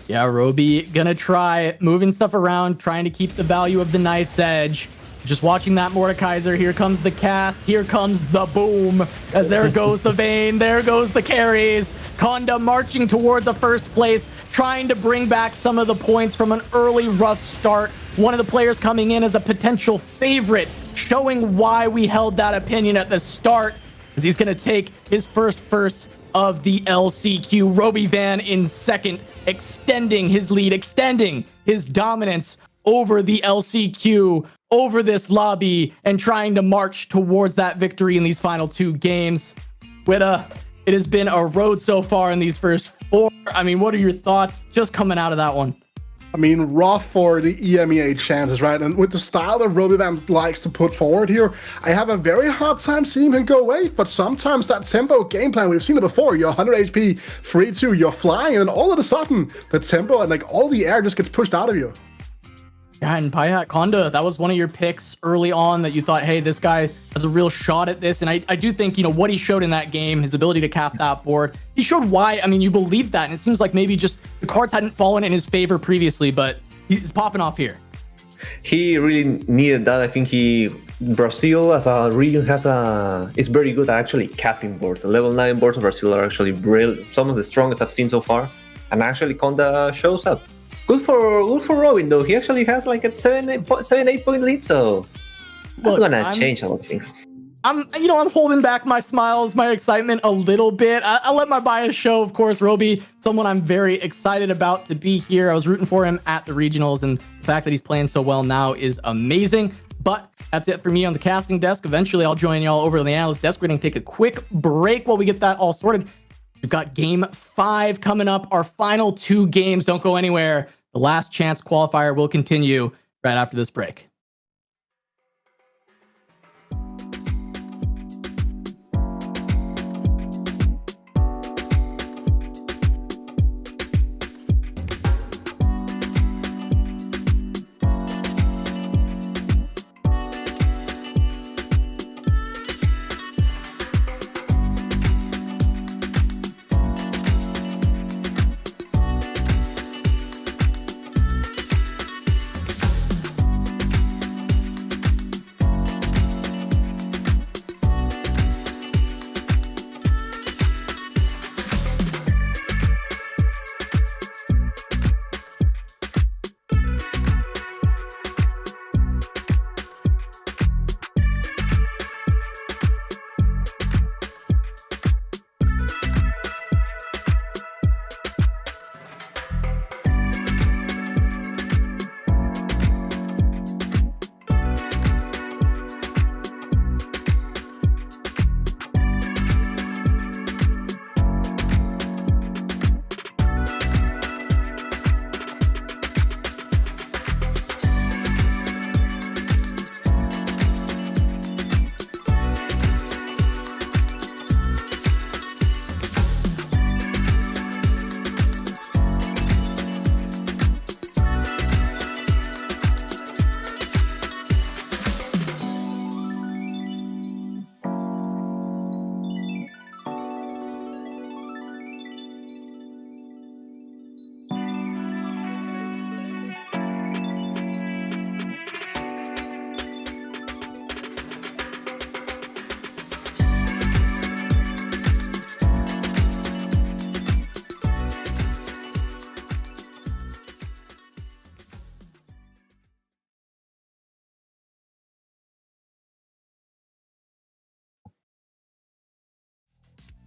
Yeah, Roby gonna try moving stuff around, trying to keep the value of the knife's edge. Just watching that Mordekaiser. Here comes the cast. Here comes the boom. As there goes the Vayne. There goes the carries. Konda marching towards a first place, trying to bring back some of the points from an early rough start. One of the players coming in as a potential favorite, showing why we held that opinion at the start, as he's going to take his first of the LCQ. Roby Van in second, extending his lead, extending his dominance over the LCQ, over this lobby, and trying to march towards that victory in these final 2 games. Witta, it has been a road so far in these first 4. I mean, what are your thoughts just coming out of that one? I mean, rough for the EMEA chances, right? And with the style that Robivan likes to put forward here, I have a very hard time seeing him go away. But sometimes that tempo game plan, we've seen it before. You're 100 HP, 3-2, you're flying, and all of a sudden, the tempo and like all the air just gets pushed out of you. Yeah, and Payat Konda, that was one of your picks early on that you thought, hey, this guy has a real shot at this. And I do think, you know, what he showed in that game, his ability to cap that board, he showed why. I mean, you believed that. And it seems like maybe just the cards hadn't fallen in his favor previously, but he's popping off here. He really needed that. I think he Brazil as a region is very good at actually capping boards. The level 9 boards of Brazil are actually some of the strongest I've seen so far. And actually Conda shows up. Good for Robin though. He actually has like a 7-8 point lead, so that's gonna change a lot of things. I'm holding back my smiles, my excitement a little bit. I'll let my bias show, of course. Roby, someone I'm very excited about to be here. I was rooting for him at the regionals, and the fact that he's playing so well now is amazing. But that's it for me on the casting desk. Eventually, I'll join y'all over on the analyst desk. We're going to take a quick break while we get that all sorted. We've got Game 5 coming up, our final 2 games. Don't go anywhere. The Last Chance Qualifier will continue right after this break.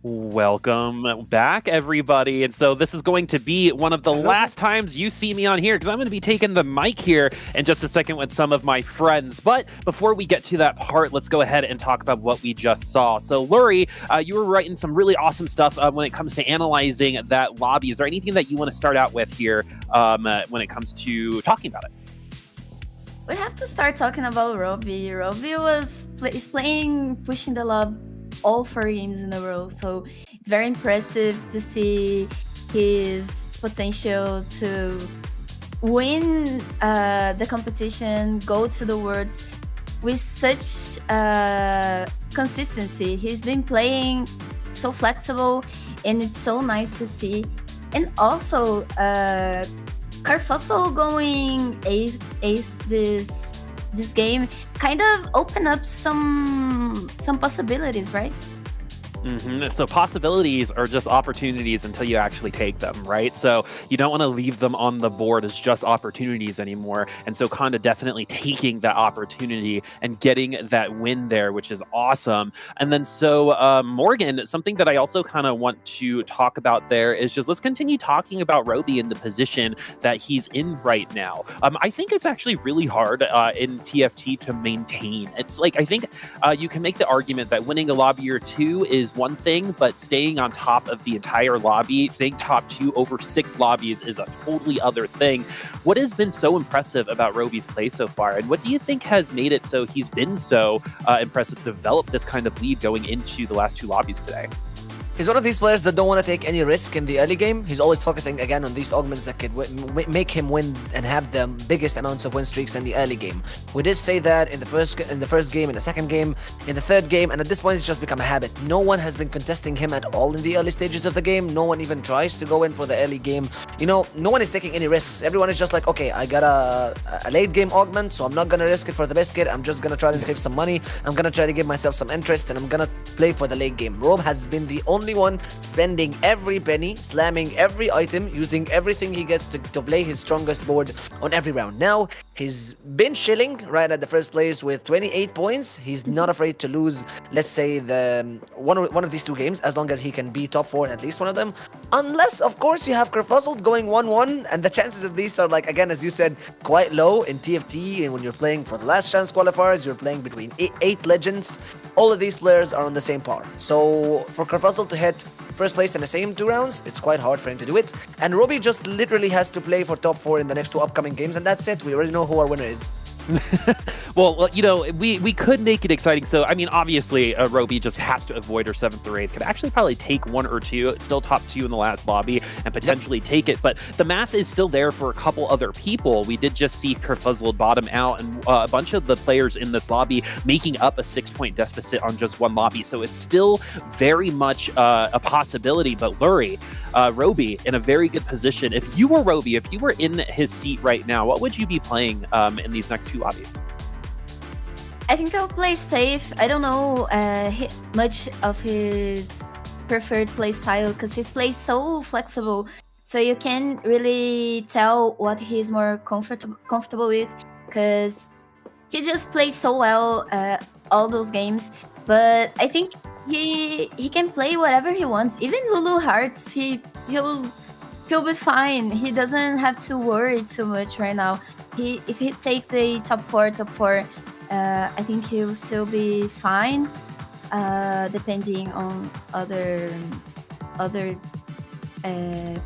Welcome back, everybody. And so this is going to be one of the last times you see me on here, because I'm going to be taking the mic here in just a second with some of my friends. But before we get to that part, let's go ahead and talk about what we just saw. So, Luri, you were writing some really awesome stuff when it comes to analyzing that lobby. Is there anything that you want to start out with here when it comes to talking about it? We have to start talking about Robbie. Robbie is playing, pushing the lob all 4 games in a row. So it's very impressive to see his potential to win the competition, go to the Worlds with such consistency. He's been playing so flexible, and it's so nice to see. And also, Kurfuzzled going eighth this game kind of open up some possibilities, right? Mm-hmm. So possibilities are just opportunities until you actually take them, right? So you don't want to leave them on the board as just opportunities anymore. And so Conda definitely taking that opportunity and getting that win there, which is awesome. And then so Morgan, something that I also kind of want to talk about there is just let's continue talking about Roby in the position that he's in right now. I think it's actually really hard in TFT to maintain. It's like, I think you can make the argument that winning a lobby or 2 is one thing, but staying on top of the entire lobby, staying top 2 over 6 lobbies is a totally other thing. What has been so impressive about Roby's play so far, and what do you think has made it so he's been so impressive to develop this kind of lead going into the last 2 lobbies today? He's one of these players that don't want to take any risk in the early game. He's always focusing again on these augments that could make him win and have the biggest amounts of win streaks in the early game. We did say that in the first game, in the second game, in the third game, and at this point it's just become a habit. No one has been contesting him at all in the early stages of the game. No one even tries to go in for the early game. You know, no one is taking any risks. Everyone is just like, okay, I got a late game augment, so I'm not gonna risk it for the biscuit. I'm just gonna try to save some money. I'm gonna try to give myself some interest, and I'm gonna play for the late game. Rob has been the only one spending every penny, slamming every item, using everything he gets to play his strongest board on every round. Now, he's been chilling right at the first place with 28 points. He's not afraid to lose, let's say, the one of these two games, as long as he can be top 4 in at least one of them. Unless, of course, you have Kurfuzzled going 1-1, and the chances of these are, like, again, as you said, quite low in TFT, and when you're playing for the last chance qualifiers, you're playing between 8 legends. All of these players are on the same par. So for Kurfuzzled to hit first place in the same 2 rounds, it's quite hard for him to do it. And Roby just literally has to play for top 4 in the next 2 upcoming games, and that's it. We already know who our winner is. Well, you know, we could make it exciting. So, I mean, obviously, Roby just has to avoid her 7th or 8th. Could actually probably take 1 or 2. It's still top 2 in the last lobby and potentially take it. But the math is still there for a couple other people. We did just see Kurfuzzled bottom out, and a bunch of the players in this lobby making up a 6-point deficit on just 1 lobby. So it's still very much a possibility. But Lurie, Roby in a very good position. If you were Roby, if you were in his seat right now, what would you be playing in these next 2 lobbies? I think I'll play safe. I don't know much of his preferred play style because his play is so flexible. So you can really tell what he's more comfortable with because he just plays so well all those games. But I think he can play whatever he wants. Even Lulu Hearts, he'll be fine. He doesn't have to worry too much right now. If he takes a top 4, I think he'll still be fine, depending on other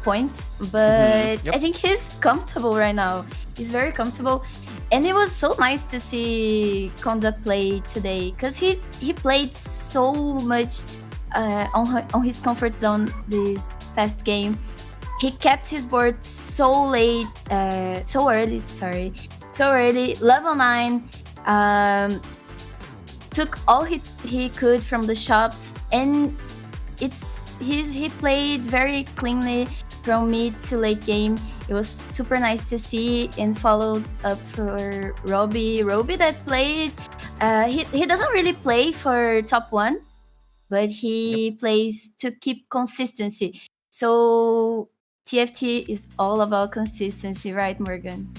points. But I think he's comfortable right now. He's very comfortable, and it was so nice to see Konda play today because he played so much on his comfort zone this past game. He kept his board so early, level 9. Took all he could from the shops, and he played very cleanly from mid to late game. It was super nice to see, and followed up for Roby that played. He doesn't really play for top 1, but he plays to keep consistency. So TFT is all about consistency, right, Morgan?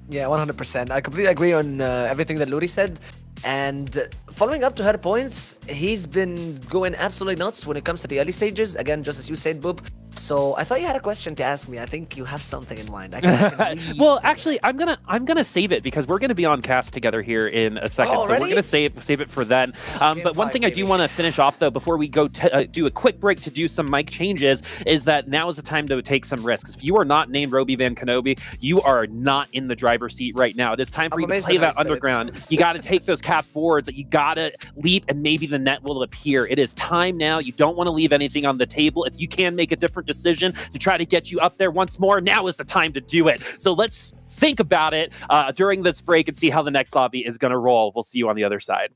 Yeah, 100%. I completely agree on everything that Luri said. And following up to her points, he's been going absolutely nuts when it comes to the early stages. Again, just as you said, Boop. So I thought you had a question to ask me. I think you have something in mind. Well, actually, I'm gonna save it because we're gonna be on cast together here in a second. So we're gonna save it for then. But one thing I do want to finish off though before we go do a quick break to do some mic changes is that now is the time to take some risks. If you are not named Roby Van Kenobi, you are not in the driver's seat right now. It is time for you to play that underground. You got to take those cap forwards. You got to leap, and maybe the net will appear. It is time now. You don't want to leave anything on the table. If you can make a different decision to try to get you up there once more, now is the time to do it. So let's think about it during this break and see how the next lobby is going to roll. We'll see you on the other side.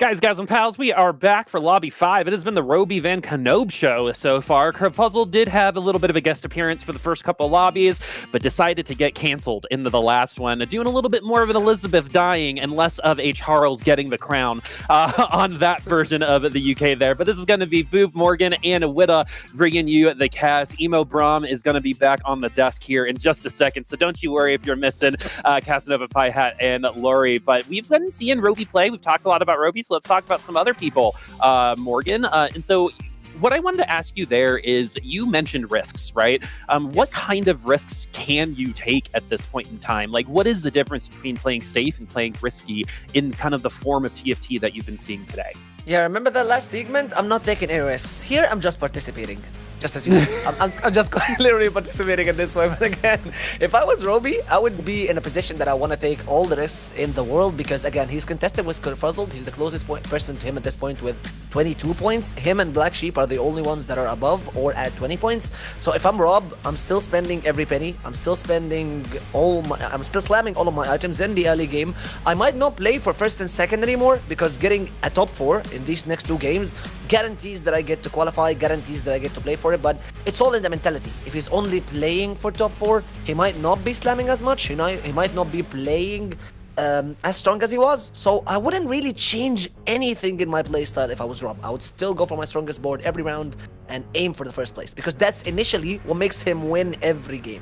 Guys, gals, and pals, we are back for Lobby 5. It has been the Roby Van Knob show so far. Kurfuzzled did have a little bit of a guest appearance for the first couple lobbies, but decided to get canceled into the last one, doing a little bit more of an Elizabeth dying and less of a Charles getting the crown on that version of the UK there. But this is going to be Boop, Morgan, and Witta bringing you the cast. Emo Brom is going to be back on the desk here in just a second, so don't you worry if you're missing Casanova, Pie Hat, and Lori. But we've been seeing Roby play. We've talked a lot about Roby, so let's talk about some other people, Morgan. And so what I wanted to ask you there is, you mentioned risks, right? What kind of risks can you take at this point in time? Like, what is the difference between playing safe and playing risky in kind of the form of TFT that you've been seeing today? Yeah, remember that last segment? I'm not taking any risks. Here, I'm just participating. Just as you said. I'm just literally participating in this way. But again, if I was Roby, I would be in a position that I want to take all the risks in the world, because again, he's contested with Kurfuzzled. He's the closest person to him at this point with 22 points. Him and Black Sheep are the only ones that are above or at 20 points. So if I'm Rob, I'm still spending every penny. I'm still slamming all of my items in the early game. I might not play for first and second anymore, because getting a top 4 in these next 2 games guarantees that I get to qualify, guarantees that I get to play for it. But it's all in the mentality. If he's only playing for top 4, he might not be slamming as much. He might not be playing as strong as he was. So I wouldn't really change anything in my playstyle if I was Rob. I would still go for my strongest board every round and aim for the first place, because that's initially what makes him win every game.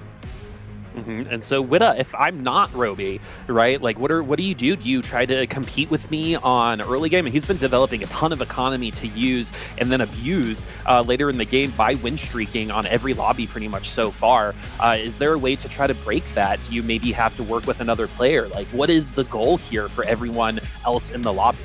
And so, Witta, if I'm not Roby, right, like, what do you do? Do you try to compete with me on early game? And he's been developing a ton of economy to use and then abuse later in the game by win streaking on every lobby pretty much so far. Is there a way to try to break that? Do you maybe have to work with another player? Like, what is the goal here for everyone else in the lobby?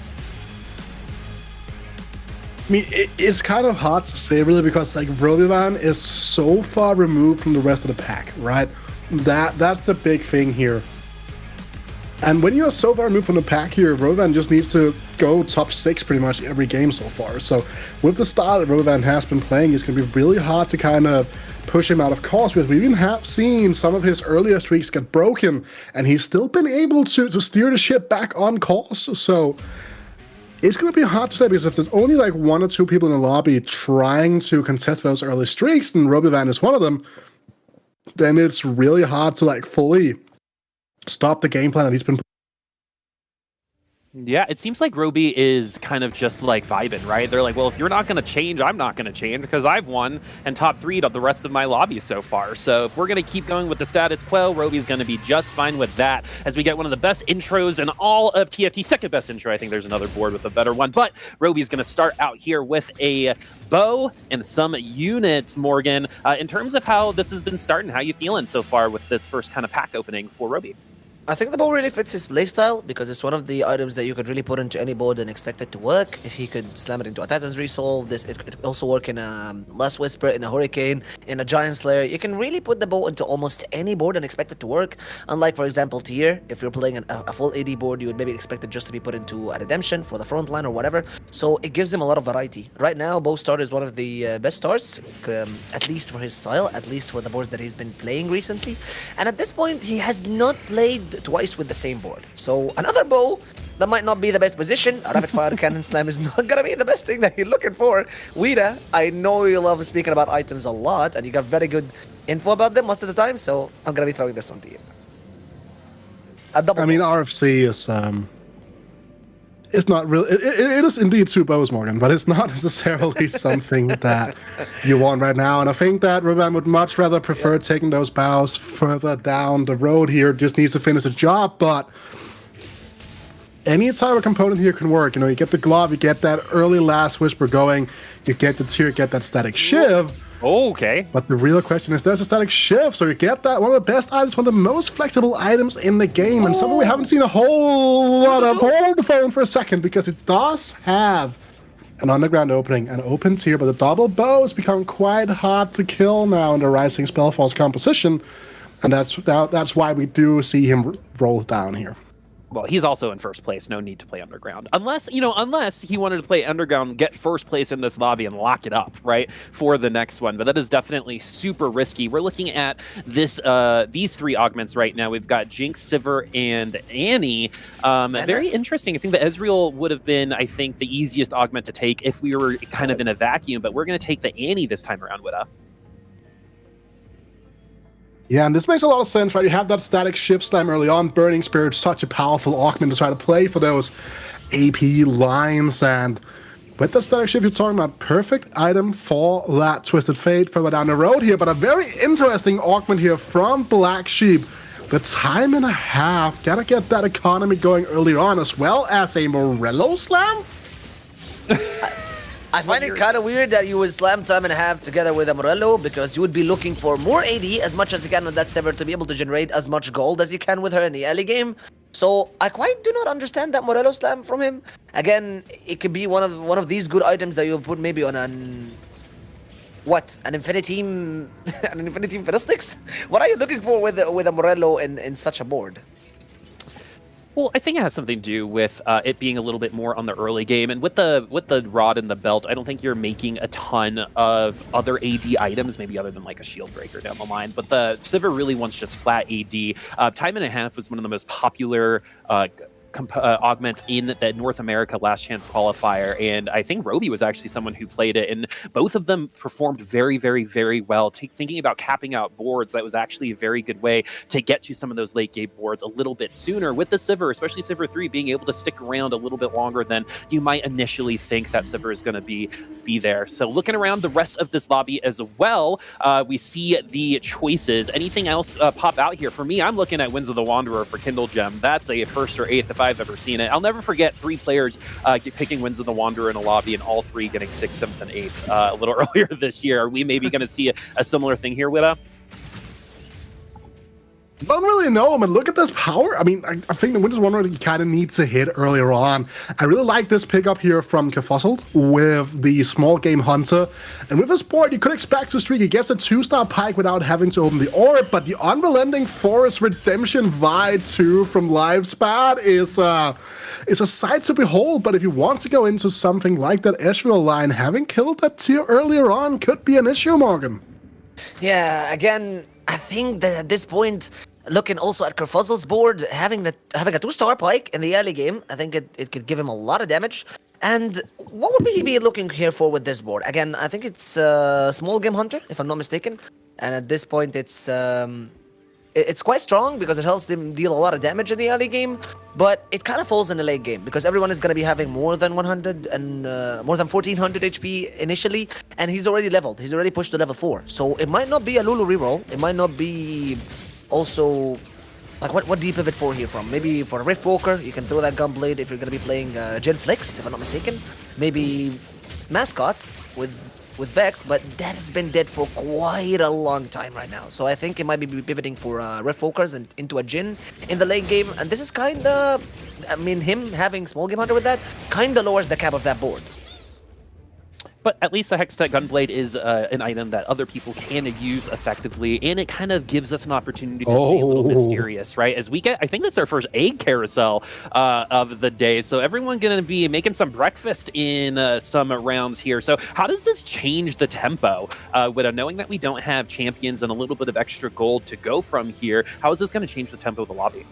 I mean, it's kind of hard to say, really, because like Roby Van is so far removed from the rest of the pack, right? That's the big thing here. And when you're so far removed from the pack here, Roby Van just needs to go top 6 pretty much every game so far. So with the style that Roby Van has been playing, it's going to be really hard to kind of push him out of course, because we even have seen some of his earlier streaks get broken, and he's still been able to steer the ship back on course. So it's going to be hard to say, because if there's only like 1 or 2 people in the lobby trying to contest those early streaks, and Roby Van is one of them, then it's really hard to like fully stop the game plan that he's been. Yeah, it seems like Roby is kind of just like vibing, right? They're like, well, if you're not going to change, I'm not going to change, because I've won and top 3'd the rest of my lobby so far. So if we're going to keep going with the status quo, Roby's going to be just fine with that, as we get one of the best intros in all of TFT. Second best intro. I think there's another board with a better one, but Roby's going to start out here with a bow and some units, Morgan. In terms of how this has been starting, how you feeling so far with this first kind of pack opening for Roby? I think the bow really fits his playstyle, because it's one of the items that you could really put into any board and expect it to work. If he could slam it into a Titan's Resolve, it could also work in a Last Whisper, in a Hurricane, in a Giant Slayer. You can really put the bow into almost any board and expect it to work. Unlike, for example, Tier, if you're playing a full AD board, you would maybe expect it just to be put into a Redemption for the front line or whatever. So it gives him a lot of variety. Right now, Bow Star is one of the best stars, at least for his style, at least for the boards that he's been playing recently. And at this point, he has not played twice with the same board. So another bow that might not be the best position. A rapid fire cannon slam is not gonna be the best thing that you're looking for. Witta, I know you love speaking about items a lot, and you got very good info about them most of the time, so I'm gonna be throwing this one to you. I mean, RFC is it's not really. It is indeed 2 bows, Morgan, but it's not necessarily something that you want right now. And I think that Roby Van would much rather prefer taking those bows further down the road here. Just needs to finish the job, but any type of component here can work. You know, you get the glove, you get that early Last Whisper going, you get the Tier, get that Static Shiv. Okay. But the real question is, there's a Static Shiv, so you get that, one of the best items, one of the most flexible items in the game, and something we haven't seen a whole lot of. Hold the phone for a second, because it does have an underground opening, an open Tier, but the double bows become quite hard to kill now in the Rising Spellforce composition, and that's why we do see him roll down here. Well, he's also in first place. No need to play Underground. Unless he wanted to play Underground, get first place in this lobby and lock it up, right, for the next one. But that is definitely super risky. We're looking at these 3 augments right now. We've got Jinx, Sivir, and Annie. Very interesting. I think the Ezreal would have been, I think, the easiest augment to take if we were kind of in a vacuum, but we're going to take the Annie this time around, Witta. Yeah, and this makes a lot of sense, right? You have that static shift slam early on. Burning Spirit, such a powerful augment to try to play for those AP lines. And with the static shift, you're talking about perfect item for that Twisted Fate further down the road here. But a very interesting augment here from Black Sheep. The time and a half. Gotta get that economy going earlier on, as well as a Morello slam. I find it kind of weird that you would slam time and a half together with a Morello, because you would be looking for more AD as much as you can with that Sivir to be able to generate as much gold as you can with her in the early game. So I quite do not understand that Morello slam from him. Again, it could be one of these good items that you put maybe on an Infinity Team Fiddlesticks? What are you looking for with a Morello in such a board? Well, I think it has something to do with it being a little bit more on the early game, and with the rod and the belt, I don't think you're making a ton of other AD items, maybe other than like a shield breaker down the line. But the Sivir really wants just flat AD. Time and a half was one of the most popular augments in the North America Last Chance Qualifier, and I think Roby was actually someone who played it, and both of them performed very, very, very well. Thinking about capping out boards, that was actually a very good way to get to some of those late game boards a little bit sooner, with the Sivir, especially Sivir 3, being able to stick around a little bit longer than you might initially think that Sivir is going to be there. So looking around the rest of this lobby as well, we see the choices. Anything else pop out here? For me, I'm looking at Winds of the Wanderer for Kindle Gem. That's a first or eighth if I've ever seen it. I'll never forget 3 players picking Winds of the Wanderer in a lobby, and all 3 getting 6th, 7th, and 8th a little earlier this year. Are we maybe going to see a similar thing here, Witta? Don't really know. I mean, look at this power. I mean, I think the Winter's Wanderer kind of needs to hit earlier on. I really like this pickup here from Kurfuzzled with the small game hunter. And with this board, you could expect to streak. He gets a 2-star pike without having to open the orb, but the unrelenting Forest Redemption Vibe 2 from Lifespan is a sight to behold. But if you want to go into something like that Ezreal line, having killed that tier earlier on could be an issue, Morgan. Yeah, again, I think that at this point, looking also at Kurfuzzled's board, having a 2-star pike in the early game, I think it could give him a lot of damage. And what would he be looking here for with this board? Again, I think it's small game hunter, if I'm not mistaken. And at this point, it's quite strong because it helps them deal a lot of damage in the early game, but it kind of falls in the late game because everyone is going to be having more than 100 and more than 1400 HP initially, and he's already leveled. He's already pushed to level 4. So it might not be a Lulu reroll. It might not be also like what do you pivot for here from? Maybe for a Riftwalker, you can throw that Gunblade if you're going to be playing Gen Flicks, if I'm not mistaken. Maybe Mascots with Vex, but that has been dead for quite a long time right now. So I think it might be pivoting for Riftwalkers and into a Jhin in the late game. And this is kind of, I mean, him having small game hunter with that kind of lowers the cap of that board. But at least the Hextech Gunblade is an item that other people can use effectively, and it kind of gives us an opportunity to stay a little mysterious, right? As we get, I think that's our first egg carousel of the day, so everyone going to be making some breakfast in some rounds here. So how does this change the tempo? With knowing that we don't have champions and a little bit of extra gold to go from here, how is this going to change the tempo of the lobby?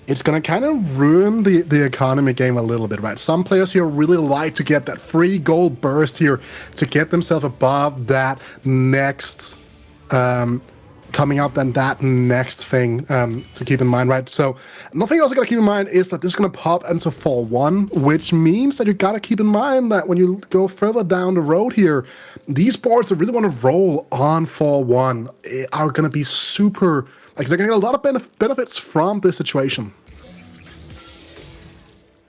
It's going to kind of ruin the economy game a little bit, right? Some players here really like to get that free gold burst here to get themselves above that next coming up, then that next thing to keep in mind, right? So another thing also got to keep in mind is that this is going to pop into 4-1, which means that you got to keep in mind that when you go further down the road here, these boards that really want to roll on 4-1 are going to be super, like they're going to get a lot of benefits from this situation.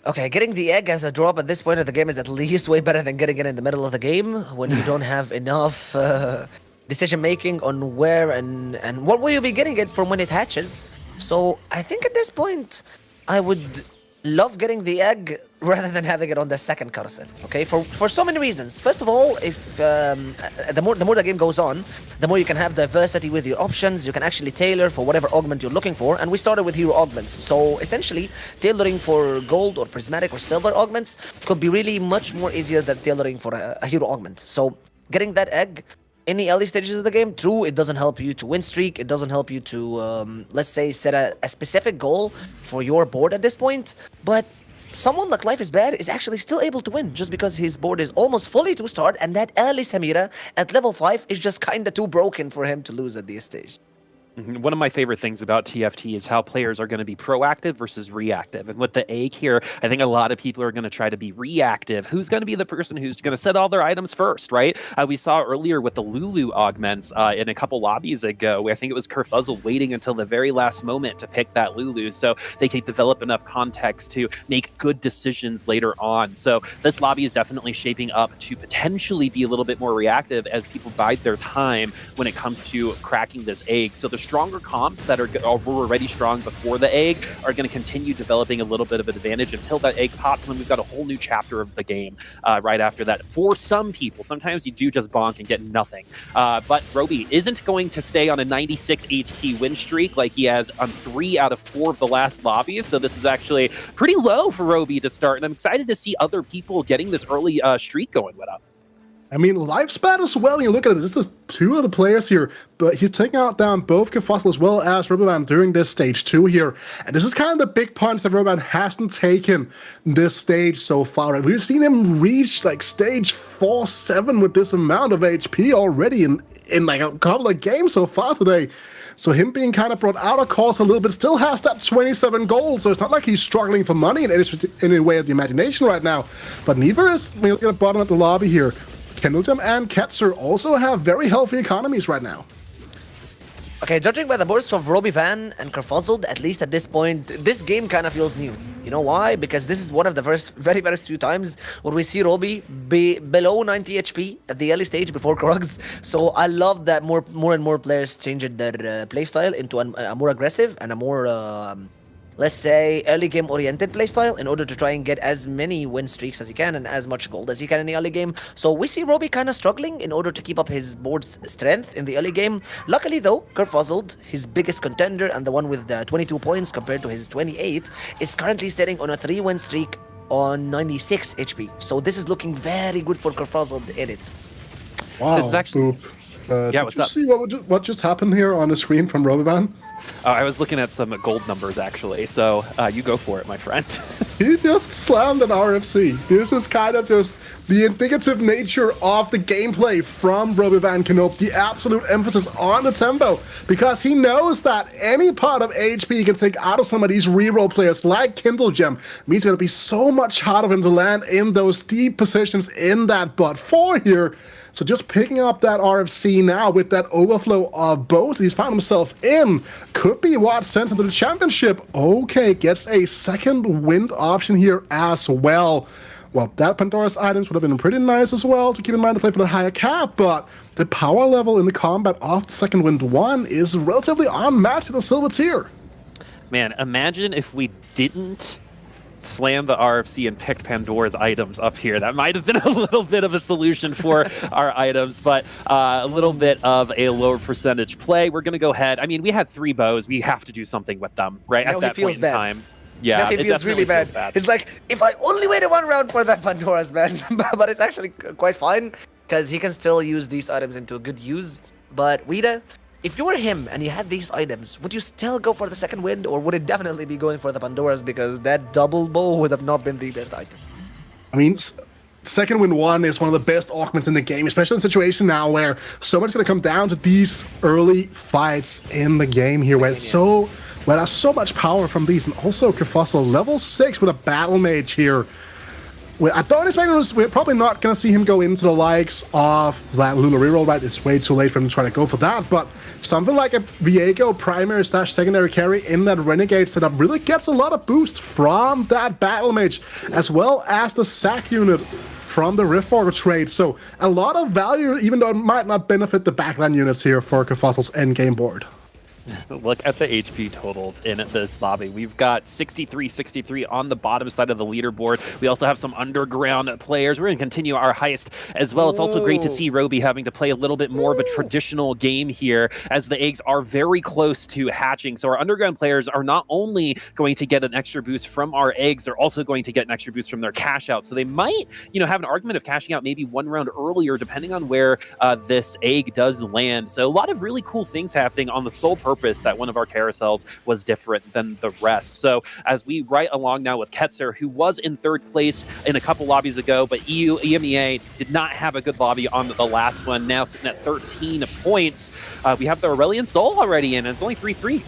Okay, getting the egg as a drop at this point of the game is at least way better than getting it in the middle of the game when you don't have enough decision making on where and what will you be getting it from when it hatches. So I think at this point I would love getting the egg rather than having it on the second carousel. Okay, for so many reasons. First of all, if the more the game goes on, the more you can have diversity with your options. You can actually tailor for whatever augment you're looking for. And we started with hero augments, so essentially tailoring for gold or prismatic or silver augments could be really much more easier than tailoring for a hero augment. So getting that egg in the early stages of the game, true, it doesn't help you to win streak. It doesn't help you to, let's say, set a specific goal for your board at this point. But someone like Life is Bad is actually still able to win just because his board is almost fully 2-starred, and that early Samira at level 5 is just kind of too broken for him to lose at this stage. One of my favorite things about TFT is how players are going to be proactive versus reactive. And with the egg here, I think a lot of people are going to try to be reactive. Who's going to be the person who's going to set all their items first, right? We saw earlier with the Lulu augments in a couple lobbies ago, I think it was Kurfuzzled waiting until the very last moment to pick that Lulu so they can develop enough context to make good decisions later on. So this lobby is definitely shaping up to potentially be a little bit more reactive as people bide their time when it comes to cracking this egg. So the stronger comps that were already strong before the egg are going to continue developing a little bit of an advantage until that egg pops, and then we've got a whole new chapter of the game right after that. For some people, sometimes you do just bonk and get nothing. But Roby isn't going to stay on a 96 HP win streak like he has on 3 out of 4 of the last lobbies, so this is actually pretty low for Roby to start, and I'm excited to see other people getting this early streak going with him. I mean, Life's Bad as well. You look at it, this is 2 of the players here, but he's taking out down both Kurfuzzled as well as Robovan during this stage 2 here. And this is kind of the big punch that Robovan hasn't taken this stage so far. And we've seen him reach like stage 4-7 with this amount of HP already in like a couple of games so far today. So him being kind of brought out of course a little bit, still has that 27 gold, so it's not like he's struggling for money in any way of the imagination right now. But neither is, we look at the bottom of the lobby here, Kendall and Ketzer also have very healthy economies right now. Okay, judging by the boards of Roby Van and Kurfuzzled, at least at this point, this game kind of feels new. You know why? Because this is one of the very few times where we see Roby be below 90 HP at the early stage before Krugs. So I love that more and more players changed their playstyle into a more aggressive and a more let's say, early game oriented playstyle in order to try and get as many win streaks as he can and as much gold as he can in the early game. So we see Roby kind of struggling in order to keep up his board strength in the early game. Luckily though, Kurfuzzled, his biggest contender and the one with 22 points compared to his 28, is currently sitting on a 3-win streak on 96 HP. So this is looking very good for Kurfuzzled in it. Wow, this is actually... yeah, what's up? Did you see what just happened here on the screen from Robovan? I was looking at some gold numbers, actually, so you go for it, my friend. He just slammed an RFC. This is kind of just the indicative nature of the gameplay from Robovan Knoop, the absolute emphasis on the tempo, because he knows that any part of HP he can take out of some of these reroll players like Kindle Gem means it's going to be so much harder for him to land in those deep positions in that bot 4 here. So just picking up that RFC now with that overflow of both he's found himself in could be what sends him to the championship. Okay, gets a second wind option here as well. Well, that Pandora's items would have been pretty nice as well to keep in mind to play for the higher cap, but the power level in the combat of the second wind 1 is relatively unmatched in the silver tier. Man, imagine if we didn't slam the RFC and picked Pandora's items up here. That might have been a little bit of a solution for our items, but a little bit of a lower percentage play. We're going to go ahead. I mean, we had 3 bows. We have to do something with them, right? At that point in time. Yeah, it feels really bad. It's like, if I only waited 1 round for that Pandora's, man. But it's actually quite fine, because he can still use these items into good use. But Wida, if you were him and you had these items, would you still go for the second wind, or would it definitely be going for the Pandora's because that double bow would have not been the best item? I mean, second wind 1 is one of the best augments in the game, especially in a situation now where so much is going to come down to these early fights in the game here, where there's so much power from these, and also Kurfuzzled level 6 with a battle mage here. I don't expect we're probably not going to see him go into the likes of that Lula reroll, right? It's way too late for him to try to go for that, but something like a Viego primary / secondary carry in that Renegade setup really gets a lot of boost from that battle mage, as well as the sack unit from the Riftborger trade. So a lot of value, even though it might not benefit the backline units here for Kurfuzzled's endgame board. Look at the HP totals in this lobby. We've got 63 on the bottom side of the leaderboard. We also have some underground players. We're going to continue our heist as well. It's also great to see Roby having to play a little bit more of a traditional game here, as the eggs are very close to hatching. So our underground players are not only going to get an extra boost from our eggs, they're also going to get an extra boost from their cash out. So they might, have an argument of cashing out maybe one round earlier, depending on where this egg does land. So a lot of really cool things happening on the sole purpose that one of our carousels was different than the rest. So as we right along now with Ketzer, who was in third place in a couple lobbies ago, but EMEA did not have a good lobby on the last one, now sitting at 13 points. We have the Aurelian Soul already in, and it's only 3-3.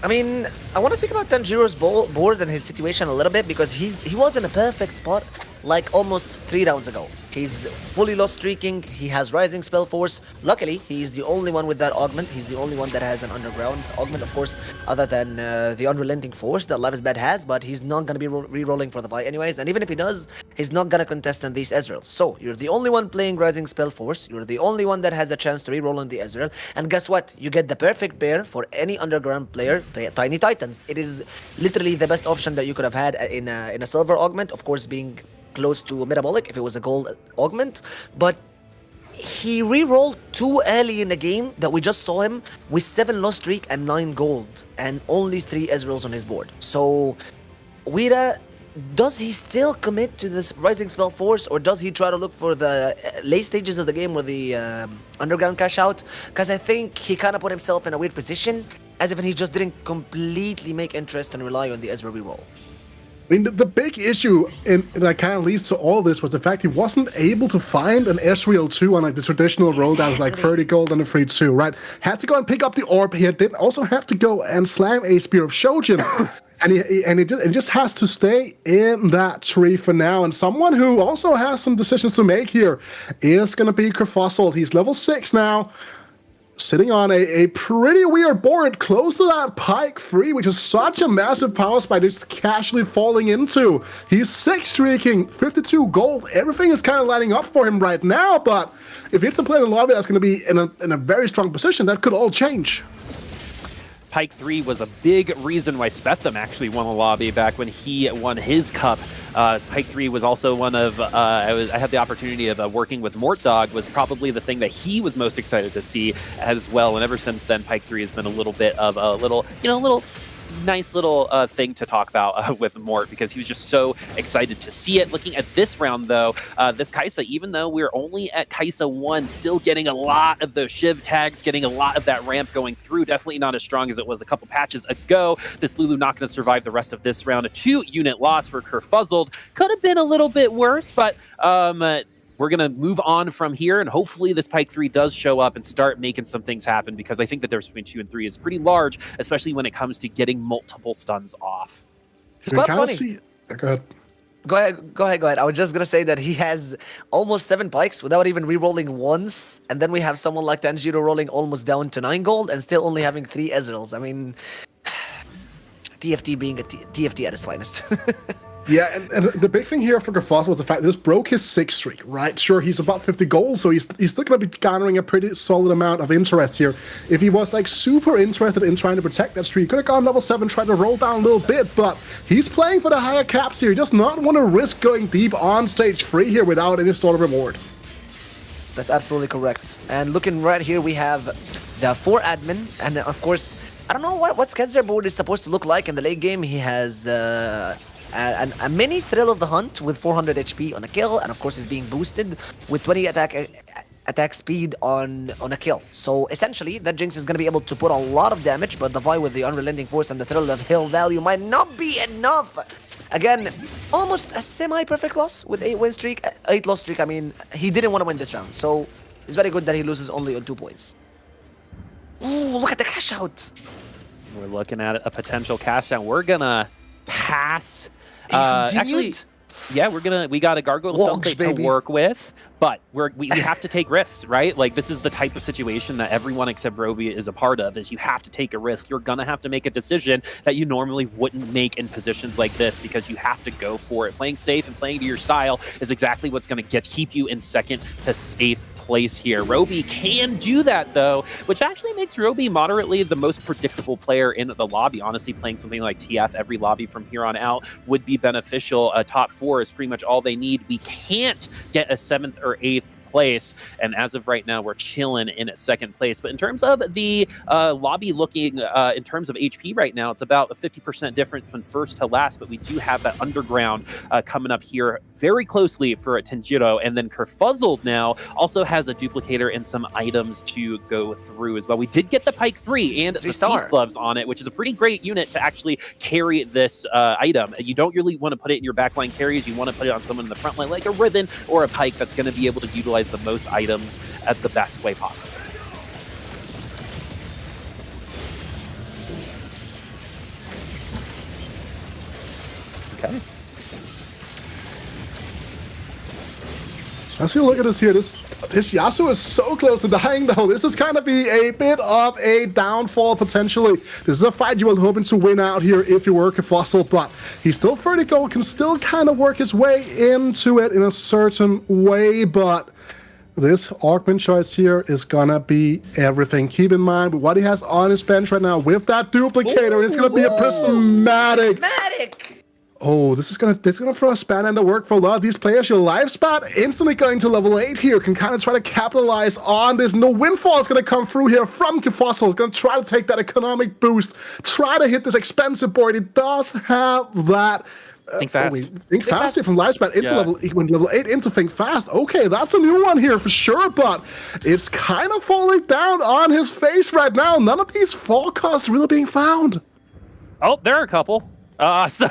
I mean, I want to speak about Tanjiro's board and his situation a little bit, because he was in a perfect spot like almost 3 rounds ago. He's fully lost streaking, he has rising spell force. Luckily, he's the only one with that augment. He's the only one that has an underground augment, of course, other than the unrelenting force that Life is Bad has, but he's not going to be re-rolling for the fight anyways, and even if he does, he's not going to contest on these Ezreals. So, you're the only one playing rising spell force, you're the only one that has a chance to re-roll on the Ezreal, and guess what? You get the perfect pair for any underground player, Tiny Titans. It is literally the best option that you could have had in a silver augment, of course being close to metabolic if it was a gold augment, but he re-rolled too early in the game that we just saw him with 7 lost streak and 9 gold and only 3 Ezreals on his board. So Wira, does he still commit to this rising spell force, or does he try to look for the late stages of the game with the underground cash out? Because I think he kind of put himself in a weird position, as if he just didn't completely make interest and rely on the Ezreal re-roll. I mean, the big issue that kind of leads to all this was the fact he wasn't able to find an Ezreal 2 on like the traditional roll that was like 30 gold and a free 2, right? Had to go and pick up the orb here. Did also have to go and slam a Spear of Shojin. And it just has to stay in that tree for now. And someone who also has some decisions to make here is going to be Kurfuzzled. He's level 6 now, sitting on a pretty weird board close to that Pike 3, which is such a massive power spike just casually falling into. He's 6 streaking, 52 gold. Everything is kind of lining up for him right now, but if it's a player in the lobby that's going to be in a very strong position, that could all change. Pike 3 was a big reason why Spetham actually won the lobby back when he won his cup. Pike 3 was also one of, I had the opportunity of working with Mortdog, was probably the thing that he was most excited to see as well. And ever since then, Pike 3 has been a little bit of a little nice little thing to talk about with Mort, because he was just so excited to see it. Looking at this round, though, this Kai'Sa, even though we're only at Kai'Sa 1, still getting a lot of those Shiv tags, getting a lot of that ramp going through. Definitely not as strong as it was a couple patches ago. This Lulu not going to survive the rest of this round. A 2-unit loss for Kurfuzzled. Could have been a little bit worse, but we're going to move on from here, and hopefully this Pike 3 does show up and start making some things happen, because I think the difference between 2 and 3 is pretty large, especially when it comes to getting multiple stuns off. It's quite funny. Go ahead. I was just going to say that he has almost 7 Pikes without even re-rolling once, and then we have someone like Tanjiro rolling almost down to 9 gold and still only having 3 Ezreals. I mean, TFT being a TFT at its finest. Yeah, and the big thing here for Kurfuzzled was the fact that this broke his 6 streak, right? Sure, he's about 50 gold, so he's still going to be garnering a pretty solid amount of interest here. If he was like super interested in trying to protect that streak, he could have gone level 7, tried to roll down a little bit, but he's playing for the higher caps here. He does not want to risk going deep on stage 3 here without any sort of reward. That's absolutely correct. And looking right here, we have the 4 admin, and of course, I don't know what Skedzer board is supposed to look like in the late game. He has a mini Thrill of the Hunt with 400 HP on a kill, and of course is being boosted with 20 attack speed on a kill. So essentially, that Jinx is going to be able to put a lot of damage, but the Vi with the Unrelenting Force and the Thrill of Hill value might not be enough. Again, almost a semi-perfect loss with 8 win streak, 8 loss streak. I mean, he didn't want to win this round, so it's very good that he loses only on 2 points. Ooh, look at the cash out. We're looking at a potential cash out. We're gonna pass. Actually, yeah, we got a Gargoyle Stone to work with, but we have to take risks, right? Like, this is the type of situation that everyone except Roby is a part of, is you have to take a risk. You're gonna have to make a decision that you normally wouldn't make in positions like this, because you have to go for it. Playing safe and playing to your style is exactly what's gonna keep you in 2nd to 8th place here. Roby can do that, though, which actually makes Roby moderately the most predictable player in the lobby. Honestly, playing something like TF every lobby from here on out would be beneficial. A top 4 is pretty much all they need. We can't get a 7th or 8th place, and as of right now we're chilling in 2nd place. But in terms of the lobby looking in terms of HP right now, it's about a 50% difference from first to last, but we do have that underground coming up here very closely for Tenjiro, and then Kurfuzzled now also has a duplicator and some items to go through as well. We did get the Pike 3 and the Peace Gloves on it, which is a pretty great unit to actually carry this item. You don't really want to put it in your backline carries, you want to put it on someone in the front line like a Riven or a Pike that's going to be able to utilize the most items at the best way possible. Okay. As you look at this here, this Yasuo is so close to dying though. This is gonna be a bit of a downfall potentially. This is a fight you were hoping to win out here if you were Kurfuzzled, but he's still vertical, can still kind of work his way into it in a certain way, but this augment choice here is gonna be everything. Keep in mind what he has on his bench right now with that duplicator. It's gonna be a prismatic. Oh, this is gonna throw a spanner in the work for a lot of these players. Your lifespan instantly going to level 8 here can kind of try to capitalize on this. No windfall is gonna come through here from Kurfuzzled. Gonna try to take that economic boost. Try to hit this expensive board. It does have that. Think fast. Think fast from lifespan into level 8 into think fast. Okay, that's a new one here for sure, but it's kind of falling down on his face right now. None of these fall costs really being found. Oh, there are a couple. So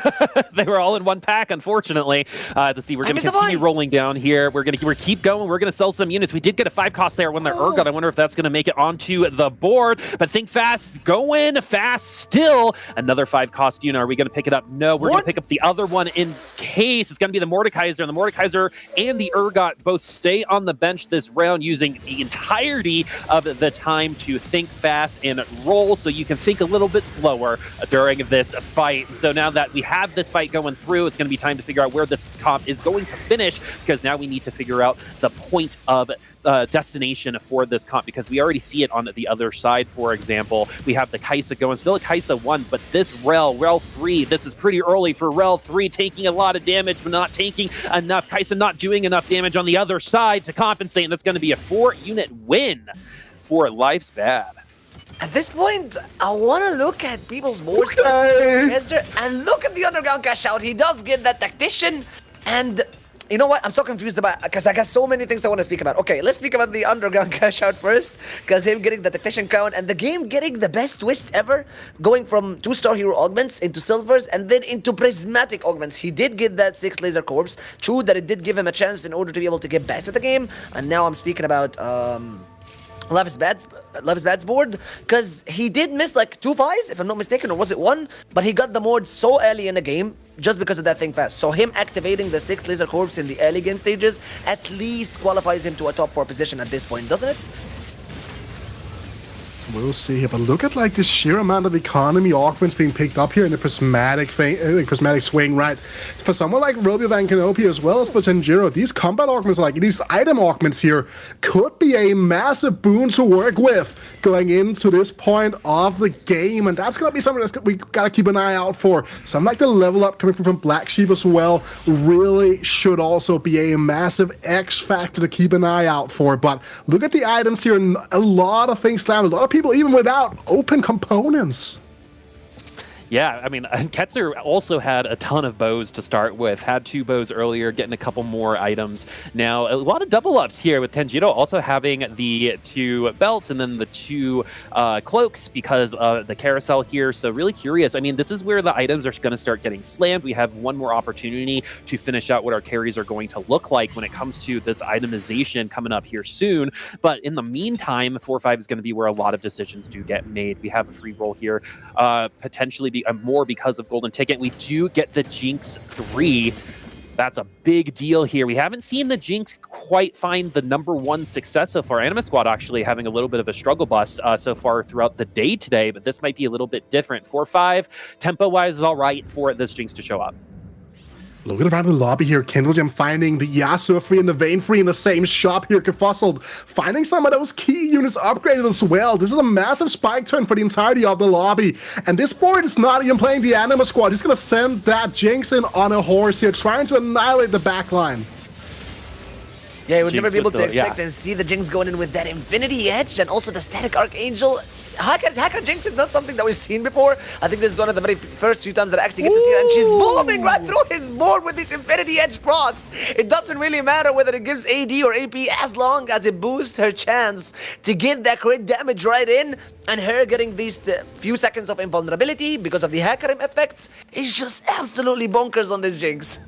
they were all in one pack, unfortunately. Let's see, we're going to continue rolling down here. We're keep going. We're going to sell some units. We did get a 5 cost there when the Urgot. I wonder if that's going to make it onto the board. But think fast, going fast still. Another 5 cost unit. Are we going to pick it up? No, we're going to pick up the other one in case. It's going to be the Mordekaiser. And the Mordekaiser and the Urgot both stay on the bench this round, using the entirety of the time to think fast and roll, so you can think a little bit slower during this fight. So now that we have this fight going through, it's going to be time to figure out where this comp is going to finish, because now we need to figure out the point of destination for this comp, because we already see it on the other side. For example, we have the Kaisa going, still a Kaisa 1, but this Rel 3, this is pretty early for Rel 3, taking a lot of damage, but not taking enough. Kaisa not doing enough damage on the other side to compensate, and that's going to be a 4-unit win for Life's Bad. At this point, I want to look at people's boards and look at the underground cash out. He does get that tactician, and you know what? I'm so confused about, because I got so many things I want to speak about. Okay, let's speak about the underground cash out first, because him getting the tactician crown and the game getting the best twist ever, going from 2-star hero augments into silvers and then into prismatic augments. He did get that 6 laser corpse. True that it did give him a chance in order to be able to get back to the game, and now I'm speaking about Love is Bad's board, because he did miss like 2 5s, if I'm not mistaken, or was it 1? But he got the mod so early in the game just because of that thing fast. So him activating the 6 laser corpse in the early game stages at least qualifies him to a top 4 position at this point, doesn't it? We'll see here, but look at like the sheer amount of economy augments being picked up here in the prismatic swing, right? For someone like Roby Van Canopy as well as for Tenjiro, these combat augments, like these item augments here, could be a massive boon to work with going into this point of the game, and that's gonna be something that we gotta keep an eye out for. Something like the level up coming from Black Sheep as well really should also be a massive X factor to keep an eye out for. But look at the items here, and a lot of things slammed, a lot of people even without open components. Yeah, I mean, Ketzer also had a ton of bows to start with. Had 2 bows earlier, getting a couple more items. Now, a lot of double ups here with Tenjiro also having the 2 belts and then the 2 cloaks because of the carousel here. So really curious. I mean, this is where the items are going to start getting slammed. We have one more opportunity to finish out what our carries are going to look like when it comes to this itemization coming up here soon. But in the meantime, 4-5 is going to be where a lot of decisions do get made. We have a free roll here, potentially more because of Golden Ticket. We do get the Jinx 3. That's a big deal here. We haven't seen the Jinx quite find the #1 success so far. Anima Squad actually having a little bit of a struggle bus so far throughout the day today, but this might be a little bit different. 4-5, tempo-wise is all right for this Jinx to show up. Looking around the lobby here, Kindle Gem finding the Yasuo free and the Vayne free in the same shop here, Kurfuzzled finding some of those key units upgraded as well. This is a massive spike turn for the entirety of the lobby. And this board is not even playing the Anima squad. He's going to send that Jinx in on a horse here, trying to annihilate the backline. Yeah, you would Jinx never be able with to the- expect yeah. and see the Jinx going in with that Infinity Edge and also the Static Archangel. Hacker Jinx is not something that we've seen before. I think this is one of the very first few times that I actually get to see her, and she's booming right through his board with these Infinity Edge procs. It doesn't really matter whether it gives AD or AP as long as it boosts her chance to get that crit damage right in, and her getting these few seconds of invulnerability because of the Hackerim effect is just absolutely bonkers on this Jinx.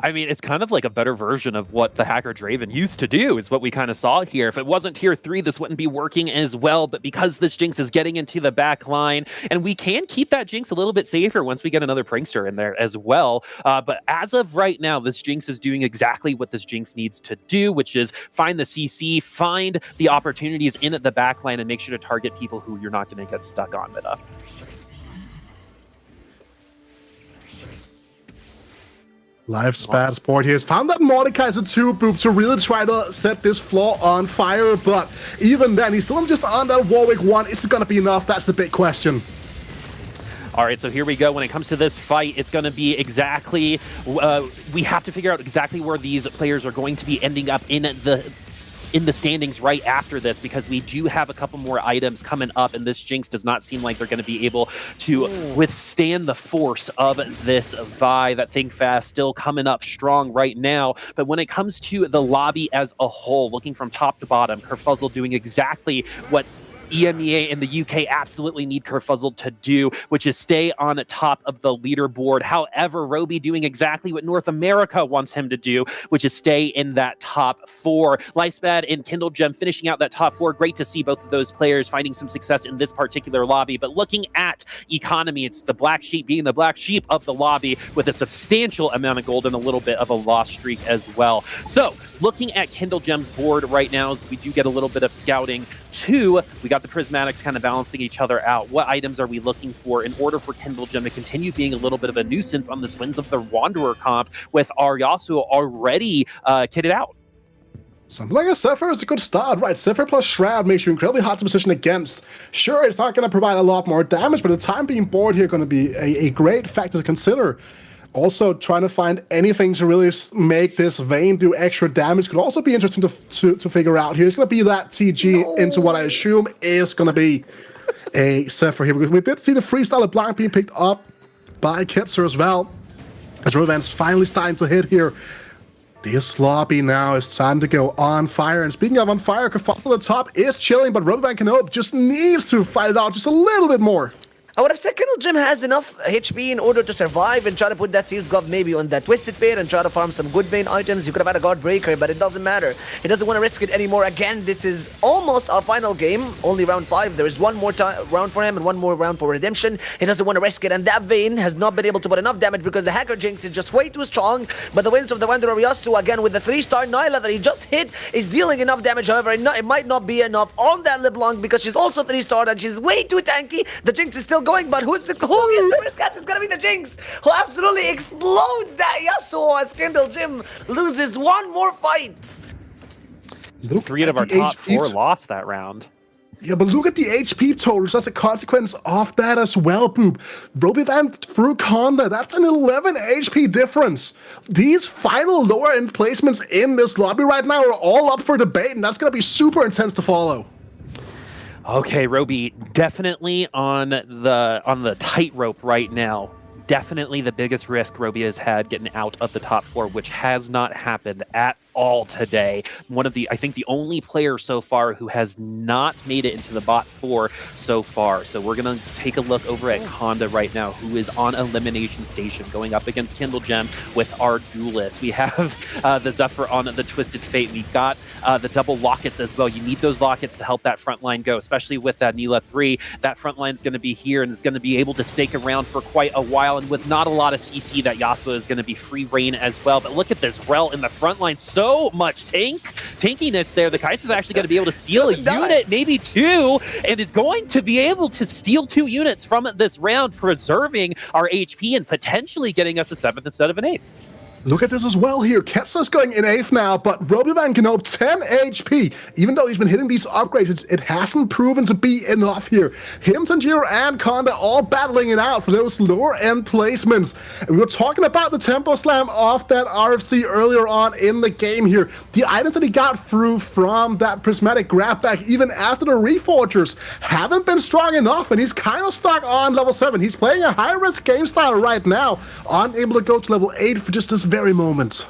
I mean, it's kind of like a better version of what the Hacker Draven used to do, is what we kind of saw here. If it wasn't tier 3, this wouldn't be working as well, but because this Jinx is getting into the back line, and we can keep that Jinx a little bit safer once we get another Prankster in there as well. But as of right now, this Jinx is doing exactly what this Jinx needs to do, which is find the CC, find the opportunities in at the back line, and make sure to target people who you're not going to get stuck on mid. Live Spat Sport here has found that Mordekaiser 2 boop to really try to set this floor on fire, but even then, he's still just on that Warwick 1. Is it going to be enough? That's the big question. All right, so here we go. When it comes to this fight, it's going to be exactly... we have to figure out exactly where these players are going to be ending up in the standings right after this, because we do have a couple more items coming up, and this Jinx does not seem like they're going to be able to withstand the force of this Vi. That Think Fast still coming up strong right now, but when it comes to the lobby as a whole, looking from top to bottom, Kurfuzzled doing exactly what EMEA and the UK absolutely need Kurfuzzled to do, which is stay on top of the leaderboard. However, Roby doing exactly what North America wants him to do, which is stay in that top 4. Lifespad and Kindle Gem finishing out that top 4. Great to see both of those players finding some success in this particular lobby. But looking at economy, it's the black sheep being the black sheep of the lobby with a substantial amount of gold and a little bit of a loss streak as well. So looking at Kindle Gem's board right now, as we do get a little bit of scouting. 2, we got the Prismatics kind of balancing each other out. What items are we looking for in order for Kindle Gem to continue being a little bit of a nuisance on this Winds of the Wanderer comp with our Yasuo already kitted out? Something like a Zephyr is a good start, right? Zephyr plus Shroud makes you incredibly hard to position against. Sure, it's not going to provide a lot more damage, but the time being board here going to be a great factor to consider. Also, trying to find anything to really make this Vayne do extra damage could also be interesting to figure out here. It's going to be that TG into what I assume is going to be a Zephyr here, because we did see the freestyle of Blanc being picked up by Kitzer as well, as Rovan's finally starting to hit here. This lobby now is time to go on fire. And speaking of on fire, Kurfuzzled at the top is chilling, but Rovan Canope just needs to fight it out just a little bit more. I would have said Kindle Gem has enough HP in order to survive and try to put that Thieves Glove maybe on that Twisted Fate and try to farm some good Vayne items. You could have had a Guard Breaker, but it doesn't matter. He doesn't want to risk it anymore. Again, this is almost our final game, only round 5. There is one more round for him and one more round for Redemption. He doesn't want to risk it, and that Vayne has not been able to put enough damage because the Hacker Jinx is just way too strong. But the Winds of the Wanderer Yasuo, again with the 3-star Nyla that he just hit, is dealing enough damage. However, it might not be enough on that LeBlanc because she's also 3-star and she's way too tanky. The Jinx is still going, but who gets the first cast? It's gonna be the Jinx, who absolutely explodes that Yasuo as Kindle Gem loses one more fight. Look 3 out of at our the top HP 4 lost that round. Yeah, but look at the HP totals as a consequence of that as well, Boop. Roby Van through Conda, that's an 11 HP difference. These final lower end placements in this lobby right now are all up for debate, and that's going to be super intense to follow. Okay, Roby, definitely on the tightrope right now. Definitely the biggest risk Roby has had getting out of the top 4, which has not happened at all today. I think the only player so far who has not made it into the bot 4 so far. So we're going to take a look over at Conda right now, who is on Elimination Station going up against Kindle Gem with our duelist. We have the Zephyr on the Twisted Fate. We got the double lockets as well. You need those lockets to help that front line go, especially with that Nila 3. That front line is going to be here and is going to be able to stake around for quite a while. And with not a lot of CC, that Yasuo is going to be free reign as well. But look at this Rel in the front line. So so much tankiness there. The Kai'Sa's actually going to be able to steal a unit, maybe two, and is going to be able to steal 2 units from this round, preserving our HP and potentially getting us a 7th instead of an 8th. Look at this as well here. Ketsla's going in 8th now, but Robyvan can hold 10 HP. Even though he's been hitting these upgrades, it hasn't proven to be enough here. Him, Tanjiro, and Konda all battling it out for those lower-end placements. And we were talking about the Tempo Slam off that RFC earlier on in the game here. The items that he got through from that Prismatic Grabback, even after the Reforgers, haven't been strong enough, and he's kind of stuck on level 7. He's playing a high-risk game style right now, unable to go to level 8 for just this very moment.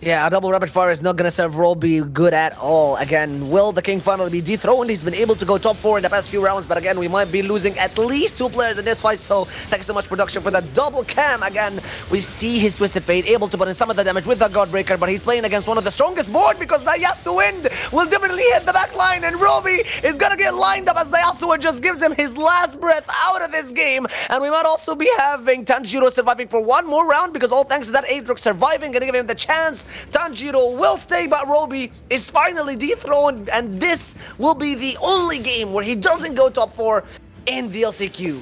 Yeah, a double rapid fire is not going to serve Roby good at all. Again, will the King finally be dethroned? He's been able to go top 4 in the past few rounds, but again, we might be losing at least 2 players in this fight, so thanks so much, production, for that double cam. Again, we see his Twisted Fate able to put in some of the damage with the Godbreaker, but he's playing against one of the strongest board because the Yasuo Wind will definitely hit the back line, and Roby is going to get lined up as the Yasuo just gives him his last breath out of this game, and we might also be having Tanjiro surviving for one more round because all thanks to that Aatrox surviving, going to give him the chance. Tanjiro will stay, but Roby is finally dethroned, and this will be the only game where he doesn't go top 4 in the LCQ.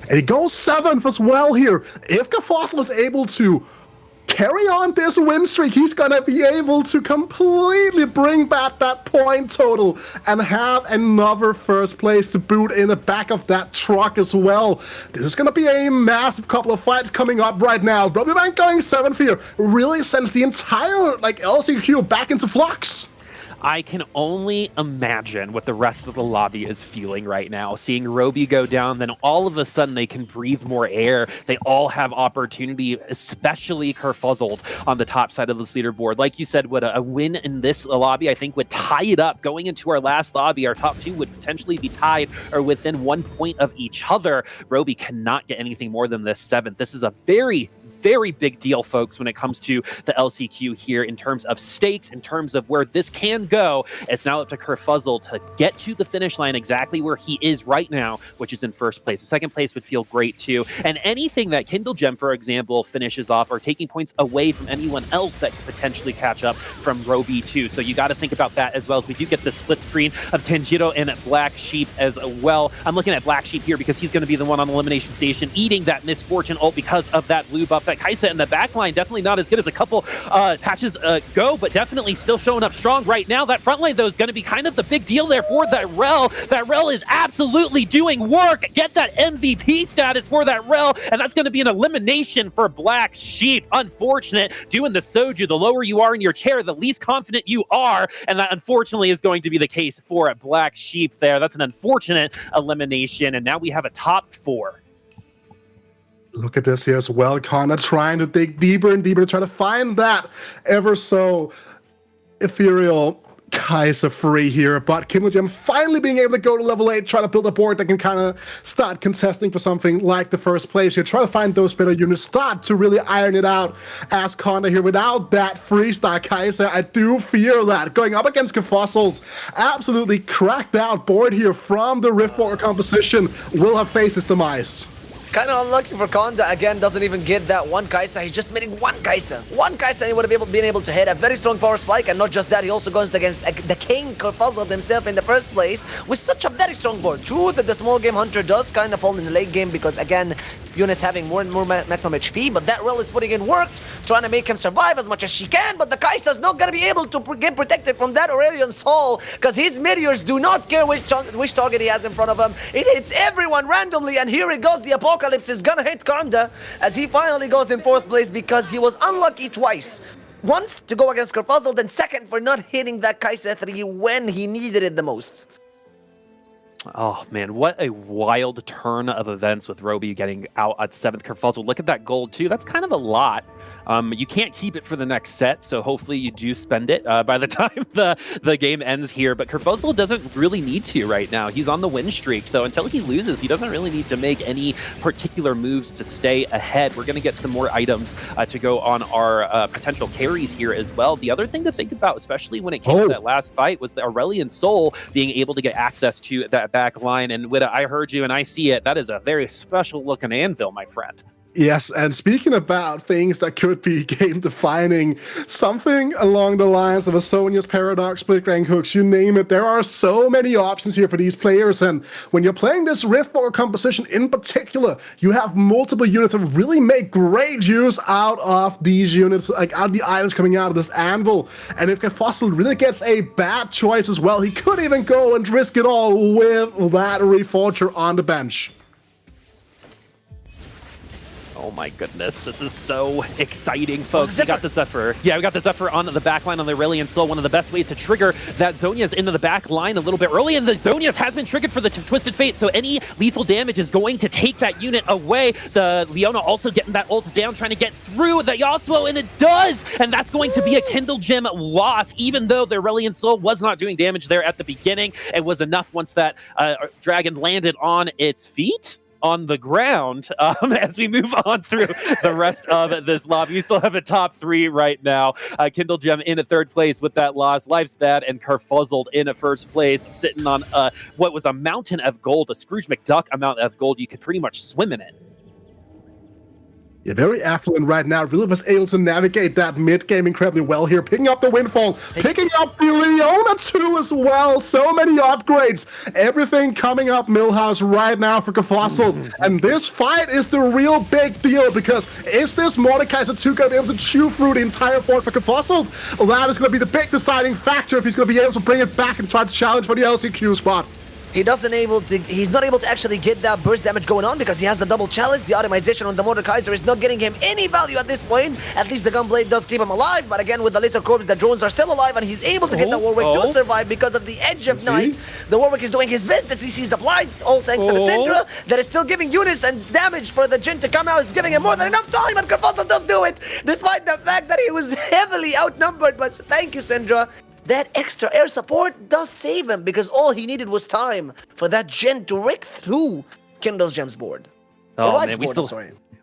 And he goes 7th as well here. If Kurfuzzled is able to carry on this win streak, he's gonna be able to completely bring back that point total and have another first place to boot in the back of that truck as well. This is gonna be a massive couple of fights coming up right now. Robyvan going 7th here really sends the entire LCQ back into flux. I can only imagine what the rest of the lobby is feeling right now. Seeing Roby go down, then all of a sudden they can breathe more air. They all have opportunity, especially Kurfuzzled on the top side of this leaderboard. Like you said, what a win in this lobby, I think, would tie it up. Going into our last lobby, our top 2 would potentially be tied or within 1 point of each other. Roby cannot get anything more than this 7th. This is a very big deal, folks, when it comes to the LCQ here in terms of stakes, in terms of where this can go. It's now up to Kurfuzzled to get to the finish line exactly where he is right now, which is in 1st place. The 2nd place would feel great too. And anything that Kindle Gem, for example, finishes off or taking points away from anyone else that could potentially catch up from Roby too. So you got to think about that as well, as we do get the split screen of Tanjiro and Black Sheep as well. I'm looking at Black Sheep here because he's going to be the one on Elimination Station eating that Misfortune ult because of that blue buff. That Kai'Sa in the back line definitely not as good as a couple patches ago, but definitely still showing up strong right now. That front line, though, is going to be kind of the big deal there for that Rel. That Rel is absolutely doing work. Get that MVP status for that Rel, and that's going to be an elimination for Black Sheep. Unfortunate. Doing the Soju, the lower you are in your chair, the least confident you are, and that unfortunately is going to be the case for a Black Sheep there. That's an unfortunate elimination, and now we have a top 4. Look at this here as well. Konda trying to dig deeper and deeper to try to find that ever so ethereal Kai'Sa free here, but Kindle Gem finally being able to go to level 8, try to build a board that can kind of start contesting for something like the first place here, try to find those better units, start to really iron it out as Konda here. Without that freestyle Kai'Sa, I do fear that going up against Kurfuzzled's absolutely cracked out board here from the Riftwalker composition will have faced its demise. Kind of unlucky for Konda. Again, doesn't even get that one Kai'Sa. He's just missing one Kai'Sa. One Kai'Sa, he would have been able to hit a very strong power spike, and not just that, he also goes against the King Kurfuzzled himself in the first place with such a very strong board. True that the small game Hunter does kind of fall in the late game because, again, Eunice having more and more maximum HP, but that Rel is putting in work, trying to make him survive as much as she can, but the Kai'Sa's not going to be able to get protected from that Aurelion Soul because his meteors do not care which target he has in front of him. It hits everyone randomly, and here it goes. The Apocalypse is gonna hit Konda as he finally goes in 4th place because he was unlucky twice. Once to go against Kurfuzzled, and second for not hitting that Kai'Sa 3 when he needed it the most. Oh, man, what a wild turn of events with Roby getting out at 7th. Kurfuzzled, look at that gold, too. That's kind of a lot. You can't keep it for the next set, so hopefully you do spend it by the time the game ends here. But Kurfuzzled doesn't really need to right now. He's on the win streak, so until he loses, he doesn't really need to make any particular moves to stay ahead. We're going to get some more items to go on our potential carries here as well. The other thing to think about, especially when it came to that last fight, was the Aurelion Soul being able to get access to that back line. And Witta, I heard you and I see it. That is a very special looking anvil, my friend. Yes, and speaking about things that could be game-defining, something along the lines of a Sonya's Paradox, split rank hooks, you name it, there are so many options here for these players, and when you're playing this Riftwalker composition in particular, you have multiple units that really make great use out of these units, like out of the items coming out of this anvil, and if Kurfuzzled really gets a bad choice as well, he could even go and risk it all with that Reforger on the bench. Oh my goodness, this is so exciting, folks. We got the Zephyr. Yeah, we got the Zephyr on the back line on the Aurelion Soul. One of the best ways to trigger that Zhonya's into the back line a little bit early, and the Zhonya's has been triggered for the Twisted Fate, so any lethal damage is going to take that unit away. The Leona also getting that ult down, trying to get through the Yasuo, and it does! And that's going to be a Kindle Gem loss, even though the Aurelion Soul was not doing damage there at the beginning. It was enough once that dragon landed on its feet. On the ground as we move on through the rest of this lobby. We still have a top three right now. Kindle Gem in a third place with that loss. Life's Bad and Kurfuzzled in a first place, sitting on what was a mountain of gold, a Scrooge McDuck amount of gold. You could pretty much swim in it. Yeah, very affluent right now. Really was able to navigate that mid-game incredibly well here. Picking up the Windfall, picking up the Leona too as well. So many upgrades. Everything coming up Millhouse right now for Kurfuzzled. And this fight is the real big deal because is this Mordekaiser 2 going to be able to chew through the entire board for Kurfuzzled? That is going to be the big deciding factor if he's going to be able to bring it back and try to challenge for the LCQ spot. He's not able to actually get that burst damage going on because he has the double chalice. The automation on the Mordekaiser is not getting him any value at this point. At least the Gunblade does keep him alive, but again with the Laser Corps, the drones are still alive and he's able to get the Warwick to survive because of the Edge of Night. The Warwick is doing his best as he sees the Blight, all thanks to the Syndra that is still giving units and damage for the Jhin to come out. It's giving him more than enough time, and Kurfuzzled does do it, despite the fact that he was heavily outnumbered. But thank you, Syndra. That extra air support does save him because all he needed was time for that Jhin to rip through Kindle's Gem's board. Oh man,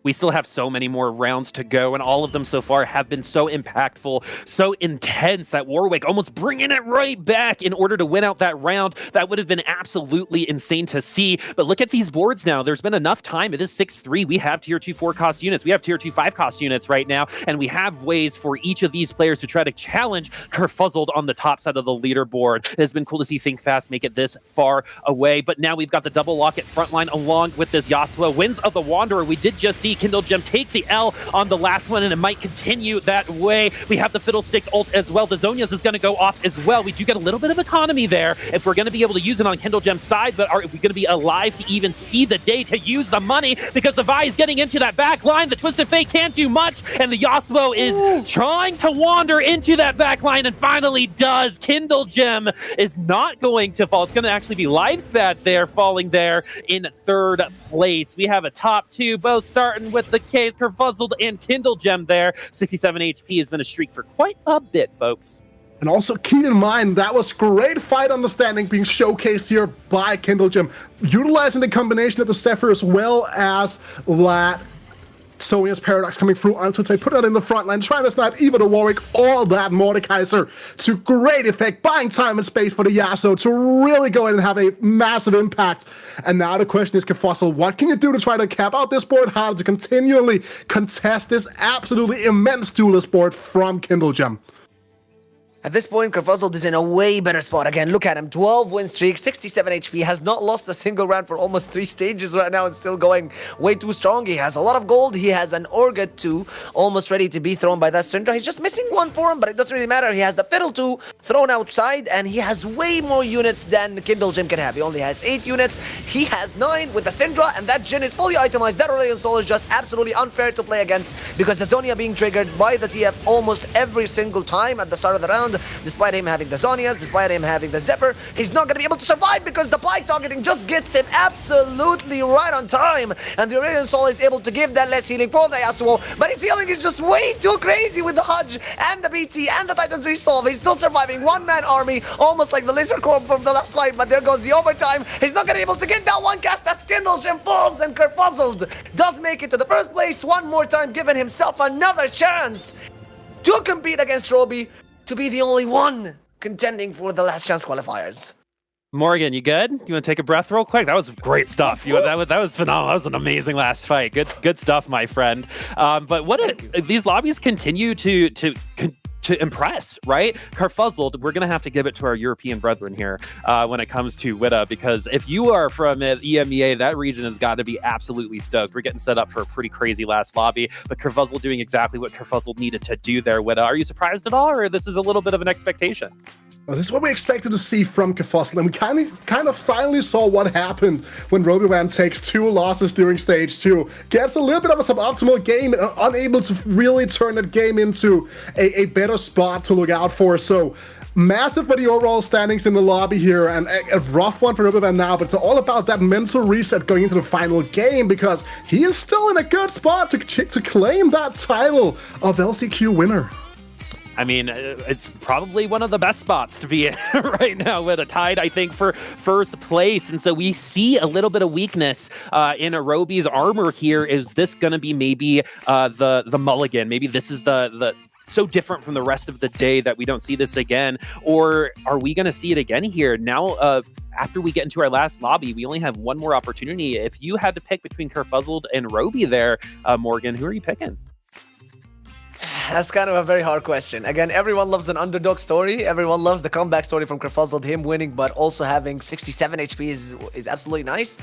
we still have so many more rounds to go, and all of them so far have been so impactful, so intense that Warwick almost bringing it right back in order to win out that round. That would have been absolutely insane to see. But look at these boards now. There's been enough time. It is 6-3. We have tier 2 4 cost units. We have tier 2 5 cost units right now, and we have ways for each of these players to try to challenge Kurfuzzled on the top side of the leaderboard. It has been cool to see Think Fast make it this far away, but now we've got the double locket frontline along with this Yasuo. Winds of the Wanderer. We did just see Kindle Gem take the L on the last one, and it might continue that way. We have the Fiddlesticks ult as well. The Zhonya's is going to go off as well. We do get a little bit of economy there if we're going to be able to use it on Kindle Gem's side, but are we going to be alive to even see the day to use the money? Because the Vi is getting into that back line. The Twisted Fate can't do much, and the Yasuo is trying to wander into that back line and finally does. Kindle Gem is not going to fall. It's going to actually be Life's Bad there, falling there in third place. We have a top two, both starting with the K's, Kurfuzzled and Kindle Gem there. 67 HP has been a streak for quite a bit, folks. And also keep in mind, that was great fight understanding being showcased here by Kindle Gem, utilizing the combination of the Zephyr as well as that Sonya's Paradox coming through onto Tay, put that in the front line, trying to snipe either the Warwick or that Mordekaiser to great effect, buying time and space for the Yasuo to really go in and have a massive impact. And now the question is, Kurfuzzled, what can you do to try to cap out this board? How to continually contest this absolutely immense duelist board from Kindle Gem? At this point, Kurfuzzled is in a way better spot. Again, look at him. 12 win streak, 67 HP, has not lost a single round for almost 3 stages right now and still going way too strong. He has a lot of gold. He has an Orga 2 almost ready to be thrown by that Syndra. He's just missing one for him, but it doesn't really matter. He has the Fiddle 2 thrown outside, and he has way more units than Kindle Gem can have. He only has 8 units. He has 9 with the Syndra, and that Jhin is fully itemized. That Aurelion Soul is just absolutely unfair to play against because the Zhonya being triggered by the TF almost every single time at the start of the round. Despite him having the Zhonyas, despite him having the Zephyr, he's not going to be able to survive because the Blight targeting just gets him absolutely right on time. And the Aurelion Soul is able to give that less healing for the Yasuo, but his healing is just way too crazy with the Hudge and the BT and the Titan's Resolve. He's still surviving one-man army, almost like the Laser Corps from the last fight, but there goes the overtime. He's not going to be able to get that one cast as Kindle Gem falls, and Kurfuzzled does make it to the first place one more time, giving himself another chance to compete against Roby, to be the only one contending for the Last Chance Qualifiers. Morgan, you good? You want to take a breath real quick? That was great stuff. That was phenomenal. That was an amazing last fight. Good stuff, my friend. But these lobbies continue to impress, right? Kurfuzzled, we're going to have to give it to our European brethren here when it comes to WITA, because if you are from EMEA, that region has got to be absolutely stoked. We're getting set up for a pretty crazy last lobby, but Kurfuzzled doing exactly what Kurfuzzled needed to do there, WITA. Are you surprised at all, or this is a little bit of an expectation? Well, this is what we expected to see from Kurfuzzled, and we kind of finally saw what happened when Robivan takes 2 losses during stage 2, gets a little bit of a suboptimal game, unable to really turn that game into a better spot to look out for. So massive for the overall standings in the lobby here, and a rough one for Robivan now, but it's all about that mental reset going into the final game, because he is still in a good spot to claim that title of LCQ winner. I mean, it's probably one of the best spots to be in right now, with a tied, I think, for first place. And so we see a little bit of weakness in Arobi's armor here. Is this going to be maybe the mulligan? Maybe this is the so different from the rest of the day that we don't see this again? Or are we going to see it again here? Now, after we get into our last lobby, we only have one more opportunity. If you had to pick between Kurfuzzled and Roby there, Morgan, who are you picking? That's kind of a very hard question. Again, everyone loves an underdog story. Everyone loves the comeback story from Kurfuzzled, him winning, but also having 67 HP is absolutely nice.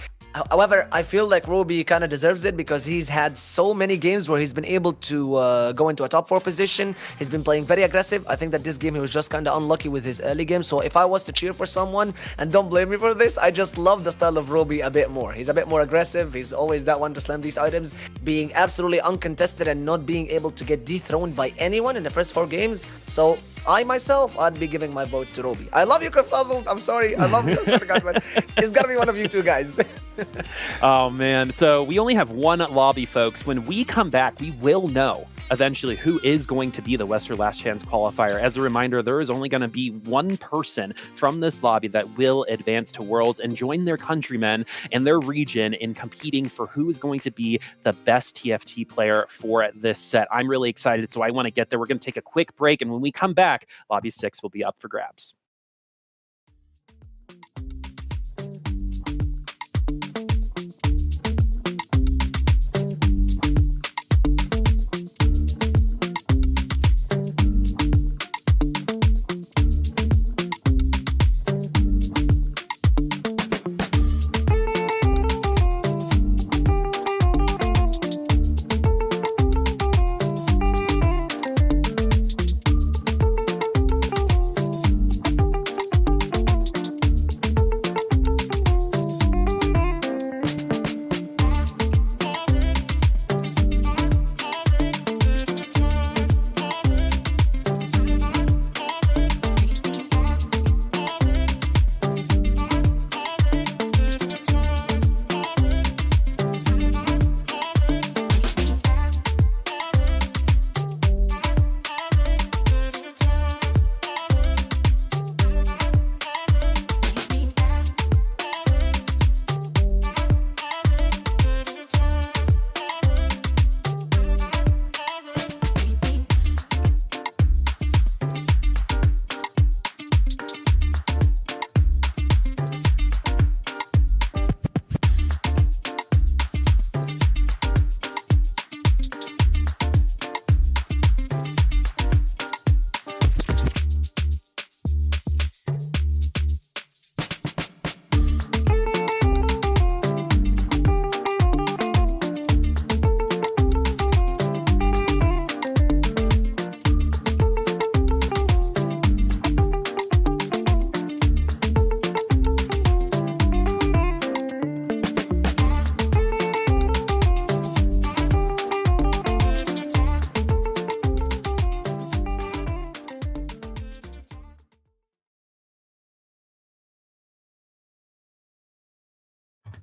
However, I feel like Roby kind of deserves it, because he's had so many games where he's been able to go into a top 4 position. He's been playing very aggressive. I think that this game he was just kind of unlucky with his early game. So if I was to cheer for someone, and don't blame me for this, I just love the style of Roby a bit more. He's a bit more aggressive. He's always that one to slam these items, being absolutely uncontested and not being able to get dethroned by anyone in the first 4 games. So I'd be giving my vote to Roby. I love you, Kurfuzzled. I'm sorry. I love you, but it's got to be one of you two guys. Oh, man. So we only have one lobby, folks. When we come back, we will know eventually who is going to be the Western Last Chance Qualifier. As a reminder, there is only going to be one person from this lobby that will advance to Worlds and join their countrymen and their region in competing for who is going to be the best TFT player for this set. I'm really excited, so I want to get there. We're going to take a quick break, and when we come back, Lobby 6 will be up for grabs.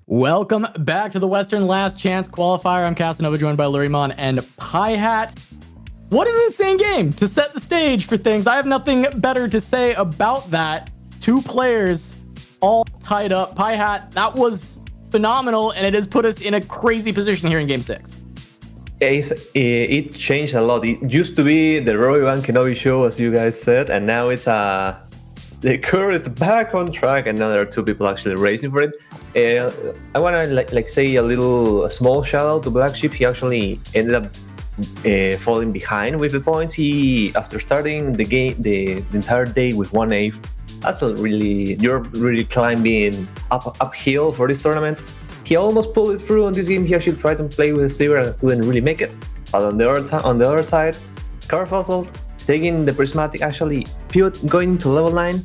Welcome back to the Western Last Chance Qualifier. I'm Casanova, joined by Lurimon and Piehat. What an insane game to set the stage for things. I have nothing better to say about that. 2 players all tied up. Piehat, that was phenomenal, and it has put us in a crazy position here in Game 6. It changed a lot. It used to be the Roby Van Kenobi show, as you guys said, and now it's a the Kur is back on track, and now there are two people actually racing for it. I want to say a small shout out to Black Sheep. He actually ended up falling behind with the points. He, after starting the game the entire day with 1/8, you're really climbing uphill for this tournament. He almost pulled it through on this game. He actually tried to play with a Saber and couldn't really make it. But on the other side, Kurfuzzled taking the prismatic, actually going to level 9.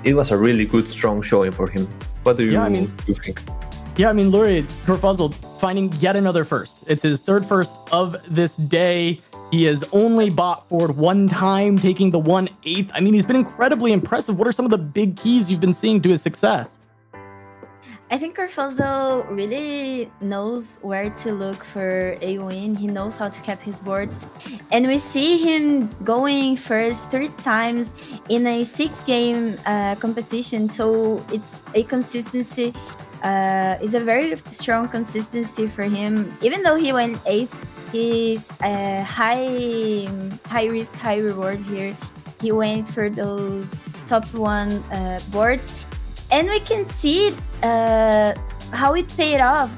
It was a really good, strong showing for him. What do you think? Yeah, I mean, Luri, Kurfuzzled finding yet another first. It's his third first of this day. He has only bought forward one time, taking the 1/8. I mean, he's been incredibly impressive. What are some of the big keys you've been seeing to his success? I think Kurfuzzled really knows where to look for a win. He knows how to cap his boards. And we see him going first 3 times in a 6-game competition. So it's a consistency. It's a very strong consistency for him. Even though he went 8th, he's a high risk, high reward here. He went for those top 1 boards. And we can see how it paid off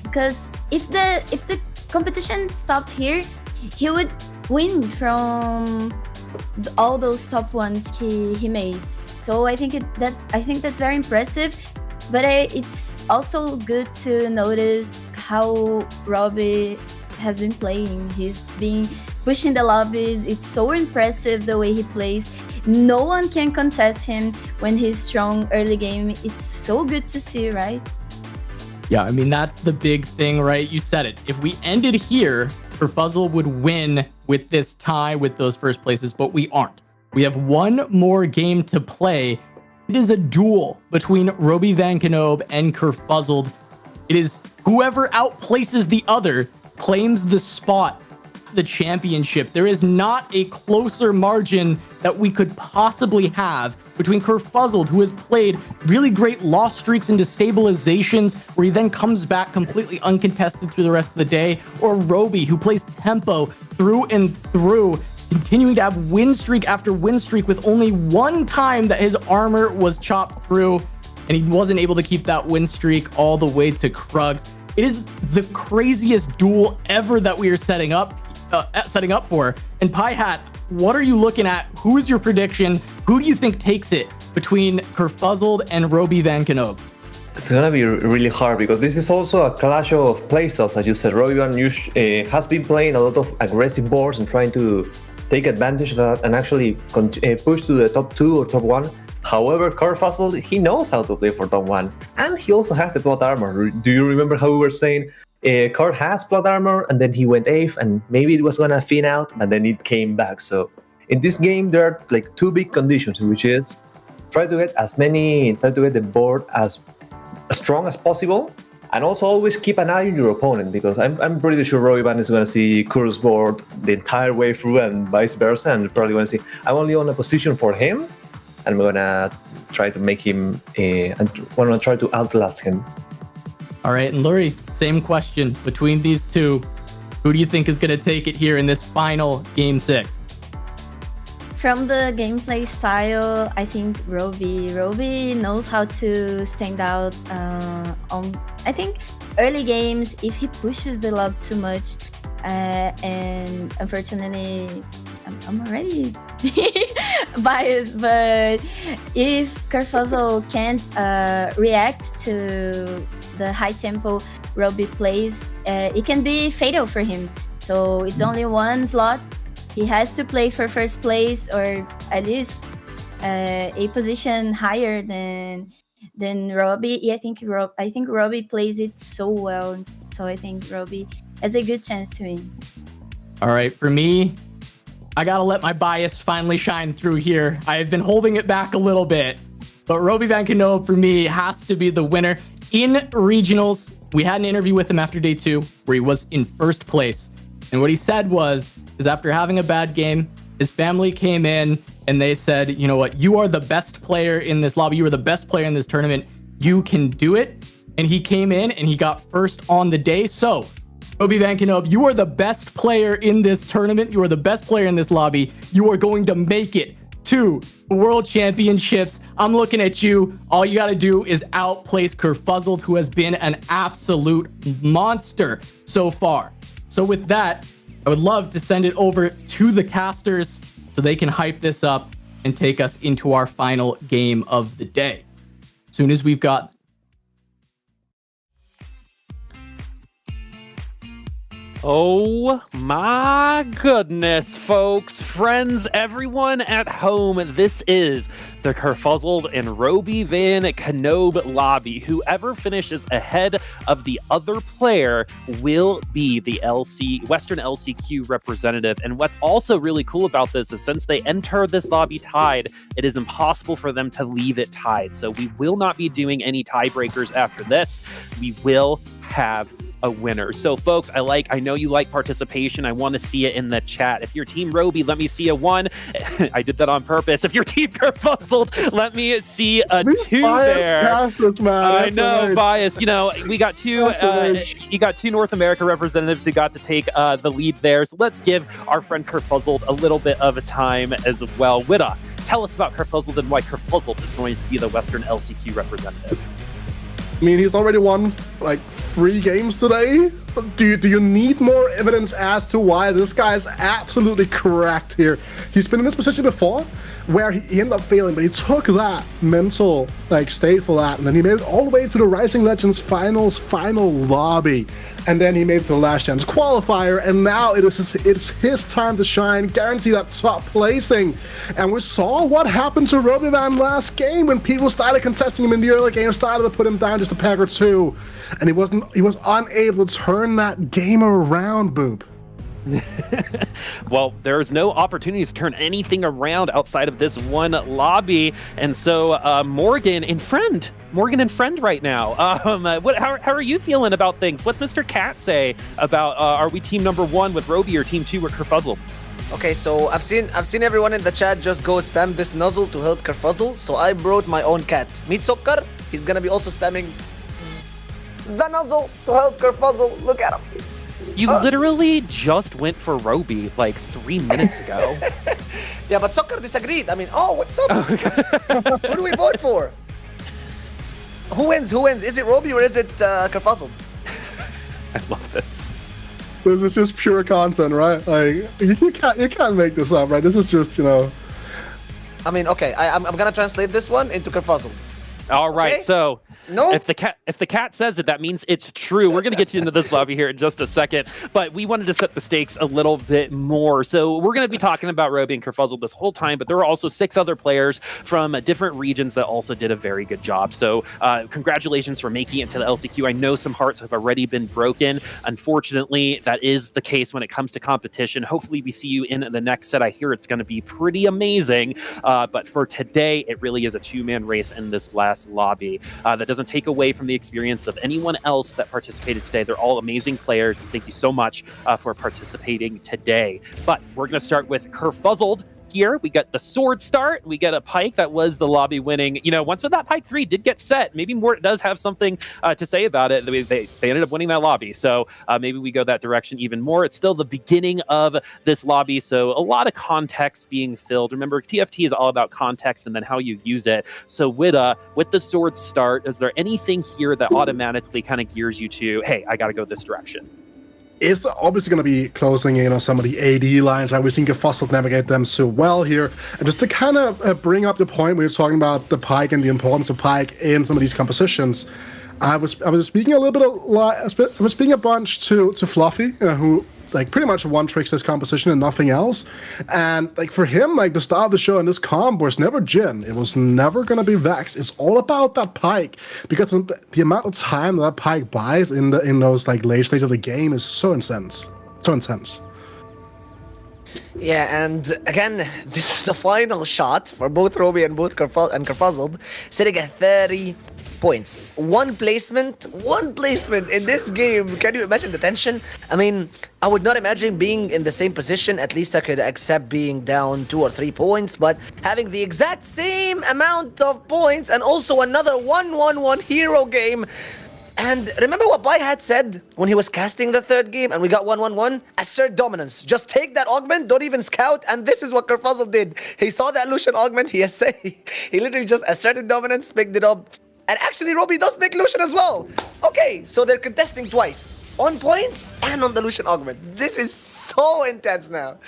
because if the competition stopped here, he would win from all those top ones he made. So I think that's very impressive. But it's also good to notice how Robbie has been playing. He's been pushing the lobbies. It's so impressive the way he plays. No one can contest him when he's strong early game. It's so good to see, right? Yeah, I mean, that's the big thing, right? You said it. If we ended here, Kurfuzzled would win with this tie with those first places, but we aren't. We have one more game to play. It is a duel between Roby Van Knoop and Kurfuzzled. It is whoever outplaces the other claims the spot, the championship. There is not a closer margin that we could possibly have between Kurfuzzled, who has played really great loss streaks into stabilizations, where he then comes back completely uncontested through the rest of the day, or Roby, who plays tempo through and through, continuing to have win streak after win streak with only one time that his armor was chopped through, and he wasn't able to keep that win streak all the way to Krugs. It is the craziest duel ever that we are setting up for. And Pie Hat, what are you looking at? Who is your prediction? Who do you think takes it between Kurfuzzled and Roby Van Knoop? It's gonna be really hard because this is also a clash of playstyles, as you said. Roby Van has been playing a lot of aggressive boards and trying to take advantage of that and actually push to the top 2 or top 1. However, Kurfuzzled, he knows how to play for top 1, and he also has the plot armor. Do you remember how we were saying Kurt has plot armor, and then he went 8th, and maybe it was gonna thin out, and then it came back. So in this game, there are like 2 big conditions, which is try to get the board as strong as possible, and also always keep an eye on your opponent, because I'm pretty sure Roby Van is gonna see Kurt's board the entire way through, and vice versa, and probably gonna see I'm only on a position for him, and we're gonna try to make him and we're gonna try to outlast him. All right, and Luri, same question between these two. Who do you think is going to take it here in this final Game 6? From the gameplay style, I think Roby. Roby knows how to stand out on, I think, early games. If he pushes the lob too much, and unfortunately, I'm already biased, but if Kurfuzzled can't react to the high tempo Roby plays, it can be fatal for him. So it's only one slot. He has to play for first place, or at least a position higher than Roby. Yeah, I think Roby plays it so well. So I think Roby has a good chance to win. All right, for me, I gotta let my bias finally shine through here. I have been holding it back a little bit, but Roby Van Knoop for me has to be the winner. In regionals, we had an interview with him after day 2 where he was in first place. And what he said is after having a bad game, his family came in and they said, you know what, you are the best player in this lobby. You are the best player in this tournament. You can do it. And he came in and he got first on the day. So Roby Van Knoop, you are the best player in this tournament. You are the best player in this lobby. You are going to make it to World Championships. I'm looking at you. All you got to do is outplace Kurfuzzled, who has been an absolute monster so far. So with that, I would love to send it over to the casters so they can hype this up and take us into our final game of the day. As soon as we've got... Oh my goodness, folks, friends, everyone at home, this is the Kurfuzzled and Roby Van Knob lobby. Whoever finishes ahead of the other player will be the Western LCQ representative. And what's also really cool about this is since they enter this lobby tied, it is impossible for them to leave it tied. So we will not be doing any tiebreakers after this. We will have a winner. So folks, I know you like participation. I want to see it in the chat. If you're Team Roby, let me see a 1. I did that on purpose. If you're Team Kurfuzzled, let me see a 2 there. Casters, man. I know, bias. You know, we got two. You got 2 North America representatives who got to take the lead there. So let's give our friend Kurfuzzled a little bit of a time as well. Witta, tell us about Kurfuzzled and why Kurfuzzled is going to be the Western LCQ representative. I mean, he's already won like 3 games today. Do you need more evidence as to why this guy is absolutely correct here? He's been in this position before where he ended up failing, but he took that mental state for that, and then he made it all the way to the Rising Legends finals final lobby, and then he made it to the Last Chance Qualifier, and now it's his time to shine, guarantee that top placing. And we saw what happened to Roby Van last game when people started contesting him in the early game, started to put him down just a pack or 2, and he was unable to turn that game around, Boop. Well, there's no opportunities to turn anything around outside of this one lobby, and so Morgan and Friend right now. How are you feeling about things? What's Mr. Cat say about are we team number 1 with Roby or team 2 with Kurfuzzled? Okay, so I've seen everyone in the chat just go spam this nuzzle to help Kurfuzzle, so I brought my own cat. Meet Sukkar, he's gonna be also spamming the nuzzle to help Kurfuzzle. Look at him. You literally just went for Roby like 3 minutes ago. Yeah, but Sukkar disagreed. I mean, what's up? Who do we vote for? Who wins? Is it Roby or is it Kurfuzzled? I love this. This is just pure content, right? Like you can't make this up, right? This is just, I mean, okay, I'm gonna translate this one into Kurfuzzled. All right, okay? so no, if the cat says it, that means it's true. We're going to get you into this lobby here in just a second, but we wanted to set the stakes a little bit more. So we're going to be talking about Roby and Kurfuzzled this whole time, but there are also 6 other players from different regions that also did a very good job. So congratulations for making it to the LCQ. I know some hearts have already been broken. Unfortunately, that is the case when it comes to competition. Hopefully we see you in the next set. I hear it's going to be pretty amazing, but for today, it really is a 2-man race in this last lobby. That doesn't take away from the experience of anyone else that participated today. They're all amazing players. Thank you so much for participating today. But we're going to start with Kurfuzzled. Here we got the sword start. We get a pike that was the lobby winning. Once with that pike 3 did get set, maybe Mort does have something to say about it. They ended up winning that lobby, so maybe we go that direction even more. It's still the beginning of this lobby, so a lot of context being filled. Remember, TFT is all about context and then how you use it. So with the sword start, is there anything here that automatically kind of gears you to, hey, I got to go this direction? It's obviously going to be closing in on some of the AD lines, right? We've seen Kurfuzzled navigate them so well here. And just to kind of bring up the point we were talking about the pike and the importance of pike in some of these compositions, I was speaking a little bit I was speaking a bunch to Fluffy, who pretty much one-tricks this composition and nothing else. And for him, the start of the show and this comp was never Jhin. It was never going to be Vex. It's all about that pike, because the amount of time that pike buys in those late stage of the game is so intense. Yeah, and again, this is the final shot for both Roby and Kurfuzzled, sitting at 30 points. One placement in this game. Can you imagine the tension? I mean, I would not imagine being in the same position. At least I could accept being down 2 or 3 points, but having the exact same amount of points and also another 1-1-1 hero game, And remember what Bai had said when he was casting the third game and we got 1-1-1? Assert dominance. Just take that augment, don't even scout, and this is what Kurfuzzled did. He saw that Lucian augment, he literally just asserted dominance, picked it up. And actually, Roby does make Lucian as well. Okay, so they're contesting twice. On points and on the Lucian augment. This is so intense now.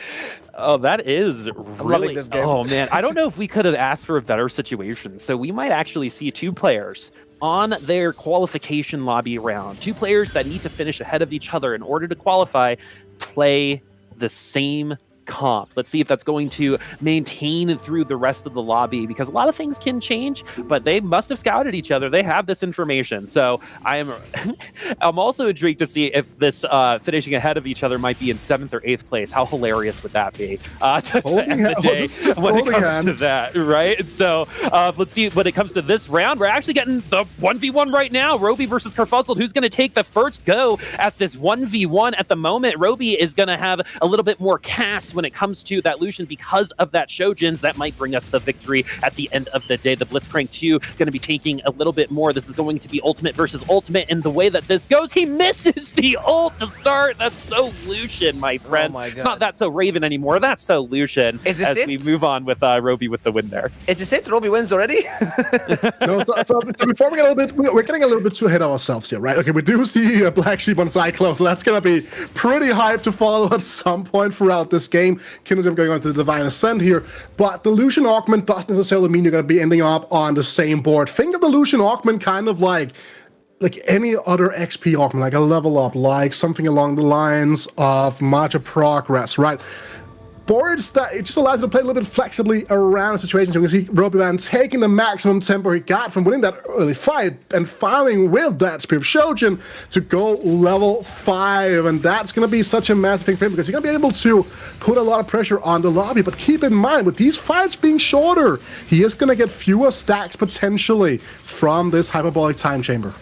Oh, that is loving really... this game. Oh, man. I don't know if we could have asked for a better situation. So we might actually see two players on their qualification lobby round. Two players that need to finish ahead of each other in order to qualify, play the same comp. Let's see if that's going to maintain through the rest of the lobby, because a lot of things can change, but they must have scouted each other. They have this information. So I'm also intrigued to see if this finishing ahead of each other might be in 7th or 8th place. How hilarious would that be to end the day when it comes to that, right? And so let's see when it comes to this round. We're actually getting the 1v1 right now. Roby versus Kurfuzzled. Who's going to take the first go at this 1v1 at the moment? Roby is going to have a little bit more cast when it comes to that Lucian because of that Shojins. That might bring us the victory at the end of the day. The Blitzcrank 2 going to be taking a little bit more. This is going to be ultimate versus ultimate, and the way that this goes, he misses the ult to start. That's so Lucian, my friends. Oh my God. It's not that so Raven anymore. That's so Lucian. Is this as it? we move on with Roby with the win there. Is this it? Roby wins already? No, so before we get a little bit, we're getting a little bit too ahead of ourselves here, right? Okay, we do see a Black Sheep on Cyclone, so that's going to be pretty hype to follow at some point throughout this game. Kingdom going on to the Divine Ascent here, but the Lucian augment doesn't necessarily mean you're going to be ending up on the same board. Think of the Lucian augment kind of like any other XP augment, like a level up, like something along the lines of Major Progress, right? Boards that it just allows you to play a little bit flexibly around situations. You can see Robyman taking the maximum tempo he got from winning that early fight and farming with that Spirit of Shojin to go level 5, and that's going to be such a massive thing for him because he's going to be able to put a lot of pressure on the lobby. But keep in mind, with these fights being shorter, he is going to get fewer stacks potentially from this Hyperbolic Time Chamber.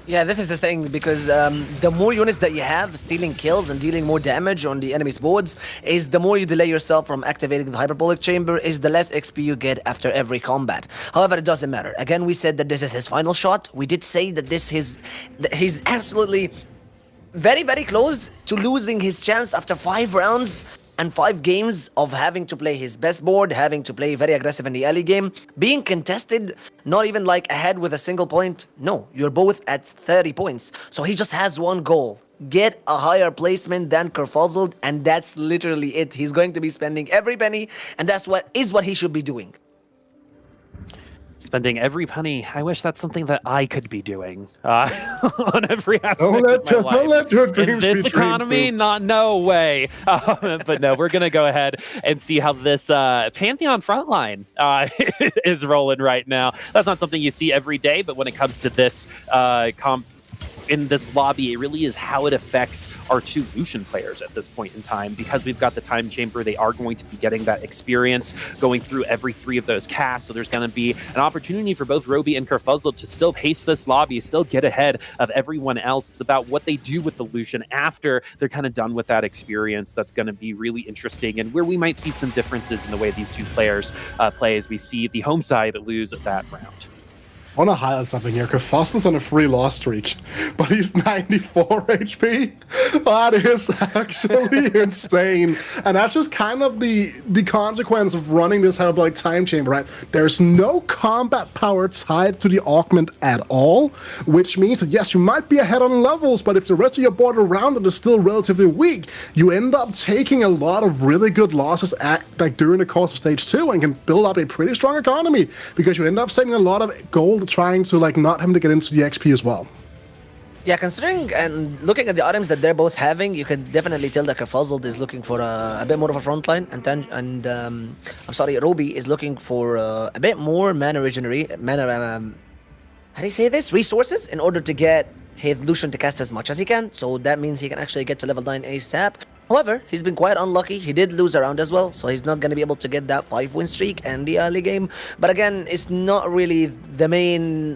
Yeah, this is the thing, because the more units that you have stealing kills and dealing more damage on the enemy's boards, is the more you delay yourself from activating the Hyperbolic Chamber, is the less XP you get after every combat. However, it doesn't matter. Again, we said that this is his final shot. We did say that he's absolutely very, very close to losing his chance after 5 rounds and 5 games of having to play his best board, having to play very aggressive in the early game, being contested, not even like ahead with a single point. No, you're both at 30 points. So he just has one goal. Get a higher placement than Kurfuzzled, and that's literally it. He's going to be spending every penny, and that's what he should be doing. Spending every penny. I wish that's something that I could be doing on every aspect of my life. Don't let your dreams In this be economy, no way. But no, we're going to go ahead and see how this Pantheon frontline is rolling right now. That's not something you see every day, but when it comes to this comp in this lobby, it really is how it affects our 2 Lucian players at this point in time. Because we've got the Time Chamber, they are going to be getting that experience going through every 3 of those casts. So there's going to be an opportunity for both Roby and Kurfuzzled to still pace this lobby, still get ahead of everyone else. It's about what they do with the Lucian after they're kind of done with that experience. That's going to be really interesting, and where we might see some differences in the way these 2 players play as we see the home side lose that round. I want to highlight something here. Kurfuzzled's on a free loss streak, but he's 94 HP. That is actually insane. And that's just kind of the consequence of running this Hyperbolic Time Chamber, right? There's no combat power tied to the augment at all, which means that, yes, you might be ahead on levels, but if the rest of your board around it is still relatively weak, you end up taking a lot of really good losses during the course of stage 2 and can build up a pretty strong economy because you end up saving a lot of gold trying to not having to get into the XP as well. Yeah, considering and looking at the items that they're both having, you can definitely tell that Kurfuzzled is looking for a bit more of a frontline, and Roby is looking for a bit more how do you say this? Resources in order to get his Lucian to cast as much as he can. So that means he can actually get to level 9 ASAP. However, he's been quite unlucky. He did lose a round as well, so he's not going to be able to get that 5-win streak in the early game. But again, it's not really the main,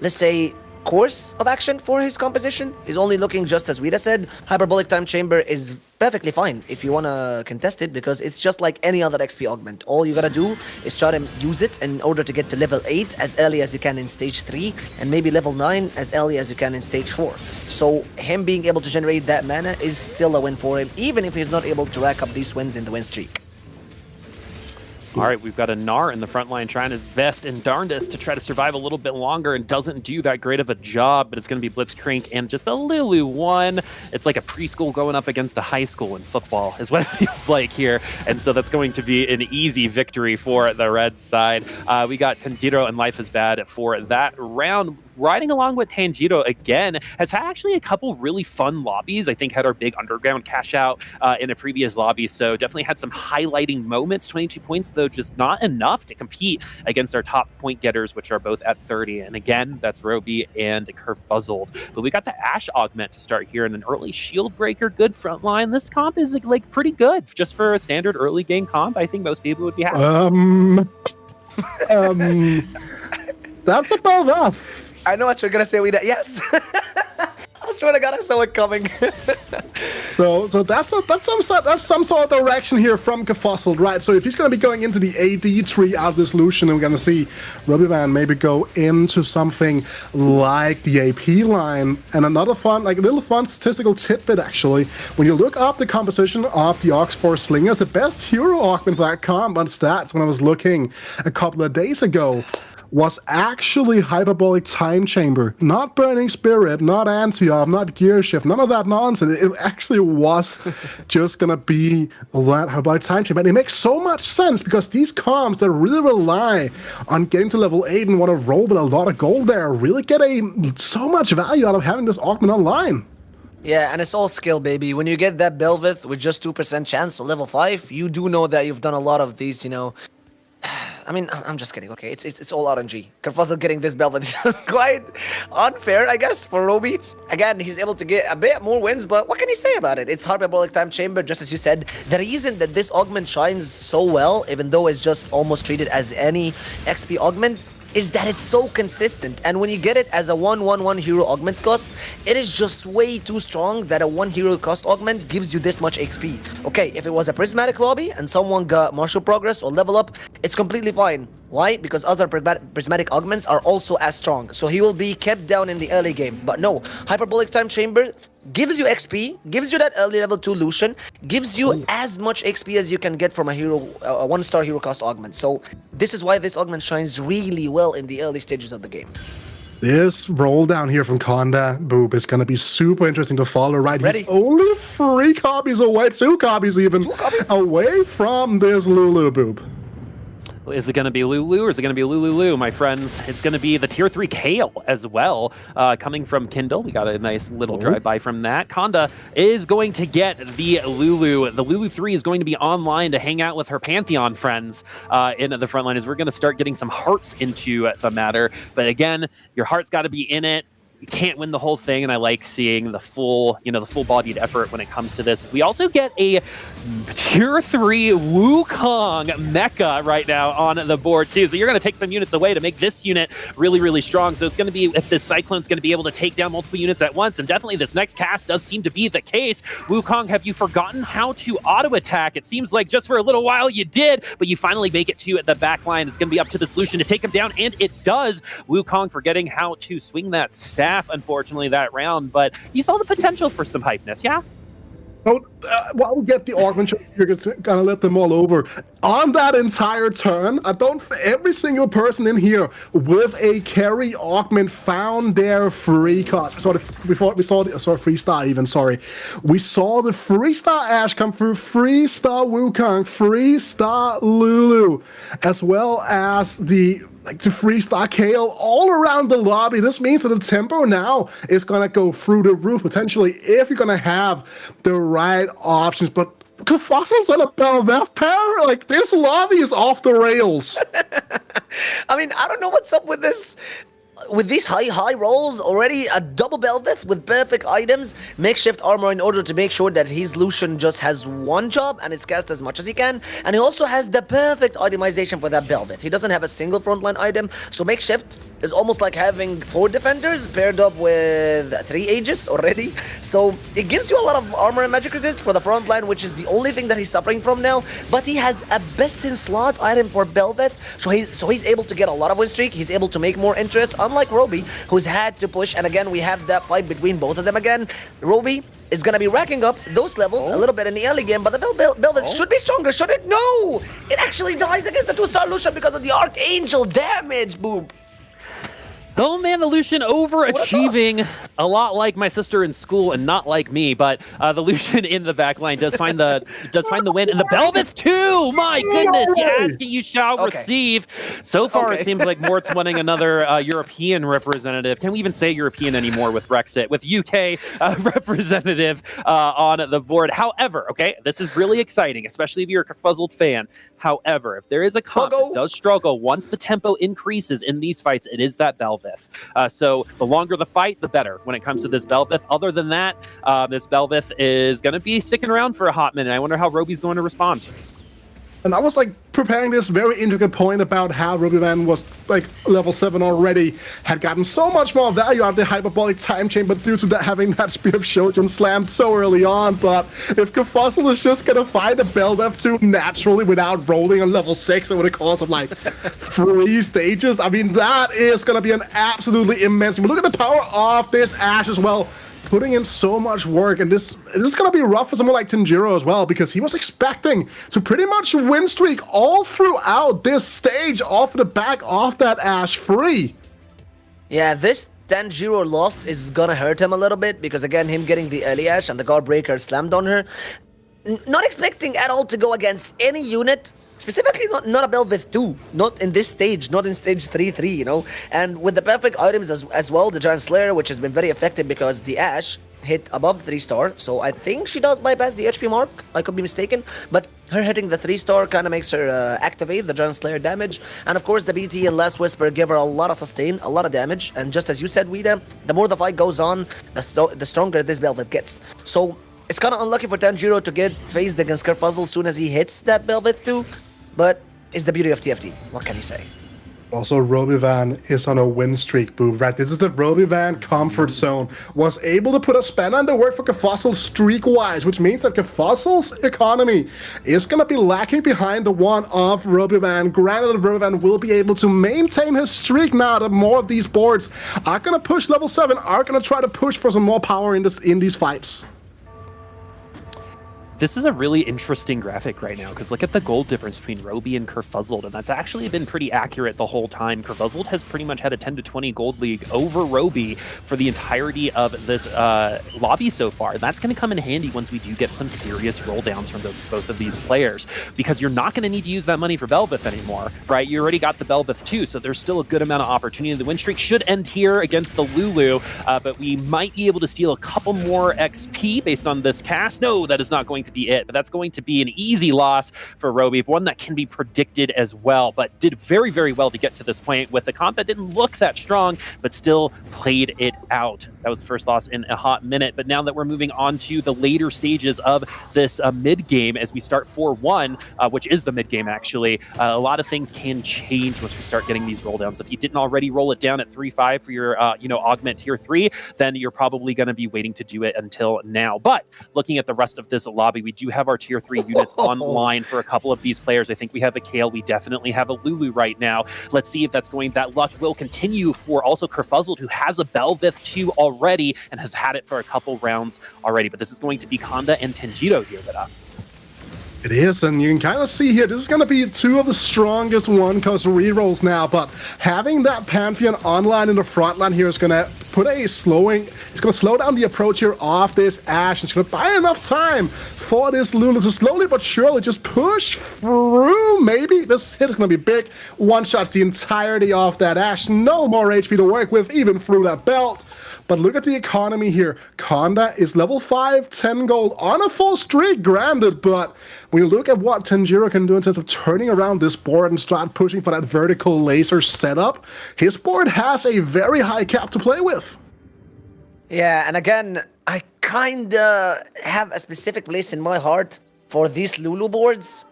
let's say, course of action for his composition. He's only looking, just as Rita said, Hyperbolic Time Chamber is perfectly fine if you want to contest it, because it's just like any other XP augment. All you gotta do is try to use it in order to get to level 8 as early as you can in stage 3, and maybe level 9 as early as you can in stage 4. So him being able to generate that mana is still a win for him, even if he's not able to rack up these wins in the win streak. All right, we've got a Gnar in the front line trying his best and darndest to try to survive a little bit longer, and doesn't do that great of a job, but it's going to be Blitzcrank and just a Lulu 1. It's like a preschool going up against a high school in football is what it feels like here, and so that's going to be an easy victory for the red side. We got Tanjiro and Life is Bad for that round. Riding along with Tanjiro again, has had actually a couple really fun lobbies. I think had our big underground cash out in a previous lobby, so definitely had some highlighting moments. 22 points, though, just not enough to compete against our top point getters, which are both at 30. And again, that's Roby and Kurfuzzled. But we got the Ash Augment to start here in an early Shield Breaker. Good front line. This comp is like pretty good just for a standard early game comp. I think most people would be happy. That's about enough. I know what you're gonna say, Wida. Yes. I swear to God, I saw it coming. So that's some sort of direction here from Kurfuzzled, right? So if he's going to be going into the AD tree out of this Lucian, and we're going to see Robyman maybe go into something like the AP line. And another fun, like a little fun statistical tidbit actually, when you look up the composition of the Ox4 Slingers, the best hero augment for that comp on stats when I was looking a couple of days ago was actually Hyperbolic Time Chamber. Not Burning Spirit, not Anti-Op, not Gear Shift, none of that nonsense. It actually was just gonna be that Hyperbolic Time Chamber. And it makes so much sense because these comps that really rely on getting to level 8 and want to roll with a lot of gold there really get so much value out of having this augment online. Yeah, and it's all skill, baby. When you get that Belveth with just 2% chance to level 5, you do know that you've done a lot of these, I mean, I'm just kidding, okay? It's all RNG. Kurfuzzled getting this Belveth is just quite unfair, I guess, for Roby. Again, he's able to get a bit more wins, but what can he say about it? It's Hyperbolic Time Chamber, just as you said. The reason that this augment shines so well, even though it's just almost treated as any XP augment, is that it's so consistent. And when you get it as a 1/1/1 hero augment cost, it is just way too strong that a 1 hero cost augment gives you this much XP. Okay, if it was a prismatic lobby and someone got martial progress or level up, it's completely fine. Why? Because other prismatic augments are also as strong, so he will be kept down in the early game. But no, Hyperbolic Time Chamber gives you XP, gives you that early level 2 Lucian, gives you as much XP as you can get from a hero, a 1-star hero cost augment. So this is why this augment shines really well in the early stages of the game. This roll down here from Conda Boop is going to be super interesting to follow, right? Ready? He's only 3 copies away, 2 copies even, away from this Lulu Boop. Is it going to be Lulu or is it going to be Lulu, my friends? It's going to be the tier 3 Kale as well, coming from Kindle. We got a nice little drive-by from that. Conda is going to get the Lulu. The Lulu 3 is going to be online to hang out with her Pantheon friends in the front line as we're going to start getting some hearts into the matter. But again, your heart's got to be in it. You can't win the whole thing, and I like seeing the full, the full-bodied effort when it comes to this. We also get a tier 3 Wukong mecha right now on the board too. So you're going to take some units away to make this unit really, really strong. So it's going to be, if this Cyclone's going to be able to take down multiple units at once, and definitely this next cast does seem to be the case. Wukong, have you forgotten how to auto-attack? It seems like just for a little while you did, but you finally make it to the back line. It's going to be up to the solution to take him down, and it does. Wukong forgetting how to swing that staff, unfortunately, that round, but you saw the potential for some hypeness, yeah? While we get the augment, you're gonna let them all over. On that entire turn, every single person in here with a carry augment found their free cost. We saw the free star even, sorry. We saw the free star Ash come through, free star Wukong, free star Lulu, as well as the free star Kale all around the lobby. This means that the tempo now is gonna go through the roof, potentially, if you're gonna have the right options. But Kurfuzzled's on a Belveth pair. Like, this lobby is off the rails. I mean, I don't know what's up with this with these high rolls already, a double Belveth with perfect items, makeshift armor in order to make sure that his Lucian just has one job and it's cast as much as he can. And he also has the perfect itemization for that Belveth. He doesn't have a single frontline item, so makeshift is almost like having 4 defenders paired up with 3 Aegis already. So it gives you a lot of armor and magic resist for the front line, which is the only thing that he's suffering from now. But he has a best-in-slot item for Belveth, so he's able to get a lot of win streak. He's able to make more interest, unlike Roby, who's had to push. And again, we have that fight between both of them again. Roby is going to be racking up those levels a little bit in the early game, but the Belveth should be stronger, should it? No! It actually dies against the 2-star Lucian because of the Archangel damage, boom. Oh man, the Lucian overachieving, a lot like my sister in school and not like me, but the Lucian in the backline does find the win, and the Belveth too. My goodness, you ask it, you shall receive. So far, it seems like Mort's winning another European representative. Can we even say European anymore with Brexit? With UK representative on the board. However, okay, this is really exciting, especially if you're a Kurfuzzled fan. However, if there is a comp that does struggle, once the tempo increases in these fights, it is that Belveth. So the longer the fight, the better when it comes to this Belveth. Other than that, this Belveth is going to be sticking around for a hot minute. I wonder how Roby's going to respond. And I was like preparing this very intricate point about how Robyvan was like level 7 already, had gotten so much more value out of the hyperbolic time chain, but due to that having that Spear of Shogun slammed so early on. But if Kurfuzzled is just gonna find a Belveth 2 naturally without rolling on level 6 over the course of like 3 stages, I mean, that is gonna be an absolutely immense. But look at the power of this Ashe as well. Putting in so much work, and this is going to be rough for someone like Tanjiro as well, because he was expecting to pretty much win streak all throughout this stage off the back of that Ashe free. Yeah, this Tanjiro loss is gonna hurt him a little bit, because again, him getting the early Ashe and the Guardbreaker slammed on her. Not expecting at all to go against any unit, specifically not a Belveth 2, not in this stage, not in stage 3-3, you know. And with the perfect items as well, the Giant Slayer, which has been very effective because the Ashe hit above 3-star, so I think she does bypass the HP mark, I could be mistaken, but her hitting the 3-star kind of makes her activate the Giant Slayer damage. And of course the BT and Last Whisper give her a lot of sustain, a lot of damage, and just as you said, Weeda, the more the fight goes on, the stronger this Belveth gets. So it's kind of unlucky for Tanjiro to get faced against Kurfuzzled soon as he hits that Belveth 2, but it's the beauty of TFT. What can he say? Also, Robyvan is on a win streak, boo, right? This is the Robyvan comfort zone. Was able to put a span under work for Kurfuzzled streak-wise, which means that Kurfuzzled's economy is going to be lacking behind the one of Robyvan. Granted, Robyvan will be able to maintain his streak now that more of these boards are going to push level 7, are going to try to push for some more power in these fights. This is a really interesting graphic right now, because look at the gold difference between Roby and Kurfuzzled, and that's actually been pretty accurate the whole time. Kurfuzzled has pretty much had a 10 to 20 gold league over Roby for the entirety of this lobby so far. And that's going to come in handy once we do get some serious roll downs from both of these players, because you're not going to need to use that money for Belveth anymore, right? You already got the Belveth too, so there's still a good amount of opportunity. The win streak should end here against the Lulu, but we might be able to steal a couple more XP based on this cast. No, that is not going to be it, but that's going to be an easy loss for Roby, one that can be predicted as well, but did very, very well to get to this point with a comp that didn't look that strong, but still played it out. That was the first loss in a hot minute, but now that we're moving on to the later stages of this mid-game as we start 4-1, which is the mid-game actually, a lot of things can change once we start getting these roll downs. If you didn't already roll it down at 3-5 for your augment tier 3, then you're probably going to be waiting to do it until now. But looking at the rest of this lobby, we do have our tier 3 units online for a couple of these players. I think we have a Kale, we definitely have a Lulu right now. Let's see if that luck will continue for also Kurfuzzled, who has a Belveth 2 already and has had it for a couple rounds already. But this is going to be Kanda and Tanjiro here with us. It is, and you can kind of see here, this is going to be 2 of the strongest one-cost rerolls now, but having that Pantheon online in the front line here is going to put a slowing. It's going to slow down the approach here off this Ashe. It's going to buy enough time for this Lulu to slowly but surely just push through. Maybe this hit is going to be big. One shots the entirety of that Ashe. No more HP to work with, even through that belt. But look at the economy here. Conda is level 5, 10 gold on a full streak, granted, but when you look at what Tanjiro can do in terms of turning around this board and start pushing for that vertical laser setup, his board has a very high cap to play with. Yeah, and again, I kinda have a specific place in my heart for these Lulu boards.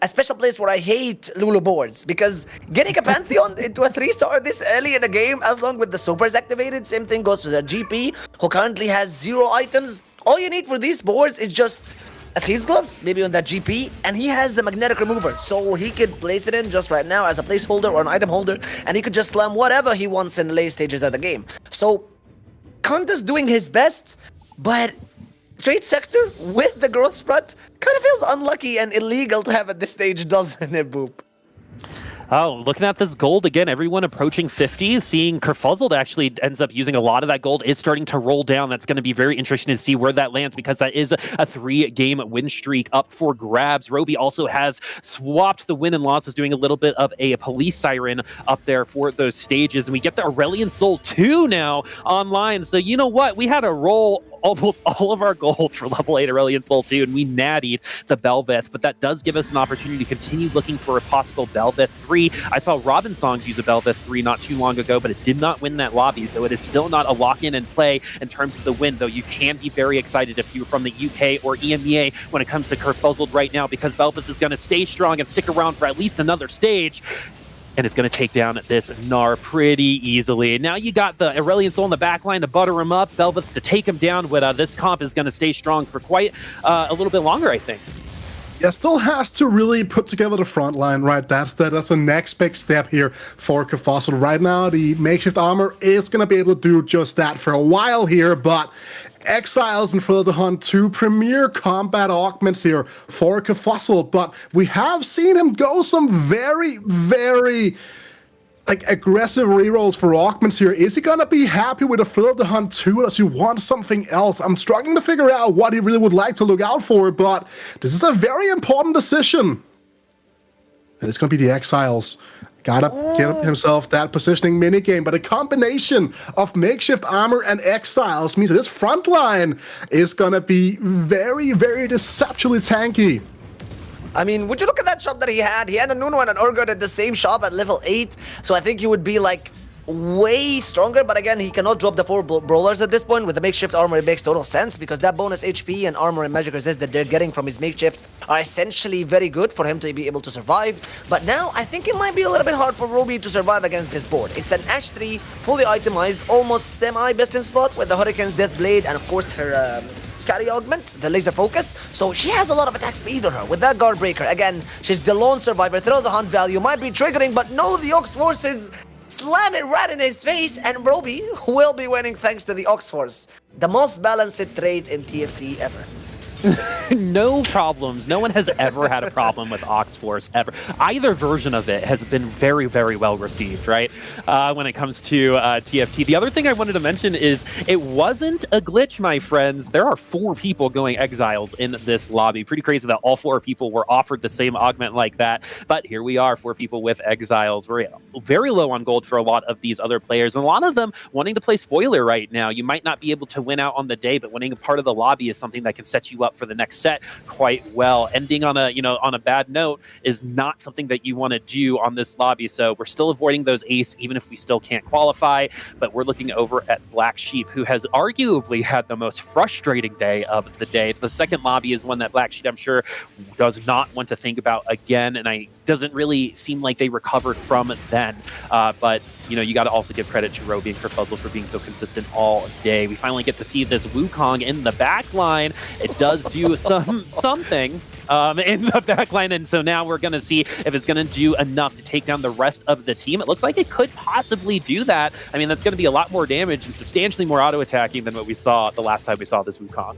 A special place where I hate Lulu boards, because getting a Pantheon into a 3-star this early in the game, as long with the supers activated, same thing goes to the GP, who currently has 0 items. All you need for these boards is just a Thieves Gloves, maybe on that GP, and he has a Magnetic Remover, so he could place it in just right now as a placeholder or an item holder, and he could just slam whatever he wants in the late stages of the game. So, Conda's doing his best, but Trade Sector with the growth spread kind of feels unlucky and illegal to have at this stage, doesn't it, Boop? Oh, looking at this gold again, everyone approaching 50, seeing Kurfuzzled actually ends up using a lot of that gold, is starting to roll down. That's going to be very interesting to see where that lands, because that is a 3-game win streak up for grabs. Roby also has swapped the win and losses, doing a little bit of a police siren up there for those stages. And we get the Aurelian Soul 2 now online. So you know what? We had to roll almost all of our gold for level 8 Aurelian Soul 2, and we nattied the Belveth, but that does give us an opportunity to continue looking for a possible Belveth 3. I saw Robin Songs use a Belveth 3 not too long ago, but it did not win that lobby, so it is still not a lock-in and play in terms of the win, though you can be very excited if you're from the UK or EMEA when it comes to Kurfuzzled right now, because Belveth is going to stay strong and stick around for at least another stage. And it's going to take down this Gnar pretty easily. And now you got the Aurelian Soul in the back line to butter him up, Belveth to take him down, but this comp is going to stay strong for quite a little bit longer, I think. Yeah, still has to really put together the front line, right? That's the next big step here for Kurfuzzled. Right now, the makeshift armor is going to be able to do just that for a while here, but Exiles and Thrill the Hunt, 2 premier combat augments here for Kurfuzzled, but we have seen him go some very, very aggressive rerolls for augments here. Is he gonna be happy with a Thrill the Hunt 2, or does he want something else? I'm struggling to figure out what he really would like to look out for, but this is a very important decision. And it's gonna be the Exiles. Gotta get himself that positioning minigame, but a combination of makeshift armor and Exiles means that this front line is gonna be very, very deceptively tanky. I mean, would you look at that shop that he had? He had a Nuno and an Urgot at the same shop at level 8, so I think he would be like way stronger, but again, he cannot drop the 4 brawlers at this point. With the makeshift armor, it makes total sense, because that bonus HP and armor and magic resist that they're getting from his makeshift are essentially very good for him to be able to survive. But now, I think it might be a little bit hard for Roby to survive against this board. It's an Ashe 3, fully itemized, almost semi-best in slot, with the Hurricane's Death Blade and of course her carry augment, the laser focus, so she has a lot of attack speed on her. With that guard breaker, again, she's the lone survivor. Thrill the Hunt value might be triggering, but no, the Ox Forces slam it right in his face, and Roby will be winning thanks to the Ox Force. The most balanced trade in TFT ever. No problems. No one has ever had a problem with Ox Force, ever. Either version of it has been very, very well received, right? When it comes to TFT. The other thing I wanted to mention is it wasn't a glitch, my friends. There are 4 people going Exiles in this lobby. Pretty crazy that all 4 people were offered the same augment like that. But here we are, 4 people with Exiles. We're very low on gold for a lot of these other players. And a lot of them wanting to play spoiler right now. You might not be able to win out on the day, but winning a part of the lobby is something that can set you up for the next set quite well. Ending on a bad note is not something that you want to do on this lobby, so we're still avoiding those ace even if we still can't qualify. But we're looking over at Black Sheep, who has arguably had the most frustrating day of the day. The second lobby is one that Black Sheep, I'm sure, does not want to think about again, and doesn't really seem like they recovered from then. But you got to also give credit to Roby and Kurfuzzled for being so consistent all day. We finally get to see this Wukong in the back line. It does do something in the back line, and so now we're going to see if it's going to do enough to take down the rest of the team. It looks like it could possibly do that. I mean, that's going to be a lot more damage and substantially more auto-attacking than what we saw the last time we saw this Wukong.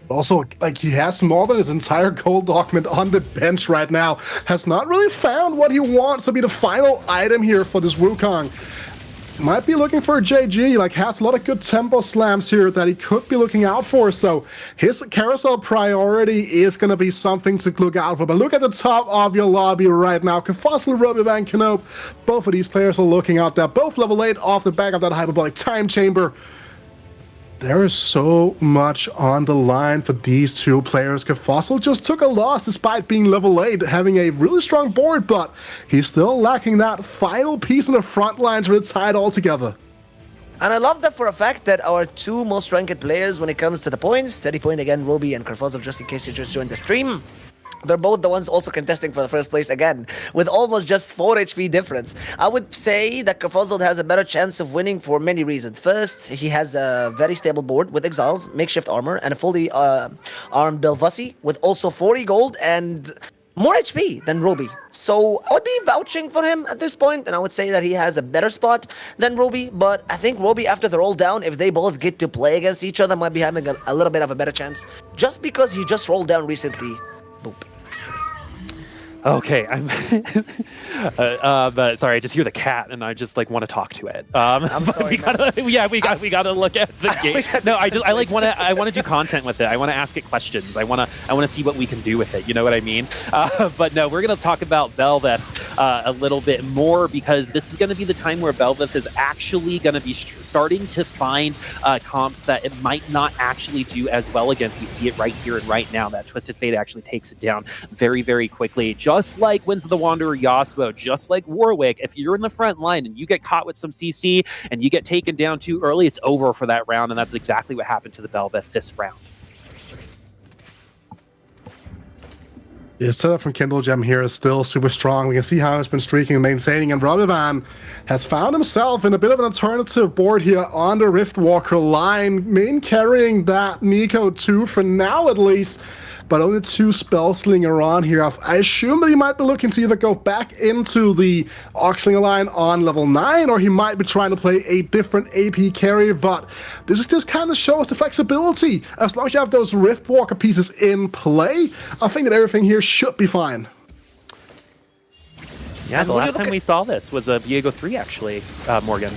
Also, he has more than his entire gold augment on the bench right now. Has not really found what he wants to be the final item here for this Wukong. might be looking for a JG, like has a lot of good tempo slams here that he could be looking out for. So his carousel priority is going to be something to look out for. But look at the top of your lobby right now. Kurfuzzled, Roby, Van Knoop, both of these players are looking out there. Both level 8 off the back of that hyperbolic time chamber. There is so much on the line for these two players. Kurfuzzled just took a loss despite being level 8, having a really strong board, but he's still lacking that final piece in the front line to tie it all together. And I love that for a fact that our two most ranked players when it comes to the points, 30 point again, Roby and Kurfuzzled, just in case you just joined the stream. They're both the ones also contesting for the first place again, with almost just 4 HP difference. I would say that Kurfuzzled has a better chance of winning for many reasons. First, he has a very stable board with Exiles, makeshift armor, and a fully armed Belvasi with also 40 gold and more HP than Roby. So I would be vouching for him at this point, and I would say that he has a better spot than Roby. But I think Roby, after they're all down, if they both get to play against each other, might be having a little bit of a better chance, just because he just rolled down recently. Boop. Okay, I'm sorry. I just hear the cat, and I just like want to talk to it. I'm sorry. we gotta look at the game. No, I want to do content with it. I want to ask it questions. I want to see what we can do with it. You know what I mean? But no, we're gonna talk about Belveth a little bit more, because this is gonna be the time where Belveth is actually gonna be starting to find comps that it might not actually do as well against. We see it right here and right now. That Twisted Fate actually takes it down very, very quickly. Just like Winds of the Wanderer Yasuo, just like Warwick, if you're in the front line and you get caught with some CC and you get taken down too early, it's over for that round, and that's exactly what happened to the Belveth this round. His setup from Kindle Gem here is still super strong. We can see how he's been streaking and maintaining, and Robivan has found himself in a bit of an alternative board here on the Riftwalker line, main carrying that Nico 2 for now at least, but only 2 Spellslinger on here. I assume that he might be looking to either go back into the Oxlinger line on level 9, or he might be trying to play a different AP carry, but this just kind of shows the flexibility. As long as you have those Riftwalker pieces in play, I think that everything here should be fine. Yeah, the last time we saw this was a Viego 3, actually, Morgan.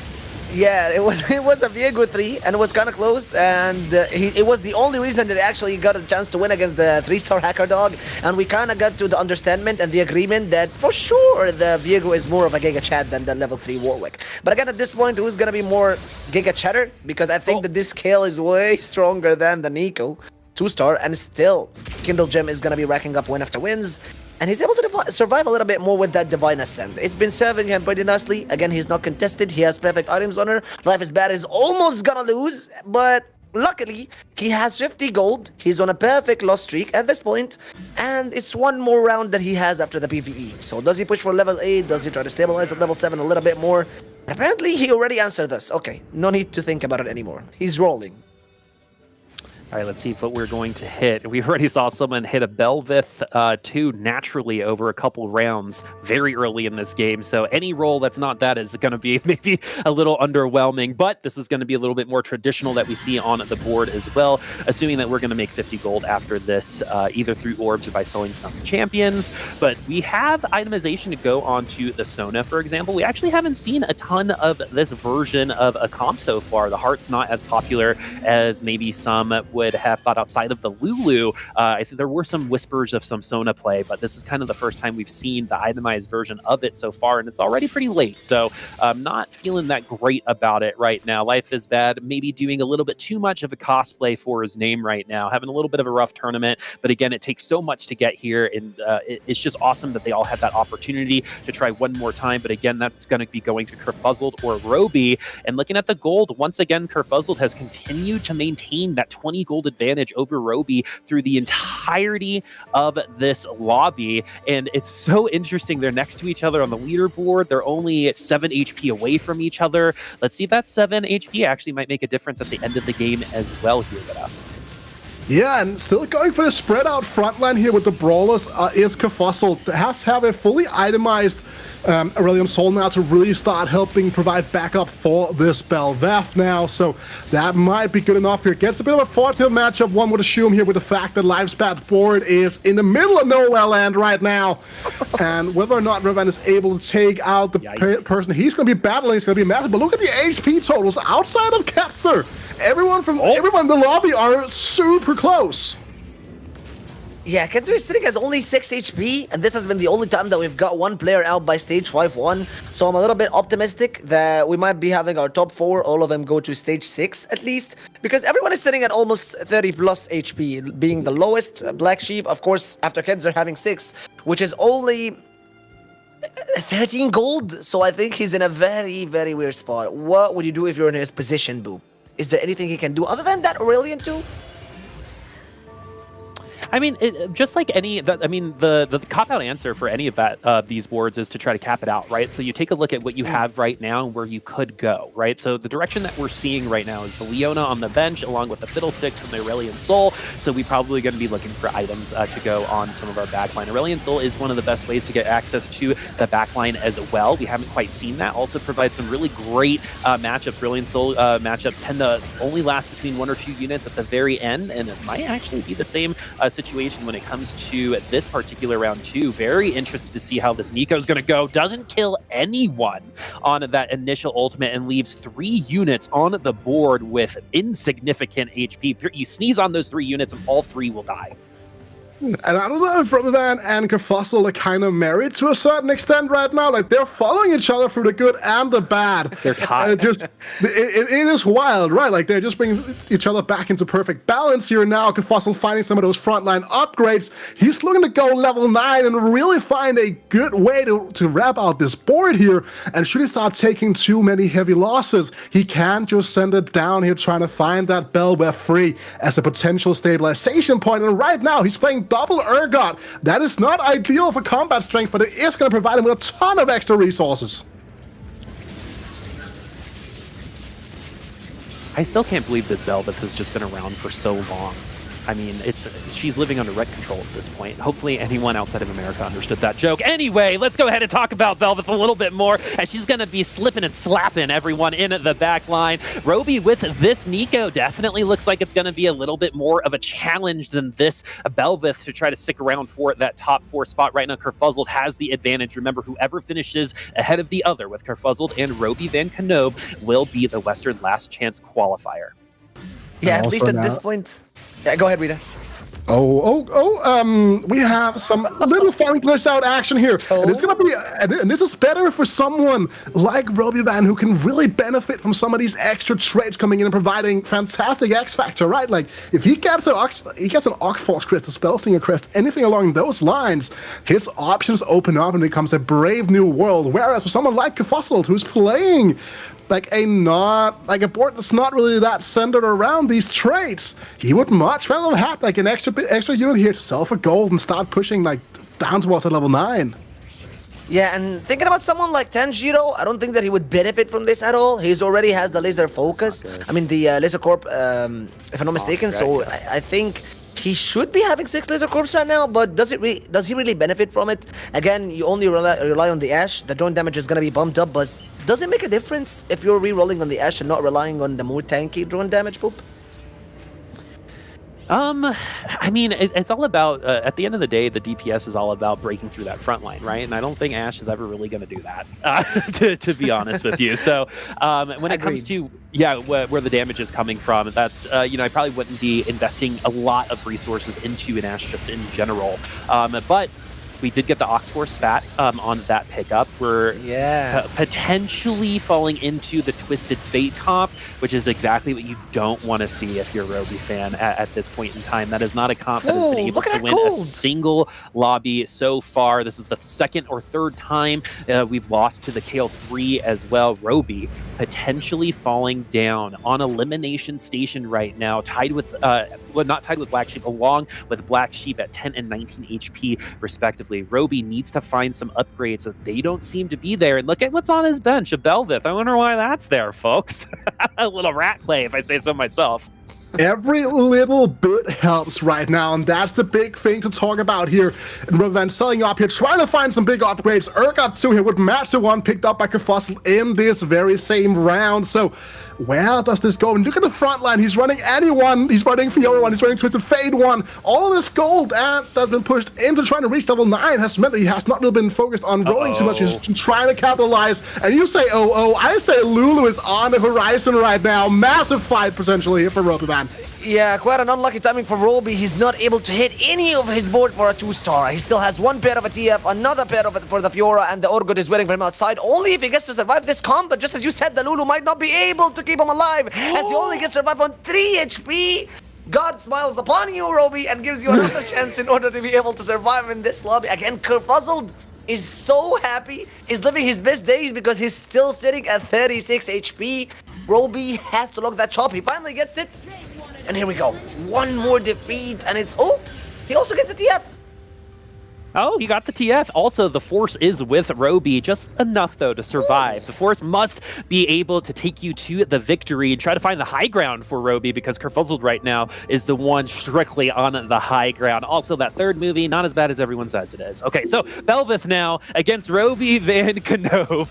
Yeah, it was a Viego 3, and it was kind of close, and it was the only reason that he actually got a chance to win against the 3-star Hacker Dog, and we kind of got to the understanding and the agreement that for sure the Viego is more of a Giga Chad than the level 3 Warwick. But again, at this point, who's going to be more Giga Chatter? Because I think that this scale is way stronger than the Nico 2-star, and still Kindle Gem is going to be racking up win after wins. And he's able to survive a little bit more with that Divine Ascent. It's been serving him pretty nicely. Again, he's not contested. He has perfect items on her. Life is Bad is almost gonna lose, but luckily, he has 50 gold. He's on a perfect loss streak at this point, and it's one more round that he has after the PvE. So does he push for level 8? Does he try to stabilize at level 7 a little bit more? Apparently, he already answered this. Okay, no need to think about it anymore. He's rolling. All right, let's see what we're going to hit. We already saw someone hit a Belveth 2 naturally over a couple rounds very early in this game. So any roll that's not that is going to be maybe a little underwhelming, but this is going to be a little bit more traditional that we see on the board as well, assuming that we're going to make 50 gold after this, either through orbs or by selling some champions. But we have itemization to go onto the Sona, for example. We actually haven't seen a ton of this version of a comp so far. The Heart's not as popular as maybe some would have thought outside of the Lulu. I think there were some whispers of some Sona play, but this is kind of the first time we've seen the itemized version of it so far, and it's already pretty late, so I'm not feeling that great about it right now. Life is Bad, maybe doing a little bit too much of a cosplay for his name right now, having a little bit of a rough tournament, but again, it takes so much to get here, and it's just awesome that they all have that opportunity to try one more time, but again, that's going to be going to Kurfuzzled or Roby, and looking at the gold, once again, Kurfuzzled has continued to maintain that 20 gold advantage over Roby through the entirety of this lobby, and it's so interesting. They're next to each other on the leaderboard. They're only 7 HP away from each other. Let's see if that 7 HP actually might make a difference at the end of the game as well here. Yeah, and still going for the spread out front line here with the Brawlers is Kurfuzzled. Has to have a fully itemized Aurelion Sol now to really start helping provide backup for this Bel'Veth now, so that might be good enough here. Gets a bit of a fortunate matchup, one would assume here, with the fact that Livespad's board is in the middle of nowhere land right now, and whether or not Riven is able to take out the person he's going to be battling is going to be massive, but look at the HP totals outside of Ketzer. Everyone in the lobby are super close. Yeah, Ketzer is sitting as only 6 HP, and this has been the only time that we've got one player out by stage 5-1. So I'm a little bit optimistic that we might be having our top 4, all of them go to stage 6 at least, because everyone is sitting at almost 30 plus HP, being the lowest. Black Sheep, of course, after Ketzer having 6, which is only 13 gold. So I think he's in a very, very weird spot. What would you do if you're in his position, Boo? Is there anything he can do other than that Aurelion too? I mean, just like the cop-out answer for any of that these boards is to try to cap it out, right? So you take a look at what you have right now and where you could go, right? So the direction that we're seeing right now is the Leona on the bench, along with the Fiddlesticks and the Aurelion Sol. So we're probably going to be looking for items to go on some of our backline. Aurelion Sol is one of the best ways to get access to the backline as well. We haven't quite seen that. Also provides some really great matchups. Aurelion Sol matchups tend to only last between 1 or 2 units at the very end, and it might actually be the same situation when it comes to this particular round too. Very interested to see how this Nico is going to go. Doesn't kill anyone on that initial ultimate and leaves 3 units on the board with insignificant HP. You sneeze on those 3 units and all 3 will die. And I don't know if Riven and Kurfuzzled are kind of married to a certain extent right now. Like, they're following each other through the good and the bad. They're tied. It is wild, right? Like, they're just bringing each other back into perfect balance here now. Kurfuzzled finding some of those frontline upgrades. He's looking to go level 9 and really find a good way to wrap out this board here. And should he start taking too many heavy losses, he can just send it down here, trying to find that Bel'Veth free as a potential stabilization point. And right now, he's playing double Urgot. That is not ideal for combat strength, but it is going to provide him with a ton of extra resources. I still can't believe this Bel'Veth has just been around for so long. I mean, she's living under red control at this point. Hopefully anyone outside of America understood that joke. Anyway, let's go ahead and talk about Bel'Veth a little bit more, as she's going to be slipping and slapping everyone in the back line. Roby with this Nico definitely looks like it's going to be a little bit more of a challenge than this Bel'Veth to try to stick around for that top 4 spot. Right now, Kurfuzzled has the advantage. Remember, whoever finishes ahead of the other with Kurfuzzled and Roby Van Knoop will be the Western Last Chance Qualifier. Yeah, at least at this point. Yeah, go ahead, Rita. We have some little fun glitched out action here. And it's gonna be, and this is better for someone like Roby Van, who can really benefit from some of these extra traits coming in and providing fantastic X Factor, right? Like, if he gets an Oxforce crest, a Spellslinger crest, anything along those lines, his options open up and it becomes a brave new world. Whereas for someone like Kurfuzzled, who's playing like a board that's not really that centered around these traits, he would much rather have like an extra unit here to sell for gold and start pushing like down towards the level 9. Yeah, and thinking about someone like Tanjiro, I don't think that he would benefit from this at all. He already has the laser focus. I mean, the laser corp, if I'm not mistaken. So I think he should be having 6 laser corps right now, but does he really benefit from it? Again, you only rely on the Ashe. The drone damage is going to be bumped up, but does it make a difference if you're re-rolling on the Ashe and not relying on the more tanky drone damage, Poop? I mean, it's all about, at the end of the day, the DPS is all about breaking through that front line, right? And I don't think Ashe is ever really going to do that, to be honest with you. So when it comes to, where the damage is coming from, that's, I probably wouldn't be investing a lot of resources into an Ashe just in general. But we did get the Oxforce spat on that pickup. We're potentially falling into the Twisted Fate comp, which is exactly what you don't want to see if you're a Roby fan at this point in time. That is not a comp that has been able to win a single lobby so far. This is the 2nd or 3rd time we've lost to the KO3 as well. Roby potentially falling down on Elimination Station right now, tied with, not tied with Black Sheep, along with Black Sheep at 10 and 19 HP respectively. Roby needs to find some upgrades that they don't seem to be there. And look at what's on his bench, a Bel'Veth. I wonder why that's there, folks. A little rat play, if I say so myself. Every little bit helps right now, and that's the big thing to talk about here. And rather than selling up here, trying to find some big upgrades, Urgot 2 here would match the one picked up by Kurfuzzled in this very same round. So where does this go? And look at the front line. He's running anyone. He's running Fiora 1. He's running Twisted Fate 1. All of this gold that's been pushed into trying to reach level 9 has meant that he has not really been focused on rolling too much. He's trying to capitalize. And you say, I say Lulu is on the horizon right now. Massive fight potentially here for Roboman. Yeah, quite an unlucky timing for Roby. He's not able to hit any of his board for a 2-star. He still has one pair of a TF, another pair of it for the Fiora, and the Urgot is waiting for him outside. Only if he gets to survive this comp, but just as you said, the Lulu might not be able to keep him alive, as he only gets to survive on 3 HP. God smiles upon you, Roby, and gives you another chance in order to be able to survive in this lobby. Again, Kurfuzzled is so happy. He's living his best days because he's still sitting at 36 HP. Roby has to lock that chop. He finally gets it. And here we go. One more defeat, and it's... Oh! He also gets a TF! Oh, he got the TF. Also, the Force is with Roby, just enough, though, to survive. The Force must be able to take you to the victory and try to find the high ground for Roby, because Kurfuzzled right now is the one strictly on the high ground. Also, that third movie, not as bad as everyone says it is. Okay, so Belveth now against Roby Van Knoop.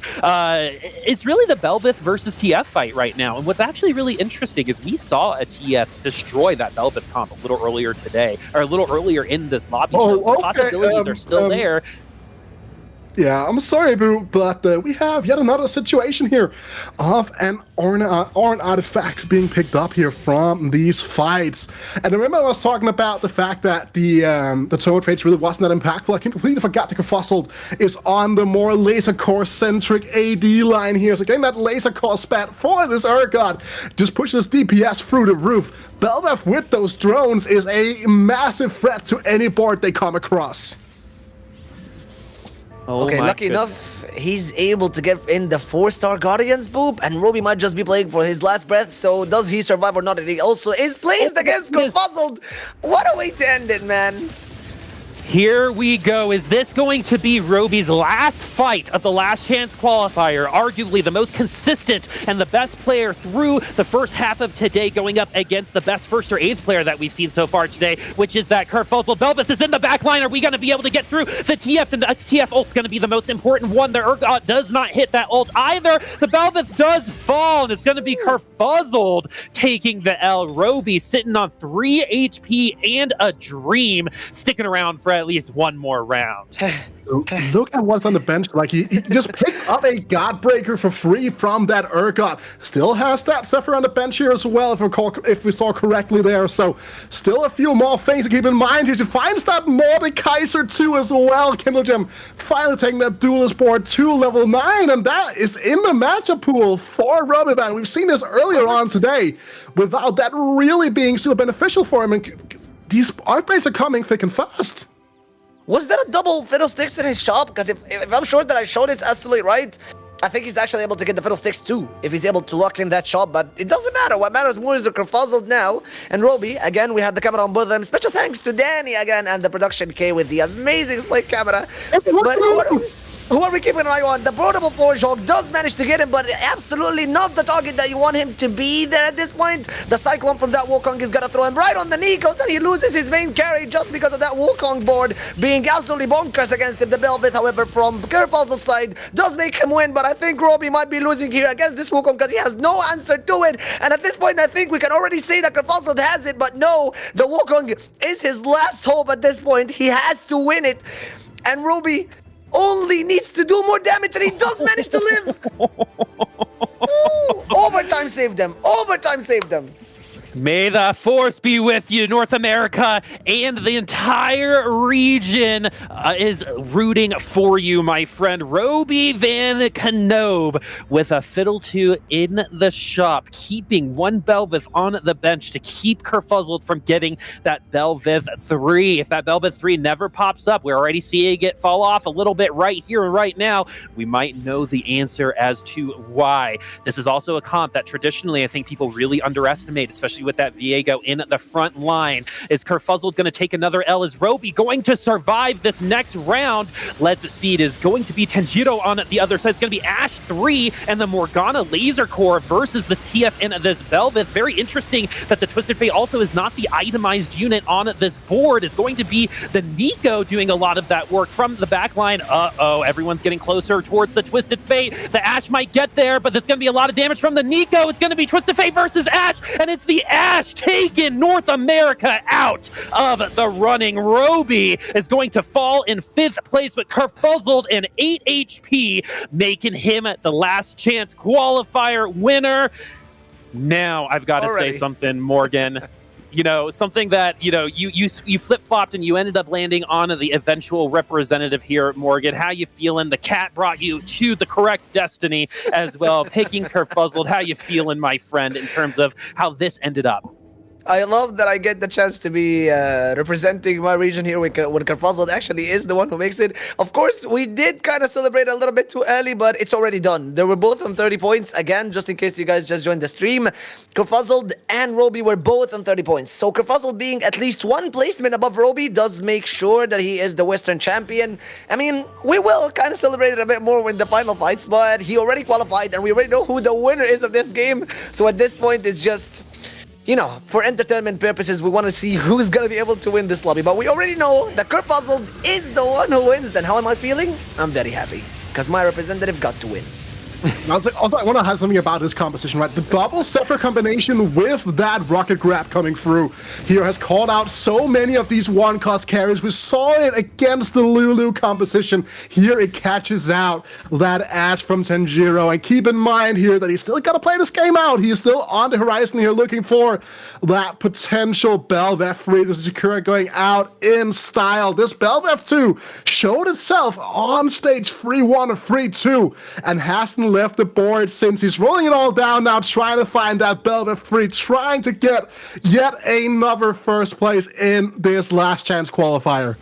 It's really the Belveth versus TF fight right now. And what's actually really interesting is we saw a TF destroy that Belveth comp a little earlier today, or a little earlier in this lobby. So the possibilities are still there. Yeah, I'm sorry, Boo, but we have yet another situation here of an Ornn artifact being picked up here from these fights. And remember I was talking about the fact that the turbo trades really wasn't that impactful. I completely forgot that Kurfuzzled is on the more laser core-centric AD line here. So getting that laser core spat for this Urgot just pushes DPS through the roof. Belveth with those drones is a massive threat to any board they come across. Okay, lucky enough, he's able to get in the 4-star Guardians boop, and Roby might just be playing for his last breath, so does he survive or not? He also is placed against Kurfuzzled. What a way to end it, man. Here we go. Is this going to be Roby's last fight of the Last Chance Qualifier? Arguably the most consistent and the best player through the first half of today, going up against the best 1st or 8th player that we've seen so far today, which is that Kurfuzzled. Belveth is in the back line. Are we going to be able to get through the TF? And the TF ult's going to be the most important one. The Urgot does not hit that ult either. The Belveth does fall, and it's going to be Kurfuzzled taking the L. Roby sitting on 3 HP and a dream, sticking around for at least one more round. Look at what's on the bench. Like, he just picked up a Godbreaker for free from that Urgot. Still has that Zephyr on the bench here as well, if we saw correctly there. So, still a few more things to keep in mind here. She finds that Mordekaiser 2 as well. Kindlegem finally taking that Duelist board to level 9, and that is in the matchup pool for Roboman. We've seen this earlier on today, without that really being super beneficial for him. And these upgrades are coming thick and fast. Was there a double Fiddlesticks in his shop? Because if I'm sure that I showed it's absolutely right, I think he's actually able to get the Fiddlesticks too, if he's able to lock in that shop, but it doesn't matter. What matters more is the Kurfuzzled now, and Roby. Again, we have the camera on both of them. Special thanks to Danny again, and the production K with the amazing split camera. But who are we keeping an eye on? The Portable Forge Hog does manage to get him, but absolutely not the target that you want him to be there at this point. The Cyclone from that Wukong is gonna throw him right on the Nikos, and he loses his main carry just because of that Wukong board being absolutely bonkers against him. The Belveth, however, from Kurfuzzled's side, does make him win, but I think Roby might be losing here against this Wukong because he has no answer to it. And at this point, I think we can already say that Kurfuzzled has it, but no, the Wukong is his last hope at this point. He has to win it, and Roby only needs to do more damage, and he does manage to live. Overtime saved them. Overtime saved them. May the Force be with you. North America and the entire region is rooting for you, my friend. Roby Van Knoop with a Fiddle 2 in the shop, keeping one Belveth on the bench to keep Kurfuzzled from getting that Belveth 3. If that Belveth 3 never pops up, we're already seeing it fall off a little bit right here and right now. We might know the answer as to why. This is also a comp that traditionally I think people really underestimate, especially you with that Viego in the front line. Is Kurfuzzled going to take another L? Is Roby going to survive this next round? Let's see. It is going to be Tanjiro on the other side. It's going to be Ash 3 and the Morgana Laser Core versus this TF and this Belveth. Very interesting that the Twisted Fate also is not the itemized unit on this board. It's going to be the Nico doing a lot of that work from the back line. Uh-oh, everyone's getting closer towards the Twisted Fate. The Ash might get there, but there's going to be a lot of damage from the Nico. It's going to be Twisted Fate versus Ash, and it's the Ash taking North America out of the running. Roby is going to fall in 5th place, but Kurfuzzled and 8 HP, making him the last chance qualifier winner. Now I've got to say something, Morgan. You know, something that, you know, you flip-flopped and you ended up landing on the eventual representative here, Morgan. How you feeling? The cat brought you to the correct destiny as well, picking Kurfuzzled. How you feeling, my friend, in terms of how this ended up? I love that I get the chance to be representing my region here when Kurfuzzled actually is the one who makes it. Of course, we did kind of celebrate a little bit too early, but it's already done. They were both on 30 points. Again, just in case you guys just joined the stream, Kurfuzzled and Roby were both on 30 points. So Kurfuzzled being at least one placement above Roby does make sure that he is the Western champion. I mean, we will kind of celebrate it a bit more in the final fights, but he already qualified and we already know who the winner is of this game. So at this point, it's just, you know, for entertainment purposes, we want to see who's going to be able to win this lobby. But we already know that Kurfuzzled is the one who wins. And how am I feeling? I'm very happy, because my representative got to win. Also, I want to have something about this composition, right? The double Zephyr combination with that rocket grab coming through here has called out so many of these one-cost carries. We saw it against the Lulu composition. Here it catches out that Ash from Tanjiro. And keep in mind here that he's still got to play this game out. He's still on the horizon here looking for that potential Belveth 3 to secure it going out in style. This Belveth 2 showed itself on stage 3-1 or 3-2 and hasn't left the board since. He's rolling it all down now, trying to find that Belveth 3, trying to get yet another first place in this last chance qualifier.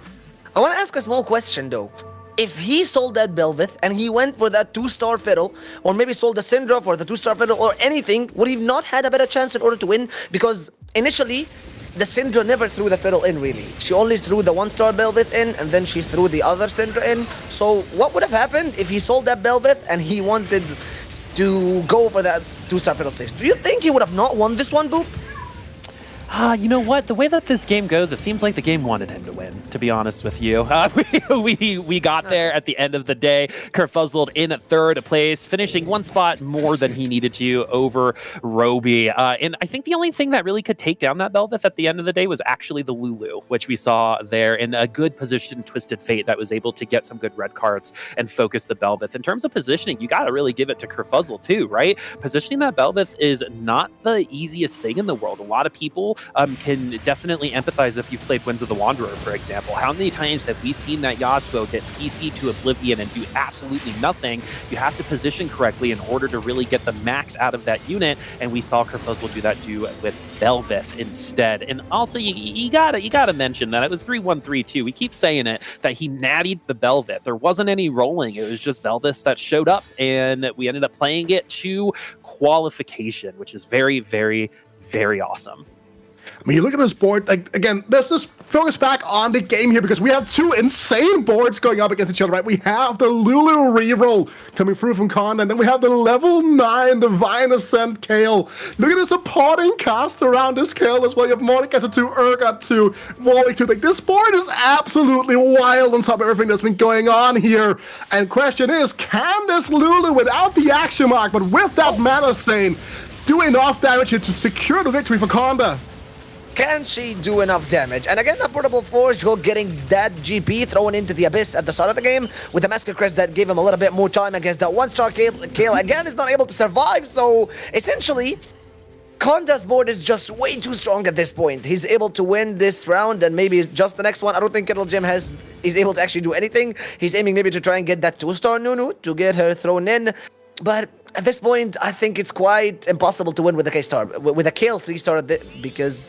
I want to ask a small question though. If he sold that Belveth and he went for that 2-star fiddle, or maybe sold the Syndra for the 2-star fiddle or anything, would he not had a better chance in order to win? Because initially, the Syndra never threw the fiddle in, really. She only threw the 1-star Belveth in, and then she threw the other Syndra in. So what would have happened if he sold that Belveth and he wanted to go for that 2-star fiddle stage? Do you think he would have not won this one, Boop? You know what? The way that this game goes, it seems like the game wanted him to win, to be honest with you. We got there at the end of the day. Kurfuzzled in 3rd place, finishing 1 spot more than he needed to over Roby. And I think the only thing that really could take down that Belveth at the end of the day was actually the Lulu, which we saw there in a good position, Twisted Fate, that was able to get some good red cards and focus the Belveth. In terms of positioning, you got to really give it to Kurfuzzled too, right? Positioning that Belveth is not the easiest thing in the world. A lot of people can definitely empathize if you've played Winds of the Wanderer, for example. How many times have we seen that Yasuo get CC'd to oblivion and do absolutely nothing? You have to position correctly in order to really get the max out of that unit, and we saw Kurfuzzled do that with Belveth instead. And also, you gotta mention that it was 3-1-3-2. We keep saying it, that he nattied the Belveth. There wasn't any rolling. It was just Belveth that showed up, and we ended up playing it to qualification, which is very, very, very awesome. I mean, you look at this board, like, again, let's just focus back on the game here because we have 2 insane boards going up against each other, right? We have the Lulu reroll coming through from Conda, and then we have the level 9 Divine Ascent Kale. Look at this supporting cast around this Kale as well. You have Mordekaiser 2, Urgot 2, Warwick 2. Like, this board is absolutely wild on top of everything that's been going on here. And question is, can this Lulu, without the action mark, but with that Mana Sane, do enough damage here to secure the victory for Conda? Can she do enough damage? And again, that Portable Forge getting that GP thrown into the Abyss at the start of the game with the Massacre Crest that gave him a little bit more time against that 1-star Kale. Again, is not able to survive, so essentially, Conda's board is just way too strong at this point. He's able to win this round and maybe just the next one. I don't think Kettle Jim is able to actually do anything. He's aiming maybe to try and get that 2-star Nunu to get her thrown in. But at this point, I think it's quite impossible to win with a K-star, with a Kale 3-star, because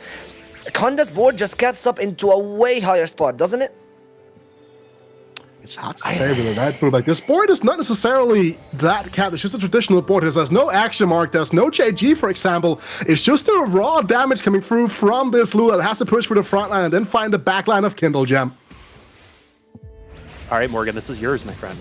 Conda's board just caps up into a way higher spot, doesn't it? It's hard to say really, right? But like this board is not necessarily that capped. It's just a traditional board. There's no action mark. There's no JG, for example. It's just a raw damage coming through from this Lulu that has to push for the front line and then find the back line of Kindle Gem. All right, Morgan, this is yours, my friend.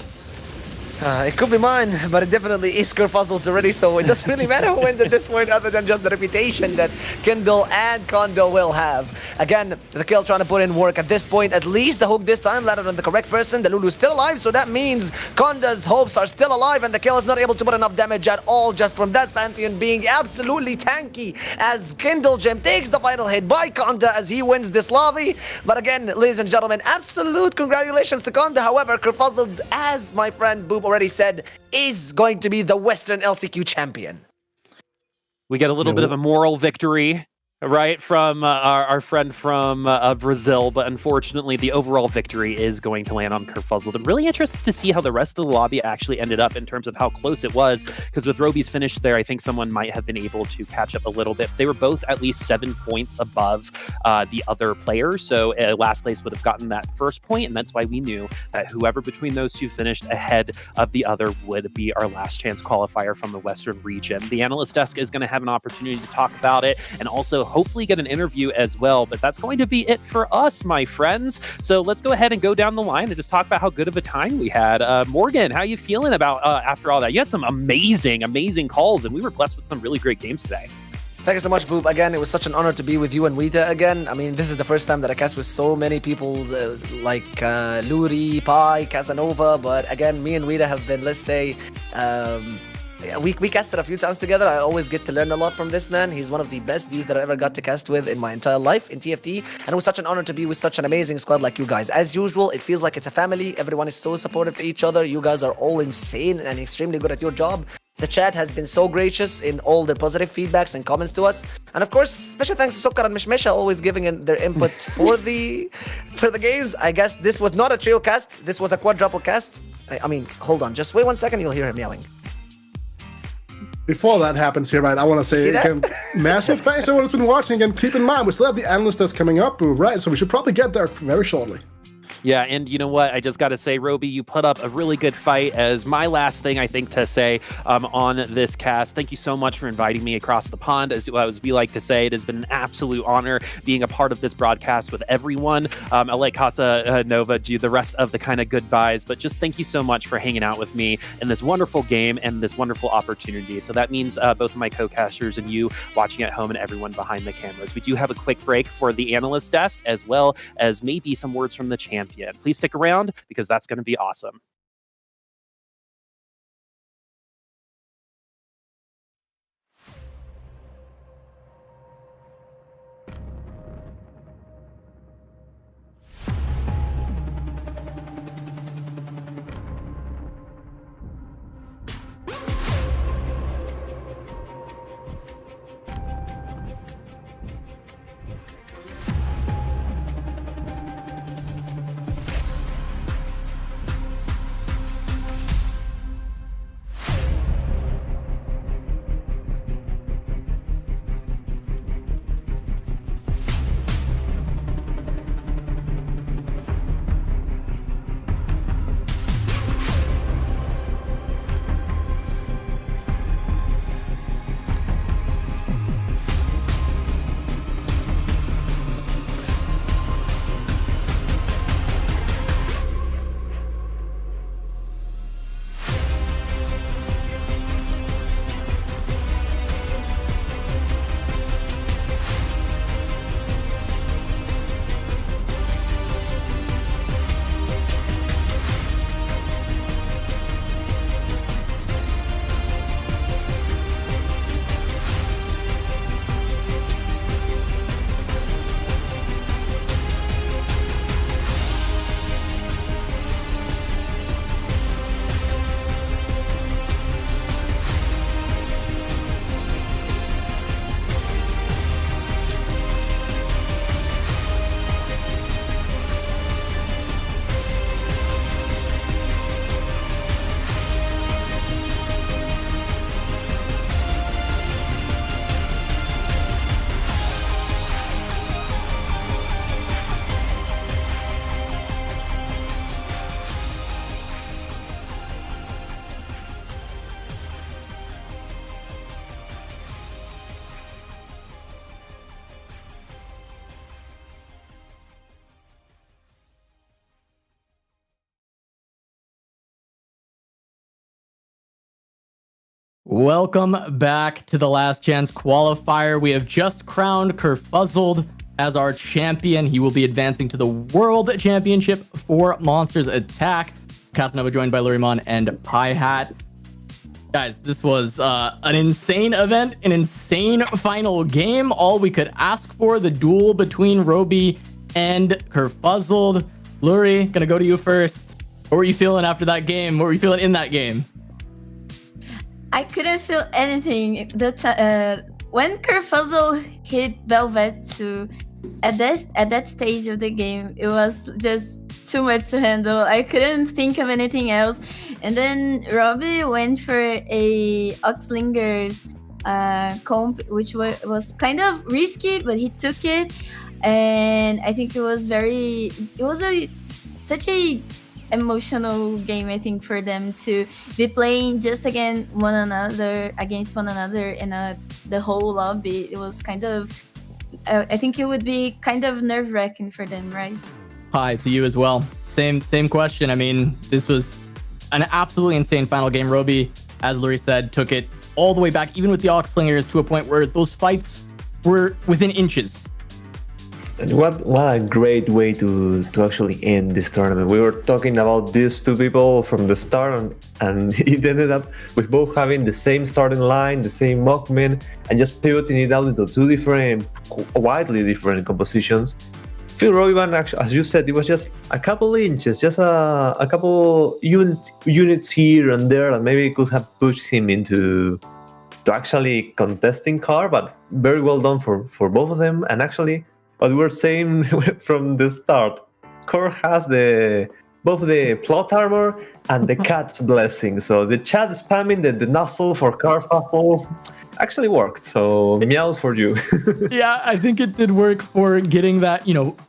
It could be mine, but it definitely is Kurfuzzled's already, so it doesn't really matter who wins at this point other than just the reputation that Kindle and Kondo will have. Again, the kill trying to put in work at this point. At least the hook this time landed on the correct person. The Lulu is still alive, so that means Konda's hopes are still alive, and the kill is not able to put enough damage at all, just from Das Pantheon being absolutely tanky as Kindle Gem takes the final hit by Konda as he wins this lobby. But again, ladies and gentlemen, absolute congratulations to Konda. However, Kurfuzzled, as my friend Boop already said, is going to be the Western LCQ champion. We get a little bit of a moral victory, right, from our friend from Brazil, but unfortunately the overall victory is going to land on Kurfuzzled. I'm really interested to see how the rest of the lobby actually ended up in terms of how close it was, because with Roby's finish there, I think someone might have been able to catch up a little bit. They were both at least 7 points above the other player, so last place would have gotten that first point, and that's why we knew that whoever between those two finished ahead of the other would be our last chance qualifier from the Western region. The analyst desk is going to have an opportunity to talk about it, and also hopefully get an interview as well, but that's going to be it for us, my friends. So let's go ahead and go down the line and just talk about how good of a time we had. Morgan, how are you feeling about after all that? You had some amazing calls, and we were blessed with some really great games today. Thank you so much, Boop. Again, it was such an honor to be with you and Wita again. I mean, this is the first time that I cast with so many people like Luri, Pi, Casanova, but again, me and Wita have been, let's say, we casted a few times together. I always get to learn a lot from this man. He's one of the best dudes that I ever got to cast with in my entire life in TFT, and it was such an honor to be with such an amazing squad like you guys. As usual, it feels like it's a family. Everyone is so supportive to each other. You guys are all insane and extremely good at your job. The chat has been so gracious in all their positive feedbacks and comments to us. And of course, special thanks to Sokar and Mishmesha, always giving in their input for the games. I guess this was not a trio cast. This was a quadruple cast. I mean, hold on. Just wait 1 second. You'll hear him yelling. Before that happens here, right, I want to say again, massive thanks to everyone who's been watching. And keep in mind, we still have the analyst test coming up, right? So we should probably get there very shortly. Yeah, and you know what? I just got to say, Roby, you put up a really good fight as my last thing, I think, to say on this cast. Thank you so much for inviting me across the pond. As we like to say, it has been an absolute honor being a part of this broadcast with everyone. I'll let Casa Nova do the rest of the kind of goodbyes, but just thank you so much for hanging out with me in this wonderful game and this wonderful opportunity. So that means both of my co-casters and you watching at home and everyone behind the cameras. We do have a quick break for the analyst desk, as well as maybe some words from the champion. Please stick around because that's going to be awesome. Welcome back to the Last Chance Qualifier. We have just crowned Kurfuzzled as our champion. He will be advancing to the World Championship for Monsters Attack. Casanova joined by Lurimon and Pie Hat. Guys, this was an insane event, an insane final game. All we could ask for, the duel between Roby and Kurfuzzled. Luri, gonna go to you first. What were you feeling after that game? What were you feeling in that game? I couldn't feel anything. When Kurfuzzled hit Velvet 2 at that stage of the game, it was just too much to handle. I couldn't think of anything else. And then Robbie went for a Oxlinger's comp, which was kind of risky, but he took it. And I think it was such a emotional game, I think, for them to be playing just against one another in the whole lobby. It was kind of, I think it would be kind of nerve-wracking for them, right? Hi to you as well. Same question. I mean, this was an absolutely insane final game. Roby, as Luri said, took it all the way back, even with the Oxlingers, to a point where those fights were within inches. And what a great way to actually end this tournament. We were talking about these two people from the start, and it ended up with both having the same starting line, the same movement, and just pivoting it out into two different, widely different compositions. Phil Royman, actually, as you said, it was just a couple inches, just a couple units here and there, and maybe it could have pushed him into actually contesting Car, but very well done for both of them. And actually, what we were saying from the start, Core has both the plot armor and the cat's blessing. So the chat spamming the nozzle for Kurfuzzled actually worked. So meows for you. Yeah, I think it did work for getting that,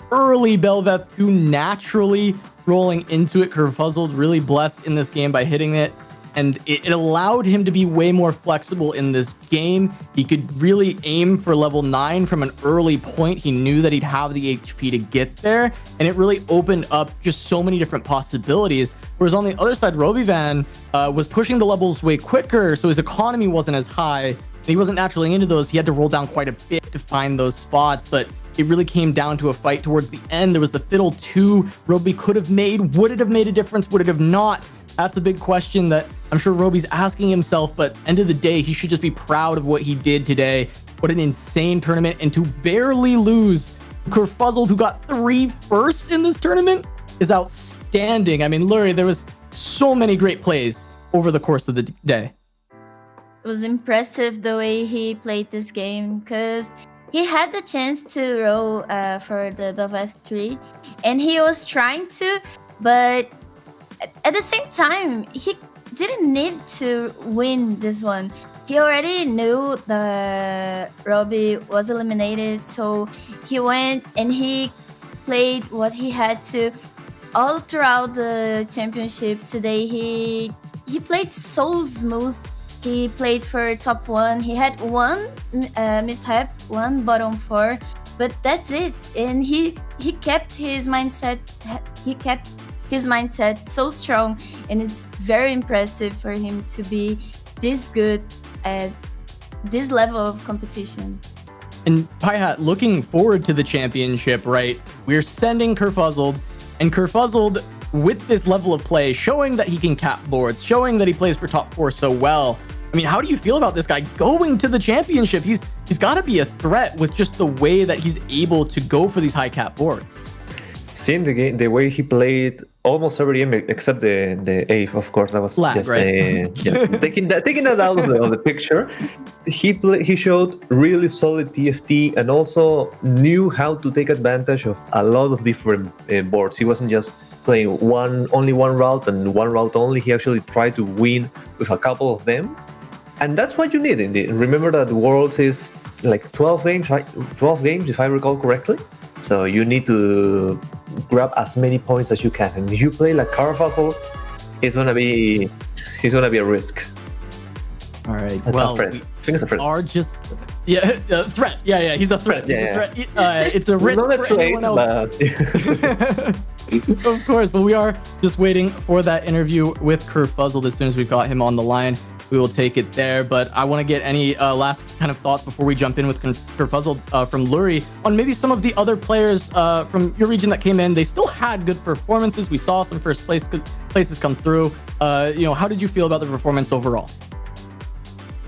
early Belveth 2 naturally rolling into it. Kurfuzzled really blessed in this game by hitting it. And it allowed him to be way more flexible in this game. He could really aim for level 9 from an early point. He knew that he'd have the HP to get there. And it really opened up just so many different possibilities. Whereas on the other side, Robyvan was pushing the levels way quicker, so his economy wasn't as high. He wasn't naturally into those. He had to roll down quite a bit to find those spots. But it really came down to a fight towards the end. There was the Fiddle 2 Roby could have made. Would it have made a difference? Would it have not? That's a big question that I'm sure Roby's asking himself, but end of the day, he should just be proud of what he did today. What an insane tournament, and to barely lose Kurfuzzled, who got 3 firsts in this tournament, is outstanding. I mean, Luri, there was so many great plays over the course of the day. It was impressive the way he played this game, because he had the chance to roll for the Belveth 3, and he was trying to, but at the same time, he didn't need to win this one. He already knew that Roby was eliminated, so he went and he played what he had to. All throughout the championship today, he played so smooth. He played for top 1. He had one mishap, one bottom 4, but that's it. And he kept his mindset. He kept his mindset so strong, and it's very impressive for him to be this good at this level of competition. And Pie-Hat, looking forward to the championship, right? We're sending Kurfuzzled, and Kurfuzzled, with this level of play, showing that he can cap boards, showing that he plays for top 4 so well. I mean, how do you feel about this guy going to the championship? He's got to be a threat with just the way that he's able to go for these high cap boards. Seeing the game, the way he played almost every game except the 8th, of course, that was Lag, just right? taking that out of the picture. He showed really solid TFT and also knew how to take advantage of a lot of different boards. He wasn't just playing only one route and one route only. He actually tried to win with a couple of them, and that's what you need. Remember that Worlds is like 12 games, right? 12 games, if I recall correctly. So you need to grab as many points as you can. And if you play like Kurfuzzled, it's gonna be a risk. All right. That's well, a threat. I think it's a threat. Are just a threat. Yeah, he's a threat. Yeah, he's a threat. It's a risk not a for trait, anyone else. but Of course, but we are just waiting for that interview with Kurfuzzled as soon as we've got him on the line. we will take it there. But I want to get any last kind of thoughts before we jump in with Kurfuzzled from Luri on maybe some of the other players from your region that came in. They still had good performances. We saw some first places come through. How did you feel about the performance overall?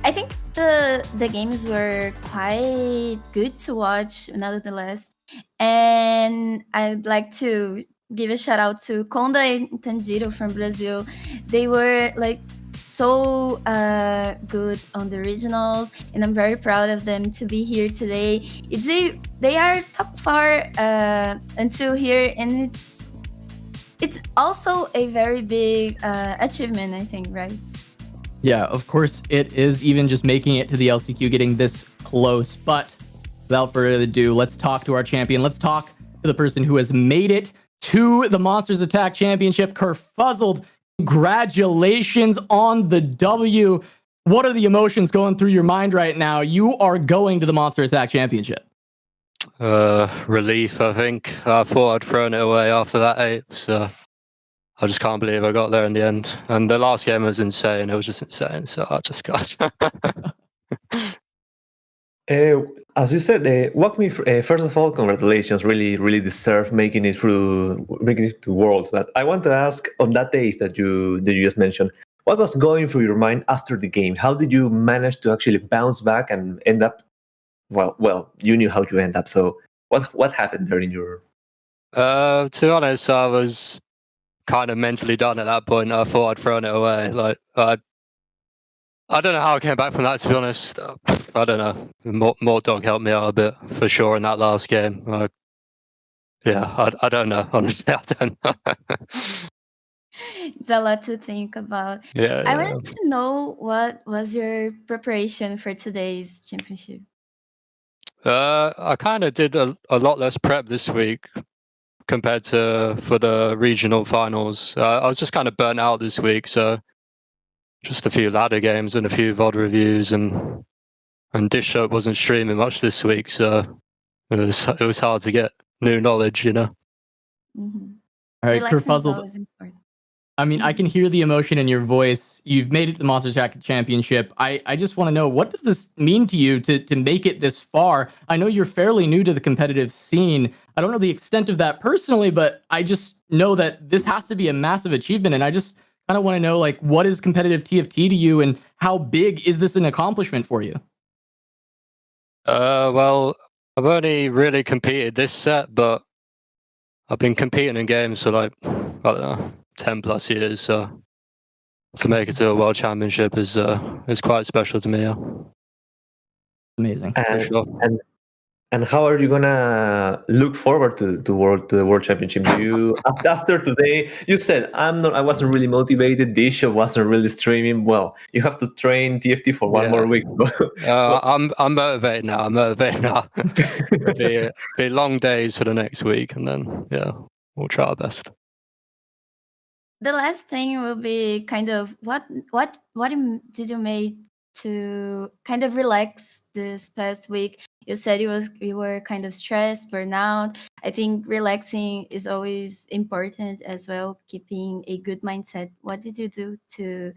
I think the games were quite good to watch, nonetheless. And I'd like to give a shout out to Conda and Tanjiro from Brazil. They were like so good on the regionals, and I'm very proud of them to be here today. They are top far until here, and it's also a very big achievement, I think, right? Yeah, of course it is, even just making it to the LCQ, getting this close. But without further ado, let's talk to our champion. Let's talk to the person who has made it to the Monsters Attack Championship, Kurfuzzled. Congratulations on the W. What are the emotions going through your mind right now? You are going to the Monster Attack Championship. Relief, I think. I thought I'd thrown it away after that 8, so I just can't believe I got there in the end. And the last game was insane. It was just insane, so I just got. As you said, walk me first of all, congratulations. Really deserve making it to Worlds. But I want to ask, on that day that you just mentioned, what was going through your mind after the game? How did you manage to actually bounce back and end up? Well, you knew how to end up. So what happened there in your? To be honest, I was kind of mentally done at that point. I thought I'd thrown it away. Like I don't know how I came back from that, to be honest. I don't know. Mortdog helped me out a bit, for sure, in that last game. I don't know. Honestly, I don't know. It's a lot to think about. Yeah. I wanted to know, what was your preparation for today's championship? I kind of did a lot less prep this week compared to for the regional finals. I was just kind of burnt out this week, so just a few ladder games and a few VOD reviews, and Dish Shop wasn't streaming much this week, so it was hard to get new knowledge, Mm-hmm. All right, Kurfuzzled. I mean, I can hear the emotion in your voice. You've made it to the Monster Attack Championship. I just want to know, what does this mean to you to make it this far? I know you're fairly new to the competitive scene. I don't know the extent of that personally, but I just know that this has to be a massive achievement. And I just kind of want to know, like, what is competitive TFT to you, and how big is this an accomplishment for you? Well, I've only really competed this set, but I've been competing in games for like, I don't know, 10 plus years. So to make it to a world championship is quite special to me. Yeah. Amazing. For sure. And how are you gonna look forward to the world championship? Do you after today? You said I wasn't really motivated. Dish wasn't really streaming. Well, you have to train TFT for one more week. I'm motivated now. It'll be long days for the next week, and then we'll try our best. The last thing will be kind of what did you make to kind of relax this past week? You said you were kind of stressed, burnout. I think relaxing is always important as well, keeping a good mindset. What did you do to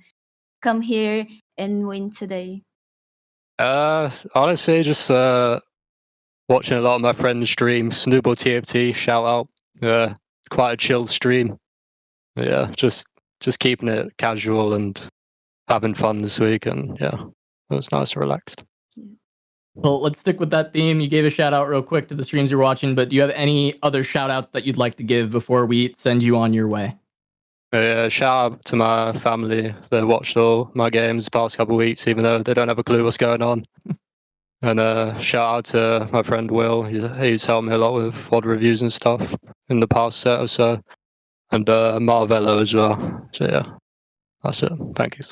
come here and win today? Honestly, just watching a lot of my friends stream. Snowball TFT, shout out. Quite a chill stream. Yeah, just keeping it casual and having fun this week, and it was nice and relaxed. Well, let's stick with that theme. You gave a shout out real quick to the streams you're watching, but do you have any other shout outs that you'd like to give before we send you on your way? Shout out to my family. They watched all my games the past couple of weeks, even though they don't have a clue what's going on. And shout out to my friend Will. He's helped me a lot with VOD reviews and stuff in the past set or so. And Marvello as well. So that's it. Thank you.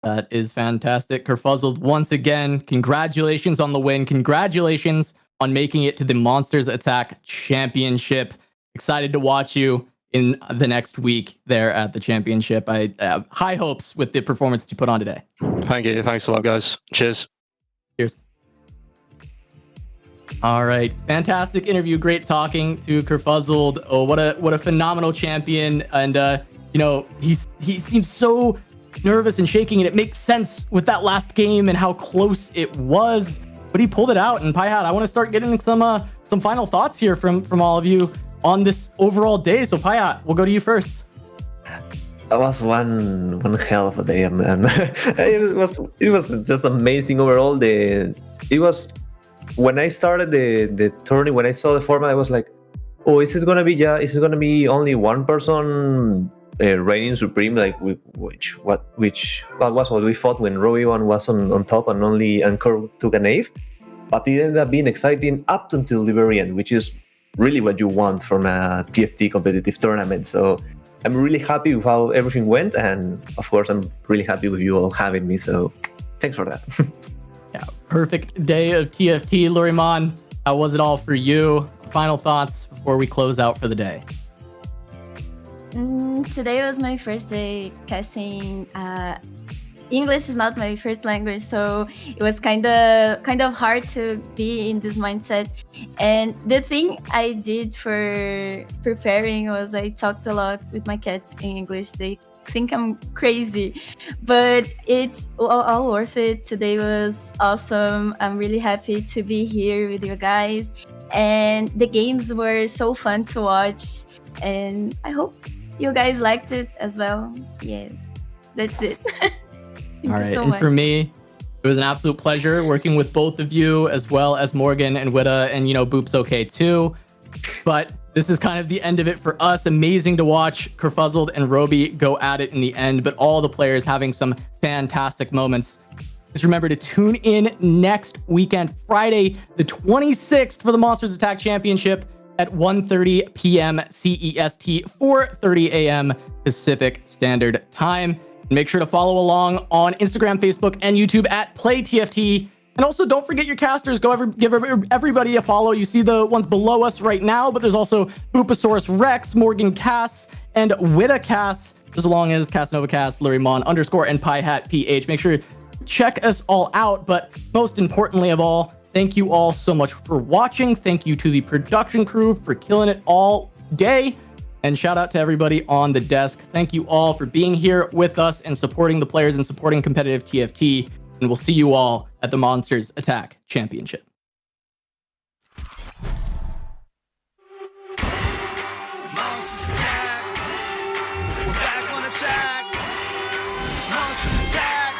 That is fantastic. Kurfuzzled, once again, congratulations on the win. Congratulations on making it to the Monsters Attack Championship. Excited to watch you in the next week there at the championship. I have high hopes with the performance you put on today. Thank you. Thanks a lot, guys. Cheers. Cheers. All right, fantastic interview. Great talking to Kurfuzzled. Oh, what a phenomenal champion. And he seems so nervous and shaking, and it makes sense with that last game and how close it was. But he pulled it out. And Piehat, I want to start getting some final thoughts here from all of you on this overall day. So Piehat, we'll go to you first. It was one hell of a day, man. it was just amazing overall. It was when I started the tourney, when I saw the format, I was like, oh, is it gonna be only one person reigning supreme, like which was what we thought when Robbie was on top and only Anchor took an eighth. But it ended up being exciting up until the very end, which is really what you want from a TFT competitive tournament. So I'm really happy with how everything went, and of course I'm really happy with you all having me, so thanks for that. Yeah, perfect day of TFT. Luriman, how was it all for you? Final thoughts before we close out for the day. Today was my first day casting. English is not my first language, so it was kind of hard to be in this mindset. And the thing I did for preparing was I talked a lot with my cats in English. They think I'm crazy, but it's all worth it. Today was awesome. I'm really happy to be here with you guys, and the games were so fun to watch, and I hope you guys liked it as well. Yeah, that's it. All right, and for me, it was an absolute pleasure working with both of you, as well as Morgan and Witta, and Boop's okay too. But this is kind of the end of it for us. Amazing to watch Kurfuzzled and Roby go at it in the end, but all the players having some fantastic moments. Just remember to tune in next weekend, Friday the 26th, for the Monsters Attack Championship at 1:30 p.m. CEST, 4:30 a.m. Pacific Standard Time. Make sure to follow along on Instagram, Facebook, and YouTube at PlayTFT. And also, don't forget your casters. Give everybody a follow. You see the ones below us right now, but there's also Booposaurus Rex, Morgan Cass, and Witta Cass, as long as Casanova Cass, Lurimon _ and Piehat PH. Make sure to check us all out. But most importantly of all, thank you all so much for watching. Thank you to the production crew for killing it all day. And shout out to everybody on the desk. Thank you all for being here with us and supporting the players and supporting competitive TFT. And we'll see you all at the Monsters Attack Championship. Monsters attack. We're back on attack. Monsters attack.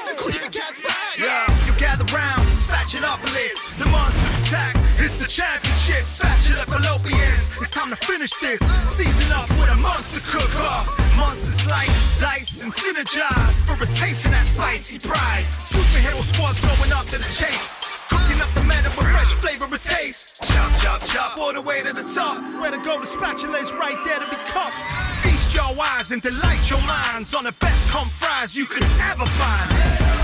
The creepy cat's back. Yeah, you gather round, Spatulopolis. The Monsters Attack. It's the championship. Spatulopalopians. It's time to finish this. Season up with a monster cook-off. Monsters slice, dice, and synergize for a taste of that spicy prize. Superhero squads going up to the chase. Cooking up the meta with fresh flavor and taste. Chop, chop, chop, all the way to the top. Where to go, the spatula is right there to be cupped. Feast your eyes and delight your minds on the best comp fries you could ever find.